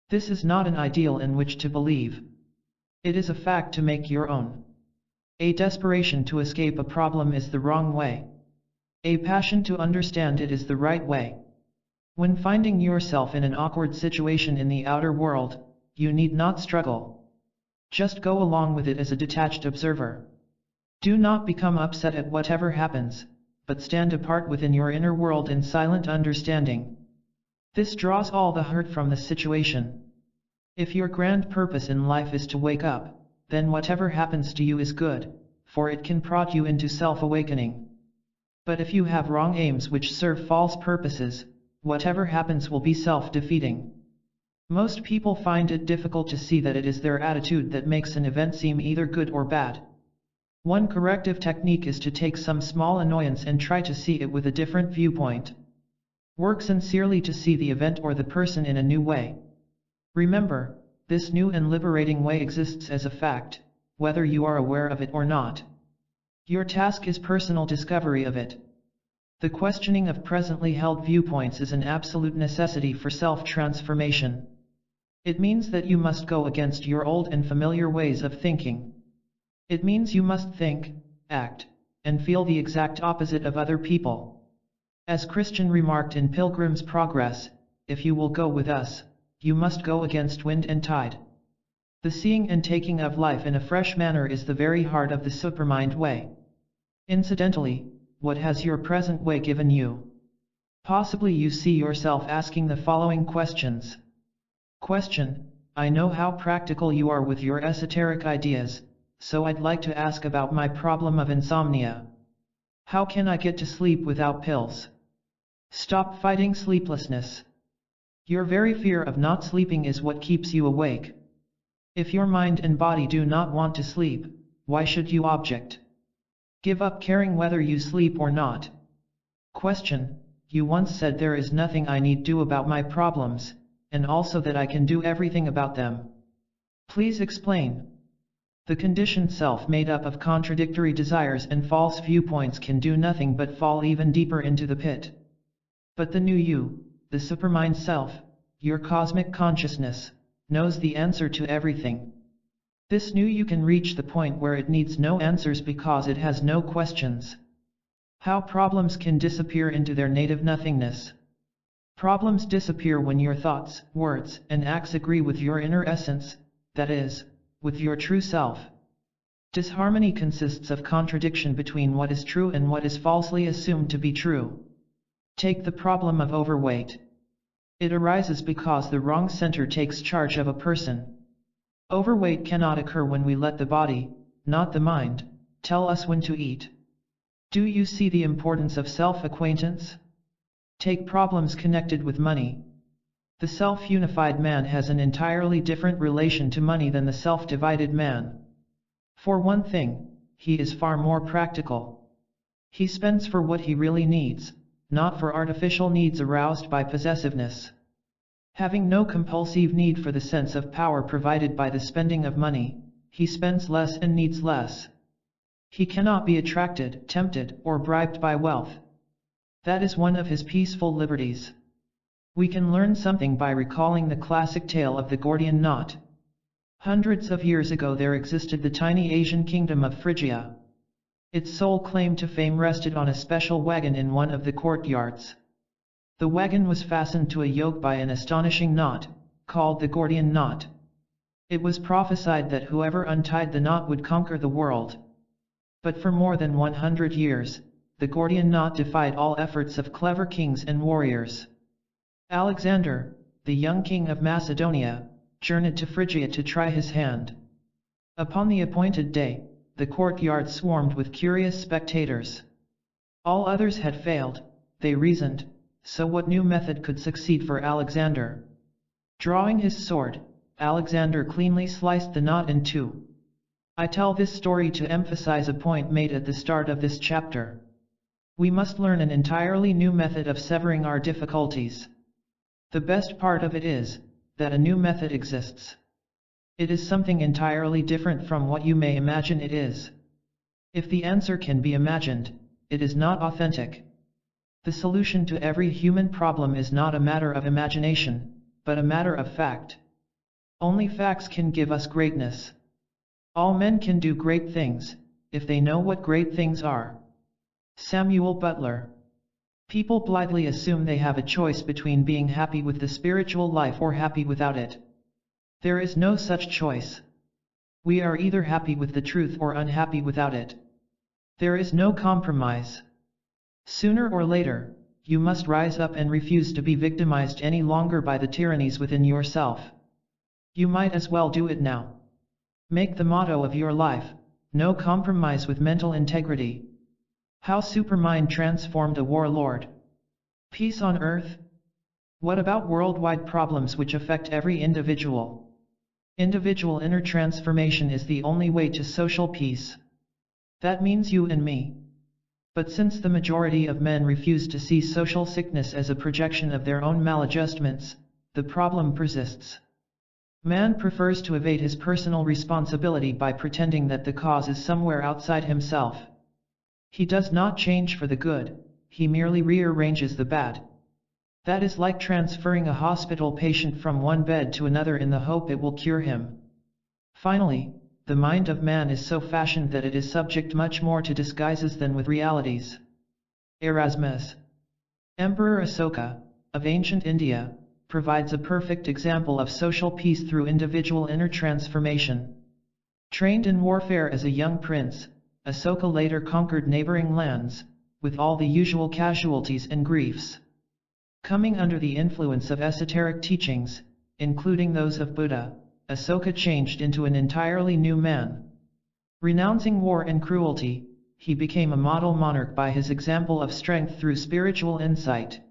This is not an ideal in which to believe. It is a fact to make your own. A desperation to escape a problem is the wrong way. A passion to understand it is the right way. When finding yourself in an awkward situation in the outer world, you need not struggle. Just go along with it as a detached observer. Do not become upset at whatever happens, but stand apart within your inner world in silent understanding. This draws all the hurt from the situation. If your grand purpose in life is to wake up, then whatever happens to you is good, for it can prod you into self-awakening. But if you have wrong aims which serve false purposes, whatever happens will be self-defeating. Most people find it difficult to see that it is their attitude that makes an event seem either good or bad. One corrective technique is to take some small annoyance and try to see it with a different viewpoint. Work sincerely to see the event or the person in a new way. Remember, this new and liberating way exists as a fact, whether you are aware of it or not. Your task is personal discovery of it. The questioning of presently held viewpoints is an absolute necessity for self-transformation. It means that you must go against your old and familiar ways of thinking. It means you must think, act, and feel the exact opposite of other people. As Christian remarked in Pilgrim's Progress, if you will go with us, you must go against wind and tide. The seeing and taking of life in a fresh manner is the very heart of the Supermind way. Incidentally, what has your present way given you? Possibly you see yourself asking the following questions. Question: I know how practical you are with your esoteric ideas, so I'd like to ask about my problem of insomnia. How can I get to sleep without pills? Stop fighting sleeplessness. Your very fear of not sleeping is what keeps you awake. If your mind and body do not want to sleep, why should you object? Give up caring whether you sleep or not. Question: you once said there is nothing I need do about my problems, and also that I can do everything about them. Please explain. The conditioned self made up of contradictory desires and false viewpoints can do nothing but fall even deeper into the pit. But the new you, the supermind self, your cosmic consciousness, knows the answer to everything. This new you can reach the point where it needs no answers because it has no questions. How problems can disappear into their native nothingness. Problems disappear when your thoughts, words, and acts agree with your inner essence, that is, with your true self. Disharmony consists of contradiction between what is true and what is falsely assumed to be true. Take the problem of overweight. It arises because the wrong center takes charge of a person. Overweight cannot occur when we let the body, not the mind, tell us when to eat. Do you see the importance of self-acquaintance? Take problems connected with money. The self-unified man has an entirely different relation to money than the self-divided man. For one thing, he is far more practical. He spends for what he really needs, not for artificial needs aroused by possessiveness. Having no compulsive need for the sense of power provided by the spending of money, he spends less and needs less. He cannot be attracted, tempted, or bribed by wealth. That is one of his peaceful liberties. We can learn something by recalling the classic tale of the Gordian knot. Hundreds of years ago there existed the tiny Asian kingdom of Phrygia. Its sole claim to fame rested on a special wagon in one of the courtyards. The wagon was fastened to a yoke by an astonishing knot, called the Gordian knot. It was prophesied that whoever untied the knot would conquer the world. But for more than 100 years, the Gordian knot defied all efforts of clever kings and warriors. Alexander, the young king of Macedonia, journeyed to Phrygia to try his hand. Upon the appointed day, the courtyard swarmed with curious spectators. All others had failed, they reasoned, so what new method could succeed for Alexander? Drawing his sword, Alexander cleanly sliced the knot in two. I tell this story to emphasize a point made at the start of this chapter. We must learn an entirely new method of severing our difficulties. The best part of it is, that a new method exists. It is something entirely different from what you may imagine it is. If the answer can be imagined, it is not authentic. The solution to every human problem is not a matter of imagination, but a matter of fact. Only facts can give us greatness. All men can do great things, if they know what great things are. Samuel Butler. People blithely assume they have a choice between being happy with the spiritual life or happy without it. There is no such choice. We are either happy with the truth or unhappy without it. There is no compromise. Sooner or later, you must rise up and refuse to be victimized any longer by the tyrannies within yourself. You might as well do it now. Make the motto of your life, no compromise with mental integrity. How Supermind transformed a warlord. Peace on earth? What about worldwide problems which affect every individual? Individual inner transformation is the only way to social peace. That means you and me. But since the majority of men refuse to see social sickness as a projection of their own maladjustments, the problem persists. Man prefers to evade his personal responsibility by pretending that the cause is somewhere outside himself. He does not change for the good, he merely rearranges the bad. That is like transferring a hospital patient from one bed to another in the hope it will cure him. Finally, the mind of man is so fashioned that it is subject much more to disguises than with realities. Erasmus. Emperor Asoka, of ancient India, provides a perfect example of social peace through individual inner transformation. Trained in warfare as a young prince, Asoka later conquered neighboring lands, with all the usual casualties and griefs. Coming under the influence of esoteric teachings, including those of Buddha, Asoka changed into an entirely new man. Renouncing war and cruelty, he became a model monarch by his example of strength through spiritual insight.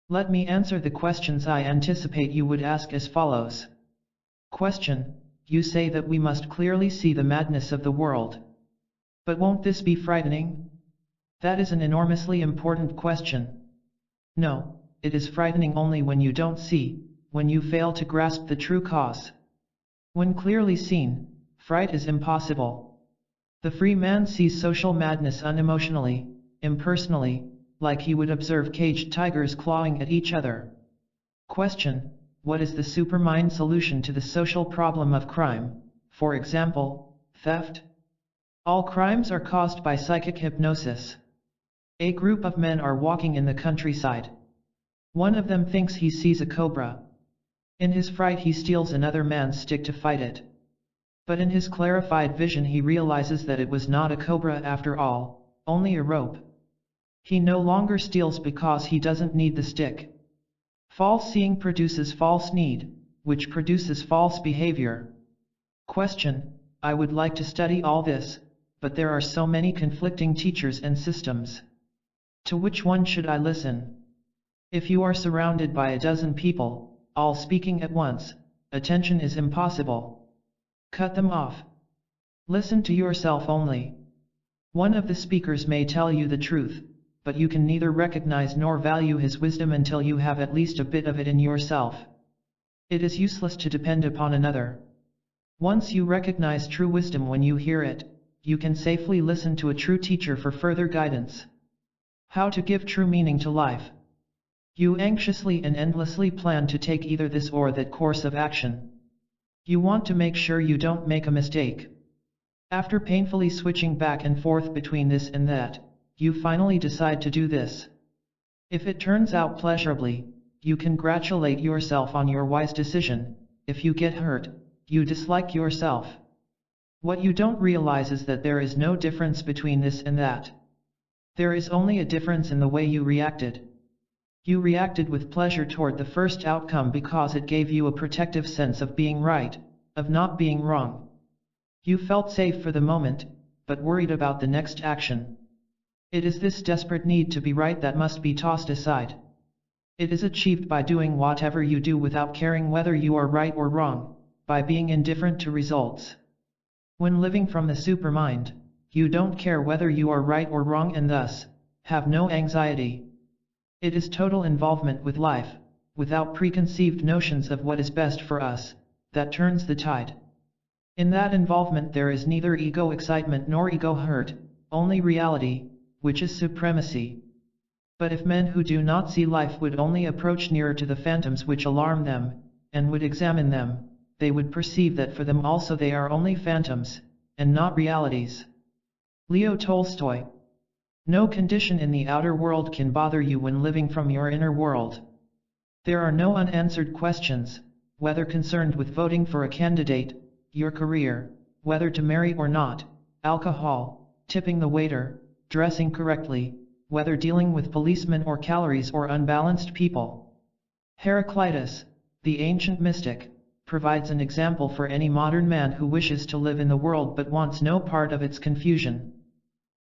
Let me answer the questions I anticipate you would ask as follows. Question: you say that we must clearly see the madness of the world. But won't this be frightening? That is an enormously important question. No, it is frightening only when you don't see, when you fail to grasp the true cause. When clearly seen, fright is impossible. The free man sees social madness unemotionally, impersonally, like he would observe caged tigers clawing at each other. Question: what is the supermind solution to the social problem of crime, for example, theft? All crimes are caused by psychic hypnosis. A group of men are walking in the countryside. One of them thinks he sees a cobra. In his fright he steals another man's stick to fight it. But in his clarified vision he realizes that it was not a cobra after all, only a rope. He no longer steals because he doesn't need the stick. False seeing produces false need, which produces false behavior. Question: I would like to study all this, but there are so many conflicting teachers and systems. To which one should I listen? If you are surrounded by a dozen people, all speaking at once, attention is impossible. Cut them off. Listen to yourself only. One of the speakers may tell you the truth, but you can neither recognize nor value his wisdom until you have at least a bit of it in yourself. It is useless to depend upon another. Once you recognize true wisdom when you hear it, you can safely listen to a true teacher for further guidance. How to give true meaning to life. You anxiously and endlessly plan to take either this or that course of action. You want to make sure you don't make a mistake. After painfully switching back and forth between this and that, you finally decide to do this. If it turns out pleasurably, you congratulate yourself on your wise decision. If you get hurt, you dislike yourself. What you don't realize is that there is no difference between this and that. There is only a difference in the way you reacted. You reacted with pleasure toward the first outcome because it gave you a protective sense of being right, of not being wrong. You felt safe for the moment, but worried about the next action. It is this desperate need to be right that must be tossed aside. It is achieved by doing whatever you do without caring whether you are right or wrong, by being indifferent to results. When living from the supermind, you don't care whether you are right or wrong and thus, have no anxiety. It is total involvement with life, without preconceived notions of what is best for us, that turns the tide. In that involvement there is neither ego excitement nor ego hurt, only reality, which is supremacy. But if men who do not see life would only approach nearer to the phantoms which alarm them, and would examine them, they would perceive that for them also they are only phantoms, and not realities. Leo Tolstoy. No condition in the outer world can bother you when living from your inner world. There are no unanswered questions, whether concerned with voting for a candidate, your career, whether to marry or not, alcohol, tipping the waiter, dressing correctly, whether dealing with policemen or calories or unbalanced people. Heraclitus, the ancient mystic, provides an example for any modern man who wishes to live in the world but wants no part of its confusion.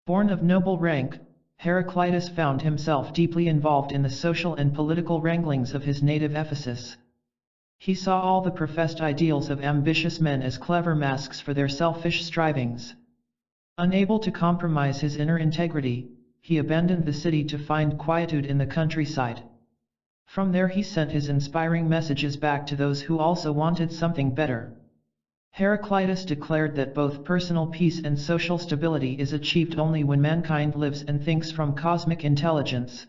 Born of noble rank, Heraclitus found himself deeply involved in the social and political wranglings of his native Ephesus. He saw all the professed ideals of ambitious men as clever masks for their selfish strivings. Unable to compromise his inner integrity, he abandoned the city to find quietude in the countryside. From there he sent his inspiring messages back to those who also wanted something better. Heraclitus declared that both personal peace and social stability is achieved only when mankind lives and thinks from cosmic intelligence.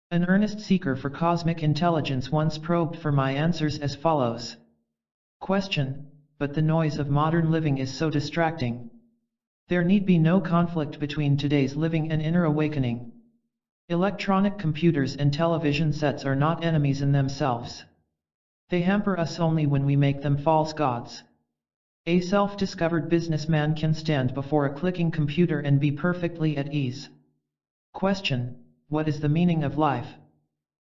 An earnest seeker for cosmic intelligence once probed for my answers as follows. Question: but the noise of modern living is so distracting. There need be no conflict between today's living and inner awakening. Electronic computers and television sets are not enemies in themselves. They hamper us only when we make them false gods. A self-discovered businessman can stand before a clicking computer and be perfectly at ease. Question: what is the meaning of life?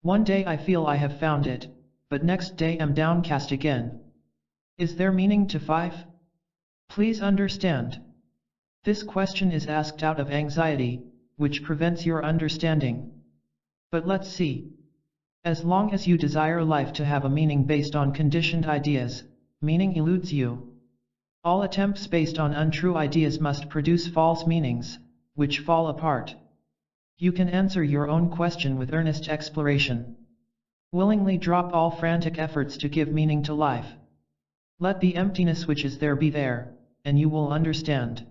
One day I feel I have found it, but next day am downcast again. Is there meaning to life? Please understand. This question is asked out of anxiety, which prevents your understanding. But let's see. As long as you desire life to have a meaning based on conditioned ideas, meaning eludes you. All attempts based on untrue ideas must produce false meanings, which fall apart. You can answer your own question with earnest exploration. Willingly drop all frantic efforts to give meaning to life. Let the emptiness which is there be there, and you will understand.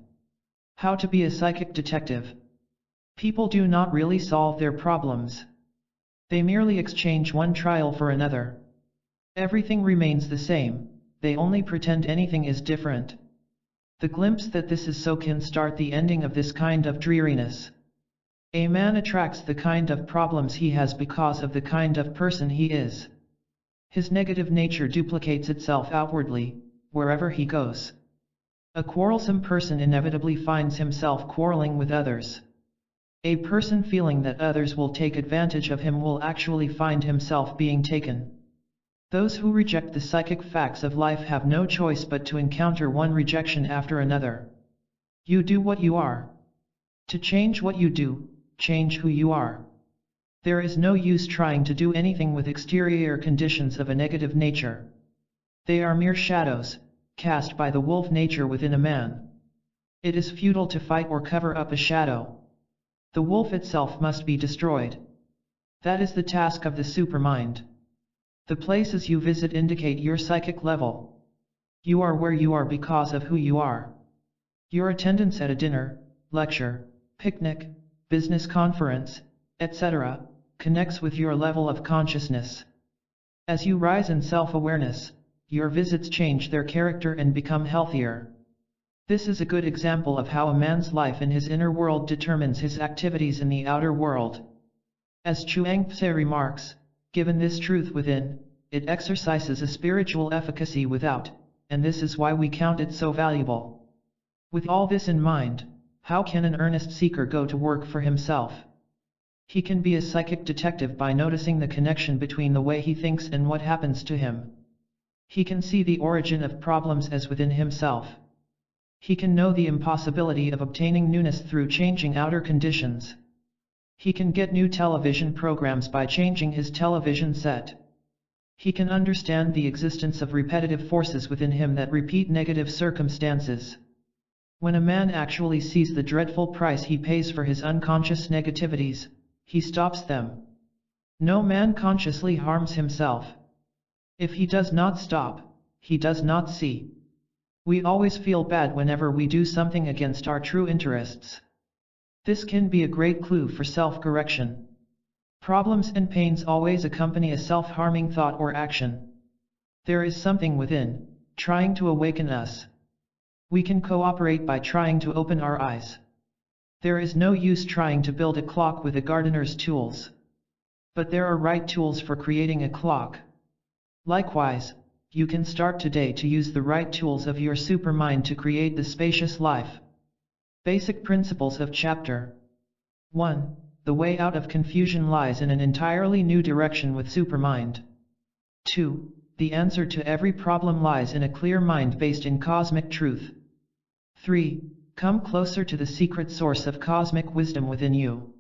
How to be a psychic detective. People do not really solve their problems. They merely exchange one trial for another. Everything remains the same, they only pretend anything is different. The glimpse that this is so can start the ending of this kind of dreariness. A man attracts the kind of problems he has because of the kind of person he is. His negative nature duplicates itself outwardly, wherever he goes. A quarrelsome person inevitably finds himself quarreling with others. A person feeling that others will take advantage of him will actually find himself being taken. Those who reject the psychic facts of life have no choice but to encounter one rejection after another. You do what you are. To change what you do, change who you are. There is no use trying to do anything with exterior conditions of a negative nature. They are mere shadows, cast by the wolf nature within a man. It is futile to fight or cover up a shadow. The wolf itself must be destroyed. That is the task of the supermind. The places you visit indicate your psychic level. You are where you are because of who you are. Your attendance at a dinner, lecture, picnic, business conference, etc., connects with your level of consciousness. As you rise in self-awareness, your visits change their character and become healthier. This is a good example of how a man's life in his inner world determines his activities in the outer world. As Chuang Tse remarks, given this truth within, it exercises a spiritual efficacy without, and this is why we count it so valuable. With all this in mind, how can an earnest seeker go to work for himself? He can be a psychic detective by noticing the connection between the way he thinks and what happens to him. He can see the origin of problems as within himself. He can know the impossibility of obtaining newness through changing outer conditions. He can get new television programs by changing his television set. He can understand the existence of repetitive forces within him that repeat negative circumstances. When a man actually sees the dreadful price he pays for his unconscious negativities, he stops them. No man consciously harms himself. If he does not stop, he does not see. We always feel bad whenever we do something against our true interests. This can be a great clue for self-correction. Problems and pains always accompany a self-harming thought or action. There is something within, trying to awaken us. We can cooperate by trying to open our eyes. There is no use trying to build a clock with a gardener's tools. But there are right tools for creating a clock. Likewise, you can start today to use the right tools of your supermind to create the spacious life. Basic principles of Chapter 1. The way out of confusion lies in an entirely new direction with supermind. 2. The answer to every problem lies in a clear mind based in cosmic truth. 3. Come closer to the secret source of cosmic wisdom within you.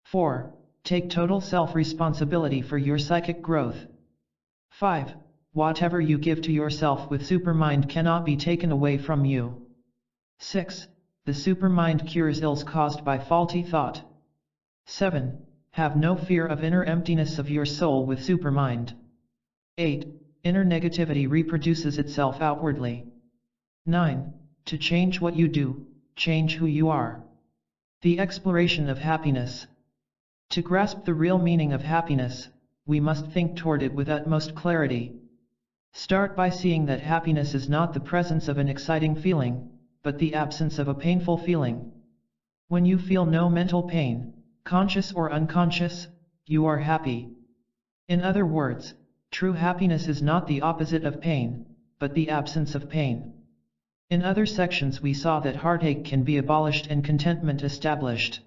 4. Take total self-responsibility for your psychic growth. 5. Whatever you give to yourself with supermind cannot be taken away from you. 6. The supermind cures ills caused by faulty thought. 7. Have no fear of inner emptiness of your soul with supermind. 8. Inner negativity reproduces itself outwardly. 9. To change what you do, change who you are. The exploration of happiness. To grasp the real meaning of happiness, we must think toward it with utmost clarity. Start by seeing that happiness is not the presence of an exciting feeling, but the absence of a painful feeling. When you feel no mental pain, conscious or unconscious, you are happy. In other words, true happiness is not the opposite of pain, but the absence of pain. In other sections we saw that heartache can be abolished and contentment established.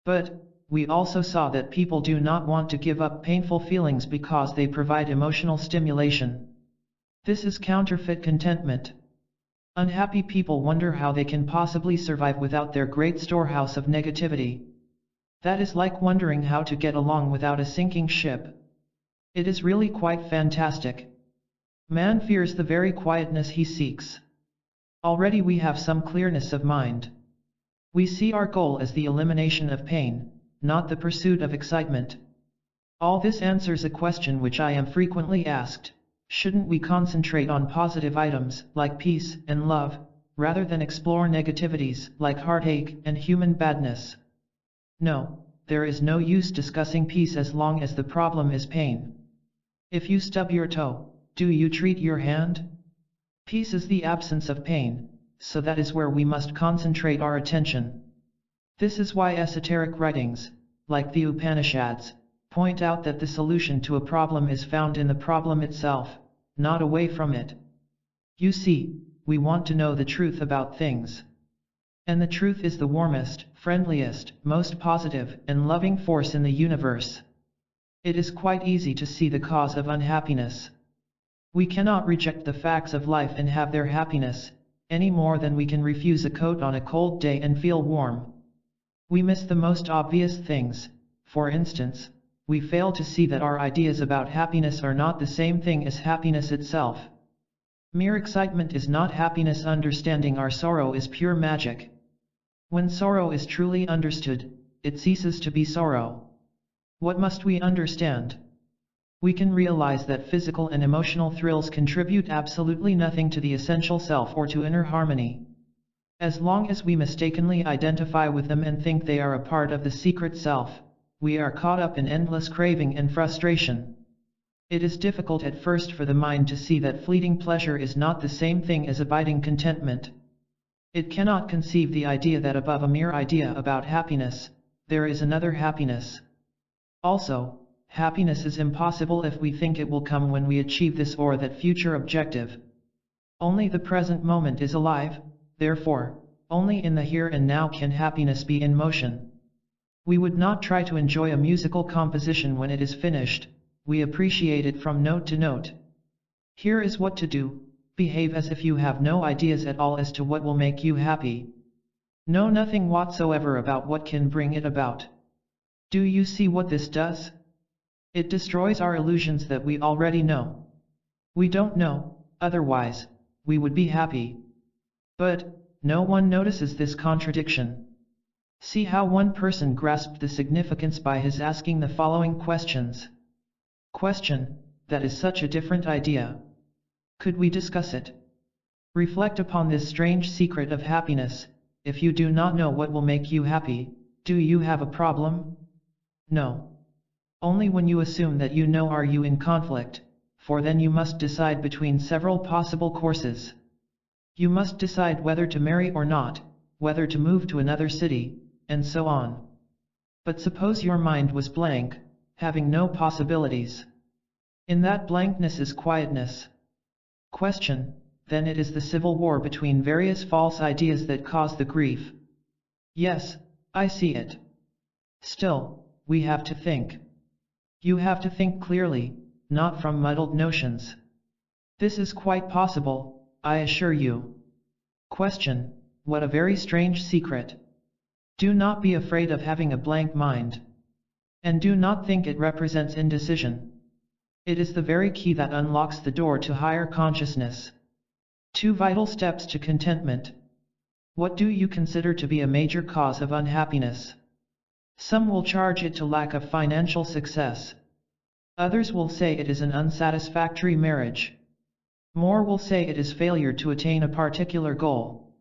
But, we also saw that people do not want to give up painful feelings because they provide emotional stimulation. This is counterfeit contentment. Unhappy people wonder how they can possibly survive without their great storehouse of negativity. That is like wondering how to get along without a sinking ship. It is really quite fantastic. Man fears the very quietness he seeks. Already we have some clearness of mind. We see our goal as the elimination of pain, not the pursuit of excitement. All this answers a question which I am frequently asked: shouldn't we concentrate on positive items like peace and love, rather than explore negativities like heartache and human badness? No, there is no use discussing peace as long as the problem is pain. If you stub your toe, do you treat your hand? Peace is the absence of pain, so that is where we must concentrate our attention. This is why esoteric writings, like the Upanishads, point out that the solution to a problem is found in the problem itself, not away from it. You see, we want to know the truth about things. And the truth is the warmest, friendliest, most positive and loving force in the universe. It is quite easy to see the cause of unhappiness. We cannot reject the facts of life and have their happiness, any more than we can refuse a coat on a cold day and feel warm. We miss the most obvious things. For instance, we fail to see that our ideas about happiness are not the same thing as happiness itself. Mere excitement is not happiness. Understanding our sorrow is pure magic. When sorrow is truly understood, it ceases to be sorrow. What must we understand? We can realize that physical and emotional thrills contribute absolutely nothing to the essential self or to inner harmony. As long as we mistakenly identify with them and think they are a part of the secret self, we are caught up in endless craving and frustration. It is difficult at first for the mind to see that fleeting pleasure is not the same thing as abiding contentment. It cannot conceive the idea that above a mere idea about happiness, there is another happiness. Also, happiness is impossible if we think it will come when we achieve this or that future objective. Only the present moment is alive, therefore, only in the here and now can happiness be in motion. We would not try to enjoy a musical composition when it is finished, we appreciate it from note to note. Here is what to do: behave as if you have no ideas at all as to what will make you happy. Know nothing whatsoever about what can bring it about. Do you see what this does? It destroys our illusions that we already know. We don't know, otherwise, we would be happy. But, no one notices this contradiction. See how one person grasped the significance by his asking the following questions. Question: that is such a different idea. Could we discuss it? Reflect upon this strange secret of happiness. If you do not know what will make you happy, do you have a problem? No. Only when you assume that you know are you in conflict, for then you must decide between several possible courses. You must decide whether to marry or not, whether to move to another city, and so on. But suppose your mind was blank, having no possibilities. In that blankness is quietness. Question: then it is the civil war between various false ideas that cause the grief. Yes, I see it. Still, we have to think. You have to think clearly, not from muddled notions. This is quite possible, I assure you. Question: what a very strange secret. Do not be afraid of having a blank mind. And do not think it represents indecision. It is the very key that unlocks the door to higher consciousness. 2 vital steps to contentment. What do you consider to be a major cause of unhappiness? Some will charge it to lack of financial success. Others will say it is an unsatisfactory marriage. More will say it is failure to attain a particular goal.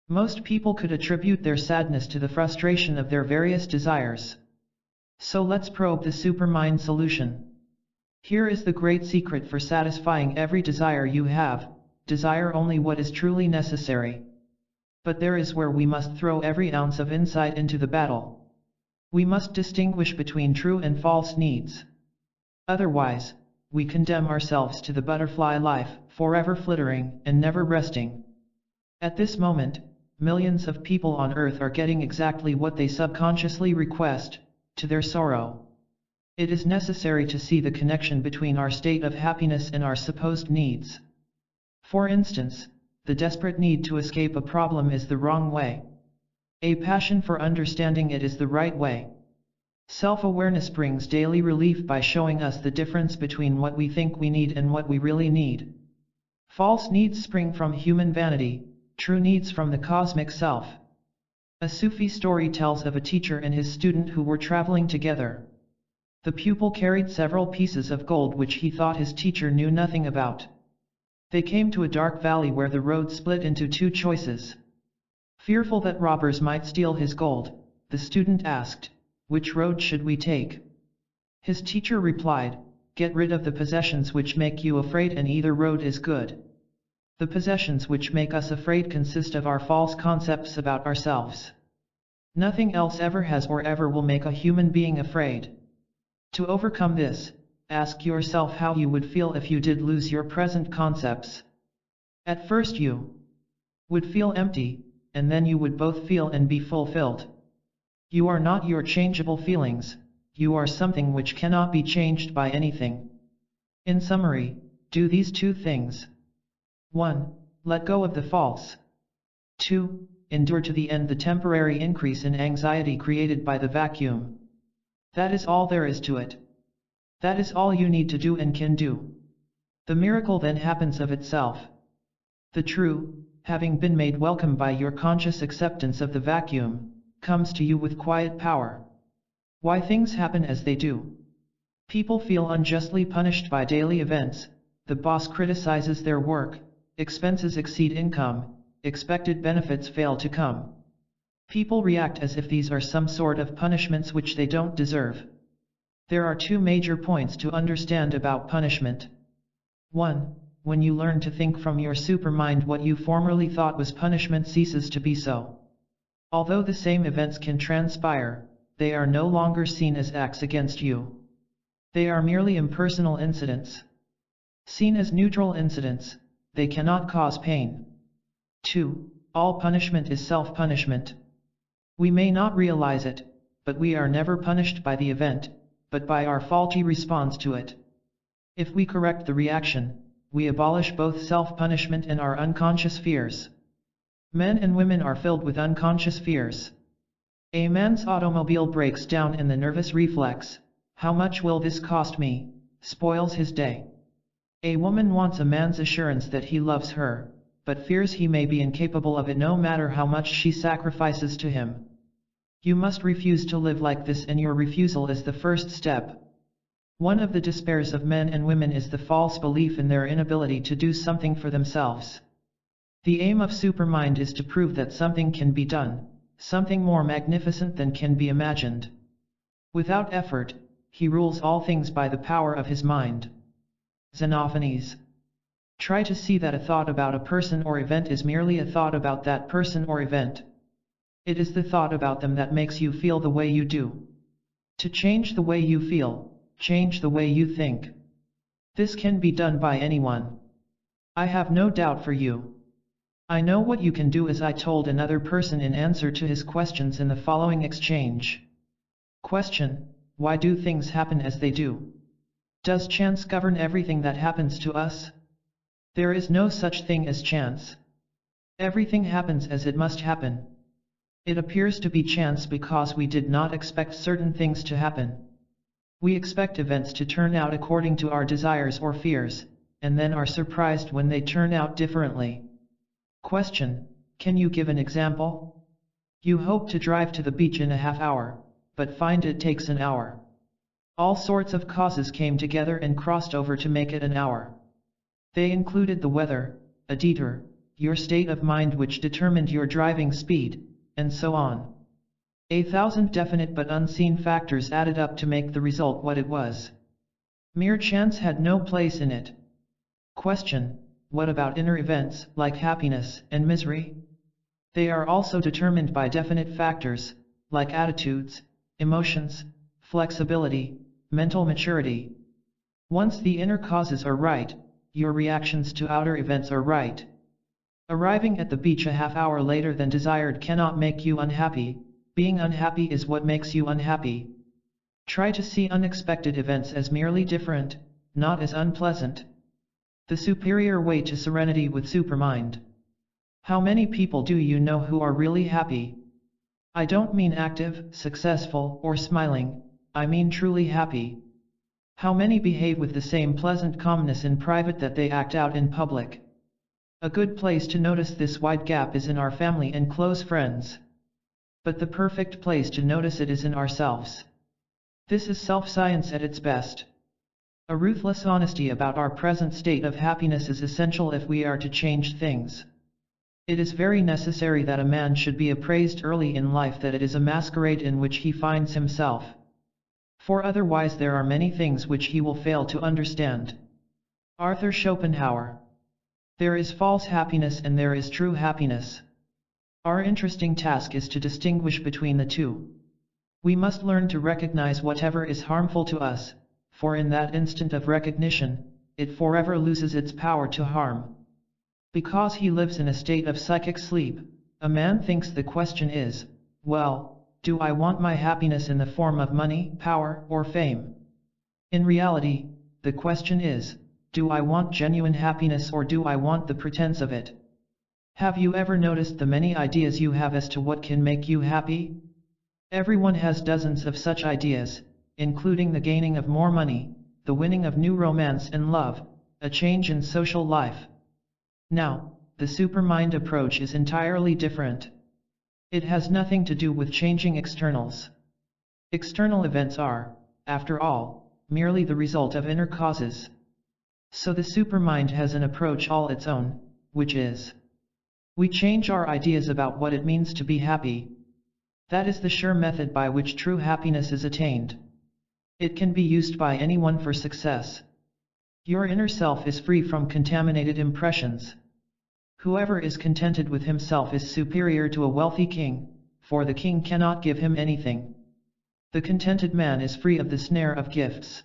Most people could attribute their sadness to the frustration of their various desires. So let's probe the Supermind solution. Here is the great secret for satisfying every desire you have: desire only what is truly necessary. But there is where we must throw every ounce of insight into the battle. We must distinguish between true and false needs. Otherwise, we condemn ourselves to the butterfly life, forever flittering and never resting. At this moment, millions of people on earth are getting exactly what they subconsciously request, to their sorrow. It is necessary to see the connection between our state of happiness and our supposed needs. For instance, the desperate need to escape a problem is the wrong way. A passion for understanding it is the right way. Self-awareness brings daily relief by showing us the difference between what we think we need and what we really need. False needs spring from human vanity, true needs from the cosmic self. A Sufi story tells of a teacher and his student who were traveling together. The pupil carried several pieces of gold which he thought his teacher knew nothing about. They came to a dark valley where the road split into two choices. Fearful that robbers might steal his gold, the student asked, "Which road should we take?" His teacher replied, "Get rid of the possessions which make you afraid, and either road is good." The possessions which make us afraid consist of our false concepts about ourselves. Nothing else ever has or ever will make a human being afraid. To overcome this, ask yourself how you would feel if you did lose your present concepts. At first you would feel empty, and then you would both feel and be fulfilled. You are not your changeable feelings, you are something which cannot be changed by anything. In summary, do these two things. 1. Let go of the false. 2. Endure to the end the temporary increase in anxiety created by the vacuum. That is all there is to it. That is all you need to do and can do. The miracle then happens of itself. The true, having been made welcome by your conscious acceptance of the vacuum, comes to you with quiet power. Why things happen as they do. People feel unjustly punished by daily events, the boss criticizes their work, expenses exceed income, expected benefits fail to come. People react as if these are some sort of punishments which they don't deserve. There are two major points to understand about punishment. 1. When you learn to think from your supermind, what you formerly thought was punishment ceases to be so. Although the same events can transpire, they are no longer seen as acts against you. They are merely impersonal incidents. Seen as neutral incidents, they cannot cause pain. 2. All punishment is self-punishment. We may not realize it, but we are never punished by the event, but by our faulty response to it. If we correct the reaction, we abolish both self-punishment and our unconscious fears. Men and women are filled with unconscious fears. A man's automobile breaks down and the nervous reflex, "How much will this cost me?" spoils his day. A woman wants a man's assurance that he loves her, but fears he may be incapable of it no matter how much she sacrifices to him. You must refuse to live like this, and your refusal is the first step. One of the despairs of men and women is the false belief in their inability to do something for themselves. The aim of Supermind is to prove that something can be done, something more magnificent than can be imagined. Without effort, he rules all things by the power of his mind. Xenophanes. Try to see that a thought about a person or event is merely a thought about that person or event. It is the thought about them that makes you feel the way you do. To change the way you feel, change the way you think. This can be done by anyone. I have no doubt for you. I know what you can do, as I told another person in answer to his questions in the following exchange. Question: why do things happen as they do? Does chance govern everything that happens to us? There is no such thing as chance. Everything happens as it must happen. It appears to be chance because we did not expect certain things to happen. We expect events to turn out according to our desires or fears, and then are surprised when they turn out differently. Question: can you give an example? You hope to drive to the beach in a half hour, but find it takes an hour. All sorts of causes came together and crossed over to make it an hour. They included the weather, a detour, your state of mind which determined your driving speed, and so on. 1,000 definite but unseen factors added up to make the result what it was. Mere chance had no place in it. Question: what about inner events, like happiness and misery? They are also determined by definite factors, like attitudes, emotions, flexibility, mental maturity. Once the inner causes are right, your reactions to outer events are right. Arriving at the beach a half hour later than desired cannot make you unhappy. Being unhappy is what makes you unhappy. Try to see unexpected events as merely different, not as unpleasant. The superior way to serenity with Supermind. How many people do you know who are really happy? I don't mean active, successful, or smiling. I mean truly happy. How many behave with the same pleasant calmness in private that they act out in public? A good place to notice this wide gap is in our family and close friends. But the perfect place to notice it is in ourselves. This is self-science at its best. A ruthless honesty about our present state of happiness is essential if we are to change things. It is very necessary that a man should be appraised early in life that it is a masquerade in which he finds himself. For otherwise there are many things which he will fail to understand. Arthur Schopenhauer. There is false happiness and there is true happiness. Our interesting task is to distinguish between the two. We must learn to recognize whatever is harmful to us, for in that instant of recognition, it forever loses its power to harm. Because he lives in a state of psychic sleep, a man thinks the question is, well, do I want my happiness in the form of money, power, or fame? In reality, the question is, do I want genuine happiness or do I want the pretense of it? Have you ever noticed the many ideas you have as to what can make you happy? Everyone has dozens of such ideas, including the gaining of more money, the winning of new romance and love, a change in social life. Now, the Supermind approach is entirely different. It has nothing to do with changing externals. External events are, after all, merely the result of inner causes. So the Supermind has an approach all its own, which is, we change our ideas about what it means to be happy. That is the sure method by which true happiness is attained. It can be used by anyone for success. Your inner self is free from contaminated impressions. Whoever is contented with himself is superior to a wealthy king, for the king cannot give him anything. The contented man is free of the snare of gifts.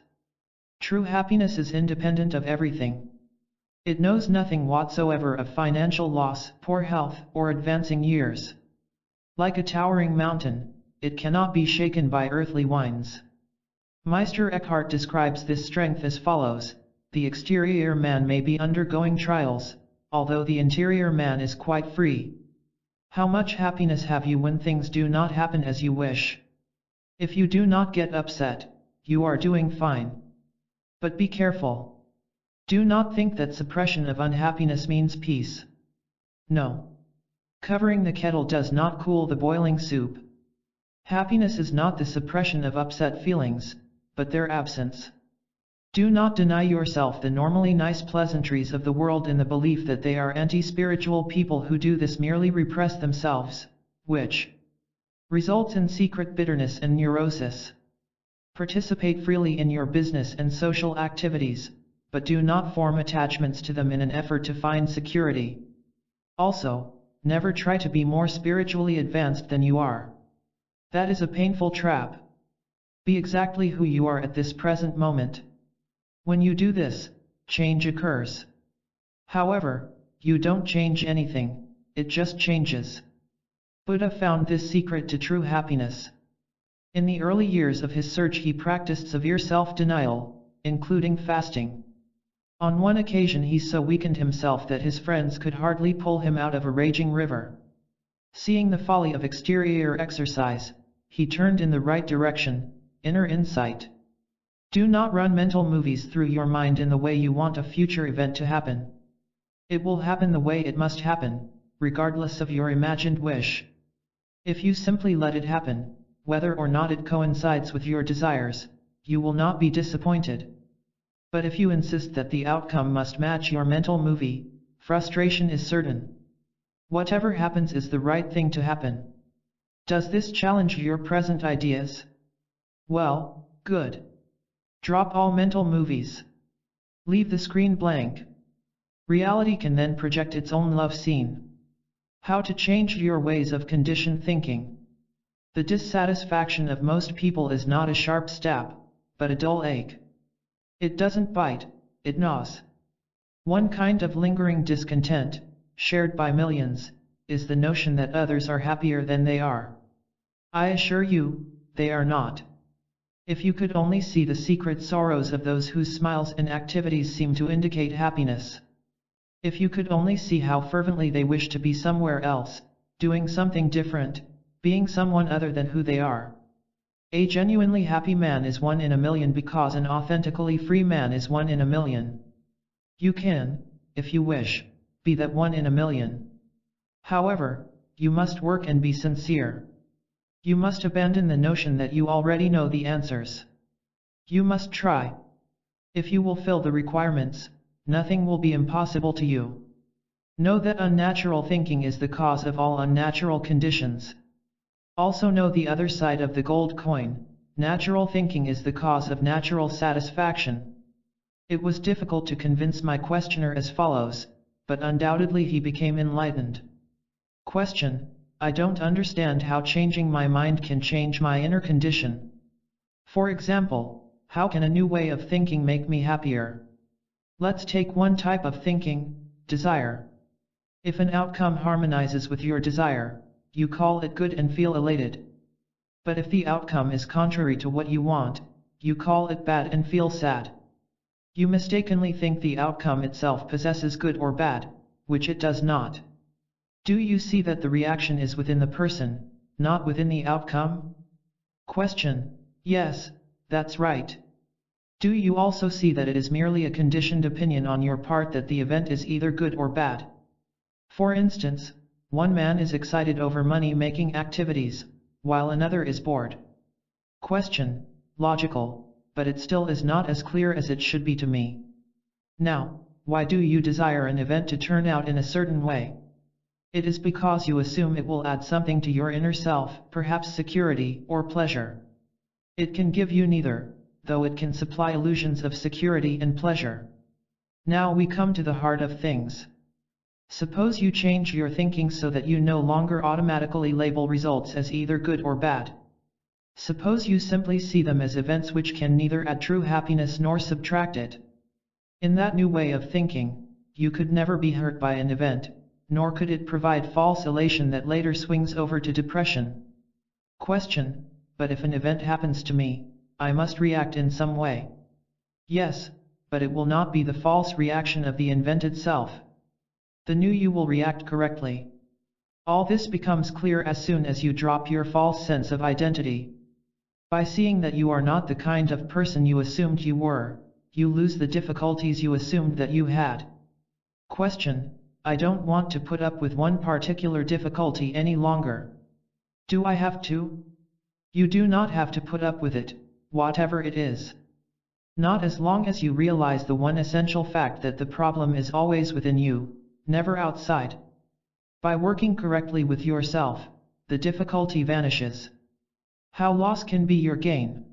True happiness is independent of everything. It knows nothing whatsoever of financial loss, poor health, or advancing years. Like a towering mountain, it cannot be shaken by earthly winds. Meister Eckhart describes this strength as follows: the exterior man may be undergoing trials, although the interior man is quite free. How much happiness have you when things do not happen as you wish? If you do not get upset, you are doing fine. But be careful. Do not think that suppression of unhappiness means peace. No. Covering the kettle does not cool the boiling soup. Happiness is not the suppression of upset feelings, but their absence. Do not deny yourself the normally nice pleasantries of the world in the belief that they are anti-spiritual people who do this merely repress themselves, which results in secret bitterness and neurosis. Participate freely in your business and social activities, but do not form attachments to them in an effort to find security. Also, never try to be more spiritually advanced than you are. That is a painful trap. Be exactly who you are at this present moment. When you do this, change occurs. However, you don't change anything, it just changes. Buddha found this secret to true happiness. In the early years of his search he practiced severe self-denial, including fasting. On one occasion he so weakened himself that his friends could hardly pull him out of a raging river. Seeing the folly of exterior exercise, he turned in the right direction, inner insight. Do not run mental movies through your mind in the way you want a future event to happen. It will happen the way it must happen, regardless of your imagined wish. If you simply let it happen, whether or not it coincides with your desires, you will not be disappointed. But if you insist that the outcome must match your mental movie, frustration is certain. Whatever happens is the right thing to happen. Does this challenge your present ideas? Well, good. Drop all mental movies. Leave the screen blank. Reality can then project its own love scene. How to change your ways of conditioned thinking. The dissatisfaction of most people is not a sharp stab, but a dull ache. It doesn't bite, it gnaws. One kind of lingering discontent, shared by millions, is the notion that others are happier than they are. I assure you, they are not. If you could only see the secret sorrows of those whose smiles and activities seem to indicate happiness. If you could only see how fervently they wish to be somewhere else, doing something different, being someone other than who they are. A genuinely happy man is 1 in a million because an authentically free man is 1 in a million. You can, if you wish, be that 1 in a million. However, you must work and be sincere. You must abandon the notion that you already know the answers. You must try. If you will fill the requirements, nothing will be impossible to you. Know that unnatural thinking is the cause of all unnatural conditions. Also know the other side of the gold coin, natural thinking is the cause of natural satisfaction. It was difficult to convince my questioner as follows, but undoubtedly he became enlightened. Question: I don't understand how changing my mind can change my inner condition. For example, how can a new way of thinking make me happier? Let's take one type of thinking, desire. If an outcome harmonizes with your desire, you call it good and feel elated. But if the outcome is contrary to what you want, you call it bad and feel sad. You mistakenly think the outcome itself possesses good or bad, which it does not. Do you see that the reaction is within the person, not within the outcome? Question: Yes, that's right. Do you also see that it is merely a conditioned opinion on your part that the event is either good or bad? For instance, one man is excited over money-making activities, while another is bored. Question: Logical, but it still is not as clear as it should be to me. Now, why do you desire an event to turn out in a certain way? It is because you assume it will add something to your inner self, perhaps security or pleasure. It can give you neither, though it can supply illusions of security and pleasure. Now we come to the heart of things. Suppose you change your thinking so that you no longer automatically label results as either good or bad. Suppose you simply see them as events which can neither add true happiness nor subtract it. In that new way of thinking, you could never be hurt by an event, nor could it provide false elation that later swings over to depression. Question: But if an event happens to me, I must react in some way. Yes, but it will not be the false reaction of the invented self. The new you will react correctly. All this becomes clear as soon as you drop your false sense of identity. By seeing that you are not the kind of person you assumed you were, you lose the difficulties you assumed that you had. Question: I don't want to put up with one particular difficulty any longer. Do I have to? You do not have to put up with it, whatever it is. Not as long as you realize the one essential fact that the problem is always within you, never outside. By working correctly with yourself, the difficulty vanishes. How loss can be your gain?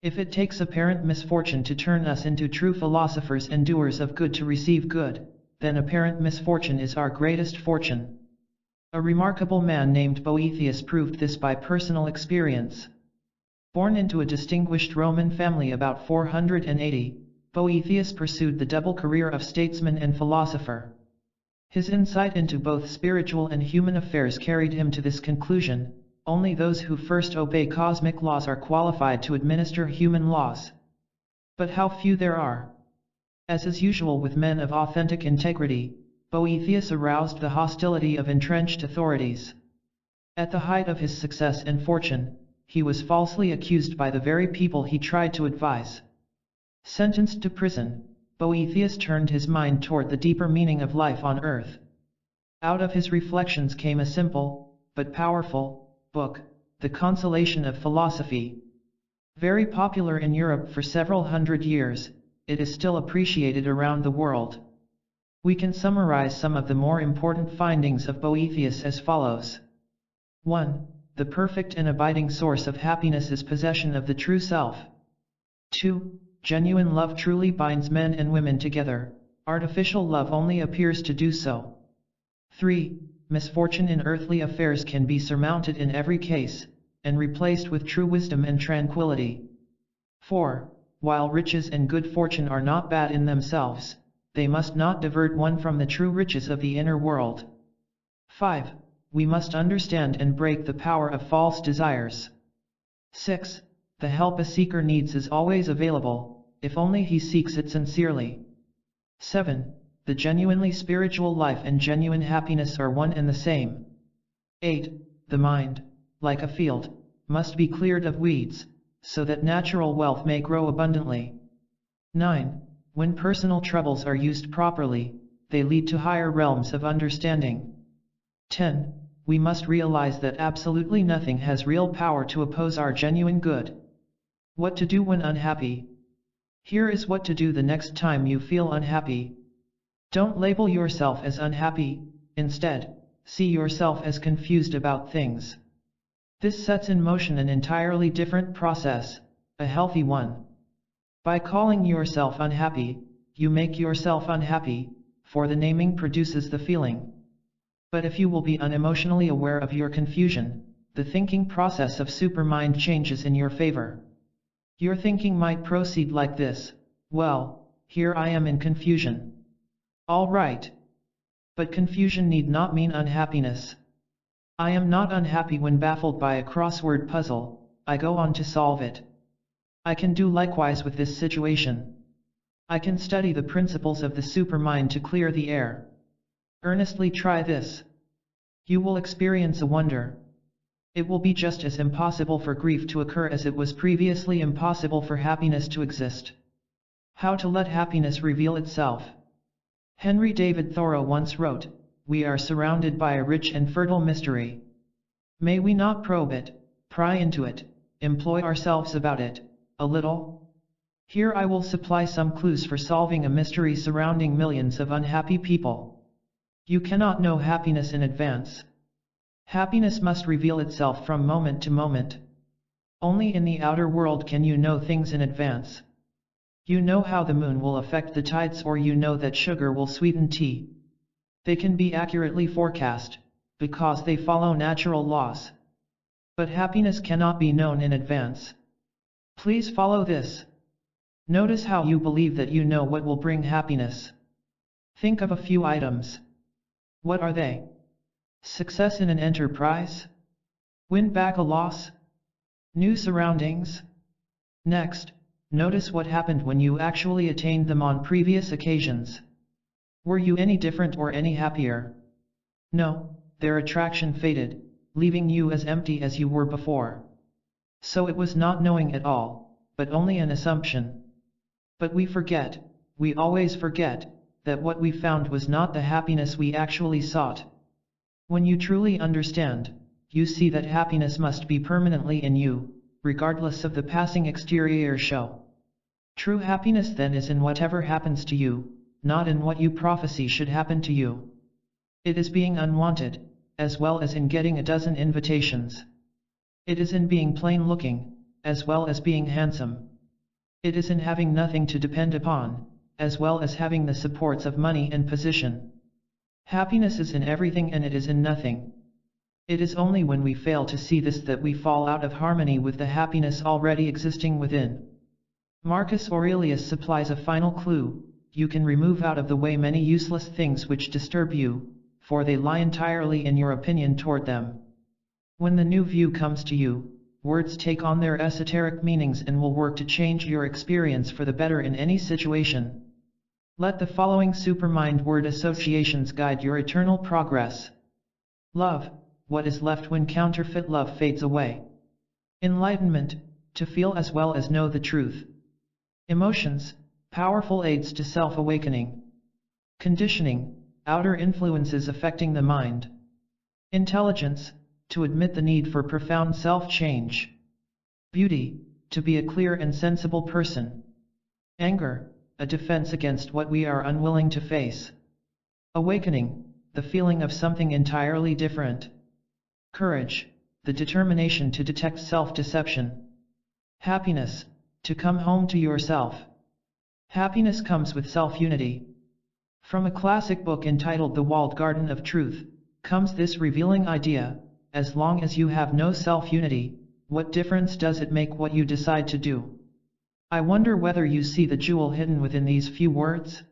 If it takes apparent misfortune to turn us into true philosophers and doers of good to receive good, then apparent misfortune is our greatest fortune. A remarkable man named Boethius proved this by personal experience. Born into a distinguished Roman family about 480, Boethius pursued the double career of statesman and philosopher. His insight into both spiritual and human affairs carried him to this conclusion: only those who first obey cosmic laws are qualified to administer human laws. But how few there are! As is usual with men of authentic integrity, Boethius aroused the hostility of entrenched authorities. At the height of his success and fortune, he was falsely accused by the very people he tried to advise. Sentenced to prison, Boethius turned his mind toward the deeper meaning of life on earth. Out of his reflections came a simple, but powerful, book, The Consolation of Philosophy. Very popular in Europe for several hundred years, it is still appreciated around the world. We can summarize some of the more important findings of Boethius as follows. 1. The perfect and abiding source of happiness is possession of the true self. 2. Genuine love truly binds men and women together, artificial love only appears to do so. 3. Misfortune in earthly affairs can be surmounted in every case, and replaced with true wisdom and tranquility. 4. While riches and good fortune are not bad in themselves, they must not divert one from the true riches of the inner world. 5. We must understand and break the power of false desires. 6. The help a seeker needs is always available, if only he seeks it sincerely. 7. The genuinely spiritual life and genuine happiness are one and the same. 8. The mind, like a field, must be cleared of weeds, so that natural wealth may grow abundantly. 9. When personal troubles are used properly, they lead to higher realms of understanding. 10. We must realize that absolutely nothing has real power to oppose our genuine good. What to do when unhappy? Here is what to do the next time you feel unhappy. Don't label yourself as unhappy, instead, see yourself as confused about things. This sets in motion an entirely different process, a healthy one. By calling yourself unhappy, you make yourself unhappy, for the naming produces the feeling. But if you will be unemotionally aware of your confusion, the thinking process of supermind changes in your favor. Your thinking might proceed like this: well, here I am in confusion. All right. But confusion need not mean unhappiness. I am not unhappy when baffled by a crossword puzzle, I go on to solve it. I can do likewise with this situation. I can study the principles of the supermind to clear the air. Earnestly try this. You will experience a wonder. It will be just as impossible for grief to occur as it was previously impossible for happiness to exist. How to let happiness reveal itself. Henry David Thoreau once wrote, "We are surrounded by a rich and fertile mystery. May we not probe it, pry into it, employ ourselves about it, a little?" Here I will supply some clues for solving a mystery surrounding millions of unhappy people. You cannot know happiness in advance. Happiness must reveal itself from moment to moment. Only in the outer world can you know things in advance. You know how the moon will affect the tides, or you know that sugar will sweeten tea. They can be accurately forecast, because they follow natural laws. But happiness cannot be known in advance. Please follow this. Notice how you believe that you know what will bring happiness. Think of a few items. What are they? Success in an enterprise? Win back a loss? New surroundings? Next, notice what happened when you actually attained them on previous occasions. Were you any different or any happier? No, their attraction faded, leaving you as empty as you were before. So it was not knowing at all, but only an assumption. But we always forget, that what we found was not the happiness we actually sought. When you truly understand, you see that happiness must be permanently in you, regardless of the passing exterior show. True happiness then is in whatever happens to you, not in what you prophesy should happen to you. It is being unwanted, as well as in getting a dozen invitations. It is in being plain looking, as well as being handsome. It is in having nothing to depend upon, as well as having the supports of money and position. Happiness is in everything and it is in nothing. It is only when we fail to see this that we fall out of harmony with the happiness already existing within. Marcus Aurelius supplies a final clue: you can remove out of the way many useless things which disturb you, for they lie entirely in your opinion toward them. When the new view comes to you, words take on their esoteric meanings and will work to change your experience for the better in any situation. Let the following supermind word associations guide your eternal progress. Love, what is left when counterfeit love fades away. Enlightenment, to feel as well as know the truth. Emotions, powerful aids to self-awakening. Conditioning, outer influences affecting the mind. Intelligence, to admit the need for profound self-change. Beauty, to be a clear and sensible person. Anger, a defense against what we are unwilling to face. Awakening, the feeling of something entirely different. Courage, the determination to detect self-deception. Happiness, to come home to yourself. Happiness comes with self-unity. From a classic book entitled The Walled Garden of Truth, comes this revealing idea: as long as you have no self-unity, what difference does it make what you decide to do? I wonder whether you see the jewel hidden within these few words?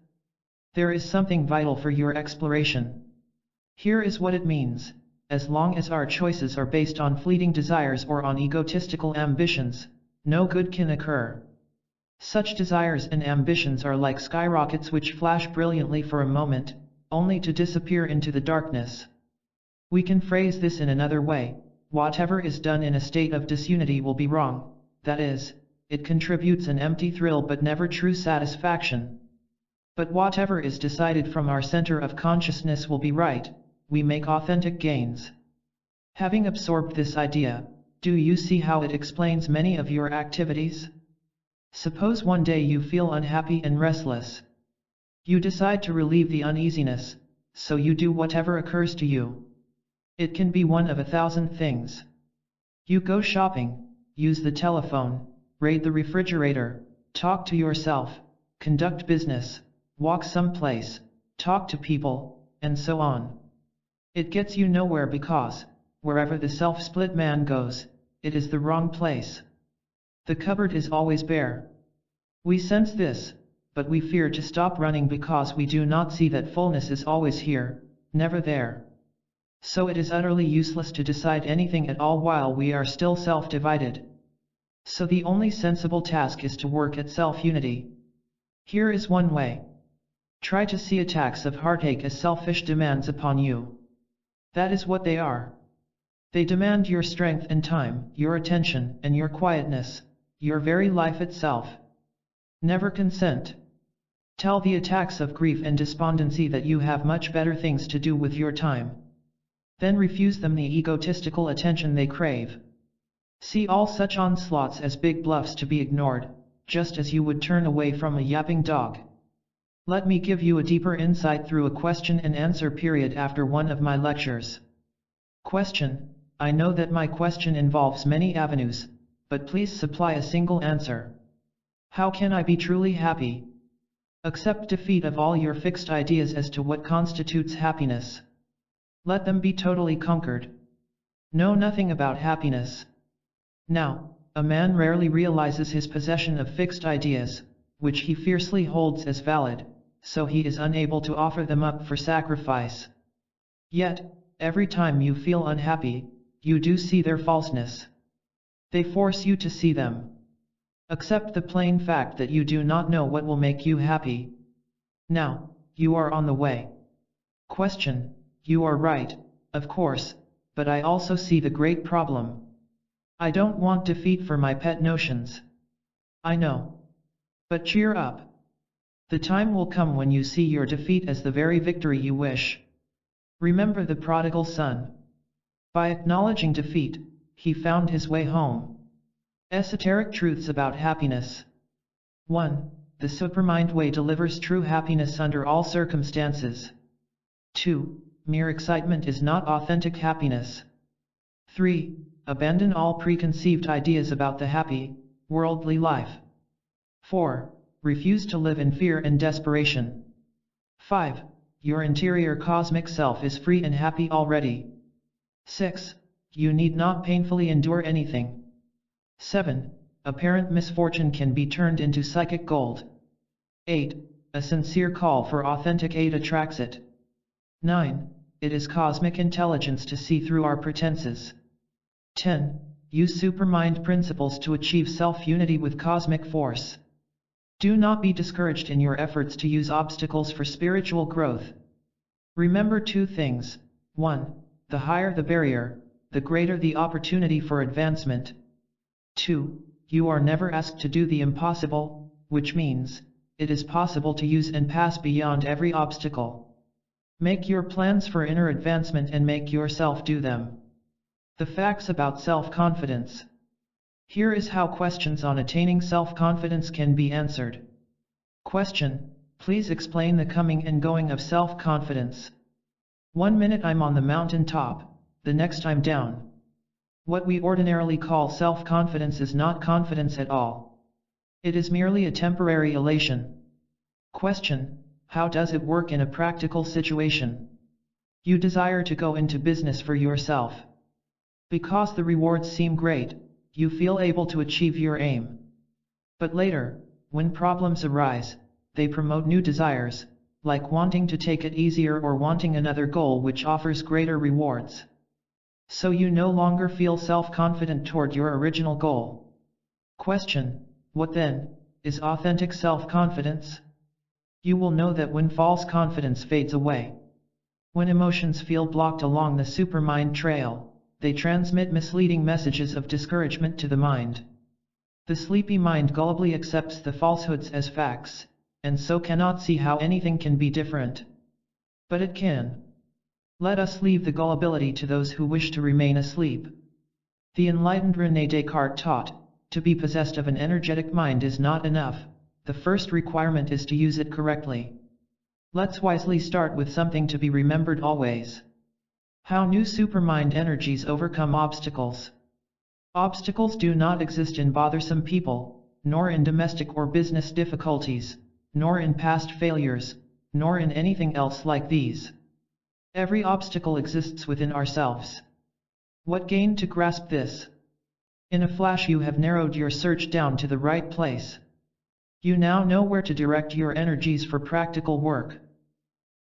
There is something vital for your exploration. Here is what it means: as long as our choices are based on fleeting desires or on egotistical ambitions, no good can occur. Such desires and ambitions are like skyrockets which flash brilliantly for a moment, only to disappear into the darkness. We can phrase this in another way: Whatever is done in a state of disunity will be wrong, that is, it contributes an empty thrill but never true satisfaction. But whatever is decided from our center of consciousness will be right, we make authentic gains. Having absorbed this idea, do you see how it explains many of your activities? Suppose one day you feel unhappy and restless. You decide to relieve the uneasiness, so you do whatever occurs to you. It can be one of 1,000 things. You go shopping, use the telephone, raid the refrigerator, talk to yourself, conduct business, walk someplace, talk to people, and so on. It gets you nowhere because, wherever the self-split man goes, it is the wrong place. The cupboard is always bare. We sense this, but we fear to stop running because we do not see that fullness is always here, never there. So it is utterly useless to decide anything at all while we are still self-divided. So the only sensible task is to work at self-unity. Here is one way. Try to see attacks of heartache as selfish demands upon you. That is what they are. They demand your strength and time, your attention and your quietness, your very life itself. Never consent. Tell the attacks of grief and despondency that you have much better things to do with your time. Then refuse them the egotistical attention they crave. See all such onslaughts as big bluffs to be ignored, just as you would turn away from a yapping dog. Let me give you a deeper insight through a question and answer period after one of my lectures. Question: I know that my question involves many avenues, but please supply a single answer. How can I be truly happy? Accept defeat of all your fixed ideas as to what constitutes happiness. Let them be totally conquered. Know nothing about happiness. Now, a man rarely realizes his possession of fixed ideas, which he fiercely holds as valid, so he is unable to offer them up for sacrifice. Yet, every time you feel unhappy, you do see their falseness. They force you to see them. Accept the plain fact that you do not know what will make you happy. Now, you are on the way. Question: you are right, of course, but I also see the great problem. I don't want defeat for my pet notions. I know. But cheer up. The time will come when you see your defeat as the very victory you wish. Remember the prodigal son. By acknowledging defeat, he found his way home. Esoteric truths about happiness. 1. The Supermind way delivers true happiness under all circumstances. 2. Mere excitement is not authentic happiness. 3. Abandon all preconceived ideas about the happy, worldly life. 4. Refuse to live in fear and desperation. 5. Your interior cosmic self is free and happy already. 6. You need not painfully endure anything. 7. Apparent misfortune can be turned into psychic gold. 8. A sincere call for authentic aid attracts it. 9. It is cosmic intelligence to see through our pretenses. 10. Use supermind principles to achieve self-unity with cosmic force. Do not be discouraged in your efforts to use obstacles for spiritual growth. Remember two things. 1. The higher the barrier, the greater the opportunity for advancement. 2. You are never asked to do the impossible, which means, it is possible to use and pass beyond every obstacle. Make your plans for inner advancement and make yourself do them. The facts about self-confidence. Here is how questions on attaining self-confidence can be answered. Question: please explain the coming and going of self-confidence. 1 minute I'm on the mountain top, the next I'm down. What we ordinarily call self-confidence is not confidence at all. It is merely a temporary elation. Question: how does it work in a practical situation? You desire to go into business for yourself. Because the rewards seem great, you feel able to achieve your aim. But later, when problems arise, they promote new desires, like wanting to take it easier or wanting another goal which offers greater rewards. So you no longer feel self-confident toward your original goal. Question: what then, is authentic self-confidence? You will know that when false confidence fades away. When emotions feel blocked along the supermind trail. they transmit misleading messages of discouragement to the mind. The sleepy mind gullibly accepts the falsehoods as facts, and so cannot see how anything can be different. But it can. Let us leave the gullibility to those who wish to remain asleep. The enlightened René Descartes taught, to be possessed of an energetic mind is not enough, the first requirement is to use it correctly. Let's wisely start with something to be remembered always. How new supermind energies overcome obstacles. Obstacles do not exist in bothersome people, nor in domestic or business difficulties, nor in past failures, nor in anything else like these. Every obstacle exists within ourselves. What gain to grasp this? In a flash you have narrowed your search down to the right place. You now know where to direct your energies for practical work.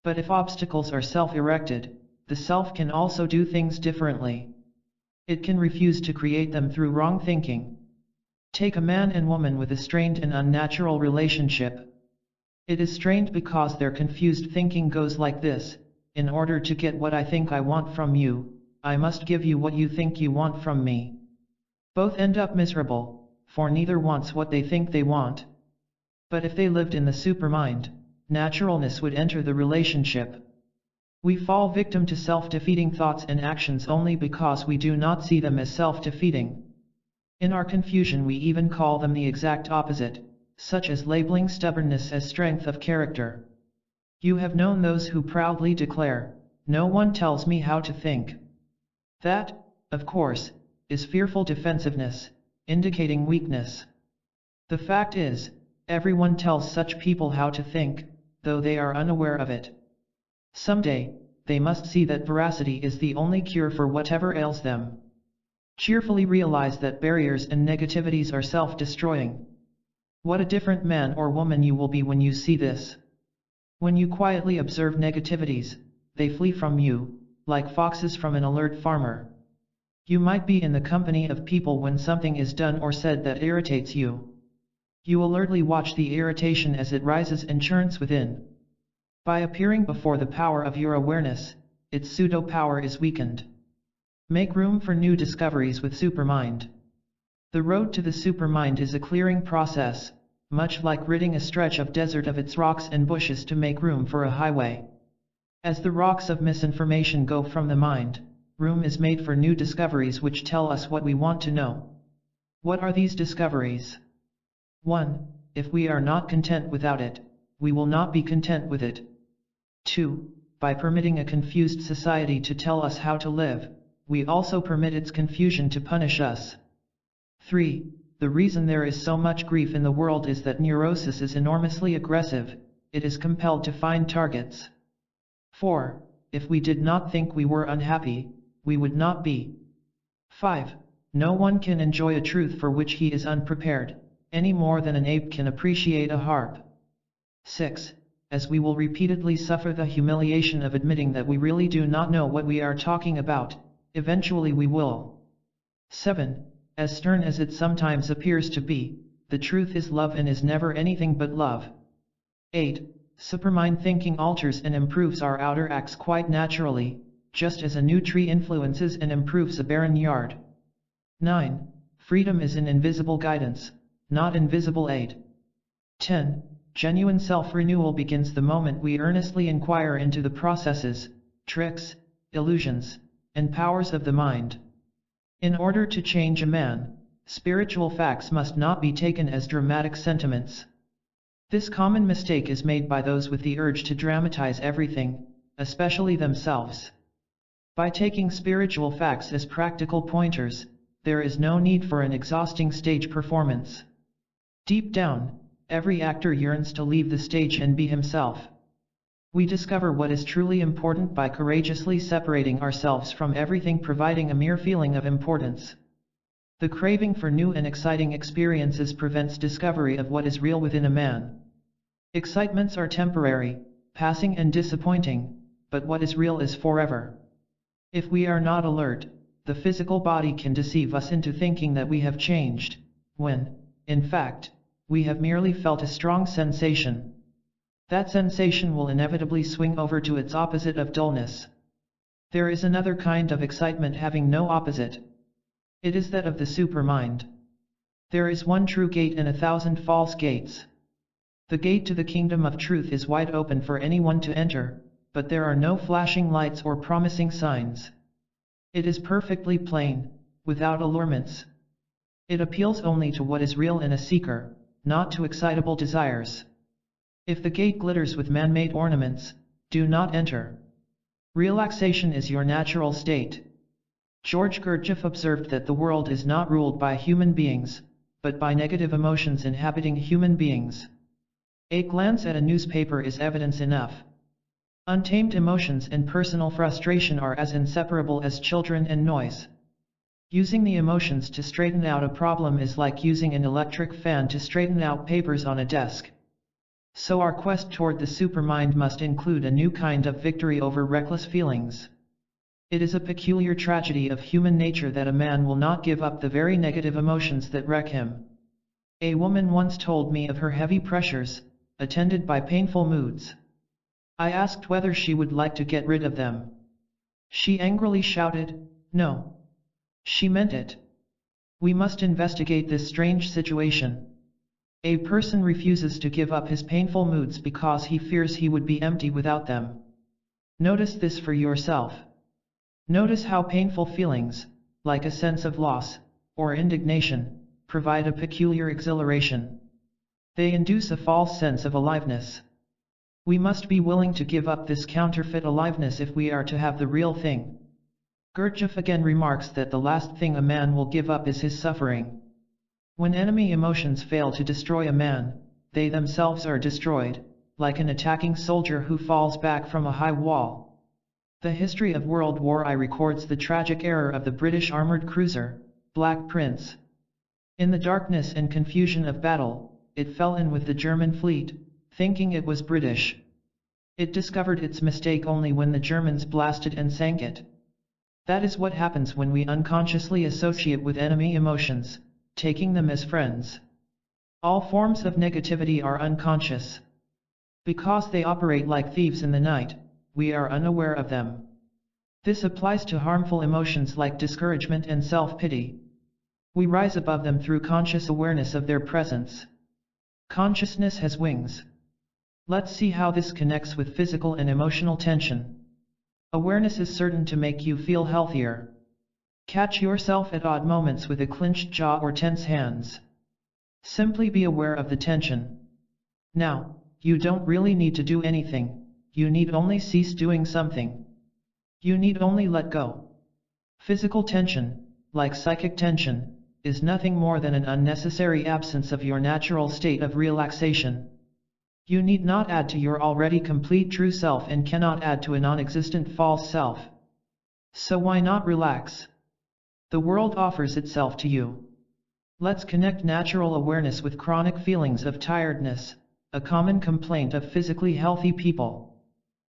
But if obstacles are self-erected, the self can also do things differently. It can refuse to create them through wrong thinking. Take a man and woman with a strained and unnatural relationship. It is strained because their confused thinking goes like this: in order to get what I think I want from you, I must give you what you think you want from me. Both end up miserable, for neither wants what they think they want. But if they lived in the supermind, naturalness would enter the relationship. We fall victim to self-defeating thoughts and actions only because we do not see them as self-defeating. In our confusion we even call them the exact opposite, such as labeling stubbornness as strength of character. You have known those who proudly declare, "No one tells me how to think." That, of course, is fearful defensiveness, indicating weakness. The fact is, everyone tells such people how to think, though they are unaware of it. Someday, they must see that veracity is the only cure for whatever ails them. Cheerfully realize that barriers and negativities are self-destroying. What a different man or woman you will be when you see this. When you quietly observe negativities, they flee from you, like foxes from an alert farmer. You might be in the company of people when something is done or said that irritates you. You alertly watch the irritation as it rises and churns within. By appearing before the power of your awareness, its pseudo-power is weakened. Make room for new discoveries with Supermind. The road to the Supermind is a clearing process, much like ridding a stretch of desert of its rocks and bushes to make room for a highway. As the rocks of misinformation go from the mind, room is made for new discoveries which tell us what we want to know. What are these discoveries? 1. If we are not content without it, we will not be content with it. 2. By permitting a confused society to tell us how to live, we also permit its confusion to punish us. 3. The reason there is so much grief in the world is that neurosis is enormously aggressive, it is compelled to find targets. 4. If we did not think we were unhappy, we would not be. 5. No one can enjoy a truth for which he is unprepared, any more than an ape can appreciate a harp. 6. As we will repeatedly suffer the humiliation of admitting that we really do not know what we are talking about, eventually we will. 7. As stern as it sometimes appears to be, the truth is love and is never anything but love. 8. Supermind thinking alters and improves our outer acts quite naturally, just as a new tree influences and improves a barren yard. 9. Freedom is in invisible guidance, not invisible aid. 10. Genuine self-renewal begins the moment we earnestly inquire into the processes, tricks, illusions, and powers of the mind. In order to change a man, spiritual facts must not be taken as dramatic sentiments. This common mistake is made by those with the urge to dramatize everything, especially themselves. By taking spiritual facts as practical pointers, there is no need for an exhausting stage performance. Deep down, every actor yearns to leave the stage and be himself. We discover what is truly important by courageously separating ourselves from everything providing a mere feeling of importance. The craving for new and exciting experiences prevents discovery of what is real within a man. Excitements are temporary, passing and disappointing, but what is real is forever. If we are not alert, the physical body can deceive us into thinking that we have changed, when, in fact, we have merely felt a strong sensation. That sensation will inevitably swing over to its opposite of dullness. There is another kind of excitement having no opposite. It is that of the supermind. There is one true gate and 1,000 false gates. The gate to the kingdom of truth is wide open for anyone to enter, but there are no flashing lights or promising signs. It is perfectly plain, without allurements. It appeals only to what is real in a seeker, not to excitable desires. If the gate glitters with man-made ornaments, do not enter. Relaxation is your natural state. George Gurdjieff observed that the world is not ruled by human beings, but by negative emotions inhabiting human beings. A glance at a newspaper is evidence enough. Untamed emotions and personal frustration are as inseparable as children and noise. Using the emotions to straighten out a problem is like using an electric fan to straighten out papers on a desk. So our quest toward the supermind must include a new kind of victory over reckless feelings. It is a peculiar tragedy of human nature that a man will not give up the very negative emotions that wreck him. A woman once told me of her heavy pressures, attended by painful moods. I asked whether she would like to get rid of them. She angrily shouted, "No." She meant it. We must investigate this strange situation. A person refuses to give up his painful moods because he fears he would be empty without them. Notice this for yourself. Notice how painful feelings, like a sense of loss, or indignation, provide a peculiar exhilaration. They induce a false sense of aliveness. We must be willing to give up this counterfeit aliveness if we are to have the real thing. Gurdjieff again remarks that the last thing a man will give up is his suffering. When enemy emotions fail to destroy a man, they themselves are destroyed, like an attacking soldier who falls back from a high wall. The history of World War I records the tragic error of the British armoured cruiser, Black Prince. In the darkness and confusion of battle, it fell in with the German fleet, thinking it was British. It discovered its mistake only when the Germans blasted and sank it. That is what happens when we unconsciously associate with enemy emotions, taking them as friends. All forms of negativity are unconscious. Because they operate like thieves in the night, we are unaware of them. This applies to harmful emotions like discouragement and self-pity. We rise above them through conscious awareness of their presence. Consciousness has wings. Let's see how this connects with physical and emotional tension. Awareness is certain to make you feel healthier. Catch yourself at odd moments with a clenched jaw or tense hands. Simply be aware of the tension. Now, you don't really need to do anything. You need only cease doing something. You need only let go. Physical tension, like psychic tension, is nothing more than an unnecessary absence of your natural state of relaxation. You need not add to your already complete true self and cannot add to a non-existent false self. So why not relax? The world offers itself to you. Let's connect natural awareness with chronic feelings of tiredness, a common complaint of physically healthy people.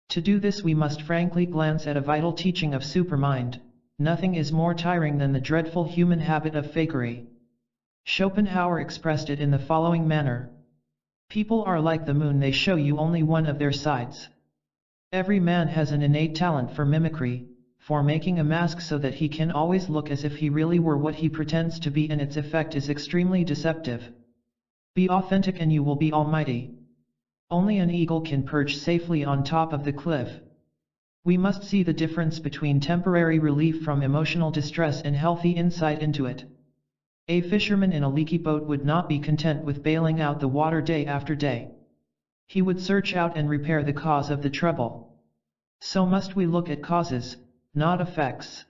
To do this we must frankly glance at a vital teaching of Supermind. Nothing is more tiring than the dreadful human habit of fakery. Schopenhauer expressed it in the following manner. People are like the moon, they show you only one of their sides. Every man has an innate talent for mimicry, for making a mask so that he can always look as if he really were what he pretends to be, and its effect is extremely deceptive. Be authentic and you will be almighty. Only an eagle can perch safely on top of the cliff. We must see the difference between temporary relief from emotional distress and healthy insight into it. A fisherman in a leaky boat would not be content with bailing out the water day after day. He would search out and repair the cause of the trouble. So must we look at causes, not effects.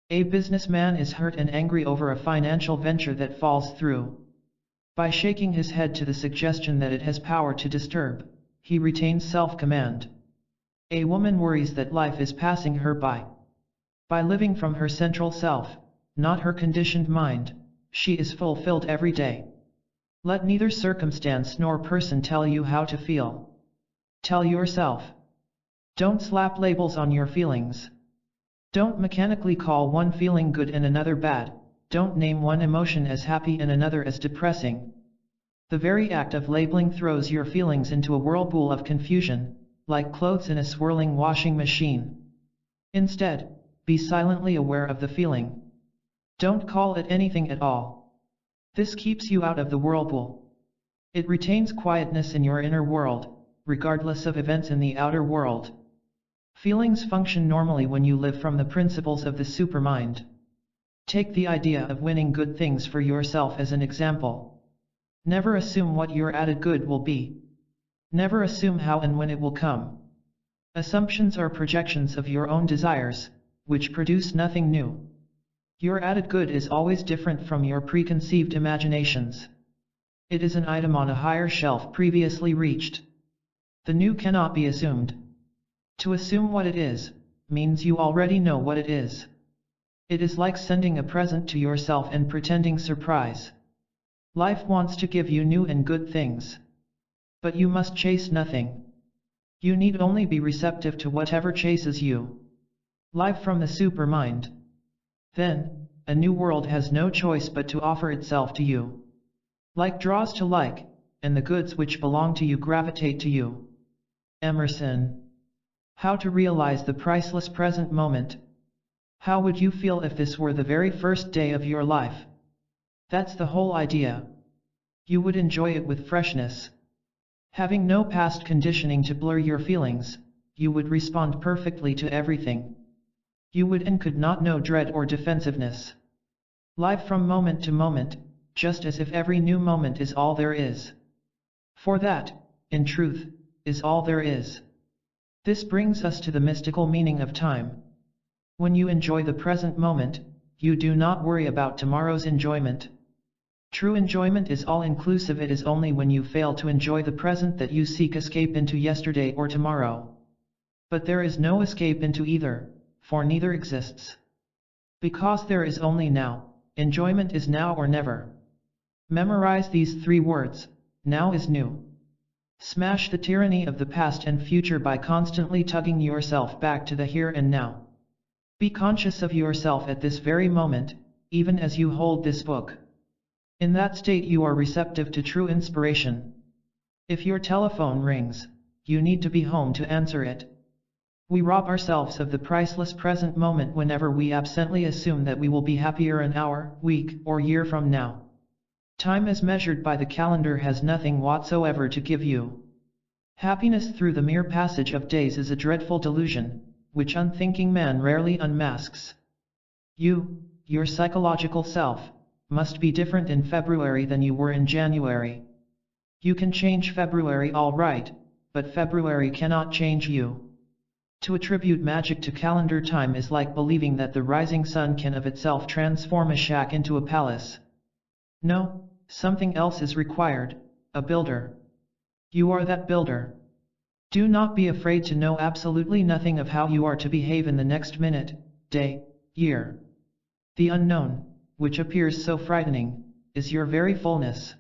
A businessman is hurt and angry over a financial venture that falls through. By shaking his head to the suggestion that it has power to disturb, he retains self-command. A woman worries that life is passing her by. By living from her central self, not her conditioned mind, she is fulfilled every day. Let neither circumstance nor person tell you how to feel. Tell yourself. Don't slap labels on your feelings. Don't mechanically call one feeling good and another bad. Don't name one emotion as happy and another as depressing. The very act of labeling throws your feelings into a whirlpool of confusion, like clothes in a swirling washing machine. Instead, be silently aware of the feeling. Don't call it anything at all. This keeps you out of the whirlpool. It retains quietness in your inner world, regardless of events in the outer world. Feelings function normally when you live from the principles of the supermind. Take the idea of winning good things for yourself as an example. Never assume what your added good will be. Never assume how and when it will come. Assumptions are projections of your own desires, which produce nothing new. Your added good is always different from your preconceived imaginations. It is an item on a higher shelf previously reached. The new cannot be assumed. To assume what it is, means you already know what it is. It is like sending a present to yourself and pretending surprise. Life wants to give you new and good things. But you must chase nothing. You need only be receptive to whatever chases you. Live from the supermind. Then, a new world has no choice but to offer itself to you. Like draws to like, and the goods which belong to you gravitate to you. Emerson. How to realize the priceless present moment. How would you feel if this were the very first day of your life? That's the whole idea. You would enjoy it with freshness. Having no past conditioning to blur your feelings, you would respond perfectly to everything. You would and could not know dread or defensiveness. Live from moment to moment, just as if every new moment is all there is. For that, in truth, is all there is. This brings us to the mystical meaning of time. When you enjoy the present moment, you do not worry about tomorrow's enjoyment. True enjoyment is all-inclusive. It is only when you fail to enjoy the present that you seek escape into yesterday or tomorrow. But there is no escape into either, for neither exists. Because there is only now, enjoyment is now or never. Memorize these 3 words, now is new. Smash the tyranny of the past and future by constantly tugging yourself back to the here and now. Be conscious of yourself at this very moment, even as you hold this book. In that state you are receptive to true inspiration. If your telephone rings, you need to be home to answer it. We rob ourselves of the priceless present moment whenever we absently assume that we will be happier an hour, week, or year from now. Time as measured by the calendar has nothing whatsoever to give you. Happiness through the mere passage of days is a dreadful delusion, which unthinking man rarely unmasks. You, your psychological self, must be different in February than you were in January. You can change February all right, but February cannot change you. To attribute magic to calendar time is like believing that the rising sun can of itself transform a shack into a palace. No, something else is required, a builder. You are that builder. Do not be afraid to know absolutely nothing of how you are to behave in the next minute, day, year. The unknown, which appears so frightening, is your very fullness.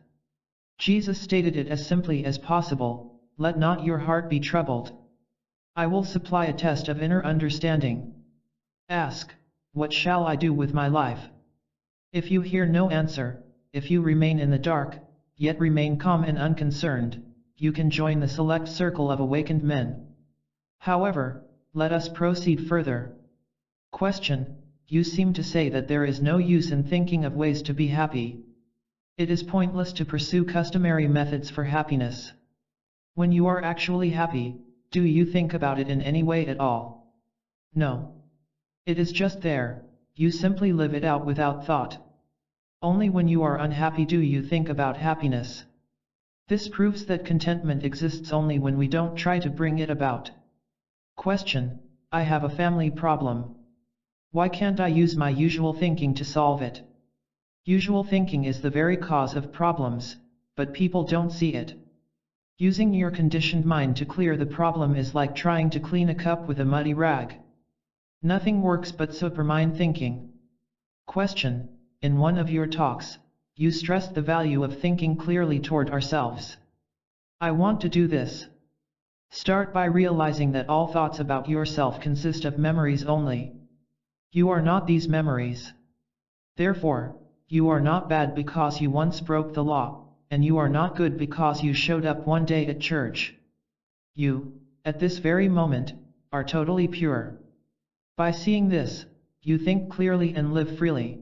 Jesus stated it as simply as possible, let not your heart be troubled. I will supply a test of inner understanding. Ask, what shall I do with my life? If you hear no answer, if you remain in the dark, yet remain calm and unconcerned, you can join the select circle of awakened men. However, let us proceed further. Question: you seem to say that there is no use in thinking of ways to be happy. It is pointless to pursue customary methods for happiness. When you are actually happy, do you think about it in any way at all? No. It is just there, you simply live it out without thought. Only when you are unhappy do you think about happiness. This proves that contentment exists only when we don't try to bring it about. Question: I have a family problem. Why can't I use my usual thinking to solve it? Usual thinking is the very cause of problems, but people don't see it. Using your conditioned mind to clear the problem is like trying to clean a cup with a muddy rag. Nothing works but supermind thinking. Question: in one of your talks, you stressed the value of thinking clearly toward ourselves. I want to do this. Start by realizing that all thoughts about yourself consist of memories only. You are not these memories. Therefore, you are not bad because you once broke the law, and you are not good because you showed up one day at church. You, at this very moment, are totally pure. By seeing this, you think clearly and live freely.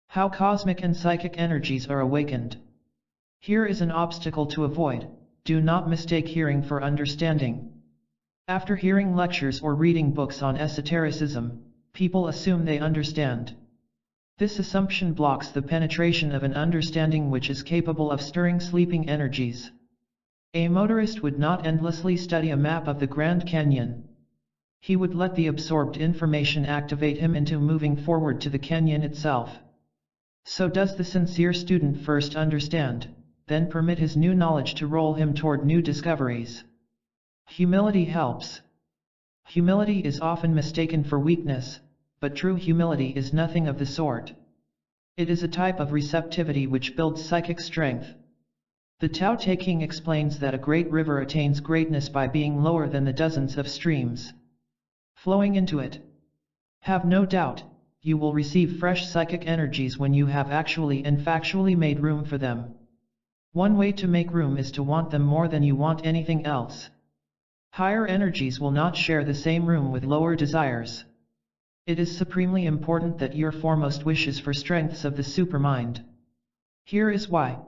How cosmic and psychic energies are awakened. Here is an obstacle to avoid: do not mistake hearing for understanding. After hearing lectures or reading books on esotericism, people assume they understand. This assumption blocks the penetration of an understanding which is capable of stirring sleeping energies. A motorist would not endlessly study a map of the Grand Canyon. He would let the absorbed information activate him into moving forward to the canyon itself. So does the sincere student first understand, then permit his new knowledge to roll him toward new discoveries. Humility helps. Humility is often mistaken for weakness, but true humility is nothing of the sort. It is a type of receptivity which builds psychic strength. The Tao Te Ching explains that a great river attains greatness by being lower than the dozens of streams flowing into it. Have no doubt, you will receive fresh psychic energies when you have actually and factually made room for them. One way to make room is to want them more than you want anything else. Higher energies will not share the same room with lower desires. It is supremely important that your foremost wishes for strengths of the supermind. Here is why.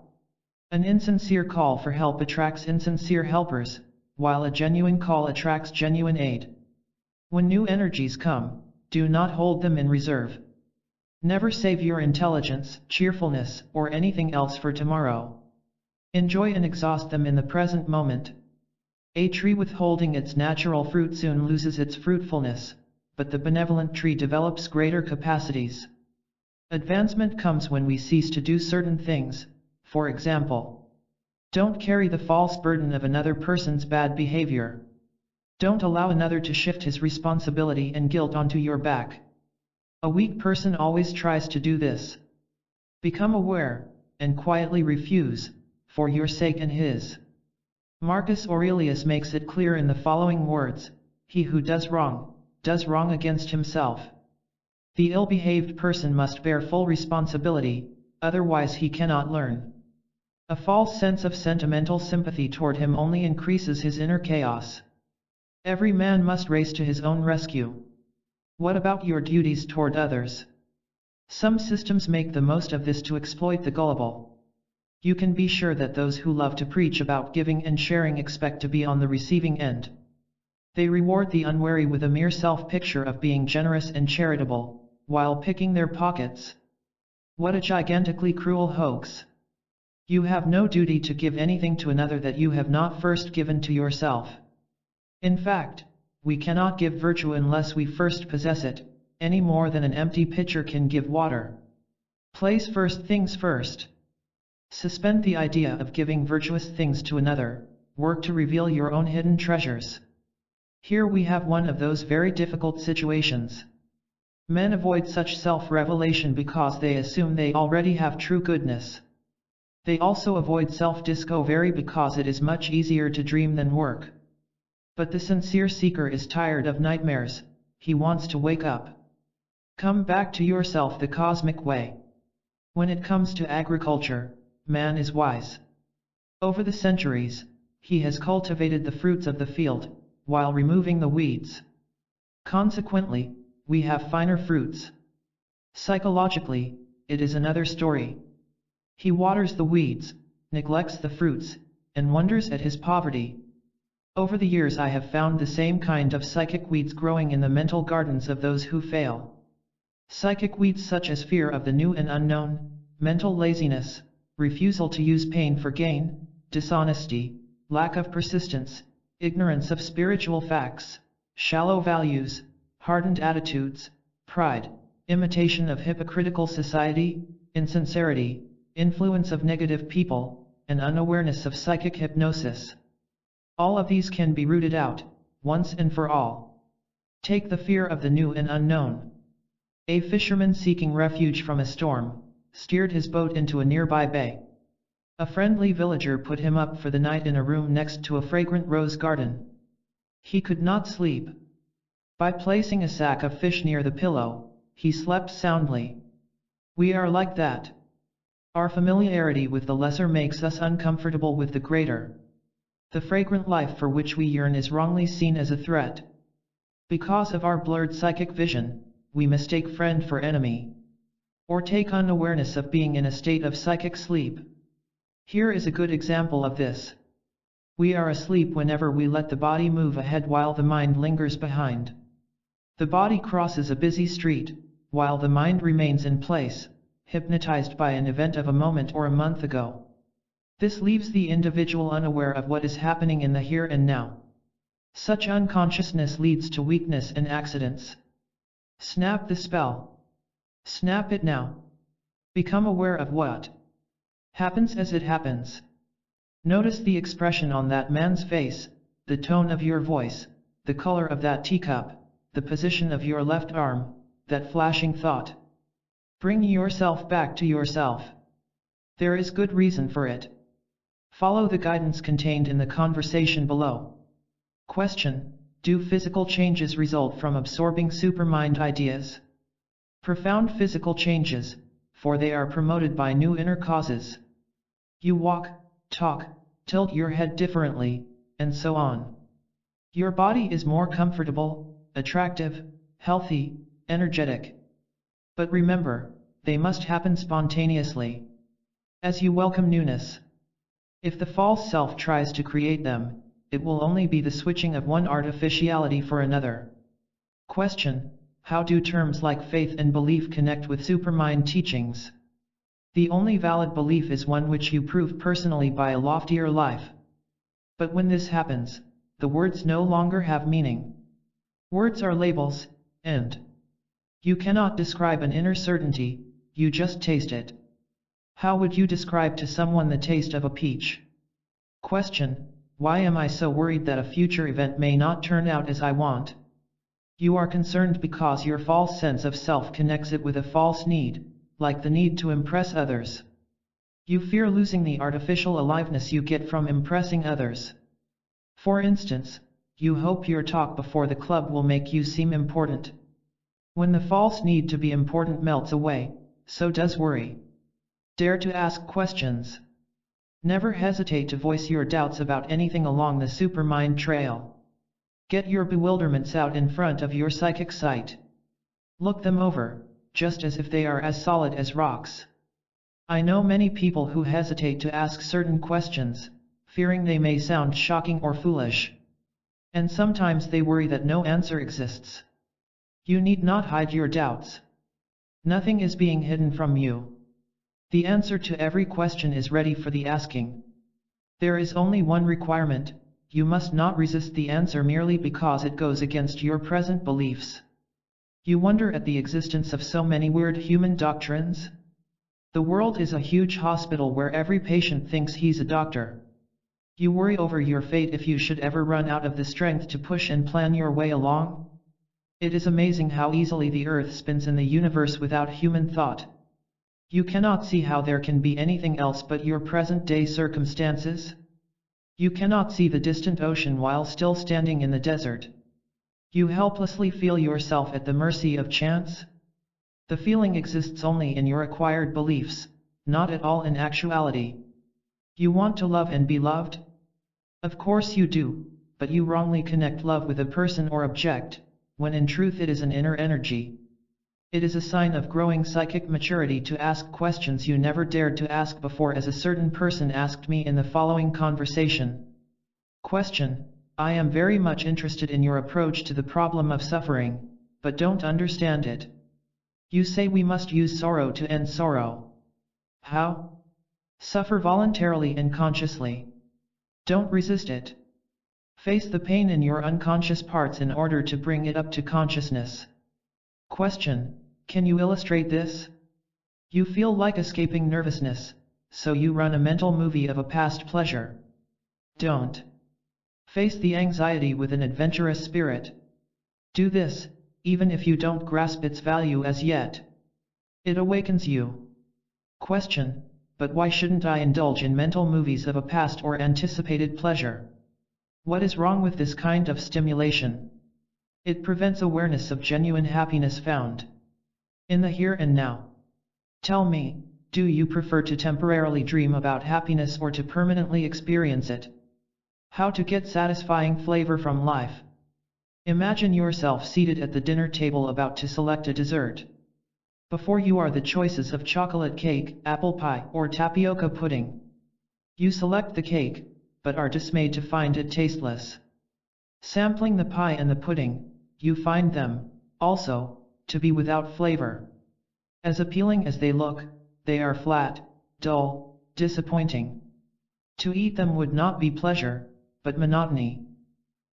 An insincere call for help attracts insincere helpers, while a genuine call attracts genuine aid. When new energies come, do not hold them in reserve. Never save your intelligence, cheerfulness, or anything else for tomorrow. Enjoy and exhaust them in the present moment. A tree withholding its natural fruit soon loses its fruitfulness, but the benevolent tree develops greater capacities. Advancement comes when we cease to do certain things. For example, don't carry the false burden of another person's bad behavior. Don't allow another to shift his responsibility and guilt onto your back. A weak person always tries to do this. Become aware, and quietly refuse, for your sake and his. Marcus Aurelius makes it clear in the following words: he who does wrong against himself. The ill-behaved person must bear full responsibility, otherwise he cannot learn. A false sense of sentimental sympathy toward him only increases his inner chaos. Every man must race to his own rescue. What about your duties toward others? Some systems make the most of this to exploit the gullible. You can be sure that those who love to preach about giving and sharing expect to be on the receiving end. They reward the unwary with a mere self-picture of being generous and charitable, while picking their pockets. What a gigantically cruel hoax! You have no duty to give anything to another that you have not first given to yourself. In fact, we cannot give virtue unless we first possess it, any more than an empty pitcher can give water. Place first things first. Suspend the idea of giving virtuous things to another, work to reveal your own hidden treasures. Here we have one of those very difficult situations. Men avoid such self-revelation because they assume they already have true goodness. They also avoid self-discovery because it is much easier to dream than work. But the sincere seeker is tired of nightmares, he wants to wake up. Come back to yourself the cosmic way. When it comes to agriculture, man is wise. Over the centuries, he has cultivated the fruits of the field, while removing the weeds. Consequently, we have finer fruits. Psychologically, it is another story. He waters the weeds, neglects the fruits, and wonders at his poverty. Over the years I have found the same kind of psychic weeds growing in the mental gardens of those who fail. Psychic weeds such as fear of the new and unknown, mental laziness, refusal to use pain for gain, dishonesty, lack of persistence, ignorance of spiritual facts, shallow values, hardened attitudes, pride, imitation of hypocritical society, insincerity, influence of negative people, and unawareness of psychic hypnosis. All of these can be rooted out, once and for all. Take the fear of the new and unknown. A fisherman seeking refuge from a storm, steered his boat into a nearby bay. A friendly villager put him up for the night in a room next to a fragrant rose garden. He could not sleep. By placing a sack of fish near the pillow, he slept soundly. We are like that. Our familiarity with the lesser makes us uncomfortable with the greater. The fragrant life for which we yearn is wrongly seen as a threat. Because of our blurred psychic vision, we mistake friend for enemy, or take unawareness of being in a state of psychic sleep. Here is a good example of this. We are asleep whenever we let the body move ahead while the mind lingers behind. The body crosses a busy street, while the mind remains in place, hypnotized by an event of a moment or a month ago. This leaves the individual unaware of what is happening in the here and now. Such unconsciousness leads to weakness and accidents. Snap the spell. Snap it now. Become aware of what happens as it happens. Notice the expression on that man's face, the tone of your voice, the color of that teacup, the position of your left arm, that flashing thought. Bring yourself back to yourself. There is good reason for it. Follow the guidance contained in the conversation below. Question: do physical changes result from absorbing supermind ideas? Profound physical changes, for they are promoted by new inner causes. You walk, talk, tilt your head differently, and so on. Your body is more comfortable, attractive, healthy, energetic. But remember, they must happen spontaneously, as you welcome newness. If the false self tries to create them, it will only be the switching of one artificiality for another. Question: how do terms like faith and belief connect with Supermind teachings? The only valid belief is one which you prove personally by a loftier life. But when this happens, the words no longer have meaning. Words are labels, and you cannot describe an inner certainty, you just taste it. How would you describe to someone the taste of a peach? Question: why am I so worried that a future event may not turn out as I want? You are concerned because your false sense of self connects it with a false need, like the need to impress others. You fear losing the artificial aliveness you get from impressing others. For instance, you hope your talk before the club will make you seem important. When the false need to be important melts away, so does worry. Dare to ask questions. Never hesitate to voice your doubts about anything along the Supermind trail. Get your bewilderments out in front of your psychic sight. Look them over, just as if they are as solid as rocks. I know many people who hesitate to ask certain questions, fearing they may sound shocking or foolish. And sometimes they worry that no answer exists. You need not hide your doubts. Nothing is being hidden from you. The answer to every question is ready for the asking. There is only one requirement: you must not resist the answer merely because it goes against your present beliefs. You wonder at the existence of so many weird human doctrines? The world is a huge hospital where every patient thinks he's a doctor. You worry over your fate if you should ever run out of the strength to push and plan your way along? It is amazing how easily the earth spins in the universe without human thought. You cannot see how there can be anything else but your present-day circumstances. You cannot see the distant ocean while still standing in the desert. You helplessly feel yourself at the mercy of chance. The feeling exists only in your acquired beliefs, not at all in actuality. You want to love and be loved? Of course you do, but you wrongly connect love with a person or object, when in truth it is an inner energy. It is a sign of growing psychic maturity to ask questions you never dared to ask before, as a certain person asked me in the following conversation. Question: I am very much interested in your approach to the problem of suffering, but don't understand it. You say we must use sorrow to end sorrow. How? Suffer voluntarily and consciously. Don't resist it. Face the pain in your unconscious parts in order to bring it up to consciousness. Question: can you illustrate this? You feel like escaping nervousness, so you run a mental movie of a past pleasure. Don't. Face the anxiety with an adventurous spirit. Do this, even if you don't grasp its value as yet. It awakens you. Question: but why shouldn't I indulge in mental movies of a past or anticipated pleasure? What is wrong with this kind of stimulation? It prevents awareness of genuine happiness found in the here and now. Tell me, do you prefer to temporarily dream about happiness or to permanently experience it? How to get satisfying flavor from life? Imagine yourself seated at the dinner table about to select a dessert. Before you are the choices of chocolate cake, apple pie, or tapioca pudding. You select the cake, but are dismayed to find it tasteless. Sampling the pie and the pudding, you find them, also, to be without flavor. As appealing as they look, they are flat, dull, disappointing. To eat them would not be pleasure, but monotony.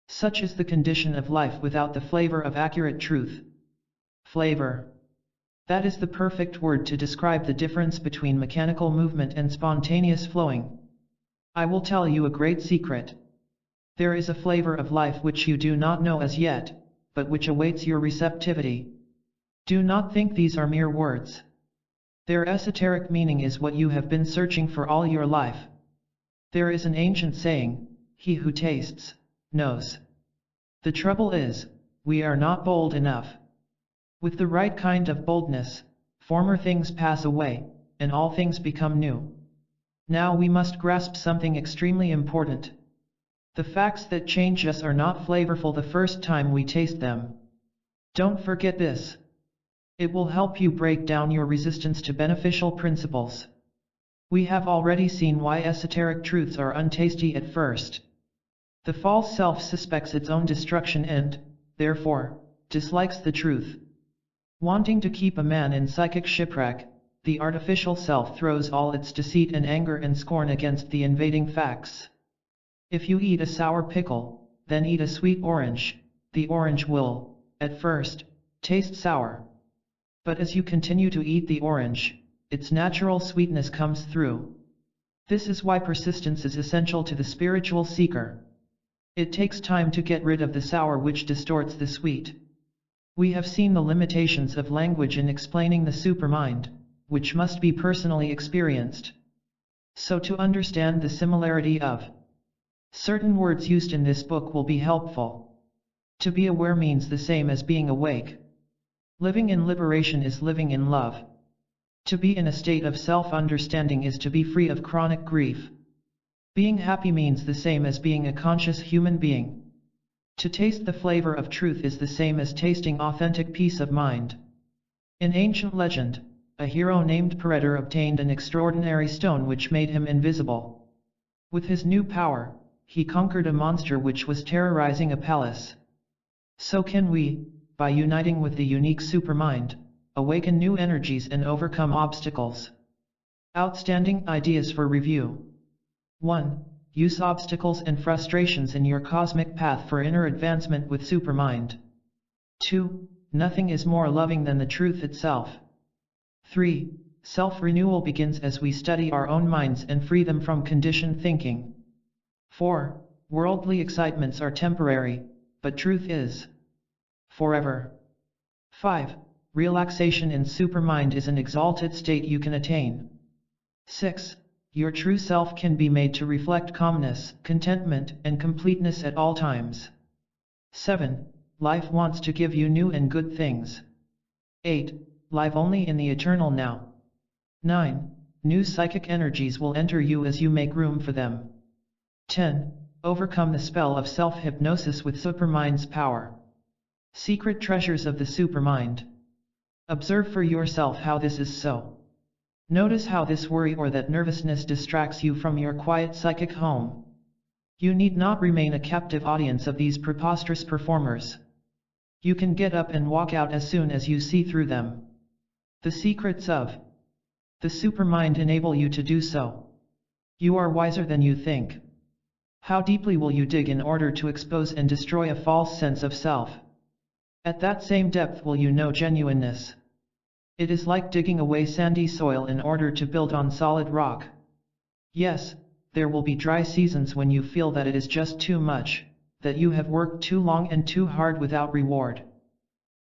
Such is the condition of life without the flavor of accurate truth. Flavor. That is the perfect word to describe the difference between mechanical movement and spontaneous flowing. I will tell you a great secret. There is a flavor of life which you do not know as yet, but which awaits your receptivity. Do not think these are mere words. Their esoteric meaning is what you have been searching for all your life. There is an ancient saying, "He who tastes, knows." The trouble is, we are not bold enough. With the right kind of boldness, former things pass away, and all things become new. Now we must grasp something extremely important. The facts that change us are not flavorful the first time we taste them. Don't forget this. It will help you break down your resistance to beneficial principles. We have already seen why esoteric truths are untasty at first. The false self suspects its own destruction and, therefore, dislikes the truth. Wanting to keep a man in psychic shipwreck, the artificial self throws all its deceit and anger and scorn against the invading facts. If you eat a sour pickle, then eat a sweet orange, the orange will, at first, taste sour. But as you continue to eat the orange, its natural sweetness comes through. This is why persistence is essential to the spiritual seeker. It takes time to get rid of the sour which distorts the sweet. We have seen the limitations of language in explaining the supermind, which must be personally experienced. So to understand the similarity of certain words used in this book will be helpful. To be aware means the same as being awake. Living in liberation is living in love. To be in a state of self-understanding is to be free of chronic grief. Being happy means the same as being a conscious human being. To taste the flavor of truth is the same as tasting authentic peace of mind. In ancient legend, a hero named Predator obtained an extraordinary stone which made him invisible. With his new power, he conquered a monster which was terrorizing a palace. So can we, by uniting with the unique supermind, awaken new energies and overcome obstacles. Outstanding ideas for review. 1. Use obstacles and frustrations in your cosmic path for inner advancement with Supermind. 2. Nothing is more loving than the truth itself. 3. Self-renewal begins as we study our own minds and free them from conditioned thinking. 4. Worldly excitements are temporary, but truth is forever. 5. Relaxation in Supermind is an exalted state you can attain. 6. Your true self can be made to reflect calmness, contentment, and completeness at all times. 7. Life wants to give you new and good things. 8. Live only in the eternal now. 9. New psychic energies will enter you as you make room for them. 10. Overcome the spell of self-hypnosis with Supermind's power. Secret treasures of the Supermind. Observe for yourself how this is so. Notice how this worry or that nervousness distracts you from your quiet psychic home. You need not remain a captive audience of these preposterous performers. You can get up and walk out as soon as you see through them. The secrets of the Supermind enable you to do so. You are wiser than you think. How deeply will you dig in order to expose and destroy a false sense of self? At that same depth will you know genuineness. It is like digging away sandy soil in order to build on solid rock. Yes, there will be dry seasons when you feel that it is just too much, that you have worked too long and too hard without reward.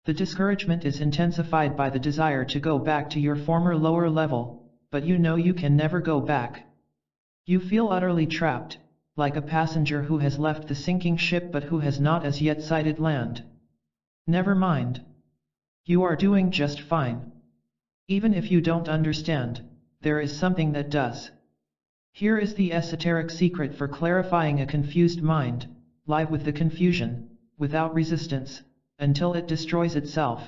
The discouragement is intensified by the desire to go back to your former lower level, but you know you can never go back. You feel utterly trapped, like a passenger who has left the sinking ship but who has not as yet sighted land. Never mind. You are doing just fine. Even if you don't understand, there is something that does. Here is the esoteric secret for clarifying a confused mind: live with the confusion. without resistance, until it destroys itself.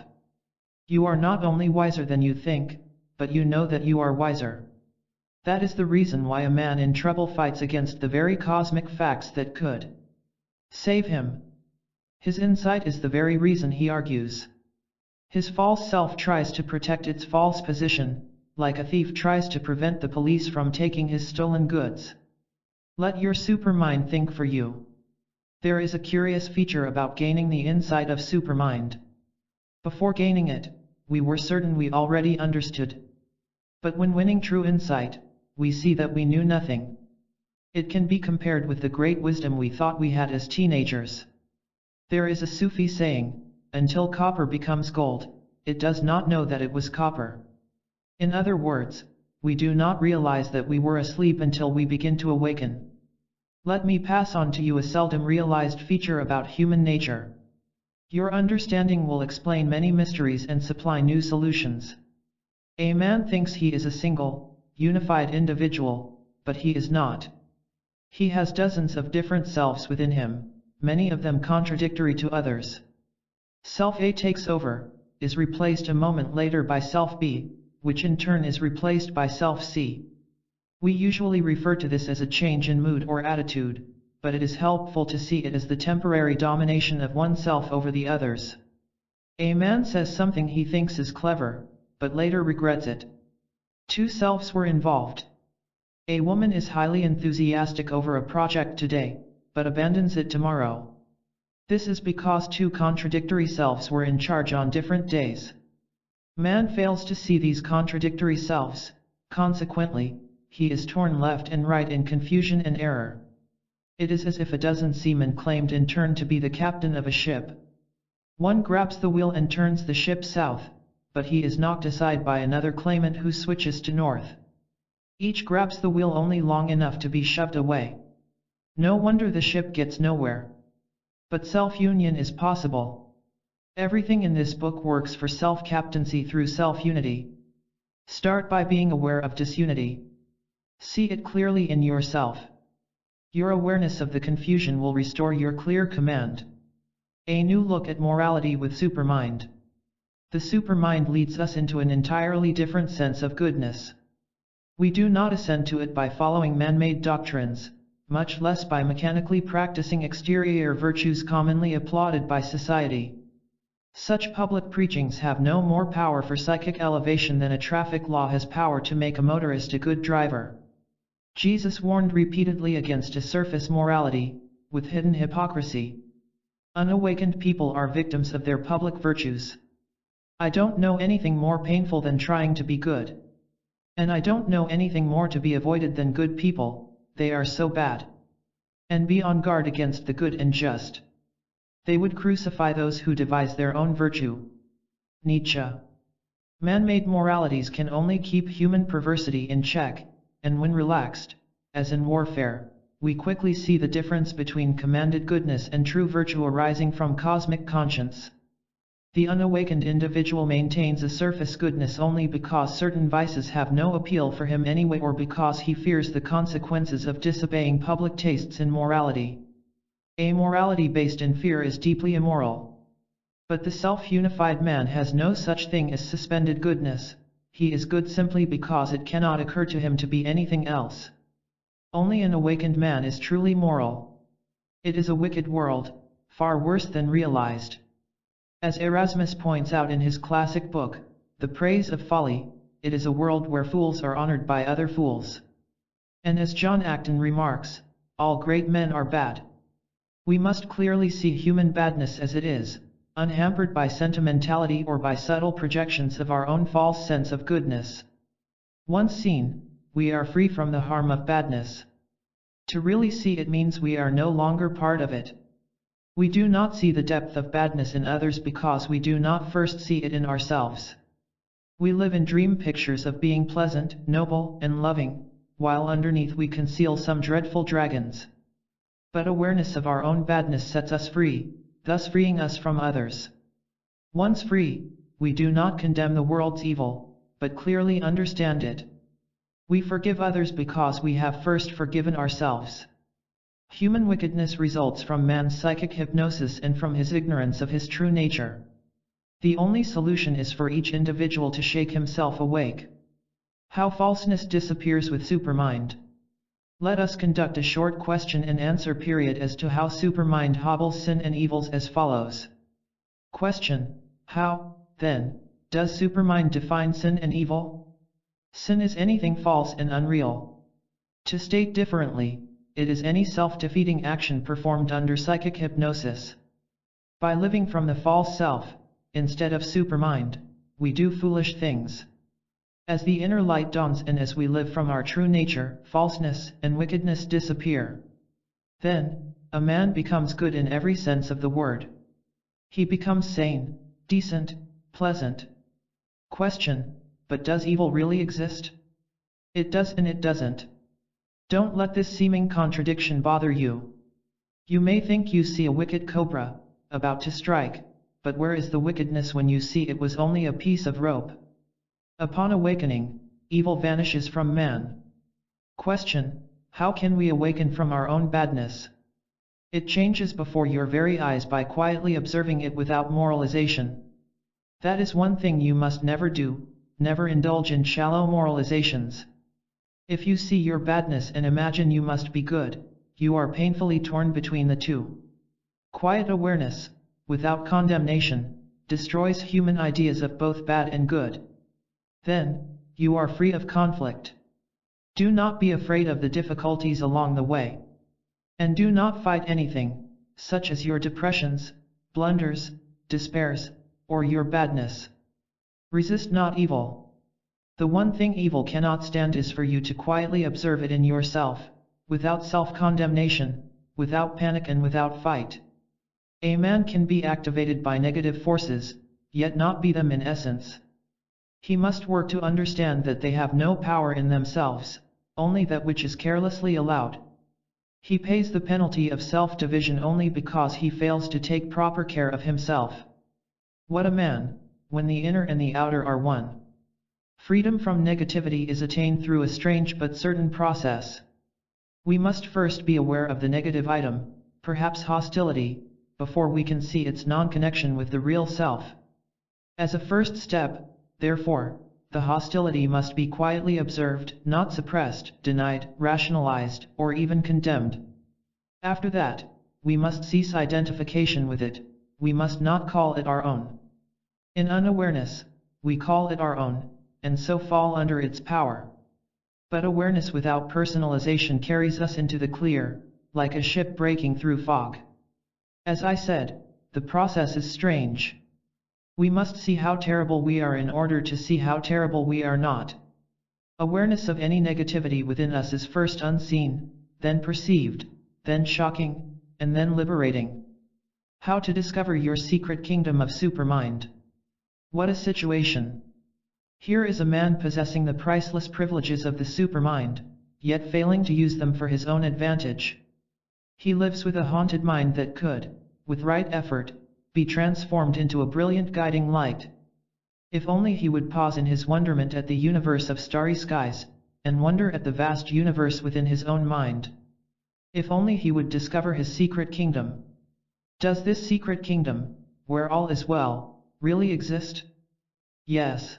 You are not only wiser than you think, but you know that you are wiser. That is the reason why a man in trouble fights against the very cosmic facts that could save him. His insight is the very reason he argues. His false self tries to protect its false position, like a thief tries to prevent the police from taking his stolen goods. Let your supermind think for you. There is a curious feature about gaining the insight of supermind. Before gaining it, we were certain we already understood. But when winning true insight, we see that we knew nothing. It can be compared with the great wisdom we thought we had as teenagers. There is a Sufi saying, until copper becomes gold, it does not know that it was copper. In other words, we do not realize that we were asleep until we begin to awaken. Let me pass on to you a seldom realized feature about human nature. Your understanding will explain many mysteries and supply new solutions. A man thinks he is a single, unified individual, but he is not. He has dozens of different selves within him, many of them contradictory to others. Self A takes over, is replaced a moment later by Self B, which in turn is replaced by Self C. We usually refer to this as a change in mood or attitude, but it is helpful to see it as the temporary domination of oneself over the others. A man says something he thinks is clever, but later regrets it. Two selves were involved. A woman is highly enthusiastic over a project today, but abandons it tomorrow. This is because two contradictory selves were in charge on different days. Man fails to see these contradictory selves, consequently, he is torn left and right in confusion and error. It is as if a dozen seamen claimed in turn to be the captain of a ship. One grabs the wheel and turns the ship south, but he is knocked aside by another claimant who switches to north. Each grabs the wheel only long enough to be shoved away. No wonder the ship gets nowhere. But self-union is possible. Everything in this book works for self-captaincy through self-unity. Start by being aware of disunity. See it clearly in yourself. Your awareness of the confusion will restore your clear command. A new look at morality with Supermind. The Supermind leads us into an entirely different sense of goodness. We do not ascend to it by following man-made doctrines, much less by mechanically practicing exterior virtues commonly applauded by society. Such public preachings have no more power for psychic elevation than a traffic law has power to make a motorist a good driver. Jesus warned repeatedly against a surface morality, with hidden hypocrisy. Unawakened people are victims of their public virtues. I don't know anything more painful than trying to be good. And I don't know anything more to be avoided than good people, they are so bad. And be on guard against the good and just. They would crucify those who devise their own virtue. Nietzsche. Man-made moralities can only keep human perversity in check, and when relaxed, as in warfare, we quickly see the difference between commanded goodness and true virtue arising from cosmic conscience. The unawakened individual maintains a surface goodness only because certain vices have no appeal for him anyway, or because he fears the consequences of disobeying public tastes in morality. A morality based in fear is deeply immoral. But the self-unified man has no such thing as suspended goodness. He is good simply because it cannot occur to him to be anything else. Only an awakened man is truly moral. It is a wicked world, far worse than realized. As Erasmus points out in his classic book, The Praise of Folly, it is a world where fools are honored by other fools. And as John Acton remarks, all great men are bad. We must clearly see human badness as it is, unhampered by sentimentality or by subtle projections of our own false sense of goodness. Once seen, we are free from the harm of badness. To really see it means we are no longer part of it. We do not see the depth of badness in others because we do not first see it in ourselves. We live in dream pictures of being pleasant, noble, and loving, while underneath we conceal some dreadful dragons. But awareness of our own badness sets us free, thus freeing us from others. Once free, we do not condemn the world's evil, but clearly understand it. We forgive others because we have first forgiven ourselves. Human wickedness results from man's psychic hypnosis and from his ignorance of his true nature. The only solution is for each individual to shake himself awake. How falseness disappears with Supermind. Let us conduct a short question and answer period as to how Supermind hobbles sin and evils as follows. Question: how, then, does Supermind define sin and evil? Sin is anything false and unreal. To state differently, it is any self-defeating action performed under psychic hypnosis. By living from the false self, instead of Supermind, we do foolish things. As the inner light dawns and as we live from our true nature, falseness and wickedness disappear. Then, a man becomes good in every sense of the word. He becomes sane, decent, pleasant. Question: but does evil really exist? It does and it doesn't. Don't let this seeming contradiction bother you. You may think you see a wicked cobra, about to strike, but where is the wickedness when you see it was only a piece of rope? Upon awakening, evil vanishes from man. Question: how can we awaken from our own badness? It changes before your very eyes by quietly observing it without moralization. That is one thing you must never do, never indulge in shallow moralizations. If you see your badness and imagine you must be good, you are painfully torn between the two. Quiet awareness, without condemnation, destroys human ideas of both bad and good. Then, you are free of conflict. Do not be afraid of the difficulties along the way. And do not fight anything, such as your depressions, blunders, despairs, or your badness. Resist not evil. The one thing evil cannot stand is for you to quietly observe it in yourself, without self-condemnation, without panic and without fight. A man can be activated by negative forces, yet not be them in essence. He must work to understand that they have no power in themselves, only that which is carelessly allowed. He pays the penalty of self-division only because he fails to take proper care of himself. What a man, when the inner and the outer are one. Freedom from negativity is attained through a strange but certain process. We must first be aware of the negative item, perhaps hostility, before we can see its non-connection with the real self. As a first step, therefore, the hostility must be quietly observed, not suppressed, denied, rationalized, or even condemned. After that, we must cease identification with it, we must not call it our own. In unawareness, we call it our own, and so fall under its power. But awareness without personalization carries us into the clear, like a ship breaking through fog. As I said, the process is strange. We must see how terrible we are in order to see how terrible we are not. Awareness of any negativity within us is first unseen, then perceived, then shocking, and then liberating. How to discover your secret kingdom of Supermind. What a situation! Here is a man possessing the priceless privileges of the Supermind, yet failing to use them for his own advantage. He lives with a haunted mind that could, with right effort, be transformed into a brilliant guiding light. If only he would pause in his wonderment at the universe of starry skies, and wonder at the vast universe within his own mind. If only he would discover his secret kingdom. Does this secret kingdom, where all is well, really exist? Yes.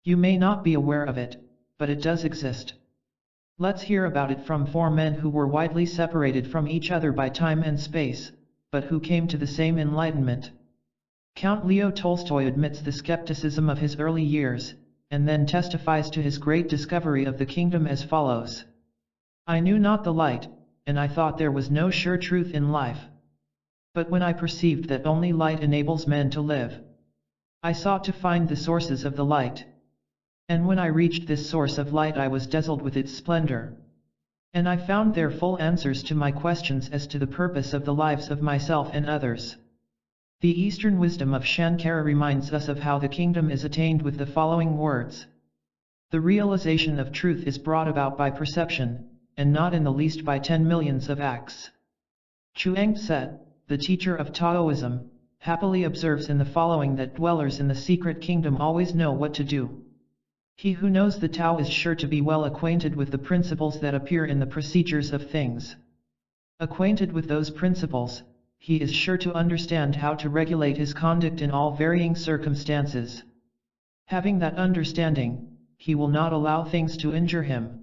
You may not be aware of it, but it does exist. Let's hear about it from four men who were widely separated from each other by time and space, but who came to the same enlightenment. Count Leo Tolstoy admits the skepticism of his early years, and then testifies to his great discovery of the kingdom as follows. I knew not the light, and I thought there was no sure truth in life. But when I perceived that only light enables men to live, I sought to find the sources of the light. And when I reached this source of light I was dazzled with its splendor. And I found there full answers to my questions as to the purpose of the lives of myself and others. The Eastern wisdom of Shankara reminds us of how the kingdom is attained with the following words. The realization of truth is brought about by perception, and not in the least by 10 millions of acts. Chuang Tse, the teacher of Taoism, happily observes in the following that dwellers in the secret kingdom always know what to do. He who knows the Tao is sure to be well acquainted with the principles that appear in the procedures of things. Acquainted with those principles, he is sure to understand how to regulate his conduct in all varying circumstances. Having that understanding, he will not allow things to injure him.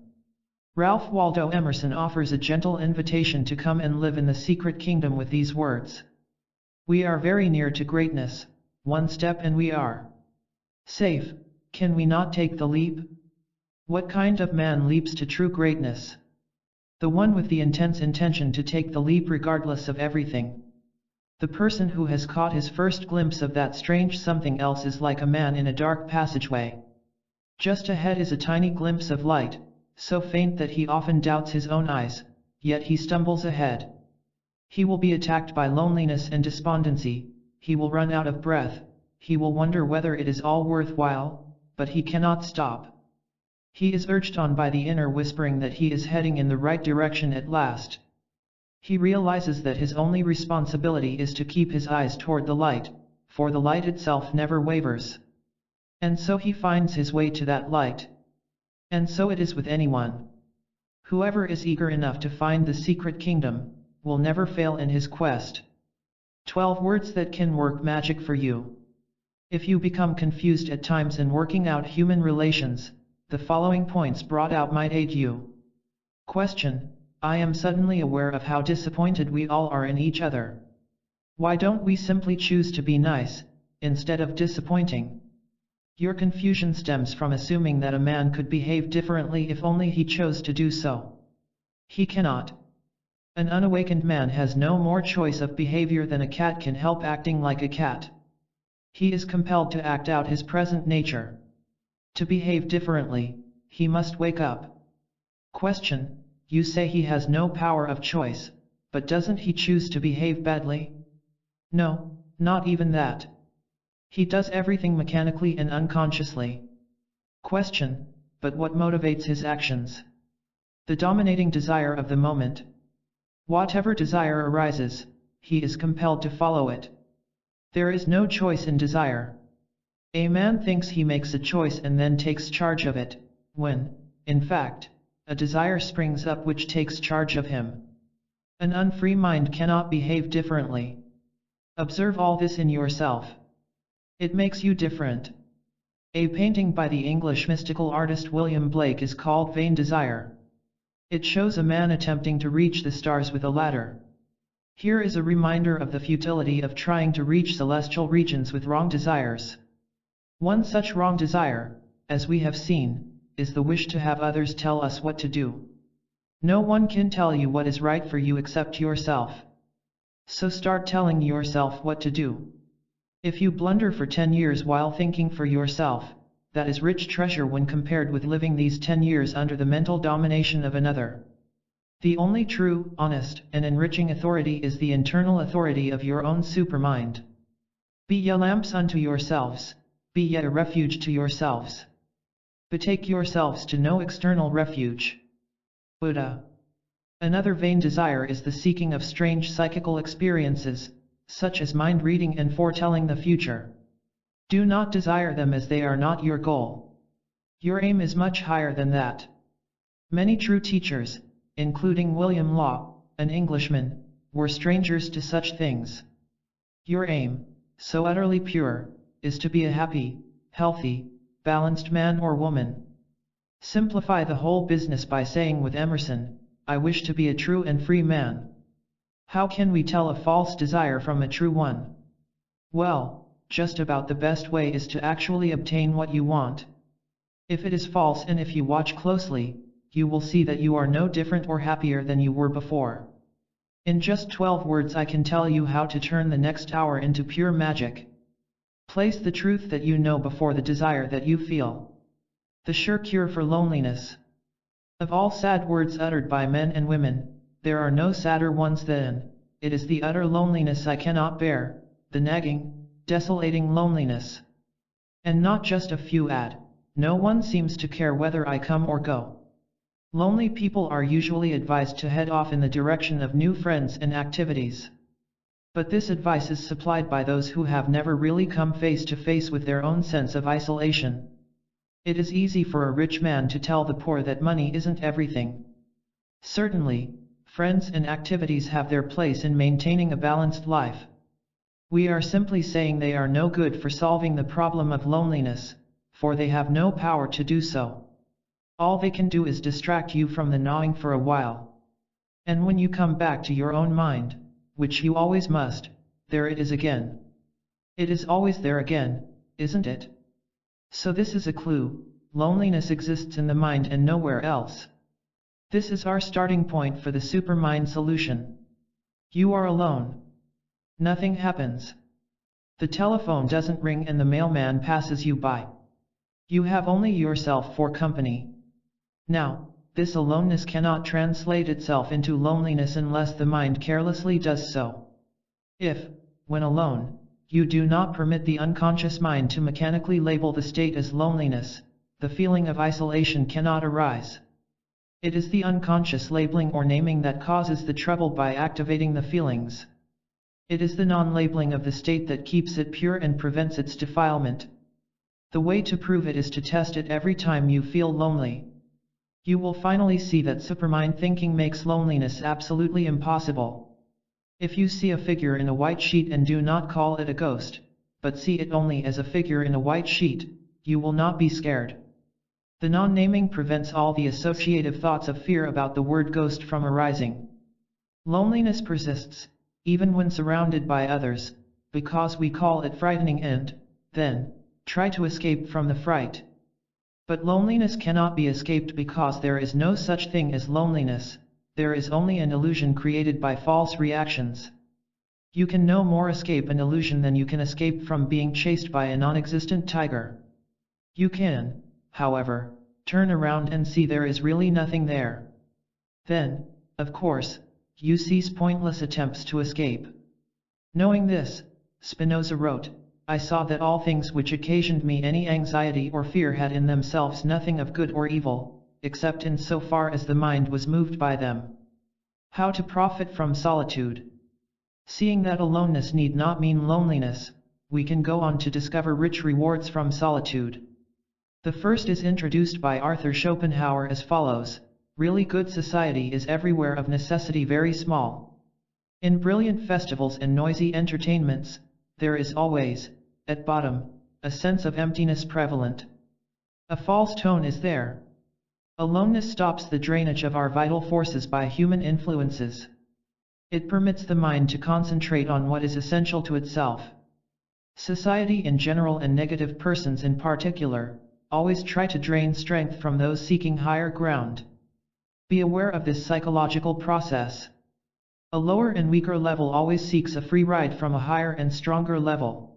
Ralph Waldo Emerson offers a gentle invitation to come and live in the secret kingdom with these words. We are very near to greatness, one step and we are safe. Can we not take the leap? What kind of man leaps to true greatness? The one with the intense intention to take the leap regardless of everything. The person who has caught his first glimpse of that strange something else is like a man in a dark passageway. Just ahead is a tiny glimpse of light, so faint that he often doubts his own eyes, yet he stumbles ahead. He will be attacked by loneliness and despondency, he will run out of breath, he will wonder whether it is all worthwhile, but he cannot stop. He is urged on by the inner whispering that he is heading in the right direction at last. He realizes that his only responsibility is to keep his eyes toward the light, for the light itself never wavers. And so he finds his way to that light. And so it is with anyone. Whoever is eager enough to find the secret kingdom, will never fail in his quest. 12 words that can work magic for you. If you become confused at times in working out human relations, the following points brought out might aid you. Question: I am suddenly aware of how disappointed we all are in each other. Why don't we simply choose to be nice, instead of disappointing? Your confusion stems from assuming that a man could behave differently if only he chose to do so. He cannot. An unawakened man has no more choice of behavior than a cat can help acting like a cat. He is compelled to act out his present nature. To behave differently, he must wake up. Question: you say he has no power of choice, but doesn't he choose to behave badly? No, not even that. He does everything mechanically and unconsciously. Question: but what motivates his actions? The dominating desire of the moment. Whatever desire arises, he is compelled to follow it. There is no choice in desire. A man thinks he makes a choice and then takes charge of it, when, in fact, a desire springs up which takes charge of him. An unfree mind cannot behave differently. Observe all this in yourself. It makes you different. A painting by the English mystical artist William Blake is called Vain Desire. It shows a man attempting to reach the stars with a ladder. Here is a reminder of the futility of trying to reach celestial regions with wrong desires. One such wrong desire, as we have seen, is the wish to have others tell us what to do. No one can tell you what is right for you except yourself. So start telling yourself what to do. If you blunder for 10 years while thinking for yourself, that is rich treasure when compared with living these 10 years under the mental domination of another. The only true, honest, and enriching authority is the internal authority of your own supermind. Be ye lamps unto yourselves, be ye a refuge to yourselves. Betake yourselves to no external refuge. Buddha. Another vain desire is the seeking of strange psychical experiences, such as mind reading and foretelling the future. Do not desire them, as they are not your goal. Your aim is much higher than that. Many true teachers, including William Law, an Englishman, were strangers to such things. Your aim, so utterly pure, is to be a happy, healthy, balanced man or woman. Simplify the whole business by saying with Emerson, I wish to be a true and free man. How can we tell a false desire from a true one? Well, just about the best way is to actually obtain what you want. If it is false, and if you watch closely, you will see that you are no different or happier than you were before. In just 12 words I can tell you how to turn the next hour into pure magic. Place the truth that you know before the desire that you feel. The sure cure for loneliness. Of all sad words uttered by men and women, there are no sadder ones than, it is the utter loneliness I cannot bear, the nagging, desolating loneliness. And not just a few add, no one seems to care whether I come or go. Lonely people are usually advised to head off in the direction of new friends and activities. But this advice is supplied by those who have never really come face to face with their own sense of isolation. It is easy for a rich man to tell the poor that money isn't everything. Certainly, friends and activities have their place in maintaining a balanced life. We are simply saying they are no good for solving the problem of loneliness, for they have no power to do so. All they can do is distract you from the gnawing for a while. And when you come back to your own mind, which you always must, there it is again. It is always there again, isn't it? So this is a clue: loneliness exists in the mind and nowhere else. This is our starting point for the Supermind solution. You are alone. Nothing happens. The telephone doesn't ring and the mailman passes you by. You have only yourself for company. Now, this aloneness cannot translate itself into loneliness unless the mind carelessly does so. If, when alone, you do not permit the unconscious mind to mechanically label the state as loneliness, the feeling of isolation cannot arise. It is the unconscious labeling or naming that causes the trouble by activating the feelings. It is the non-labeling of the state that keeps it pure and prevents its defilement. The way to prove it is to test it every time you feel lonely. You will finally see that Supermind thinking makes loneliness absolutely impossible. If you see a figure in a white sheet and do not call it a ghost, but see it only as a figure in a white sheet, you will not be scared. The non-naming prevents all the associative thoughts of fear about the word ghost from arising. Loneliness persists, even when surrounded by others, because we call it frightening and, then, try to escape from the fright. But loneliness cannot be escaped because there is no such thing as loneliness, there is only an illusion created by false reactions. You can no more escape an illusion than you can escape from being chased by a non-existent tiger. You can, however, turn around and see there is really nothing there. Then, of course, you cease pointless attempts to escape. Knowing this, Spinoza wrote, "I saw that all things which occasioned me any anxiety or fear had in themselves nothing of good or evil, except in so far as the mind was moved by them." How to profit from solitude? Seeing that aloneness need not mean loneliness, we can go on to discover rich rewards from solitude. The first is introduced by Arthur Schopenhauer as follows: really good society is everywhere of necessity very small. In brilliant festivals and noisy entertainments, there is always, at bottom, a sense of emptiness prevalent. A false tone is there. Aloneness stops the drainage of our vital forces by human influences. It permits the mind to concentrate on what is essential to itself. Society in general and negative persons in particular, always try to drain strength from those seeking higher ground. Be aware of this psychological process. A lower and weaker level always seeks a free ride from a higher and stronger level.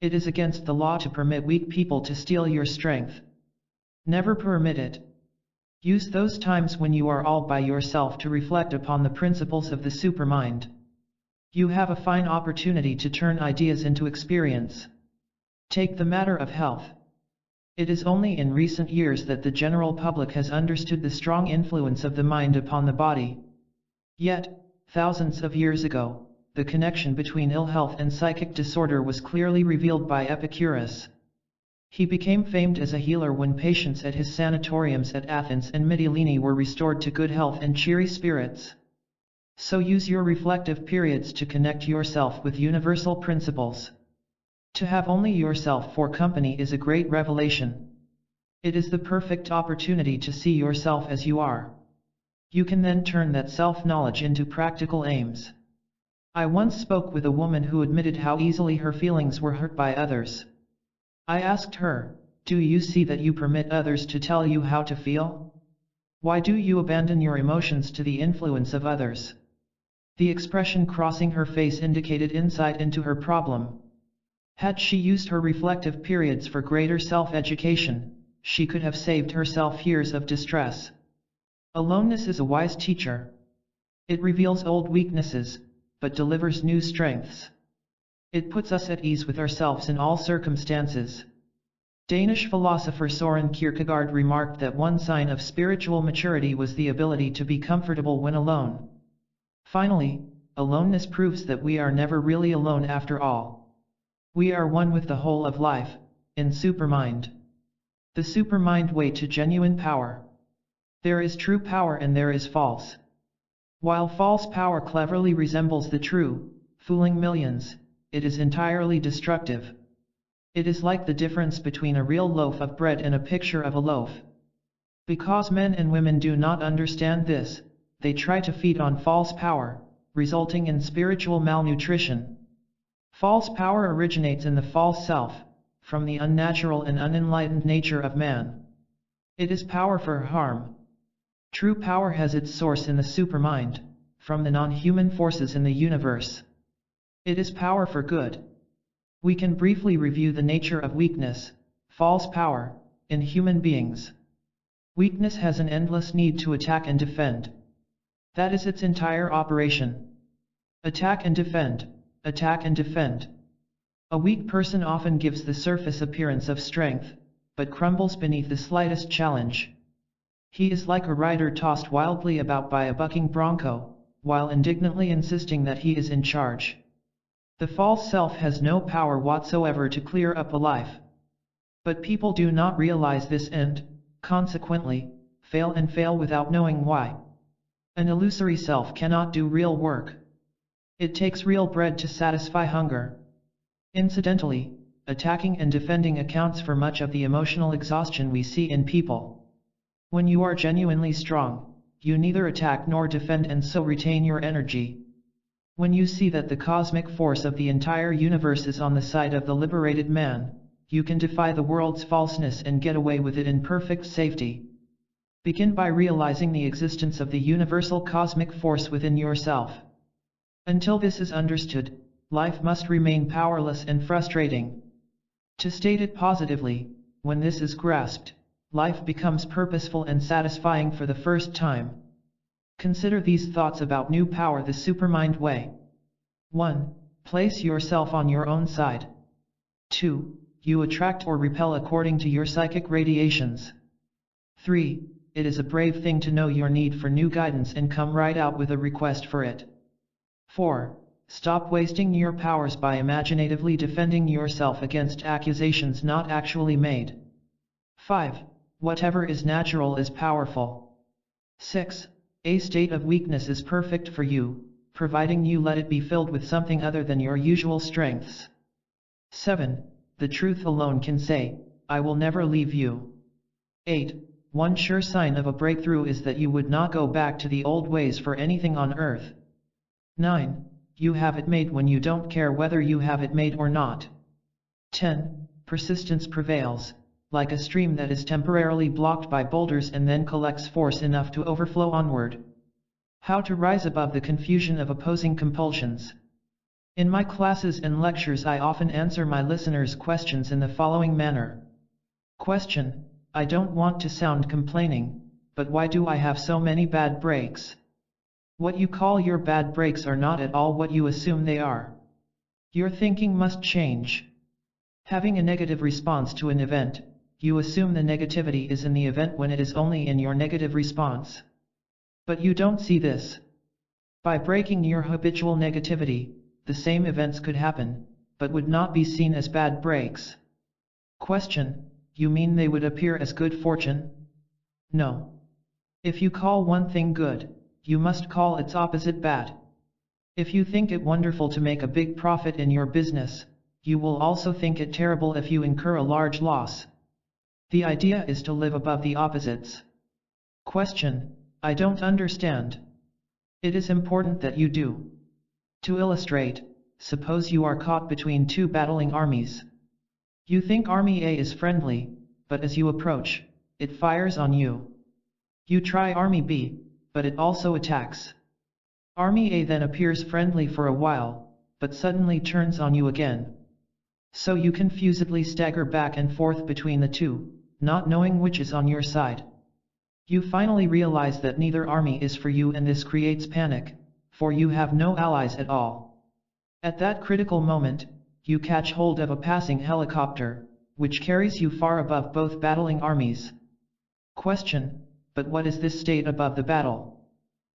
It is against the law to permit weak people to steal your strength. Never permit it. Use those times when you are all by yourself to reflect upon the principles of the supermind. You have a fine opportunity to turn ideas into experience. Take the matter of health. It is only in recent years that the general public has understood the strong influence of the mind upon the body. Yet, thousands of years ago, the connection between ill health and psychic disorder was clearly revealed by Epicurus. He became famed as a healer when patients at his sanatoriums at Athens and Mytilene were restored to good health and cheery spirits. So use your reflective periods to connect yourself with universal principles. To have only yourself for company is a great revelation. It is the perfect opportunity to see yourself as you are. You can then turn that self-knowledge into practical aims. I once spoke with a woman who admitted how easily her feelings were hurt by others. I asked her, "Do you see that you permit others to tell you how to feel? Why do you abandon your emotions to the influence of others?" The expression crossing her face indicated insight into her problem. Had she used her reflective periods for greater self-education, she could have saved herself years of distress. Aloneness is a wise teacher. It reveals old weaknesses, but delivers new strengths. It puts us at ease with ourselves in all circumstances. Danish philosopher Søren Kierkegaard remarked that one sign of spiritual maturity was the ability to be comfortable when alone. Finally, aloneness proves that we are never really alone after all. We are one with the whole of life, in Supermind. The Supermind way to genuine power. There is true power and there is false. While false power cleverly resembles the true, fooling millions, it is entirely destructive. It is like the difference between a real loaf of bread and a picture of a loaf. Because men and women do not understand this, they try to feed on false power, resulting in spiritual malnutrition. False power originates in the false self, from the unnatural and unenlightened nature of man. It is power for harm. True power has its source in the supermind, from the non-human forces in the universe. It is power for good. We can briefly review the nature of weakness, false power, in human beings. Weakness has an endless need to attack and defend. That is its entire operation. Attack and defend, attack and defend. A weak person often gives the surface appearance of strength, but crumbles beneath the slightest challenge. He is like a rider tossed wildly about by a bucking bronco, while indignantly insisting that he is in charge. The false self has no power whatsoever to clear up a life. But people do not realize this and, consequently, fail without knowing why. An illusory self cannot do real work. It takes real bread to satisfy hunger. Incidentally, attacking and defending accounts for much of the emotional exhaustion we see in people. When you are genuinely strong, you neither attack nor defend and so retain your energy. When you see that the cosmic force of the entire universe is on the side of the liberated man, you can defy the world's falseness and get away with it in perfect safety. Begin by realizing the existence of the universal cosmic force within yourself. Until this is understood, life must remain powerless and frustrating. To state it positively, when this is grasped, life becomes purposeful and satisfying for the first time. Consider these thoughts about new power the supermind way. 1. Place yourself on your own side. 2. You attract or repel according to your psychic radiations. 3. It is a brave thing to know your need for new guidance and come right out with a request for it. 4. Stop wasting your powers by imaginatively defending yourself against accusations not actually made. 5. Whatever is natural is powerful. 6. A state of weakness is perfect for you, providing you let it be filled with something other than your usual strengths. 7. The truth alone can say, I will never leave you. 8. One sure sign of a breakthrough is that you would not go back to the old ways for anything on earth. 9. You have it made when you don't care whether you have it made or not. 10. Persistence prevails, like a stream that is temporarily blocked by boulders and then collects force enough to overflow onward. How to rise above the confusion of opposing compulsions. In my classes and lectures I often answer my listeners' questions in the following manner. Question: I don't want to sound complaining, but why do I have so many bad breaks? What you call your bad breaks are not at all what you assume they are. Your thinking must change. Having a negative response to an event, you assume the negativity is in the event when it is only in your negative response. But you don't see this. By breaking your habitual negativity, the same events could happen, but would not be seen as bad breaks. Question: You mean they would appear as good fortune? No. If you call one thing good, you must call its opposite bad. If you think it wonderful to make a big profit in your business, you will also think it terrible if you incur a large loss. The idea is to live above the opposites. Question: I don't understand. It is important that you do. To illustrate, suppose you are caught between two battling armies. You think Army A is friendly, but as you approach, it fires on you. You try Army B, but it also attacks. Army A then appears friendly for a while, but suddenly turns on you again. So you confusedly stagger back and forth between the two, not knowing which is on your side. You finally realize that neither army is for you, and this creates panic, for you have no allies at all. At that critical moment, you catch hold of a passing helicopter, which carries you far above both battling armies. Question: But what is this state above the battle?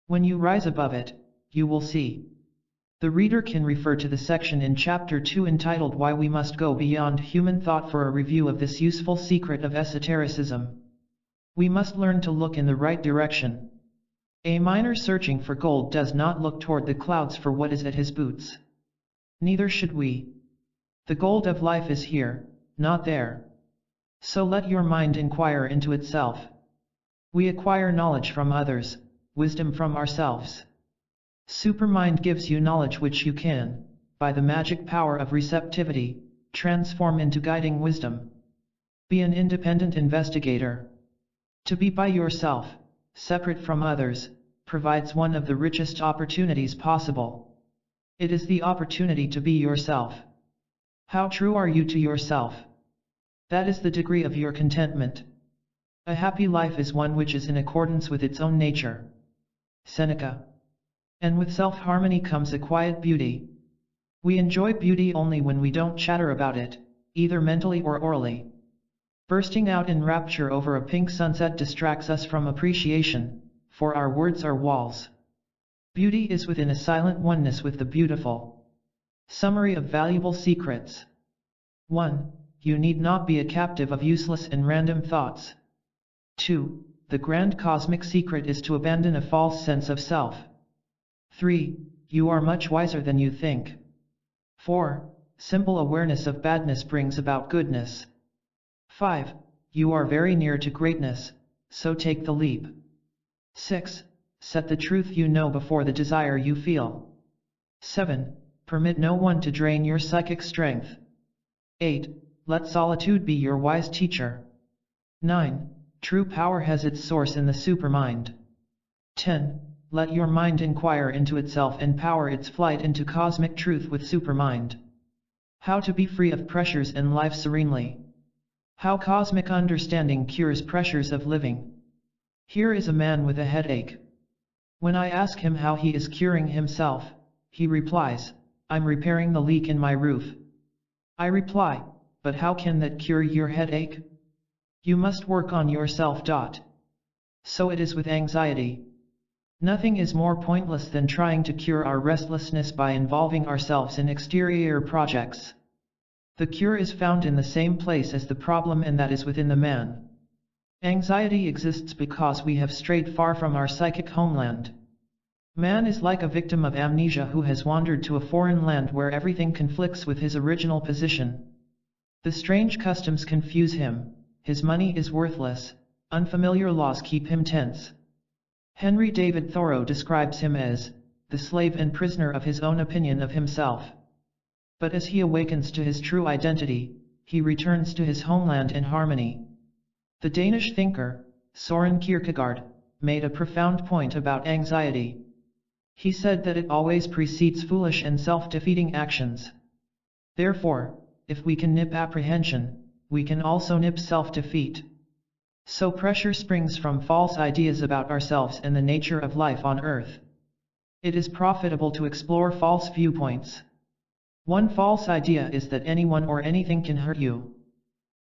When you rise above it, you will see. The reader can refer to the section in Chapter 2 entitled Why We Must Go Beyond Human Thought for a review of this useful secret of esotericism. We must learn to look in the right direction. A miner searching for gold does not look toward the clouds for what is at his boots. Neither should we. The gold of life is here, not there. So let your mind inquire into itself. We acquire knowledge from others, wisdom from ourselves. Supermind gives you knowledge which you can, by the magic power of receptivity, transform into guiding wisdom. Be an independent investigator. To be by yourself, separate from others, provides one of the richest opportunities possible. It is the opportunity to be yourself. How true are you to yourself? That is the degree of your contentment. A happy life is one which is in accordance with its own nature. Seneca. And with self-harmony comes a quiet beauty. We enjoy beauty only when we don't chatter about it, either mentally or orally. Bursting out in rapture over a pink sunset distracts us from appreciation, for our words are walls. Beauty is within a silent oneness with the beautiful. Summary of valuable secrets. 1. You need not be a captive of useless and random thoughts. 2. The grand cosmic secret is to abandon a false sense of self. 3. You are much wiser than you think. 4. Simple awareness of badness brings about goodness. 5. You are very near to greatness, so take the leap. 6. Set the truth you know before the desire you feel. 7. Permit no one to drain your psychic strength. 8. Let solitude be your wise teacher. 9. True power has its source in the supermind. 10. Let your mind inquire into itself and power its flight into cosmic truth with supermind. How to be free of pressures in life serenely. How cosmic understanding cures pressures of living. Here is a man with a headache. When I ask him how he is curing himself, he replies, I'm repairing the leak in my roof. I reply, but how can that cure your headache? You must work on yourself. So it is with anxiety. Nothing is more pointless than trying to cure our restlessness by involving ourselves in exterior projects. The cure is found in the same place as the problem, and that is within the man. Anxiety exists because we have strayed far from our psychic homeland. Man is like a victim of amnesia who has wandered to a foreign land where everything conflicts with his original position. The strange customs confuse him, his money is worthless, unfamiliar laws keep him tense. Henry David Thoreau describes him as the slave and prisoner of his own opinion of himself. But as he awakens to his true identity, he returns to his homeland in harmony. The Danish thinker, Søren Kierkegaard, made a profound point about anxiety. He said that it always precedes foolish and self-defeating actions. Therefore, if we can nip apprehension, we can also nip self-defeat. So pressure springs from false ideas about ourselves and the nature of life on earth. It is profitable to explore false viewpoints. One false idea is that anyone or anything can hurt you.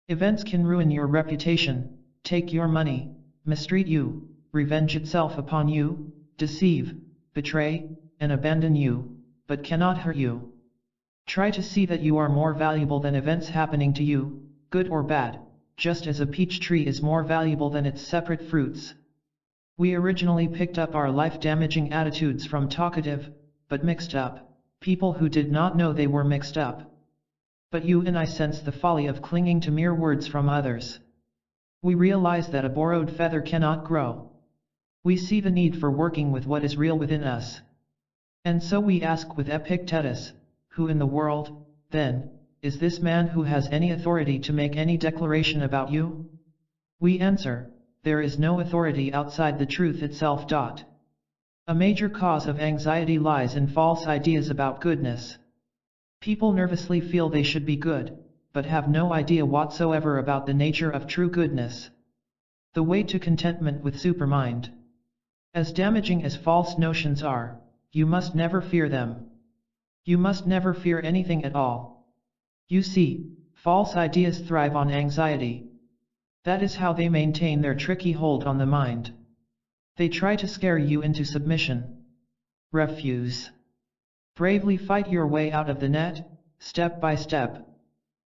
Events can ruin your reputation, take your money, mistreat you, revenge itself upon you, deceive, betray, and abandon you, but cannot hurt you. Try to see that you are more valuable than events happening to you, good or bad, just as a peach tree is more valuable than its separate fruits. We originally picked up our life-damaging attitudes from talkative, but mixed up, people who did not know they were mixed up. But you and I sense the folly of clinging to mere words from others. We realize that a borrowed feather cannot grow. We see the need for working with what is real within us. And so we ask with Epictetus, who in the world, then, is this man who has any authority to make any declaration about you? We answer, there is no authority outside the truth itself. A major cause of anxiety lies in false ideas about goodness. People nervously feel they should be good, but have no idea whatsoever about the nature of true goodness. The way to contentment with supermind. As damaging as false notions are, you must never fear them. You must never fear anything at all. You see, false ideas thrive on anxiety. That is how they maintain their tricky hold on the mind. They try to scare you into submission. Refuse. Bravely fight your way out of the net, step by step.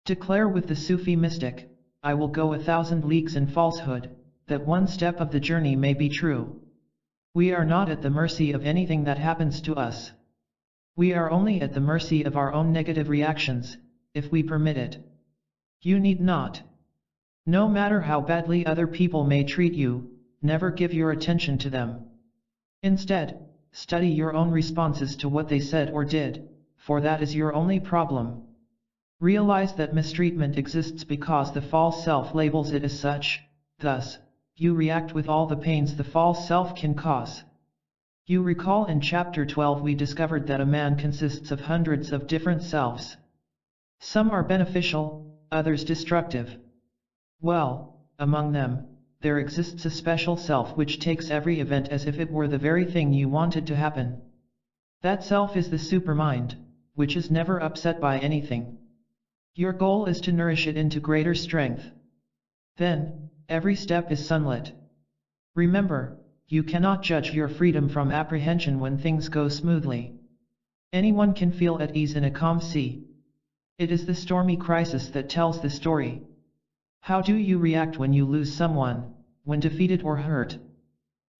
Declare with the Sufi mystic, I will go 1,000 leagues in falsehood, that one step of the journey may be true. We are not at the mercy of anything that happens to us. We are only at the mercy of our own negative reactions, if we permit it. You need not. No matter how badly other people may treat you, never give your attention to them. Instead, study your own responses to what they said or did, for that is your only problem. Realize that mistreatment exists because the false self labels it as such, thus, you react with all the pains the false self can cause. You recall in chapter 12 we discovered that a man consists of hundreds of different selves. Some are beneficial, others destructive. Well, among them, there exists a special self which takes every event as if it were the very thing you wanted to happen. That self is the supermind, which is never upset by anything. Your goal is to nourish it into greater strength. Then, every step is sunlit. Remember, you cannot judge your freedom from apprehension when things go smoothly. Anyone can feel at ease in a calm sea. It is the stormy crisis that tells the story. How do you react when you lose someone, when defeated or hurt?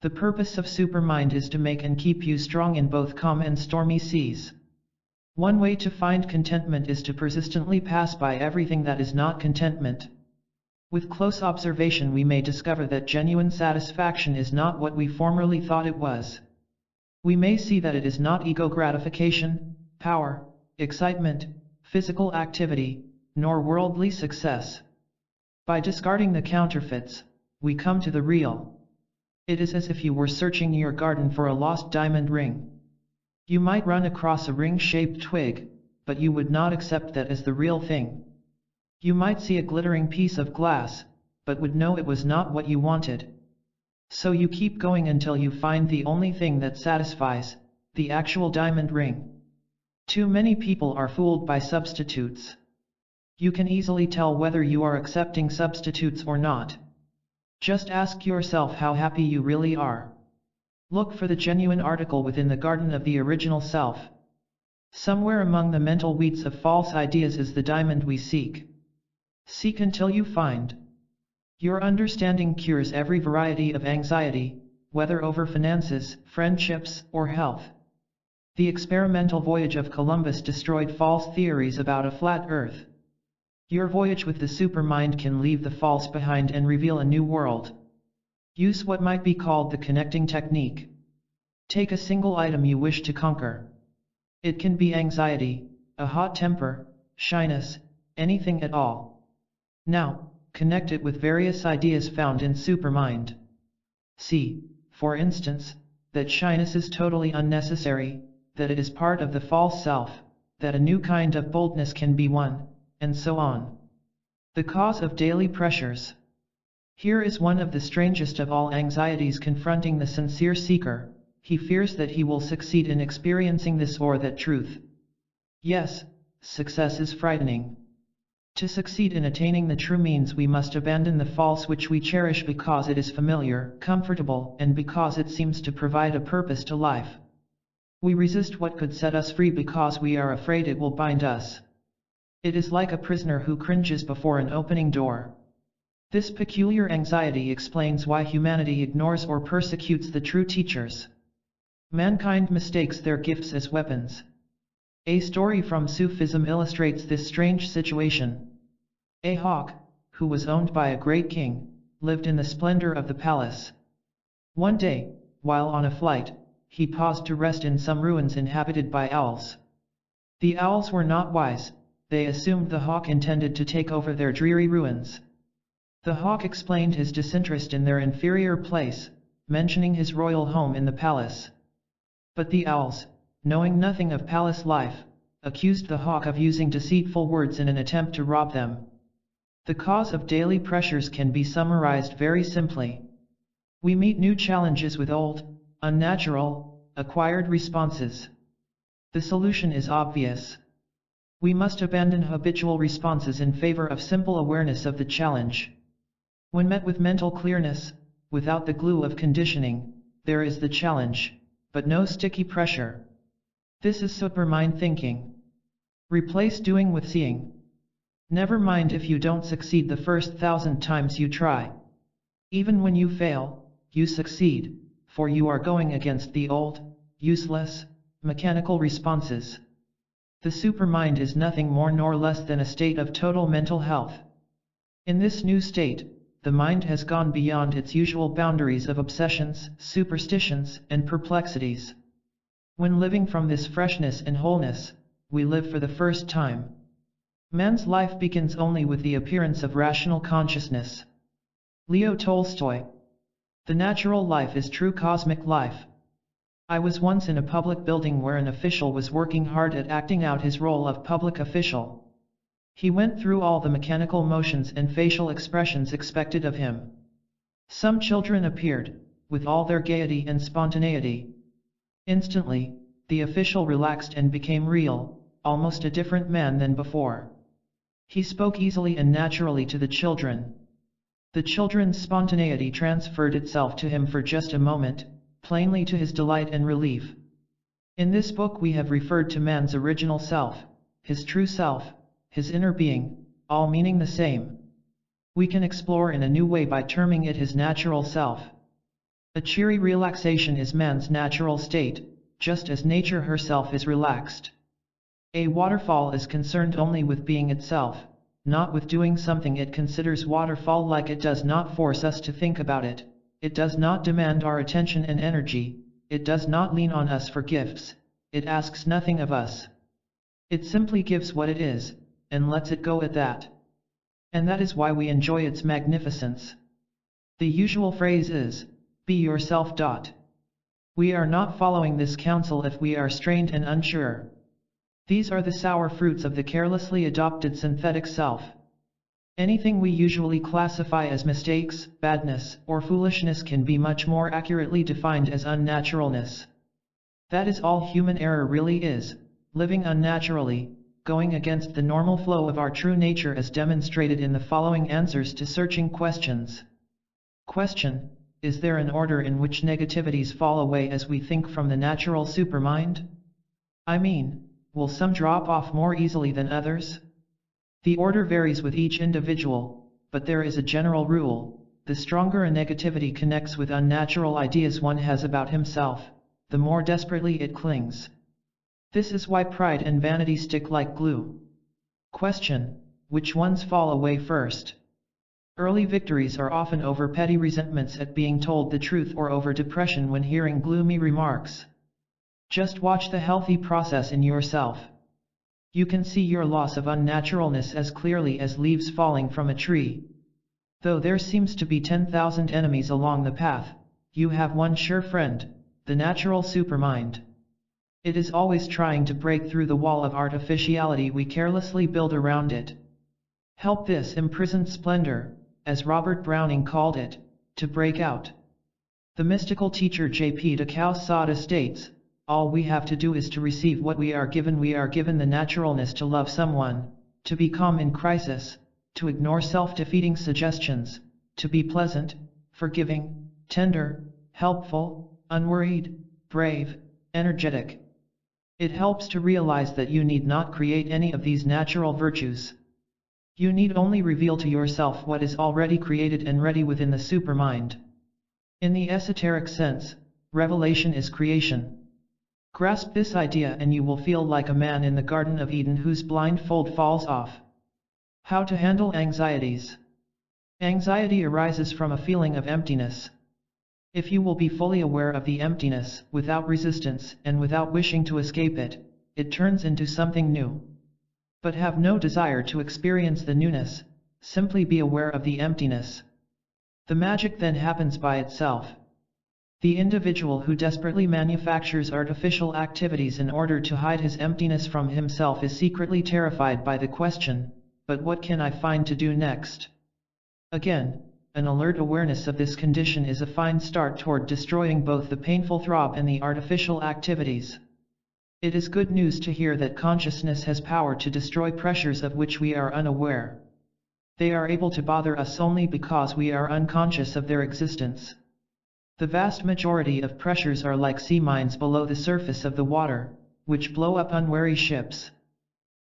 The purpose of Supermind is to make and keep you strong in both calm and stormy seas. One way to find contentment is to persistently pass by everything that is not contentment. With close observation we may discover that genuine satisfaction is not what we formerly thought it was. We may see that it is not ego gratification, power, excitement, physical activity, nor worldly success. By discarding the counterfeits, we come to the real. It is as if you were searching your garden for a lost diamond ring. You might run across a ring-shaped twig, but you would not accept that as the real thing. You might see a glittering piece of glass, but would know it was not what you wanted. So you keep going until you find the only thing that satisfies, the actual diamond ring. Too many people are fooled by substitutes. You can easily tell whether you are accepting substitutes or not. Just ask yourself how happy you really are. Look for the genuine article within the garden of the original self. Somewhere among the mental weeds of false ideas is the diamond we seek. Seek until you find. Your understanding cures every variety of anxiety, whether over finances, friendships, or health. The experimental voyage of Columbus destroyed false theories about a flat earth. Your voyage with the supermind can leave the false behind and reveal a new world. Use what might be called the connecting technique. Take a single item you wish to conquer. It can be anxiety, a hot temper, shyness, anything at all. Now, connect it with various ideas found in Supermind. See, for instance, that shyness is totally unnecessary, that it is part of the false self, that a new kind of boldness can be won, and so on. The cause of daily pressures. Here is one of the strangest of all anxieties confronting the sincere seeker. He fears that he will succeed in experiencing this or that truth. Yes, success is frightening. To succeed in attaining the true means we must abandon the false which we cherish because it is familiar, comfortable, and because it seems to provide a purpose to life. We resist what could set us free because we are afraid it will bind us. It is like a prisoner who cringes before an opening door. This peculiar anxiety explains why humanity ignores or persecutes the true teachers. Mankind mistakes their gifts as weapons. A story from Sufism illustrates this strange situation. A hawk, who was owned by a great king, lived in the splendor of the palace. One day, while on a flight, he paused to rest in some ruins inhabited by owls. The owls were not wise, they assumed the hawk intended to take over their dreary ruins. The hawk explained his disinterest in their inferior place, mentioning his royal home in the palace. But the owls, knowing nothing of palace life, accused the hawk of using deceitful words in an attempt to rob them. The cause of daily pressures can be summarized very simply. We meet new challenges with old, unnatural, acquired responses. The solution is obvious. We must abandon habitual responses in favor of simple awareness of the challenge. When met with mental clearness, without the glue of conditioning, there is the challenge, but no sticky pressure. This is Supermind thinking. Replace doing with seeing. Never mind if you don't succeed the first 1,000 times you try. Even when you fail, you succeed. for you are going against the old, useless, mechanical responses. The supermind is nothing more nor less than a state of total mental health. In this new state, the mind has gone beyond its usual boundaries of obsessions, superstitions, and perplexities. When living from this freshness and wholeness, we live for the first time. Man's life begins only with the appearance of rational consciousness. Leo Tolstoy. The natural life is true cosmic life. I was once in a public building where an official was working hard at acting out his role of public official. He went through all the mechanical motions and facial expressions expected of him. Some children appeared, with all their gaiety and spontaneity. Instantly, the official relaxed and became real, almost a different man than before. He spoke easily and naturally to the children. The children's spontaneity transferred itself to him for just a moment, plainly to his delight and relief. In this book we have referred to man's original self, his true self, his inner being, all meaning the same. We can explore in a new way by terming it his natural self. A cheery relaxation is man's natural state, just as nature herself is relaxed. A waterfall is concerned only with being itself, not with doing something. It considers waterfall-like. It does not force us to think about it. It does not demand our attention and energy. It does not lean on us for gifts. It asks nothing of us. It simply gives what it is, and lets it go at that. And that is why we enjoy its magnificence. The usual phrase is, be yourself. We are not following this counsel if we are strained and unsure. These are the sour fruits of the carelessly adopted synthetic self. Anything we usually classify as mistakes, badness, or foolishness can be much more accurately defined as unnaturalness. That is all human error really is, living unnaturally, going against the normal flow of our true nature as demonstrated in the following answers to searching questions. Question: is there an order in which negativities fall away as we think from the natural supermind? I mean, will some drop off more easily than others? The order varies with each individual, but there is a general rule: the stronger a negativity connects with unnatural ideas one has about himself, the more desperately it clings. This is why pride and vanity stick like glue. Question: which ones fall away first? Early victories are often over petty resentments at being told the truth or over depression when hearing gloomy remarks. Just watch the healthy process in yourself. You can see your loss of unnaturalness as clearly as leaves falling from a tree. Though there seems to be 10,000 enemies along the path, you have one sure friend, the natural supermind. It is always trying to break through the wall of artificiality we carelessly build around it. Help this imprisoned splendor, as Robert Browning called it, to break out. The mystical teacher J.P. de Calzada states, all we have to do is to receive what we are given. We are given the naturalness to love someone, to be calm in crisis, to ignore self-defeating suggestions, to be pleasant, forgiving, tender, helpful, unworried, brave, energetic. It helps to realize that you need not create any of these natural virtues. You need only reveal to yourself what is already created and ready within the supermind. In the esoteric sense, revelation is creation. Grasp this idea and you will feel like a man in the Garden of Eden whose blindfold falls off. How to handle anxieties. Anxiety arises from a feeling of emptiness. If you will be fully aware of the emptiness, without resistance and without wishing to escape it, it turns into something new. But have no desire to experience the newness, simply be aware of the emptiness. The magic then happens by itself. The individual who desperately manufactures artificial activities in order to hide his emptiness from himself is secretly terrified by the question, but what can I find to do next? Again, an alert awareness of this condition is a fine start toward destroying both the painful throb and the artificial activities. It is good news to hear that consciousness has power to destroy pressures of which we are unaware. They are able to bother us only because we are unconscious of their existence. The vast majority of pressures are like sea mines below the surface of the water, which blow up unwary ships.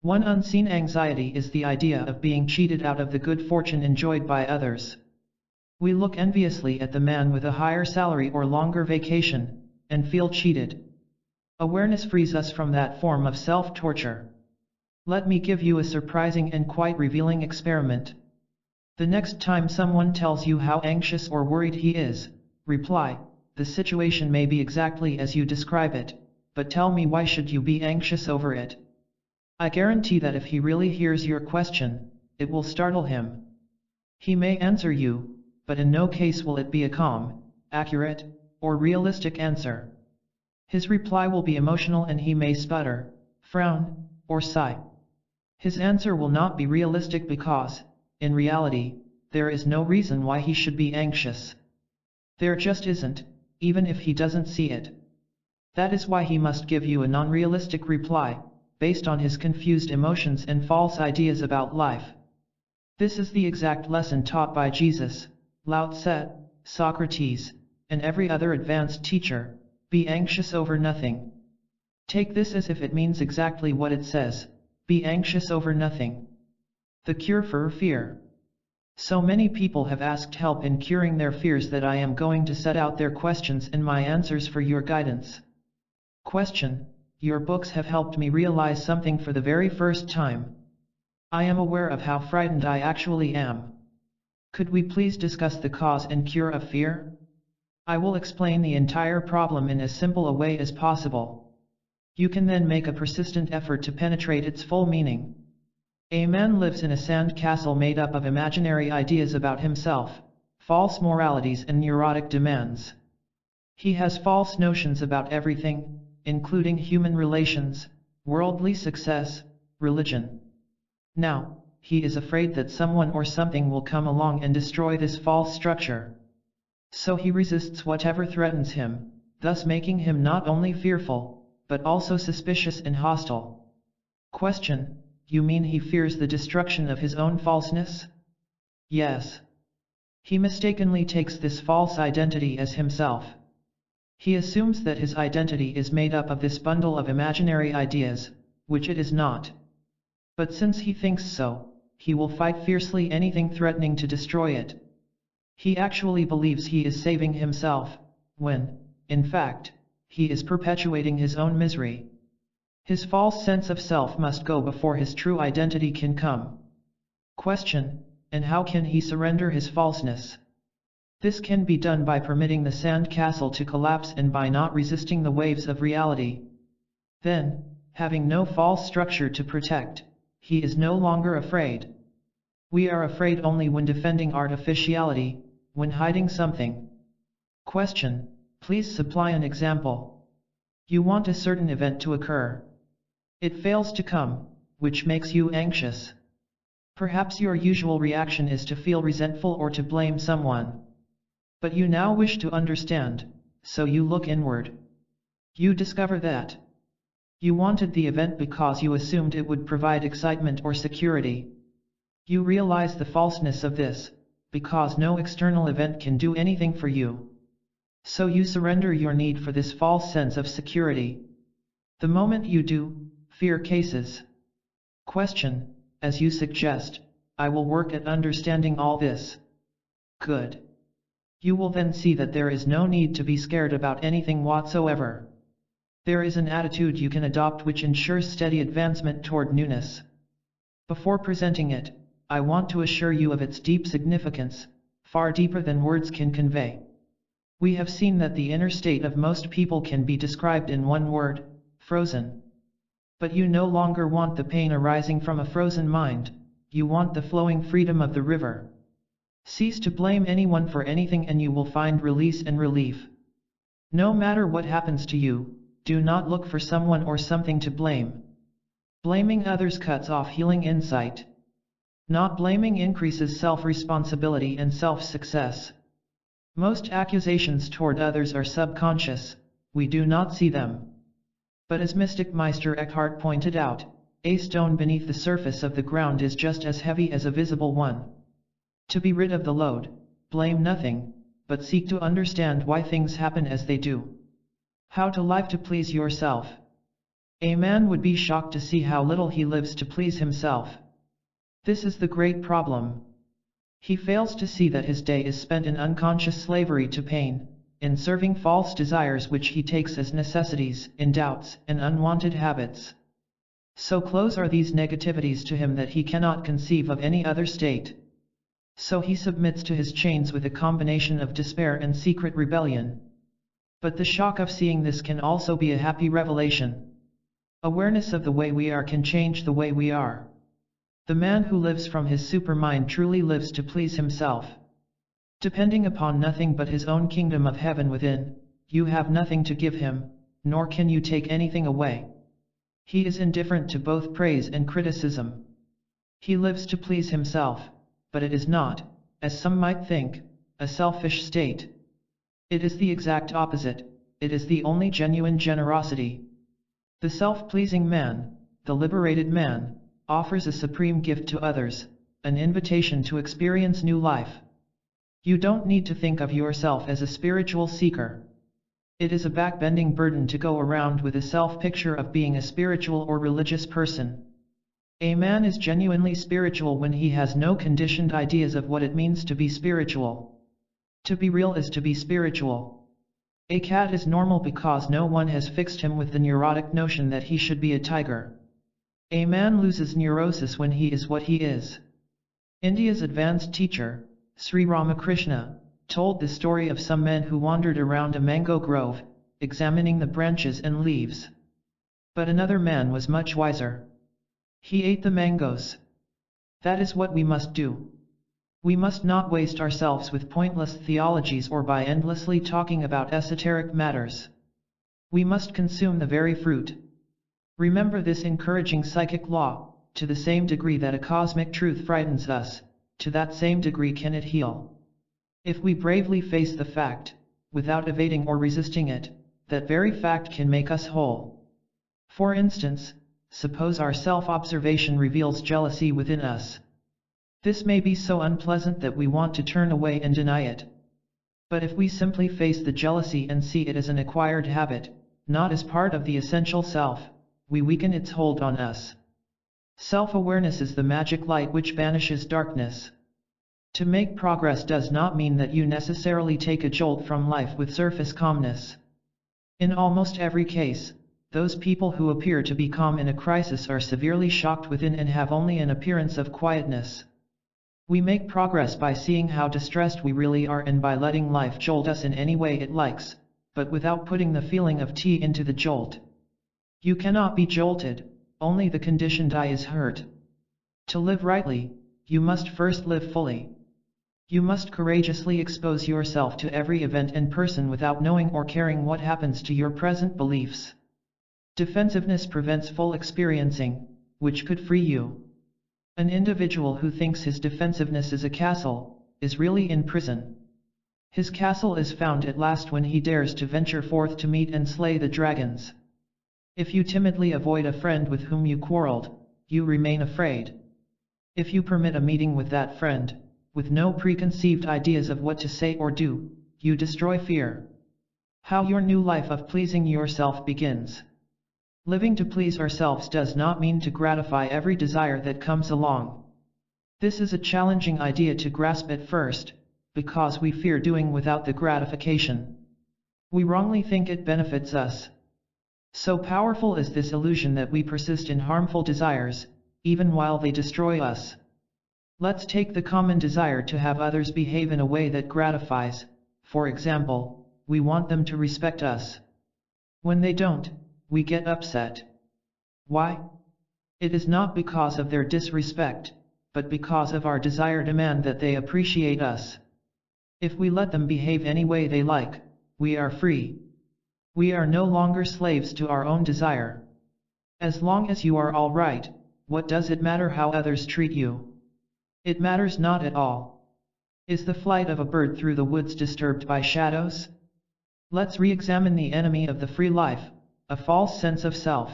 One unseen anxiety is the idea of being cheated out of the good fortune enjoyed by others. We look enviously at the man with a higher salary or longer vacation, and feel cheated. Awareness frees us from that form of self-torture. Let me give you a surprising and quite revealing experiment. The next time someone tells you how anxious or worried he is, reply, "The situation may be exactly as you describe it, but tell me, why should you be anxious over it?" I guarantee that if he really hears your question, it will startle him. He may answer you, but in no case will it be a calm, accurate, or realistic answer. His reply will be emotional, and he may sputter, frown, or sigh. His answer will not be realistic because, in reality, there is no reason why he should be anxious. There just isn't, even if he doesn't see it. That is why he must give you a non-realistic reply, based on his confused emotions and false ideas about life. This is the exact lesson taught by Jesus, Lao Tse, Socrates, and every other advanced teacher: be anxious over nothing. Take this as if it means exactly what it says: be anxious over nothing. The cure for fear. So many people have asked help in curing their fears that I am going to set out their questions and my answers for your guidance. Question: your books have helped me realize something for the very first time. I am aware of how frightened I actually am. Could we please discuss the cause and cure of fear? I will explain the entire problem in as simple a way as possible. You can then make a persistent effort to penetrate its full meaning. A man lives in a sand castle made up of imaginary ideas about himself, false moralities and neurotic demands. He has false notions about everything, including human relations, worldly success, religion. Now, he is afraid that someone or something will come along and destroy this false structure. So he resists whatever threatens him, thus making him not only fearful, but also suspicious and hostile. Question: you mean he fears the destruction of his own falseness? Yes. He mistakenly takes this false identity as himself. He assumes that his identity is made up of this bundle of imaginary ideas, which it is not. But since he thinks so, he will fight fiercely anything threatening to destroy it. He actually believes he is saving himself, when, in fact, he is perpetuating his own misery. His false sense of self must go before his true identity can come. Question: and how can he surrender his falseness? This can be done by permitting the sand castle to collapse and by not resisting the waves of reality. Then, having no false structure to protect, he is no longer afraid. We are afraid only when defending artificiality, when hiding something. Question: please supply an example. You want a certain event to occur. It fails to come, which makes you anxious. Perhaps your usual reaction is to feel resentful or to blame someone. But you now wish to understand, so you look inward. You discover that you wanted the event because you assumed it would provide excitement or security. You realize the falseness of this, because no external event can do anything for you. So you surrender your need for this false sense of security. The moment you do, fear cases. Question: as you suggest, I will work at understanding all this. Good. You will then see that there is no need to be scared about anything whatsoever. There is an attitude you can adopt which ensures steady advancement toward newness. Before presenting it, I want to assure you of its deep significance, far deeper than words can convey. We have seen that the inner state of most people can be described in one word: frozen. But you no longer want the pain arising from a frozen mind, you want the flowing freedom of the river. Cease to blame anyone for anything and you will find release and relief. No matter what happens to you, do not look for someone or something to blame. Blaming others cuts off healing insight. Not blaming increases self-responsibility and self-success. Most accusations toward others are subconscious, we do not see them. But as mystic Meister Eckhart pointed out, a stone beneath the surface of the ground is just as heavy as a visible one. To be rid of the load, blame nothing, but seek to understand why things happen as they do. How to live to please yourself. A man would be shocked to see how little he lives to please himself. This is the great problem. He fails to see that his day is spent in unconscious slavery to pain, in serving false desires which he takes as necessities, in doubts and unwanted habits. So close are these negativities to him that he cannot conceive of any other state. So he submits to his chains with a combination of despair and secret rebellion. But the shock of seeing this can also be a happy revelation. Awareness of the way we are can change the way we are. The man who lives from his supermind truly lives to please himself. Depending upon nothing but his own kingdom of heaven within, you have nothing to give him, nor can you take anything away. He is indifferent to both praise and criticism. He lives to please himself, but it is not, as some might think, a selfish state. It is the exact opposite. It is the only genuine generosity. The self-pleasing man, the liberated man, offers a supreme gift to others, an invitation to experience new life. You don't need to think of yourself as a spiritual seeker. It is a backbending burden to go around with a self-picture of being a spiritual or religious person. A man is genuinely spiritual when he has no conditioned ideas of what it means to be spiritual. To be real is to be spiritual. A cat is normal because no one has fixed him with the neurotic notion that he should be a tiger. A man loses neurosis when he is what he is. India's advanced teacher, Sri Ramakrishna, told the story of some men who wandered around a mango grove, examining the branches and leaves. But another man was much wiser. He ate the mangoes. That is what we must do. We must not waste ourselves with pointless theologies or by endlessly talking about esoteric matters. We must consume the very fruit. Remember this encouraging psychic law: to the same degree that a cosmic truth frightens us, to that same degree can it heal. If we bravely face the fact, without evading or resisting it, that very fact can make us whole. For instance, suppose our self-observation reveals jealousy within us. This may be so unpleasant that we want to turn away and deny it. But if we simply face the jealousy and see it as an acquired habit, not as part of the essential self, we weaken its hold on us. Self-awareness is the magic light which banishes darkness. To make progress does not mean that you necessarily take a jolt from life with surface calmness. In almost every case, those people who appear to be calm in a crisis are severely shocked within and have only an appearance of quietness. We make progress by seeing how distressed we really are and by letting life jolt us in any way it likes, but without putting the feeling of tea into the jolt. You cannot be jolted, only the conditioned eye is hurt. To live rightly, you must first live fully. You must courageously expose yourself to every event and person without knowing or caring what happens to your present beliefs. Defensiveness prevents full experiencing, which could free you. An individual who thinks his defensiveness is a castle, is really in prison. His castle is found at last when he dares to venture forth to meet and slay the dragons. If you timidly avoid a friend with whom you quarreled, you remain afraid. If you permit a meeting with that friend, with no preconceived ideas of what to say or do, you destroy fear. How your new life of pleasing yourself begins. Living to please ourselves does not mean to gratify every desire that comes along. This is a challenging idea to grasp at first, because we fear doing without the gratification. We wrongly think it benefits us. So powerful is this illusion that we persist in harmful desires, even while they destroy us. Let's take the common desire to have others behave in a way that gratifies. For example, we want them to respect us. When they don't, we get upset. Why? It is not because of their disrespect, but because of our desire demand that they appreciate us. If we let them behave any way they like, we are free. We are no longer slaves to our own desire. As long as you are all right, what does it matter how others treat you? It matters not at all. Is the flight of a bird through the woods disturbed by shadows? Let's re-examine the enemy of the free life, a false sense of self.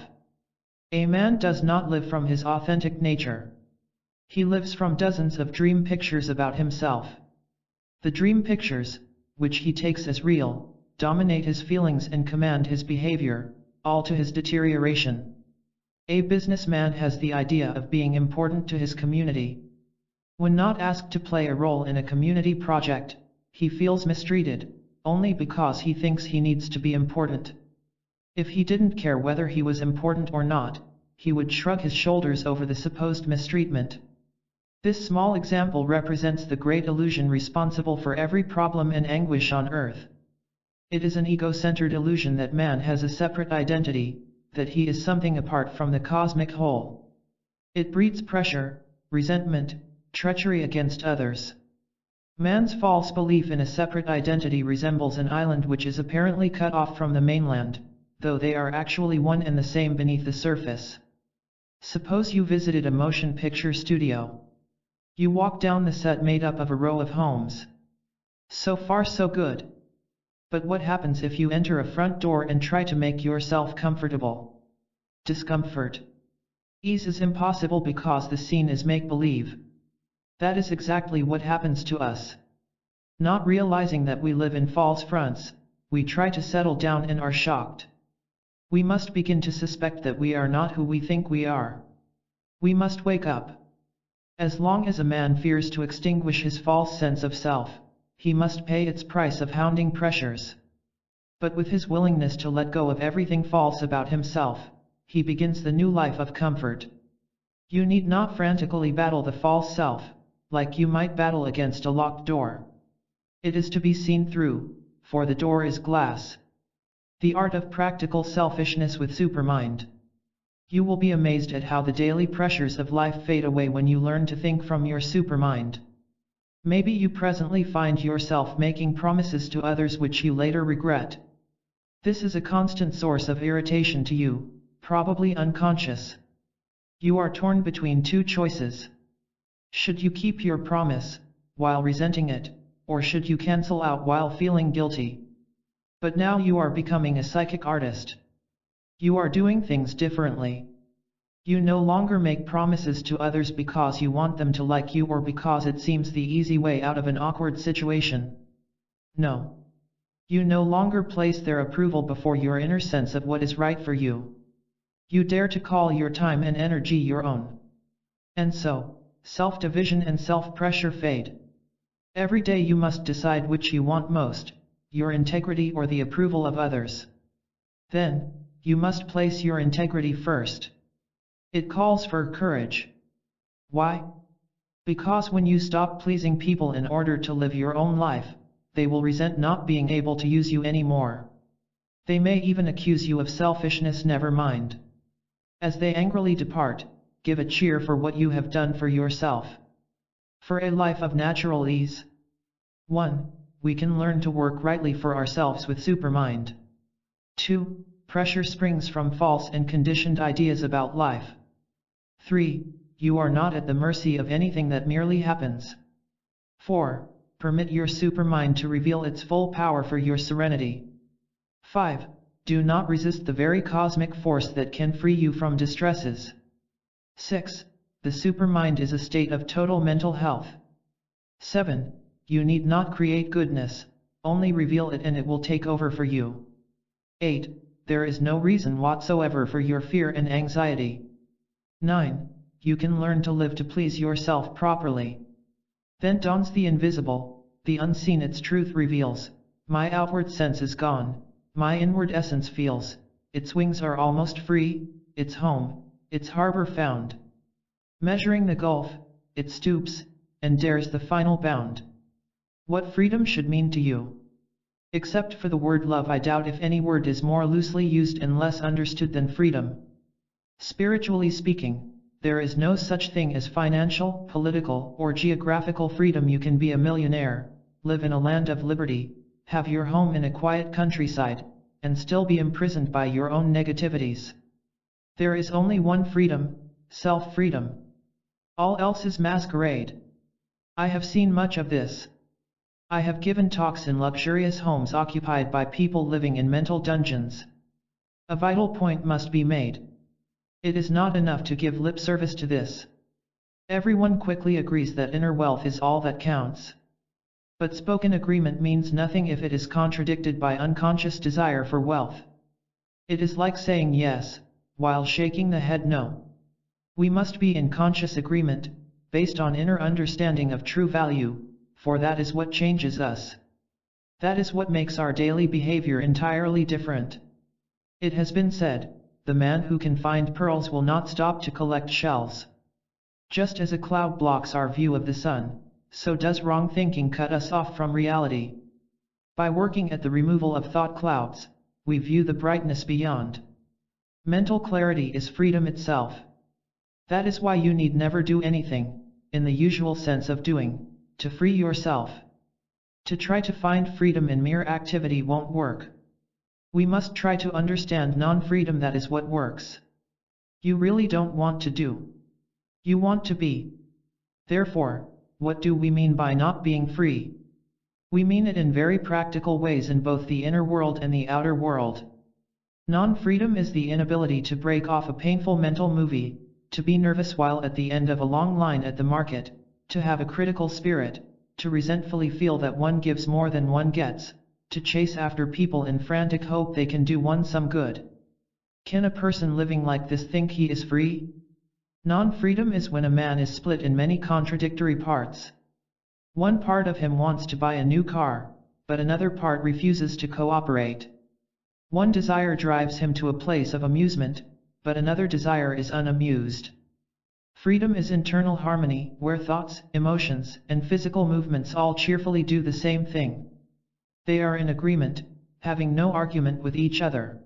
A man does not live from his authentic nature. He lives from dozens of dream pictures about himself. The dream pictures, which he takes as real, dominate his feelings and command his behavior, all to his deterioration. A businessman has the idea of being important to his community. When not asked to play a role in a community project, he feels mistreated, only because he thinks he needs to be important. If he didn't care whether he was important or not, he would shrug his shoulders over the supposed mistreatment. This small example represents the great illusion responsible for every problem and anguish on earth. It is an ego-centered illusion that man has a separate identity, that he is something apart from the cosmic whole. It breeds pressure, resentment, treachery against others. Man's false belief in a separate identity resembles an island which is apparently cut off from the mainland, though they are actually one and the same beneath the surface. Suppose you visited a motion picture studio. You walk down the set made up of a row of homes. So far so good. But what happens if you enter a front door and try to make yourself comfortable? Discomfort. Ease is impossible because the scene is make-believe. That is exactly what happens to us. Not realizing that we live in false fronts, we try to settle down and are shocked. We must begin to suspect that we are not who we think we are. We must wake up. As long as a man fears to extinguish his false sense of self, he must pay its price of hounding pressures. But with his willingness to let go of everything false about himself, he begins the new life of comfort. You need not frantically battle the false self, like you might battle against a locked door. It is to be seen through, for the door is glass. The art of practical selfishness with Supermind. You will be amazed at how the daily pressures of life fade away when you learn to think from your supermind. Maybe you presently find yourself making promises to others which you later regret. This is a constant source of irritation to you, probably unconscious. You are torn between two choices. Should you keep your promise, while resenting it, or should you cancel out while feeling guilty? But now you are becoming a psychic artist. You are doing things differently. You no longer make promises to others because you want them to like you or because it seems the easy way out of an awkward situation. No. You no longer place their approval before your inner sense of what is right for you. You dare to call your time and energy your own. And so, self-division and self-pressure fade. Every day you must decide which you want most, your integrity or the approval of others. Then, you must place your integrity first. It calls for courage. Why? Because when you stop pleasing people in order to live your own life, they will resent not being able to use you anymore. They may even accuse you of selfishness. Never mind. As they angrily depart, give a cheer for what you have done for yourself. For a life of natural ease. 1. We can learn to work rightly for ourselves with Supermind. 2. Pressure springs from false and conditioned ideas about life. 3. You are not at the mercy of anything that merely happens. 4. Permit your Supermind to reveal its full power for your serenity. 5. Do not resist the very cosmic force that can free you from distresses. 6. The Supermind is a state of total mental health. 7. You need not create goodness, only reveal it and it will take over for you. 8. There is no reason whatsoever for your fear and anxiety. 9. You can learn to live to please yourself properly. Then dawns the invisible, the unseen. Its truth reveals. My outward sense is gone, my inward essence feels, its wings are almost free, its home, its harbor found. Measuring the gulf, it stoops, and dares the final bound. What freedom should mean to you? Except for the word love, I doubt if any word is more loosely used and less understood than freedom. Spiritually speaking, there is no such thing as financial, political, or geographical freedom. You can be a millionaire, live in a land of liberty, have your home in a quiet countryside, and still be imprisoned by your own negativities. There is only one freedom, self-freedom. All else is masquerade. I have seen much of this. I have given talks in luxurious homes occupied by people living in mental dungeons. A vital point must be made. It is not enough to give lip service to this. Everyone quickly agrees that inner wealth is all that counts. But spoken agreement means nothing if it is contradicted by unconscious desire for wealth. It is like saying yes, while shaking the head no. We must be in conscious agreement, based on inner understanding of true value, for that is what changes us. That is what makes our daily behavior entirely different. It has been said, the man who can find pearls will not stop to collect shells. Just as a cloud blocks our view of the sun, so does wrong thinking cut us off from reality. By working at the removal of thought clouds, we view the brightness beyond. Mental clarity is freedom itself. That is why you need never do anything, in the usual sense of doing, to free yourself. To try to find freedom in mere activity won't work. We must try to understand non-freedom, that is what works. You really don't want to do. You want to be. Therefore, what do we mean by not being free? We mean it in very practical ways in both the inner world and the outer world. Non-freedom is the inability to break off a painful mental movie, to be nervous while at the end of a long line at the market, to have a critical spirit, to resentfully feel that one gives more than one gets, to chase after people in frantic hope they can do one some good. Can a person living like this think he is free? Non-freedom is when a man is split in many contradictory parts. One part of him wants to buy a new car, but another part refuses to cooperate. One desire drives him to a place of amusement, but another desire is unamused. Freedom is internal harmony, where thoughts, emotions, and physical movements all cheerfully do the same thing. They are in agreement, having no argument with each other.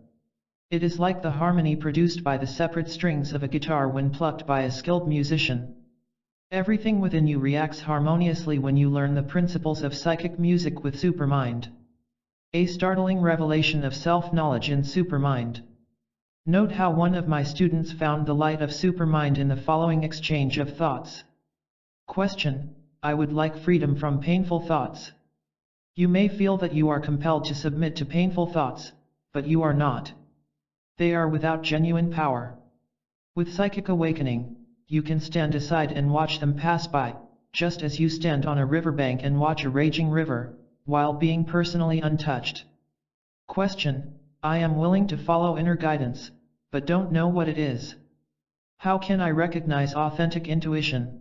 It is like the harmony produced by the separate strings of a guitar when plucked by a skilled musician. Everything within you reacts harmoniously when you learn the principles of psychic music with Supermind. A startling revelation of self-knowledge in Supermind. Note how one of my students found the light of Supermind in the following exchange of thoughts. Question: I would like freedom from painful thoughts. You may feel that you are compelled to submit to painful thoughts, but you are not. They are without genuine power. With psychic awakening, you can stand aside and watch them pass by, just as you stand on a riverbank and watch a raging river, while being personally untouched. Question: I am willing to follow inner guidance, but don't know what it is. How can I recognize authentic intuition?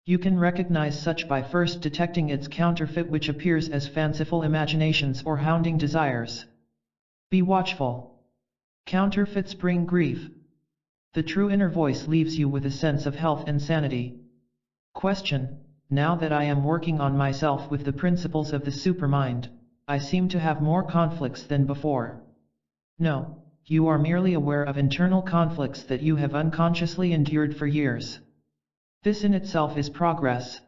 You can recognize such by first detecting its counterfeit, which appears as fanciful imaginations or hounding desires. Be watchful. Counterfeits bring grief. The true inner voice leaves you with a sense of health and sanity. Question: now that I am working on myself with the principles of the Supermind, I seem to have more conflicts than before. No, you are merely aware of internal conflicts that you have unconsciously endured for years. This in itself is progress.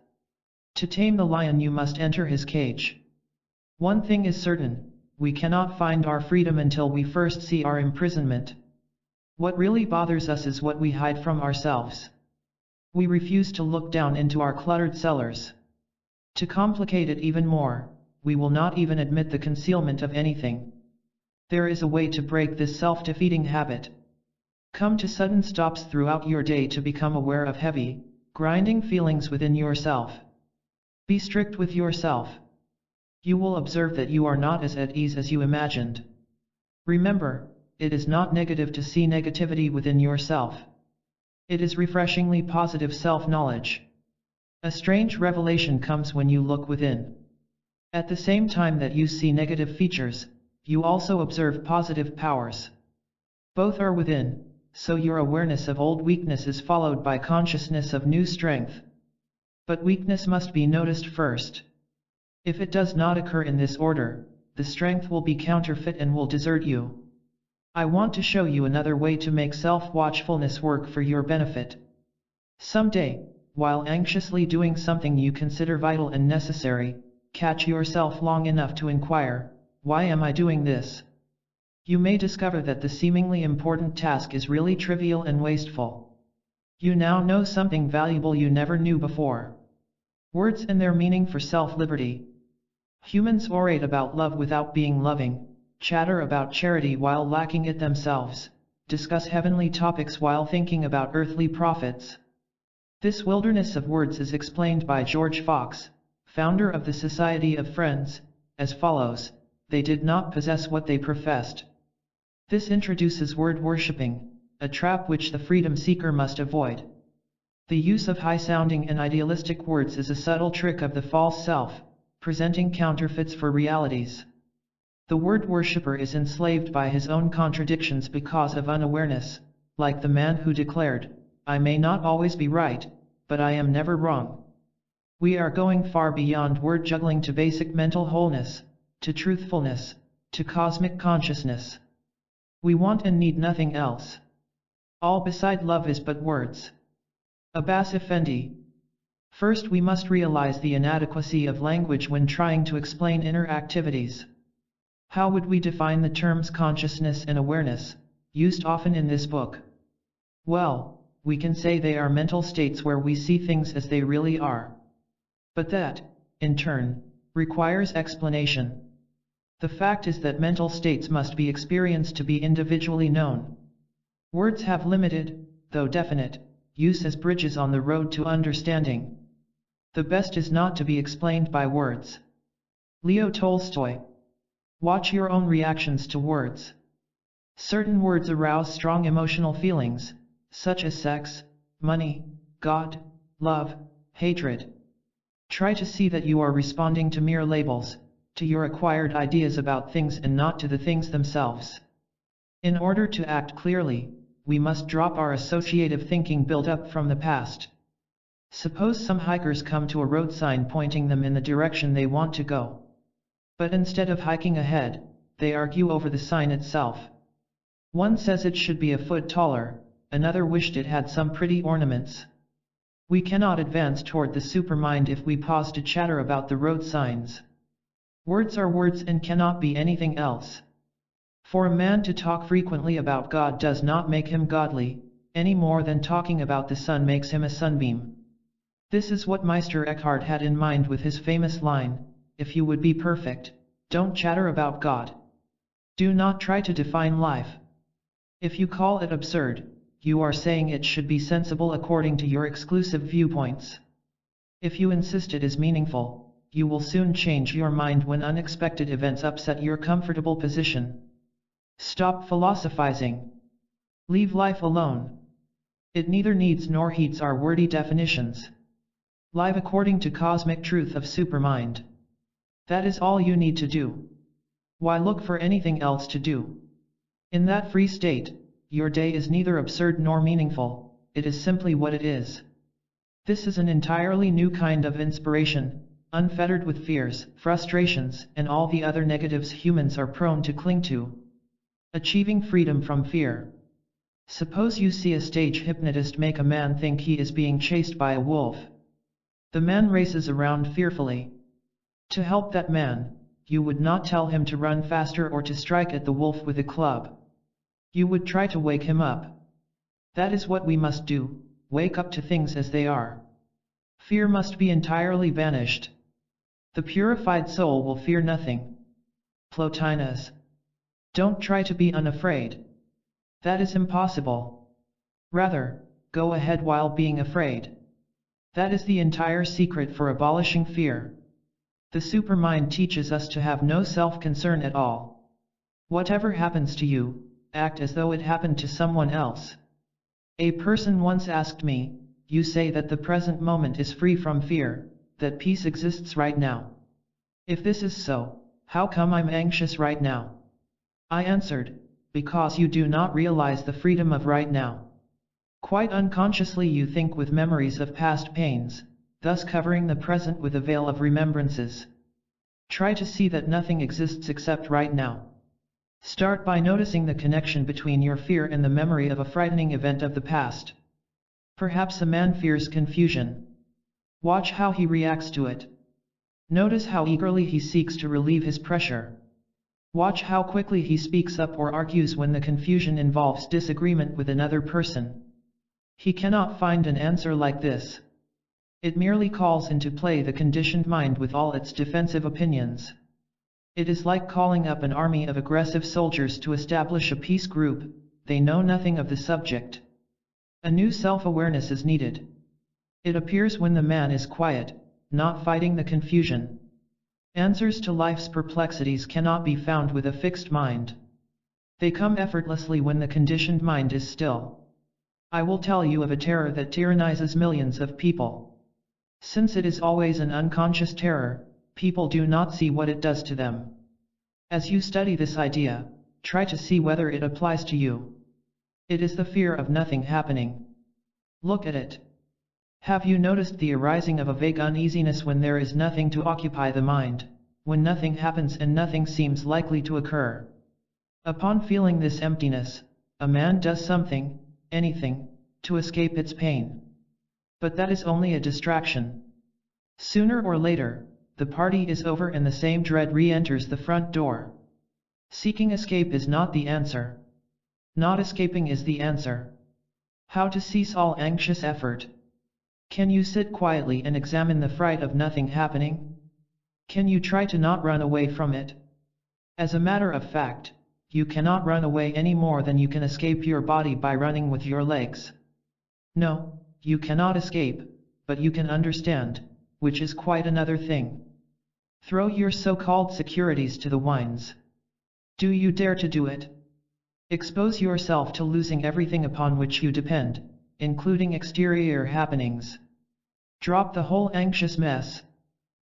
To tame the lion you must enter his cage. One thing is certain, we cannot find our freedom until we first see our imprisonment. What really bothers us is what we hide from ourselves. We refuse to look down into our cluttered cellars. To complicate it even more, we will not even admit the concealment of anything. There is a way to break this self-defeating habit. Come to sudden stops throughout your day to become aware of heavy, grinding feelings within yourself. Be strict with yourself. You will observe that you are not as at ease as you imagined. Remember, it is not negative to see negativity within yourself. It is refreshingly positive self-knowledge. A strange revelation comes when you look within. At the same time that you see negative features, you also observe positive powers. Both are within, so your awareness of old weakness is followed by consciousness of new strength. But weakness must be noticed first. If it does not occur in this order, the strength will be counterfeit and will desert you. I want to show you another way to make self-watchfulness work for your benefit. Someday, while anxiously doing something you consider vital and necessary, catch yourself long enough to inquire, why am I doing this? You may discover that the seemingly important task is really trivial and wasteful. You now know something valuable you never knew before. Words and their meaning for self-liberty. Humans orate about love without being loving, chatter about charity while lacking it themselves, discuss heavenly topics while thinking about earthly profits. This wilderness of words is explained by George Fox, founder of the Society of Friends, as follows: they did not possess what they professed. This introduces word worshipping, a trap which the freedom seeker must avoid. The use of high-sounding and idealistic words is a subtle trick of the false self, presenting counterfeits for realities. The word worshipper is enslaved by his own contradictions because of unawareness, like the man who declared, "I may not always be right, but I am never wrong." We are going far beyond word juggling to basic mental wholeness, to truthfulness, to cosmic consciousness. We want and need nothing else. All beside love is but words. Abbas Effendi. First we must realize the inadequacy of language when trying to explain inner activities. How would we define the terms consciousness and awareness, used often in this book? Well, we can say they are mental states where we see things as they really are. But that, in turn, requires explanation. The fact is that mental states must be experienced to be individually known. Words have limited, though definite, use as bridges on the road to understanding. The best is not to be explained by words. Leo Tolstoy. Watch your own reactions to words. Certain words arouse strong emotional feelings, such as sex, money, God, love, hatred. Try to see that you are responding to mere labels, to your acquired ideas about things and not to the things themselves. In order to act clearly, we must drop our associative thinking built up from the past. Suppose some hikers come to a road sign pointing them in the direction they want to go. But instead of hiking ahead, they argue over the sign itself. One says it should be a foot taller, another wished it had some pretty ornaments. We cannot advance toward the supermind if we pause to chatter about the road signs. Words are words and cannot be anything else. For a man to talk frequently about God does not make him godly, any more than talking about the sun makes him a sunbeam. This is what Meister Eckhart had in mind with his famous line, "If you would be perfect, don't chatter about God. Do not try to define life. If you call it absurd, you are saying it should be sensible according to your exclusive viewpoints. If you insist it is meaningful, you will soon change your mind when unexpected events upset your comfortable position. Stop philosophizing. Leave life alone. It neither needs nor heeds our wordy definitions. Live according to cosmic truth of supermind. That is all you need to do. Why look for anything else to do? In that free state, your day is neither absurd nor meaningful, it is simply what it is. This is an entirely new kind of inspiration, unfettered with fears, frustrations, and all the other negatives humans are prone to cling to. Achieving freedom from fear. Suppose you see a stage hypnotist make a man think he is being chased by a wolf. The man races around fearfully. To help that man, you would not tell him to run faster or to strike at the wolf with a club. You would try to wake him up. That is what we must do, wake up to things as they are. Fear must be entirely banished. The purified soul will fear nothing. Plotinus. Don't try to be unafraid. That is impossible. Rather, go ahead while being afraid. That is the entire secret for abolishing fear. The supermind teaches us to have no self-concern at all. Whatever happens to you, act as though it happened to someone else. A person once asked me, "You say that the present moment is free from fear, that peace exists right now. If this is so, how come I'm anxious right now?" I answered, "Because you do not realize the freedom of right now. Quite unconsciously you think with memories of past pains, thus covering the present with a veil of remembrances. Try to see that nothing exists except right now. Start by noticing the connection between your fear and the memory of a frightening event of the past. Perhaps a man fears confusion. Watch how he reacts to it. Notice how eagerly he seeks to relieve his pressure. Watch how quickly he speaks up or argues when the confusion involves disagreement with another person. He cannot find an answer like this. It merely calls into play the conditioned mind with all its defensive opinions. It is like calling up an army of aggressive soldiers to establish a peace group, they know nothing of the subject. A new self-awareness is needed. It appears when the man is quiet, not fighting the confusion. Answers to life's perplexities cannot be found with a fixed mind. They come effortlessly when the conditioned mind is still. I will tell you of a terror that tyrannizes millions of people. Since it is always an unconscious terror, people do not see what it does to them. As you study this idea, try to see whether it applies to you. It is the fear of nothing happening. Look at it. Have you noticed the arising of a vague uneasiness when there is nothing to occupy the mind, when nothing happens and nothing seems likely to occur? Upon feeling this emptiness, a man does something, anything, to escape its pain. But that is only a distraction. Sooner or later, the party is over and the same dread re-enters the front door. Seeking escape is not the answer. Not escaping is the answer. How to cease all anxious effort? Can you sit quietly and examine the fright of nothing happening? Can you try to not run away from it? As a matter of fact, you cannot run away any more than you can escape your body by running with your legs. No, you cannot escape, but you can understand, which is quite another thing. Throw your so-called securities to the winds. Do you dare to do it? Expose yourself to losing everything upon which you depend, including exterior happenings. Drop the whole anxious mess.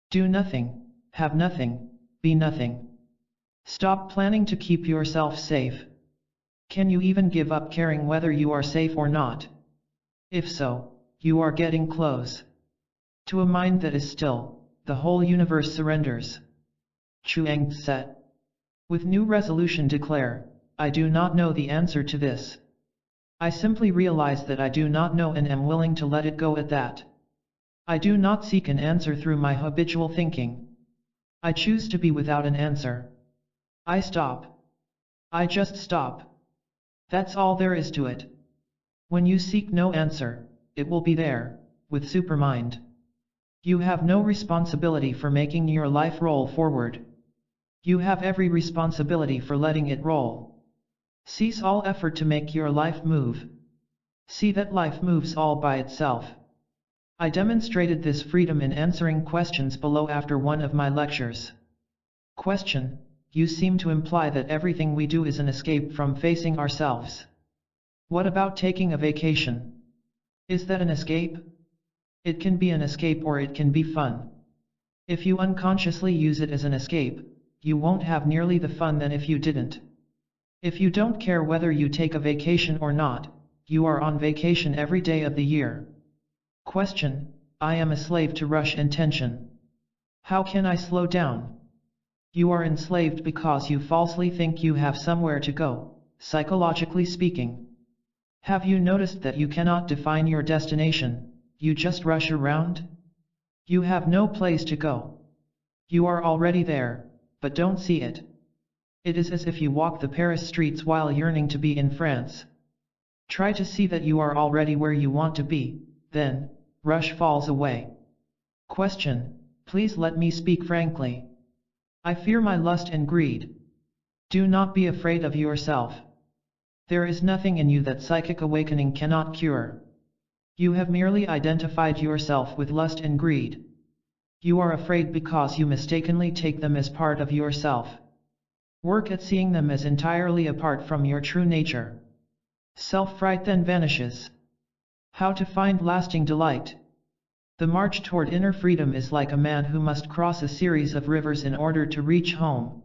Do nothing, have nothing, be nothing. Stop planning to keep yourself safe. Can you even give up caring whether you are safe or not? If so, you are getting close. To a mind that is still, the whole universe surrenders. Chuang Tse. With new resolution declare, I do not know the answer to this. I simply realize that I do not know and am willing to let it go at that. I do not seek an answer through my habitual thinking. I choose to be without an answer. I stop. I just stop. That's all there is to it. When you seek no answer, it will be there, with Supermind. You have no responsibility for making your life roll forward. You have every responsibility for letting it roll. Cease all effort to make your life move. See that life moves all by itself. I demonstrated this freedom in answering questions below after one of my lectures. Question: you seem to imply that everything we do is an escape from facing ourselves. What about taking a vacation? Is that an escape? It can be an escape or it can be fun. If you unconsciously use it as an escape, you won't have nearly the fun than if you didn't. If you don't care whether you take a vacation or not, you are on vacation every day of the year. Question: I am a slave to rush and tension. How can I slow down? You are enslaved because you falsely think you have somewhere to go, psychologically speaking. Have you noticed that you cannot define your destination, you just rush around? You have no place to go. You are already there, but don't see it. It is as if you walk the Paris streets while yearning to be in France. Try to see that you are already where you want to be, then, rush falls away. Question: please let me speak frankly. I fear my lust and greed. Do not be afraid of yourself. There is nothing in you that psychic awakening cannot cure. You have merely identified yourself with lust and greed. You are afraid because you mistakenly take them as part of yourself. Work at seeing them as entirely apart from your true nature. Self-fright then vanishes. How to find lasting delight? The march toward inner freedom is like a man who must cross a series of rivers in order to reach home.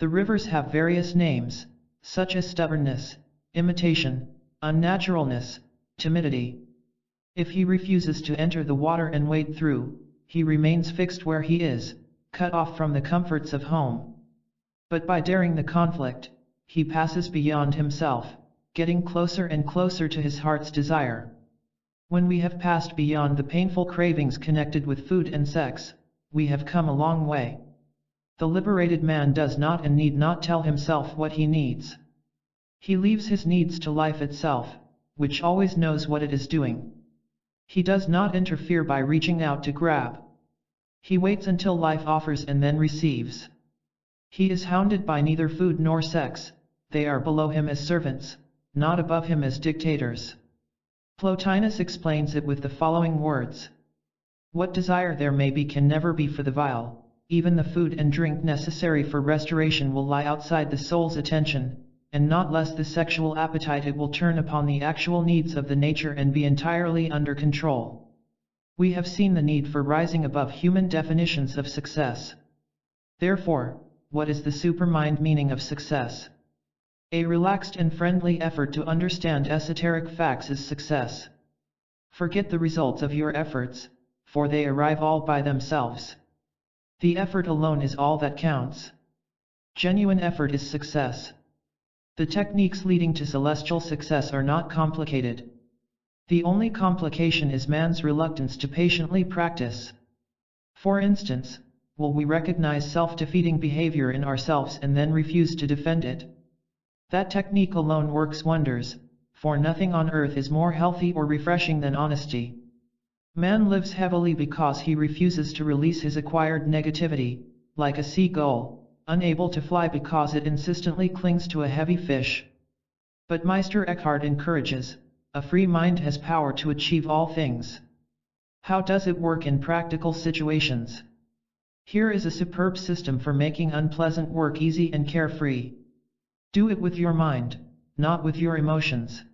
The rivers have various names, such as stubbornness, imitation, unnaturalness, timidity. If he refuses to enter the water and wade through, he remains fixed where he is, cut off from the comforts of home. But by daring the conflict, he passes beyond himself, getting closer and closer to his heart's desire. When we have passed beyond the painful cravings connected with food and sex, we have come a long way. The liberated man does not and need not tell himself what he needs. He leaves his needs to life itself, which always knows what it is doing. He does not interfere by reaching out to grab. He waits until life offers and then receives. He is hounded by neither food nor sex, they are below him as servants, not above him as dictators. Plotinus explains it with the following words. What desire there may be can never be for the vile, even the food and drink necessary for restoration will lie outside the soul's attention, and not less the sexual appetite, it will turn upon the actual needs of the nature and be entirely under control. We have seen the need for rising above human definitions of success. Therefore, what is the supermind meaning of success? A relaxed and friendly effort to understand esoteric facts is success. Forget the results of your efforts, for they arrive all by themselves. The effort alone is all that counts. Genuine effort is success. The techniques leading to celestial success are not complicated. The only complication is man's reluctance to patiently practice. For instance, will we recognize self-defeating behavior in ourselves and then refuse to defend it? That technique alone works wonders, for nothing on earth is more healthy or refreshing than honesty. Man lives heavily because he refuses to release his acquired negativity, like a seagull, unable to fly because it insistently clings to a heavy fish. But Meister Eckhart encourages, a free mind has power to achieve all things. How does it work in practical situations? Here is a superb system for making unpleasant work easy and carefree. Do it with your mind, not with your emotions.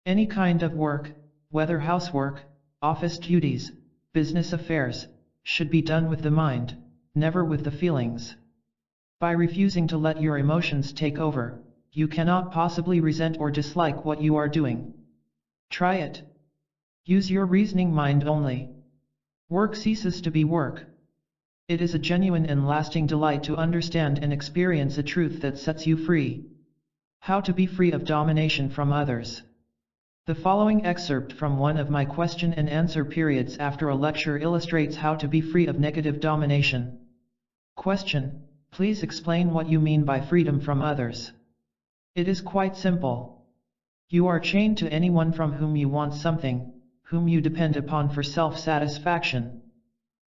Any kind of work, whether housework, office duties, business affairs, should be done with the mind, never with the feelings. By refusing to let your emotions take over, you cannot possibly resent or dislike what you are doing. Try it. Use your reasoning mind only. Work ceases to be work. It is a genuine and lasting delight to understand and experience a truth that sets you free. How to be free of domination from others. The following excerpt from one of my question and answer periods after a lecture illustrates how to be free of negative domination. Question: please explain what you mean by freedom from others. It is quite simple. You are chained to anyone from whom you want something, whom you depend upon for self-satisfaction.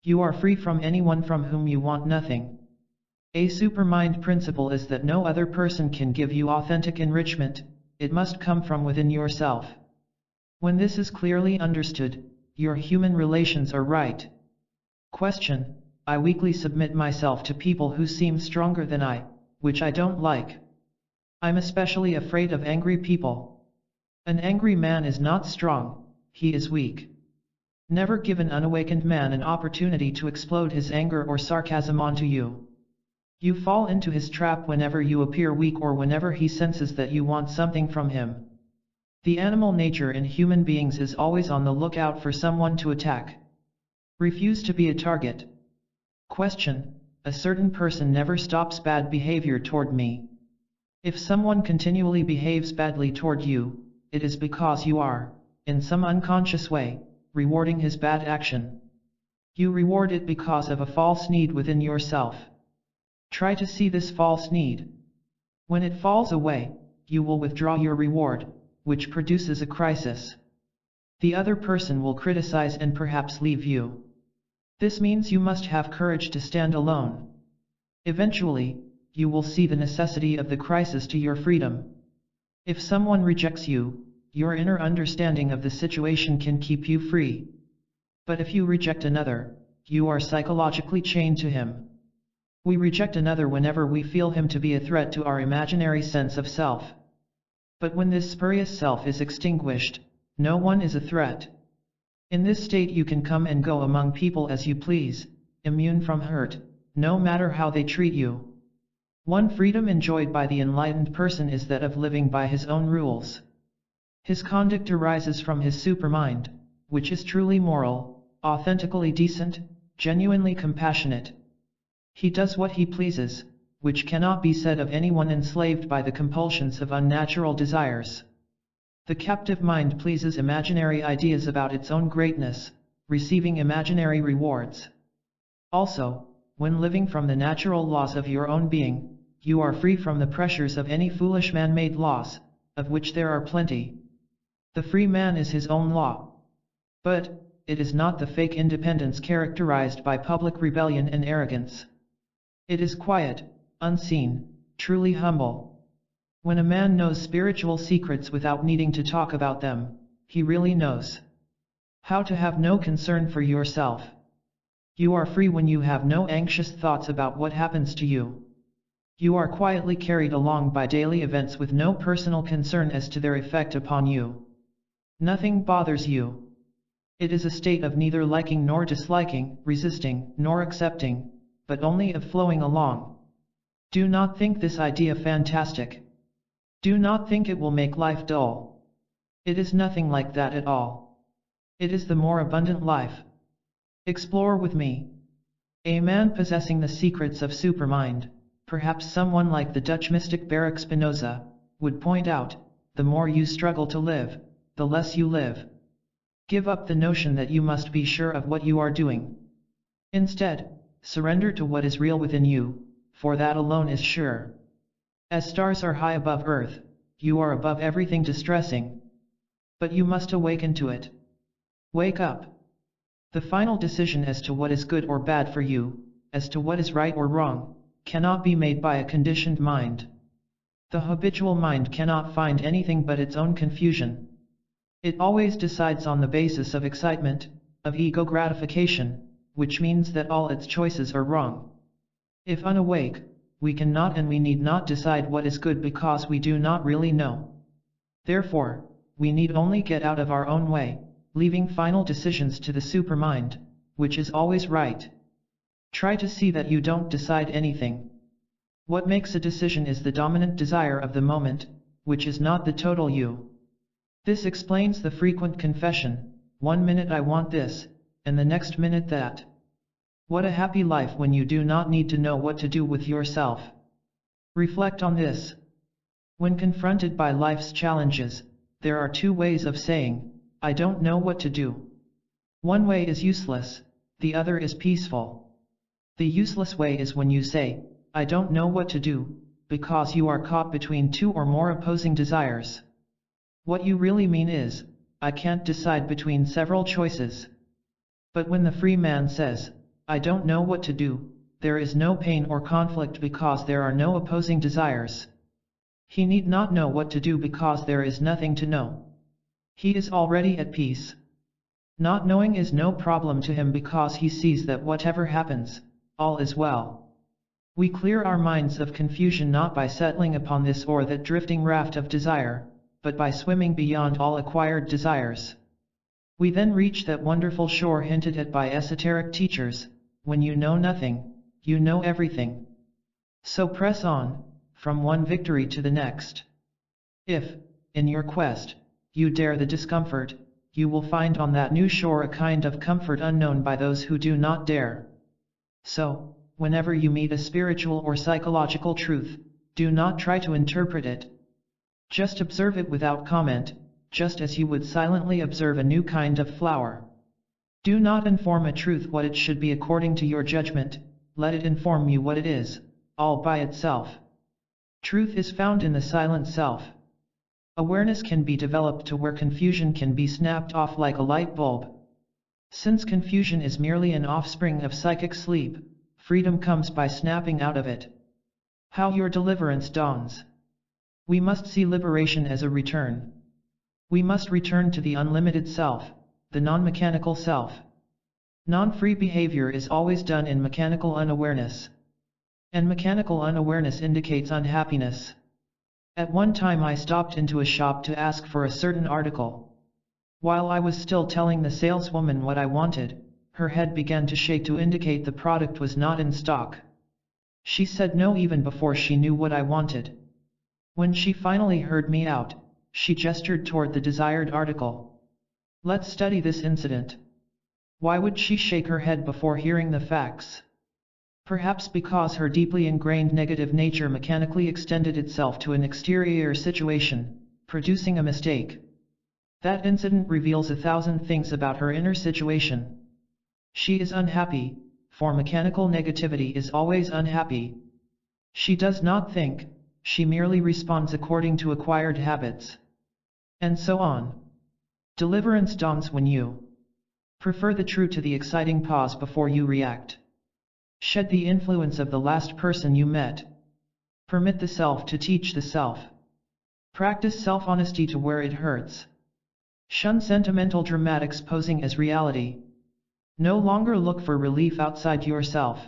You are free from anyone from whom you want nothing. A supermind principle is that no other person can give you authentic enrichment, it must come from within yourself. When this is clearly understood, your human relations are right. Question: I weakly submit myself to people who seem stronger than I, which I don't like. I'm especially afraid of angry people. An angry man is not strong, he is weak. Never give an unawakened man an opportunity to explode his anger or sarcasm onto you. You fall into his trap whenever you appear weak or whenever he senses that you want something from him. The animal nature in human beings is always on the lookout for someone to attack. Refuse to be a target. Question: a certain person never stops bad behavior toward me. If someone continually behaves badly toward you, it is because you are, in some unconscious way, rewarding his bad action. You reward it because of a false need within yourself. Try to see this false need. When it falls away, you will withdraw your reward, which produces a crisis. The other person will criticize and perhaps leave you. This means you must have courage to stand alone. Eventually, you will see the necessity of the crisis to your freedom. If someone rejects you, your inner understanding of the situation can keep you free. But if you reject another, you are psychologically chained to him. We reject another whenever we feel him to be a threat to our imaginary sense of self. But when this spurious self is extinguished, no one is a threat. In this state you can come and go among people as you please, immune from hurt, no matter how they treat you. One freedom enjoyed by the enlightened person is that of living by his own rules. His conduct arises from his supermind, which is truly moral, authentically decent, genuinely compassionate. He does what he pleases, which cannot be said of anyone enslaved by the compulsions of unnatural desires. The captive mind pleases imaginary ideas about its own greatness, receiving imaginary rewards. Also, when living from the natural laws of your own being, you are free from the pressures of any foolish man-made laws, of which there are plenty. The free man is his own law. But, it is not the fake independence characterized by public rebellion and arrogance. It is quiet, unseen, truly humble. When a man knows spiritual secrets without needing to talk about them, he really knows how to have no concern for yourself. You are free when you have no anxious thoughts about what happens to you. You are quietly carried along by daily events with no personal concern as to their effect upon you. Nothing bothers you. It is a state of neither liking nor disliking, resisting nor accepting, but only of flowing along. Do not think this idea fantastic. Do not think it will make life dull. It is nothing like that at all. It is the more abundant life. Explore with me. A man possessing the secrets of supermind, perhaps someone like the Dutch mystic Baruch Spinoza, would point out, the more you struggle to live, the less you live. Give up the notion that you must be sure of what you are doing. Instead, surrender to what is real within you, for that alone is sure. As stars are high above earth, you are above everything distressing. But you must awaken to it. Wake up. The final decision as to what is good or bad for you, as to what is right or wrong, cannot be made by a conditioned mind. The habitual mind cannot find anything but its own confusion. It always decides on the basis of excitement, of ego gratification, which means that all its choices are wrong. If unawake, we cannot and we need not decide what is good because we do not really know. Therefore, we need only get out of our own way, leaving final decisions to the supermind, which is always right. Try to see that you don't decide anything. What makes a decision is the dominant desire of the moment, which is not the total you. This explains the frequent confession, 1 minute I want this, and the next minute that. What a happy life when you do not need to know what to do with yourself. Reflect on this. When confronted by life's challenges, there are two ways of saying, I don't know what to do. One way is useless, the other is peaceful. The useless way is when you say, I don't know what to do, because you are caught between two or more opposing desires. What you really mean is, I can't decide between several choices. But when the free man says, I don't know what to do, there is no pain or conflict because there are no opposing desires. He need not know what to do because there is nothing to know. He is already at peace. Not knowing is no problem to him because he sees that whatever happens, all is well. We clear our minds of confusion not by settling upon this or that drifting raft of desire, but by swimming beyond all acquired desires. We then reach that wonderful shore hinted at by esoteric teachers, when you know nothing, you know everything. So press on, from one victory to the next. If, in your quest, you dare the discomfort, you will find on that new shore a kind of comfort unknown by those who do not dare. So, whenever you meet a spiritual or psychological truth, do not try to interpret it. Just observe it without comment, just as you would silently observe a new kind of flower. Do not inform a truth what it should be according to your judgment, let it inform you what it is, all by itself. Truth is found in the silent self. Awareness can be developed to where confusion can be snapped off like a light bulb. Since confusion is merely an offspring of psychic sleep, freedom comes by snapping out of it. How your deliverance dawns. We must see liberation as a return. We must return to the unlimited self, the non-mechanical self. Non-free behavior is always done in mechanical unawareness. And mechanical unawareness indicates unhappiness. At one time I stopped into a shop to ask for a certain article. While I was still telling the saleswoman what I wanted, her head began to shake to indicate the product was not in stock. She said no even before she knew what I wanted. When she finally heard me out, she gestured toward the desired article. Let's study this incident. Why would she shake her head before hearing the facts? Perhaps because her deeply ingrained negative nature mechanically extended itself to an exterior situation, producing a mistake. That incident reveals 1,000 things about her inner situation. She is unhappy, for mechanical negativity is always unhappy. She does not think, she merely responds according to acquired habits. And so on. Deliverance dawns when you prefer the true to the exciting pause before you react. Shed the influence of the last person you met. Permit the self to teach the self. Practice self-honesty to where it hurts. Shun sentimental dramatics posing as reality. No longer look for relief outside yourself.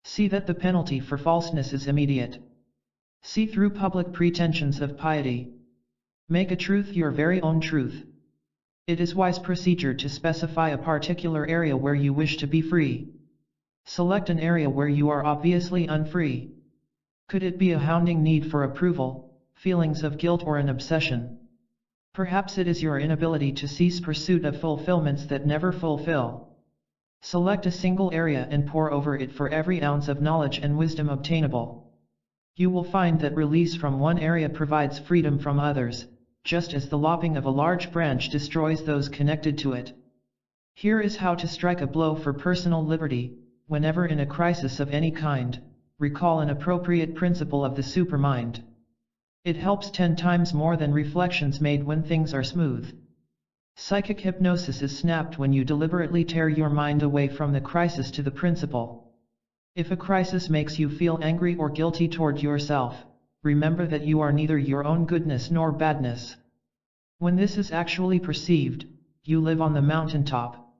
See that the penalty for falseness is immediate. See through public pretensions of piety. Make a truth your very own truth. It is wise procedure to specify a particular area where you wish to be free. Select an area where you are obviously unfree. Could it be a hounding need for approval, feelings of guilt, or an obsession? Perhaps it is your inability to cease pursuit of fulfillments that never fulfill. Select a single area and pore over it for every ounce of knowledge and wisdom obtainable. You will find that release from one area provides freedom from others, just as the lopping of a large branch destroys those connected to it. Here is how to strike a blow for personal liberty. Whenever in a crisis of any kind, recall an appropriate principle of the supermind. It helps 10 times more than reflections made when things are smooth. Psychic hypnosis is snapped when you deliberately tear your mind away from the crisis to the principle. If a crisis makes you feel angry or guilty toward yourself, remember that you are neither your own goodness nor badness. When this is actually perceived, you live on the mountaintop.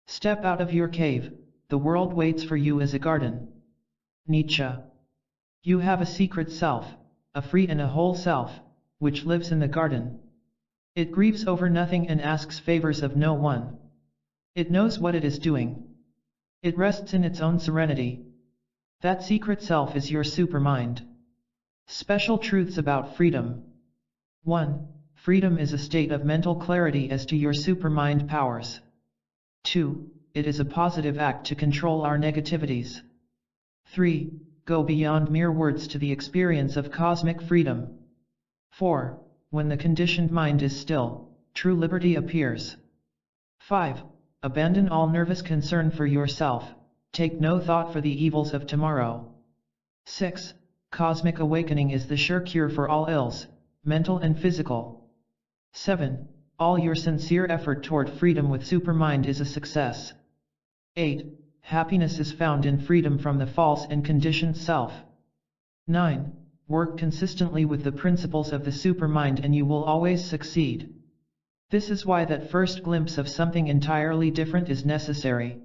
Step out of your cave, the world waits for you as a garden. Nietzsche. You have a secret self, a free and a whole self, which lives in the garden. It grieves over nothing and asks favors of no one. It knows what it is doing. It rests in its own serenity. That secret self is your supermind. Special truths about freedom. 1. Freedom is a state of mental clarity as to your supermind powers. 2. It is a positive act to control our negativities. 3. Go beyond mere words to the experience of cosmic freedom. 4. When the conditioned mind is still, true liberty appears. 5. Abandon all nervous concern for yourself, take no thought for the evils of tomorrow. 6. Cosmic awakening is the sure cure for all ills, mental and physical. 7. All your sincere effort toward freedom with supermind is a success. 8. Happiness is found in freedom from the false and conditioned self. 9. Work consistently with the principles of the supermind and you will always succeed. This is why that first glimpse of something entirely different is necessary.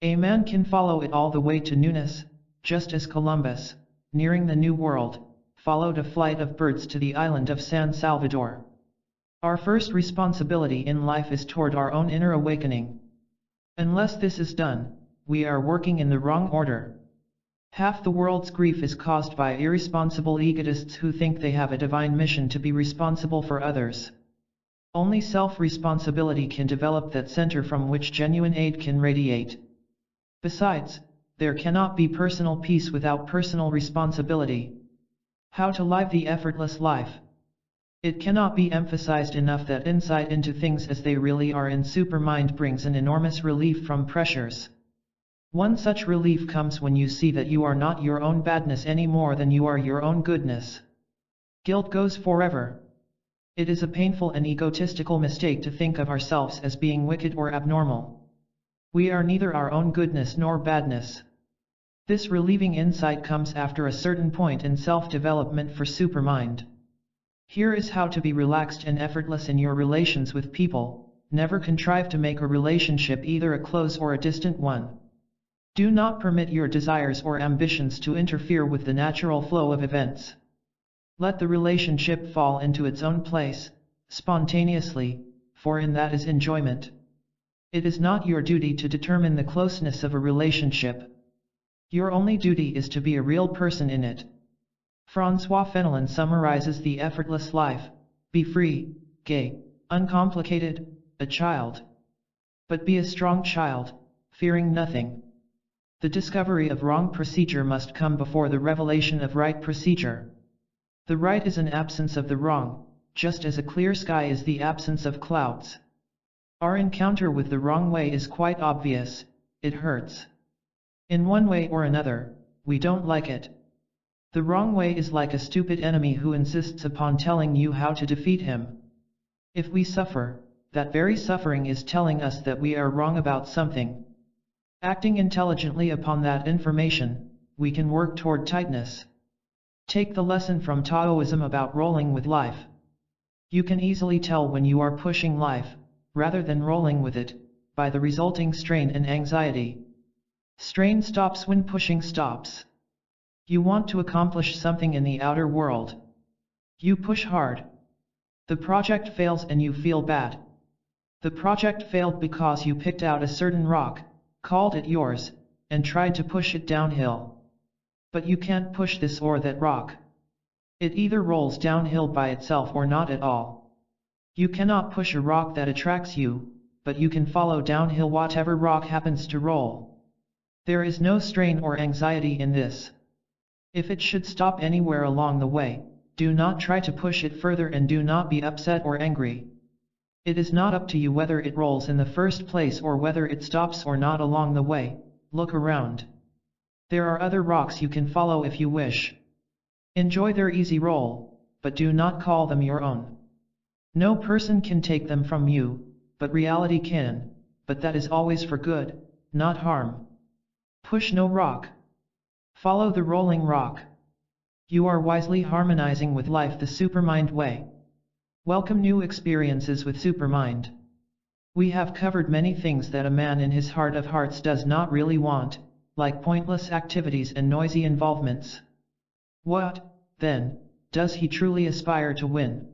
A man can follow it all the way to newness, just as Columbus, nearing the New World, followed a flight of birds to the island of San Salvador. Our first responsibility in life is toward our own inner awakening. Unless this is done, we are working in the wrong order. Half the world's grief is caused by irresponsible egotists who think they have a divine mission to be responsible for others. Only self-responsibility can develop that center from which genuine aid can radiate. Besides, there cannot be personal peace without personal responsibility. How to live the effortless life? It cannot be emphasized enough that insight into things as they really are in supermind brings an enormous relief from pressures. One such relief comes when you see that you are not your own badness any more than you are your own goodness. Guilt goes forever. It is a painful and egotistical mistake to think of ourselves as being wicked or abnormal. We are neither our own goodness nor badness. This relieving insight comes after a certain point in self-development for supermind. Here is how to be relaxed and effortless in your relations with people. Never contrive to make a relationship either a close or a distant one. Do not permit your desires or ambitions to interfere with the natural flow of events. Let the relationship fall into its own place, spontaneously, for in that is enjoyment. It is not your duty to determine the closeness of a relationship. Your only duty is to be a real person in it. François Fenelon summarizes the effortless life: be free, gay, uncomplicated, a child. But be a strong child, fearing nothing. The discovery of wrong procedure must come before the revelation of right procedure. The right is an absence of the wrong, just as a clear sky is the absence of clouds. Our encounter with the wrong way is quite obvious: it hurts. In one way or another, we don't like it. The wrong way is like a stupid enemy who insists upon telling you how to defeat him. If we suffer, that very suffering is telling us that we are wrong about something. Acting intelligently upon that information, we can work toward tightness. Take the lesson from Taoism about rolling with life. You can easily tell when you are pushing life, rather than rolling with it, by the resulting strain and anxiety. Strain stops when pushing stops. You want to accomplish something in the outer world. You push hard. The project fails and you feel bad. The project failed because you picked out a certain rock, called it yours, and tried to push it downhill. But you can't push this or that rock. It either rolls downhill by itself or not at all. You cannot push a rock that attracts you, but you can follow downhill whatever rock happens to roll. There is no strain or anxiety in this. If it should stop anywhere along the way, do not try to push it further and do not be upset or angry. It is not up to you whether it rolls in the first place or whether it stops or not along the way. Look around. There are other rocks you can follow if you wish. Enjoy their easy roll, but do not call them your own. No person can take them from you, but reality can, but that is always for good, not harm. Push no rock. Follow the rolling rock. You are wisely harmonizing with life the Supermind way. Welcome new experiences with Supermind. We have covered many things that a man in his heart of hearts does not really want, like pointless activities and noisy involvements. What, then, does he truly aspire to win?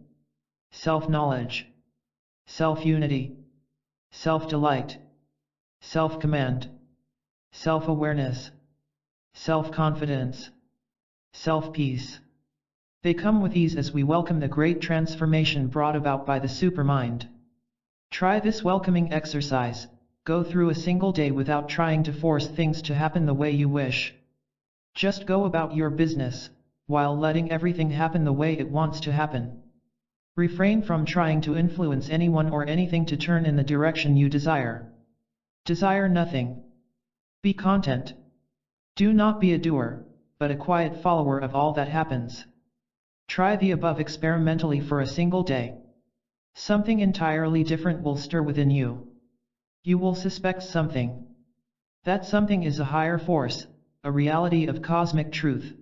Self-knowledge, self-unity, self-delight, self-command, self-awareness, self-confidence, self-peace. They come with ease as we welcome the great transformation brought about by the Supermind. Try this welcoming exercise. Go through a single day without trying to force things to happen the way you wish. Just go about your business, while letting everything happen the way it wants to happen. Refrain from trying to influence anyone or anything to turn in the direction you desire. Desire nothing. Be content. Do not be a doer, but a quiet follower of all that happens. Try the above experimentally for a single day. Something entirely different will stir within you. You will suspect something. That something is a higher force, a reality of cosmic truth.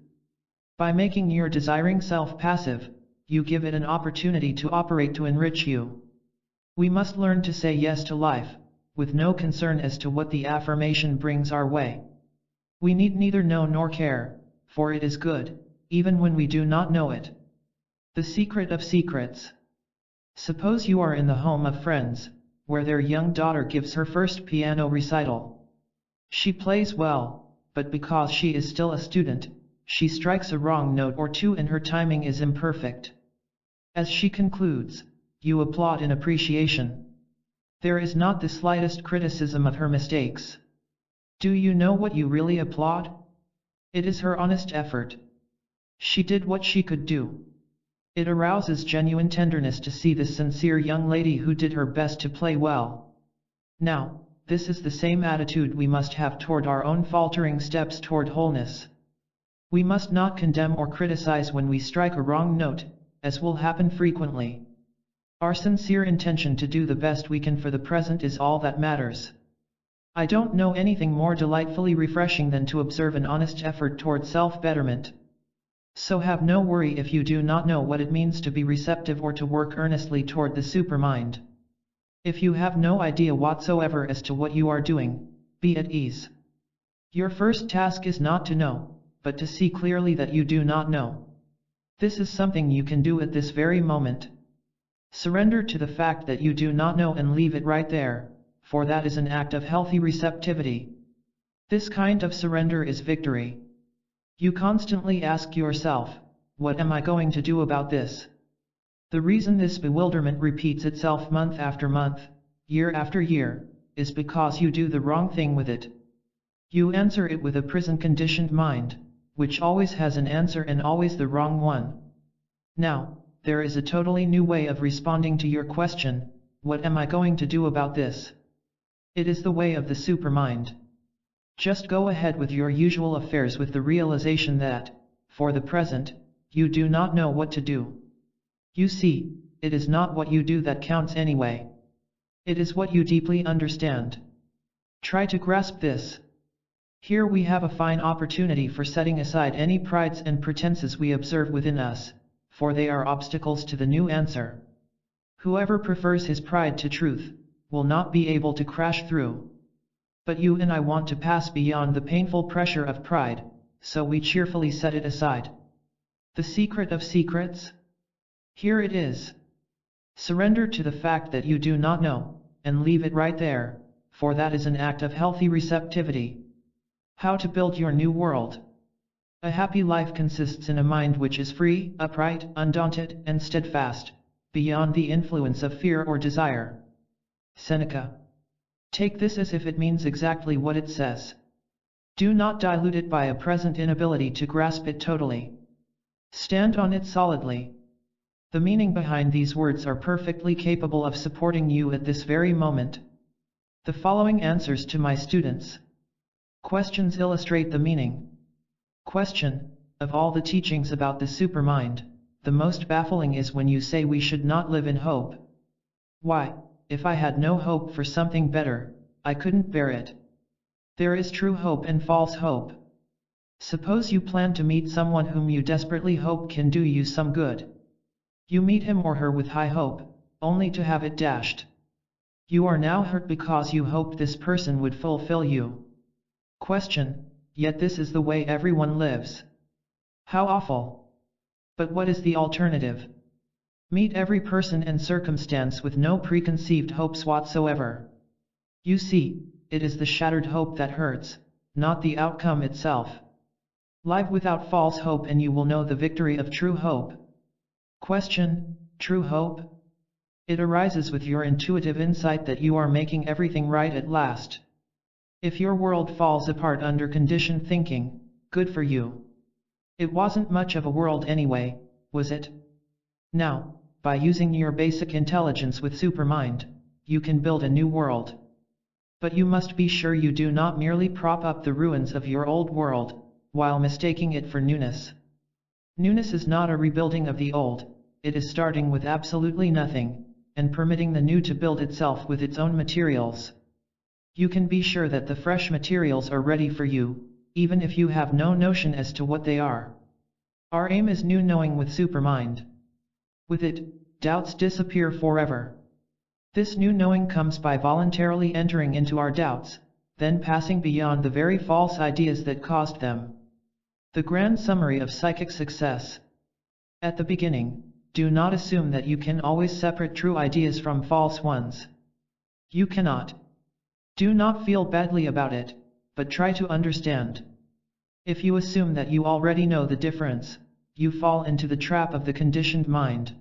By making your desiring self passive, you give it an opportunity to operate to enrich you. We must learn to say yes to life, with no concern as to what the affirmation brings our way. We need neither know nor care, for it is good, even when we do not know it. The secret of secrets. Suppose you are in the home of friends, where their young daughter gives her first piano recital. She plays well, but because she is still a student, she strikes a wrong note or two and her timing is imperfect. As she concludes, you applaud in appreciation. There is not the slightest criticism of her mistakes. Do you know what you really applaud? It is her honest effort. She did what she could do. It arouses genuine tenderness to see this sincere young lady who did her best to play well. Now, this is the same attitude we must have toward our own faltering steps toward wholeness. We must not condemn or criticize when we strike a wrong note, as will happen frequently. Our sincere intention to do the best we can for the present is all that matters. I don't know anything more delightfully refreshing than to observe an honest effort toward self-betterment. So have no worry if you do not know what it means to be receptive or to work earnestly toward the Supermind. If you have no idea whatsoever as to what you are doing, be at ease. Your first task is not to know, but to see clearly that you do not know. This is something you can do at this very moment. Surrender to the fact that you do not know and leave it right there, for that is an act of healthy receptivity. This kind of surrender is victory. You constantly ask yourself, what am I going to do about this? The reason this bewilderment repeats itself month after month, year after year, is because you do the wrong thing with it. You answer it with a prison-conditioned mind, which always has an answer and always the wrong one. Now, there is a totally new way of responding to your question, what am I going to do about this? It is the way of the Supermind. Just go ahead with your usual affairs with the realization that, for the present, you do not know what to do. You see, it is not what you do that counts anyway. It is what you deeply understand. Try to grasp this. Here we have a fine opportunity for setting aside any prides and pretenses we observe within us, for they are obstacles to the new answer. Whoever prefers his pride to truth, will not be able to crash through. But you and I want to pass beyond the painful pressure of pride, so we cheerfully set it aside. The secret of secrets? Here it is. Surrender to the fact that you do not know, and leave it right there, for that is an act of healthy receptivity. How to build your new world. A happy life consists in a mind which is free, upright, undaunted, and steadfast, beyond the influence of fear or desire. Seneca. Take this as if it means exactly what it says. Do not dilute it by a present inability to grasp it totally. Stand on it solidly. The meaning behind these words are perfectly capable of supporting you at this very moment. The following answers to my students' questions illustrate the meaning. Question: of all the teachings about the supermind, the most baffling is when you say we should not live in hope. Why, if I had no hope for something better, I couldn't bear it. There is true hope and false hope. Suppose you plan to meet someone whom you desperately hope can do you some good. You meet him or her with high hope, only to have it dashed. You are now hurt because you hoped this person would fulfill you. Question: yet this is the way everyone lives. How awful! But what is the alternative? Meet every person and circumstance with no preconceived hopes whatsoever. You see, it is the shattered hope that hurts, not the outcome itself. Live without false hope and you will know the victory of true hope. Question: true hope? It arises with your intuitive insight that you are making everything right at last. If your world falls apart under conditioned thinking, good for you. It wasn't much of a world anyway, was it? Now, by using your basic intelligence with Supermind, you can build a new world. But you must be sure you do not merely prop up the ruins of your old world, while mistaking it for newness. Newness is not a rebuilding of the old, it is starting with absolutely nothing, and permitting the new to build itself with its own materials. You can be sure that the fresh materials are ready for you, even if you have no notion as to what they are. Our aim is new knowing with Supermind. With it, doubts disappear forever. This new knowing comes by voluntarily entering into our doubts, then passing beyond the very false ideas that caused them. The grand summary of psychic success. At the beginning, do not assume that you can always separate true ideas from false ones. You cannot. Do not feel badly about it, but try to understand. If you assume that you already know the difference, you fall into the trap of the conditioned mind.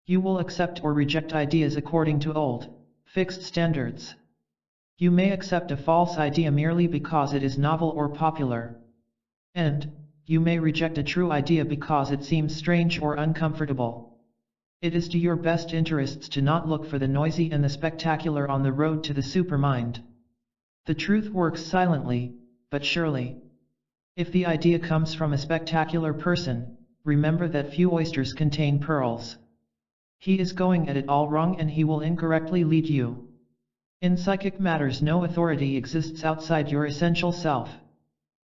You will accept or reject ideas according to old, fixed standards. You may accept a false idea merely because it is novel or popular. And you may reject a true idea because it seems strange or uncomfortable. It is to your best interests to not look for the noisy and the spectacular on the road to the supermind. The truth works silently, but surely. If the idea comes from a spectacular person, remember that few oysters contain pearls. He is going at it all wrong and he will incorrectly lead you. In psychic matters no authority exists outside your essential self.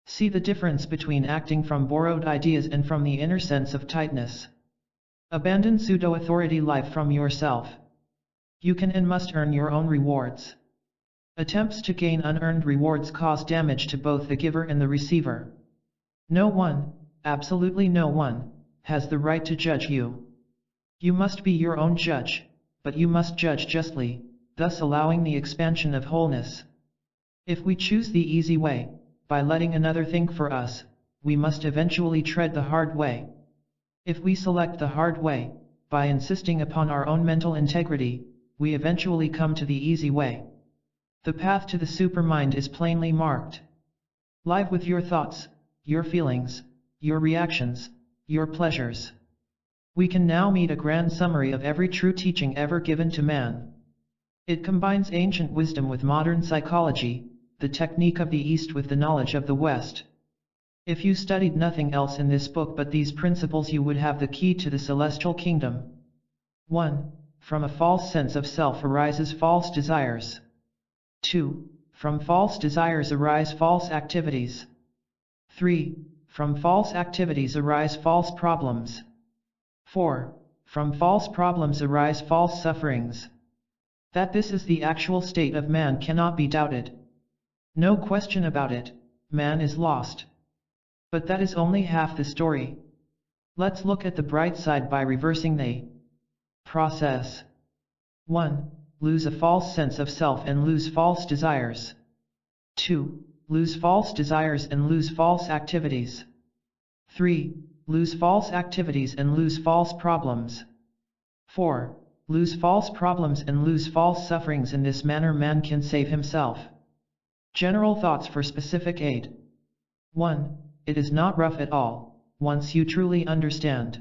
See the difference between acting from borrowed ideas and from the inner sense of tightness. Abandon pseudo-authority life from yourself. You can and must earn your own rewards. Attempts to gain unearned rewards cause damage to both the giver and the receiver. No one, absolutely no one, has the right to judge you. You must be your own judge, but you must judge justly, thus allowing the expansion of wholeness. If we choose the easy way, by letting another think for us, we must eventually tread the hard way. If we select the hard way, by insisting upon our own mental integrity, we eventually come to the easy way. The path to the supermind is plainly marked. Live with your thoughts, your feelings, your reactions, your pleasures. We can now meet a grand summary of every true teaching ever given to man. It combines ancient wisdom with modern psychology, the technique of the East with the knowledge of the West. If you studied nothing else in this book but these principles, you would have the key to the celestial kingdom. 1. From a false sense of self arises false desires. 2. From false desires arise false activities. 3. From false activities arise false problems. 4. From false problems arise false sufferings. That this is the actual state of man cannot be doubted. No question about it, man is lost. But that is only half the story. Let's look at the bright side by reversing the process. 1. Lose a false sense of self and lose false desires. 2. Lose false desires and lose false activities. 3. Lose false activities and lose false problems. 4. Lose false problems and lose false sufferings. In this manner man can save himself. General thoughts for specific aid. 1. It is not rough at all, once you truly understand.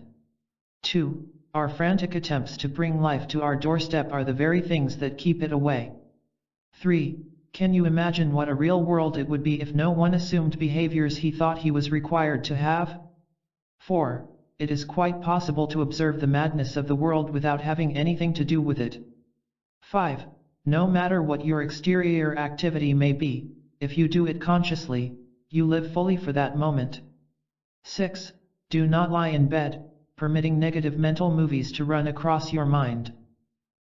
2. Our frantic attempts to bring life to our doorstep are the very things that keep it away. 3. Can you imagine what a real world it would be if no one assumed behaviors he thought he was required to have? 4. It is quite possible to observe the madness of the world without having anything to do with it. 5. No matter what your exterior activity may be, if you do it consciously, you live fully for that moment. 6. Do not lie in bed, permitting negative mental movies to run across your mind.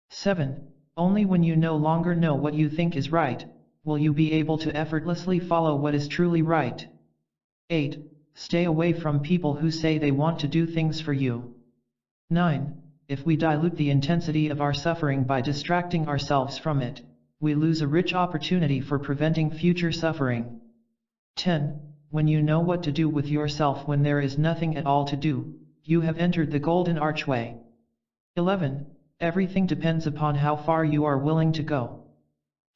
7. Only when you no longer know what you think is right, will you be able to effortlessly follow what is truly right. 8. Stay away from people who say they want to do things for you. 9. If we dilute the intensity of our suffering by distracting ourselves from it, we lose a rich opportunity for preventing future suffering. 10. When you know what to do with yourself when there is nothing at all to do, you have entered the golden archway. 11. Everything depends upon how far you are willing to go.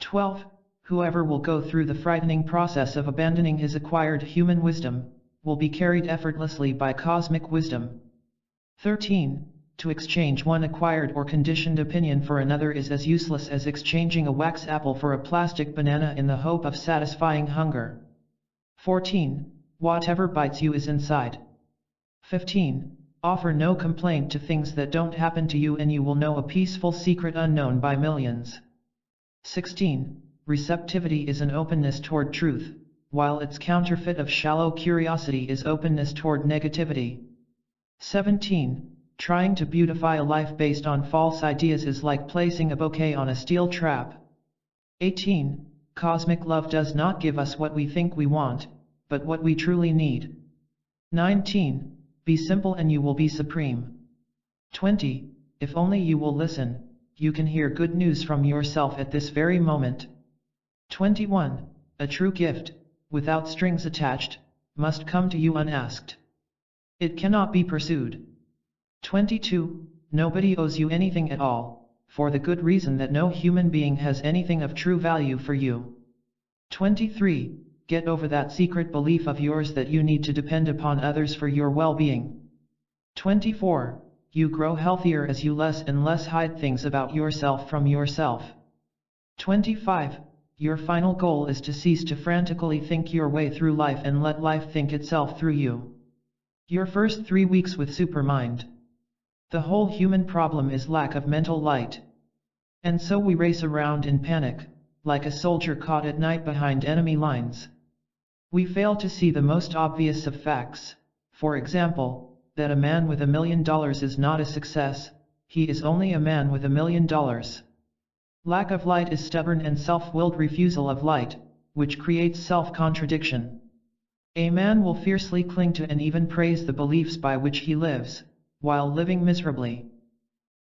12. Whoever will go through the frightening process of abandoning his acquired human wisdom, will be carried effortlessly by cosmic wisdom. 13. To exchange one acquired or conditioned opinion for another is as useless as exchanging a wax apple for a plastic banana in the hope of satisfying hunger. 14. Whatever bites you is inside. 15. Offer no complaint to things that don't happen to you and you will know a peaceful secret unknown by millions. 16. Receptivity is an openness toward truth, while its counterfeit of shallow curiosity is openness toward negativity. 17. Trying to beautify a life based on false ideas is like placing a bouquet on a steel trap. 18. Cosmic love does not give us what we think we want, but what we truly need. 19. Be simple and you will be supreme. 20. If only you will listen, you can hear good news from yourself at this very moment. 21. A true gift, without strings attached, must come to you unasked. It cannot be pursued. 22. Nobody owes you anything at all, for the good reason that no human being has anything of true value for you. 23. Get over that secret belief of yours that you need to depend upon others for your well-being. 24. You grow healthier as you less and less hide things about yourself from yourself. 25. Your final goal is to cease to frantically think your way through life and let life think itself through you. Your first 3 weeks with Supermind. The whole human problem is lack of mental light. And so we race around in panic, like a soldier caught at night behind enemy lines. We fail to see the most obvious of facts, for example, that a man with $1 million is not a success, he is only a man with $1 million. Lack of light is stubborn and self-willed refusal of light, which creates self-contradiction. A man will fiercely cling to and even praise the beliefs by which he lives, while living miserably.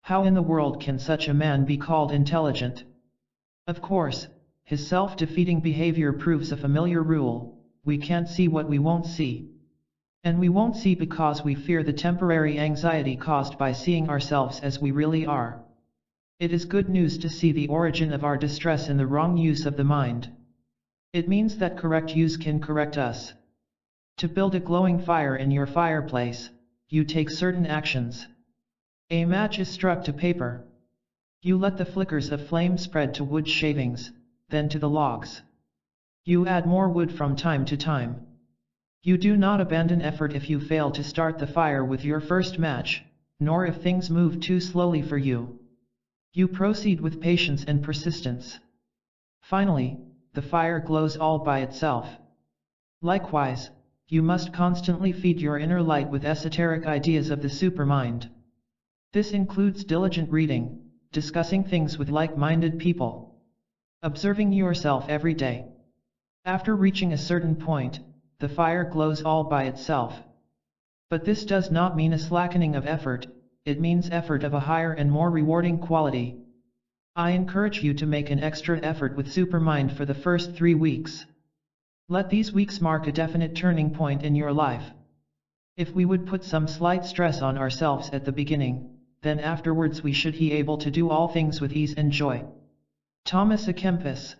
How in the world can such a man be called intelligent? Of course, his self-defeating behavior proves a familiar rule: we can't see what we won't see. And we won't see because we fear the temporary anxiety caused by seeing ourselves as we really are. It is good news to see the origin of our distress in the wrong use of the mind. It means that correct use can correct us. To build a glowing fire in your fireplace, you take certain actions. A match is struck to paper. You let the flickers of flame spread to wood shavings, then to the logs. You add more wood from time to time. You do not abandon effort if you fail to start the fire with your first match, nor if things move too slowly for you. You proceed with patience and persistence. Finally, the fire glows all by itself. Likewise, you must constantly feed your inner light with esoteric ideas of the supermind. This includes diligent reading, discussing things with like-minded people, observing yourself every day, After reaching a certain point, the fire glows all by itself. But this does not mean a slackening of effort, it means effort of a higher and more rewarding quality. I encourage you to make an extra effort with Supermind for the first 3 weeks. Let these weeks mark a definite turning point in your life. If we would put some slight stress on ourselves at the beginning, then afterwards we should be able to do all things with ease and joy. Thomas A. Kempis.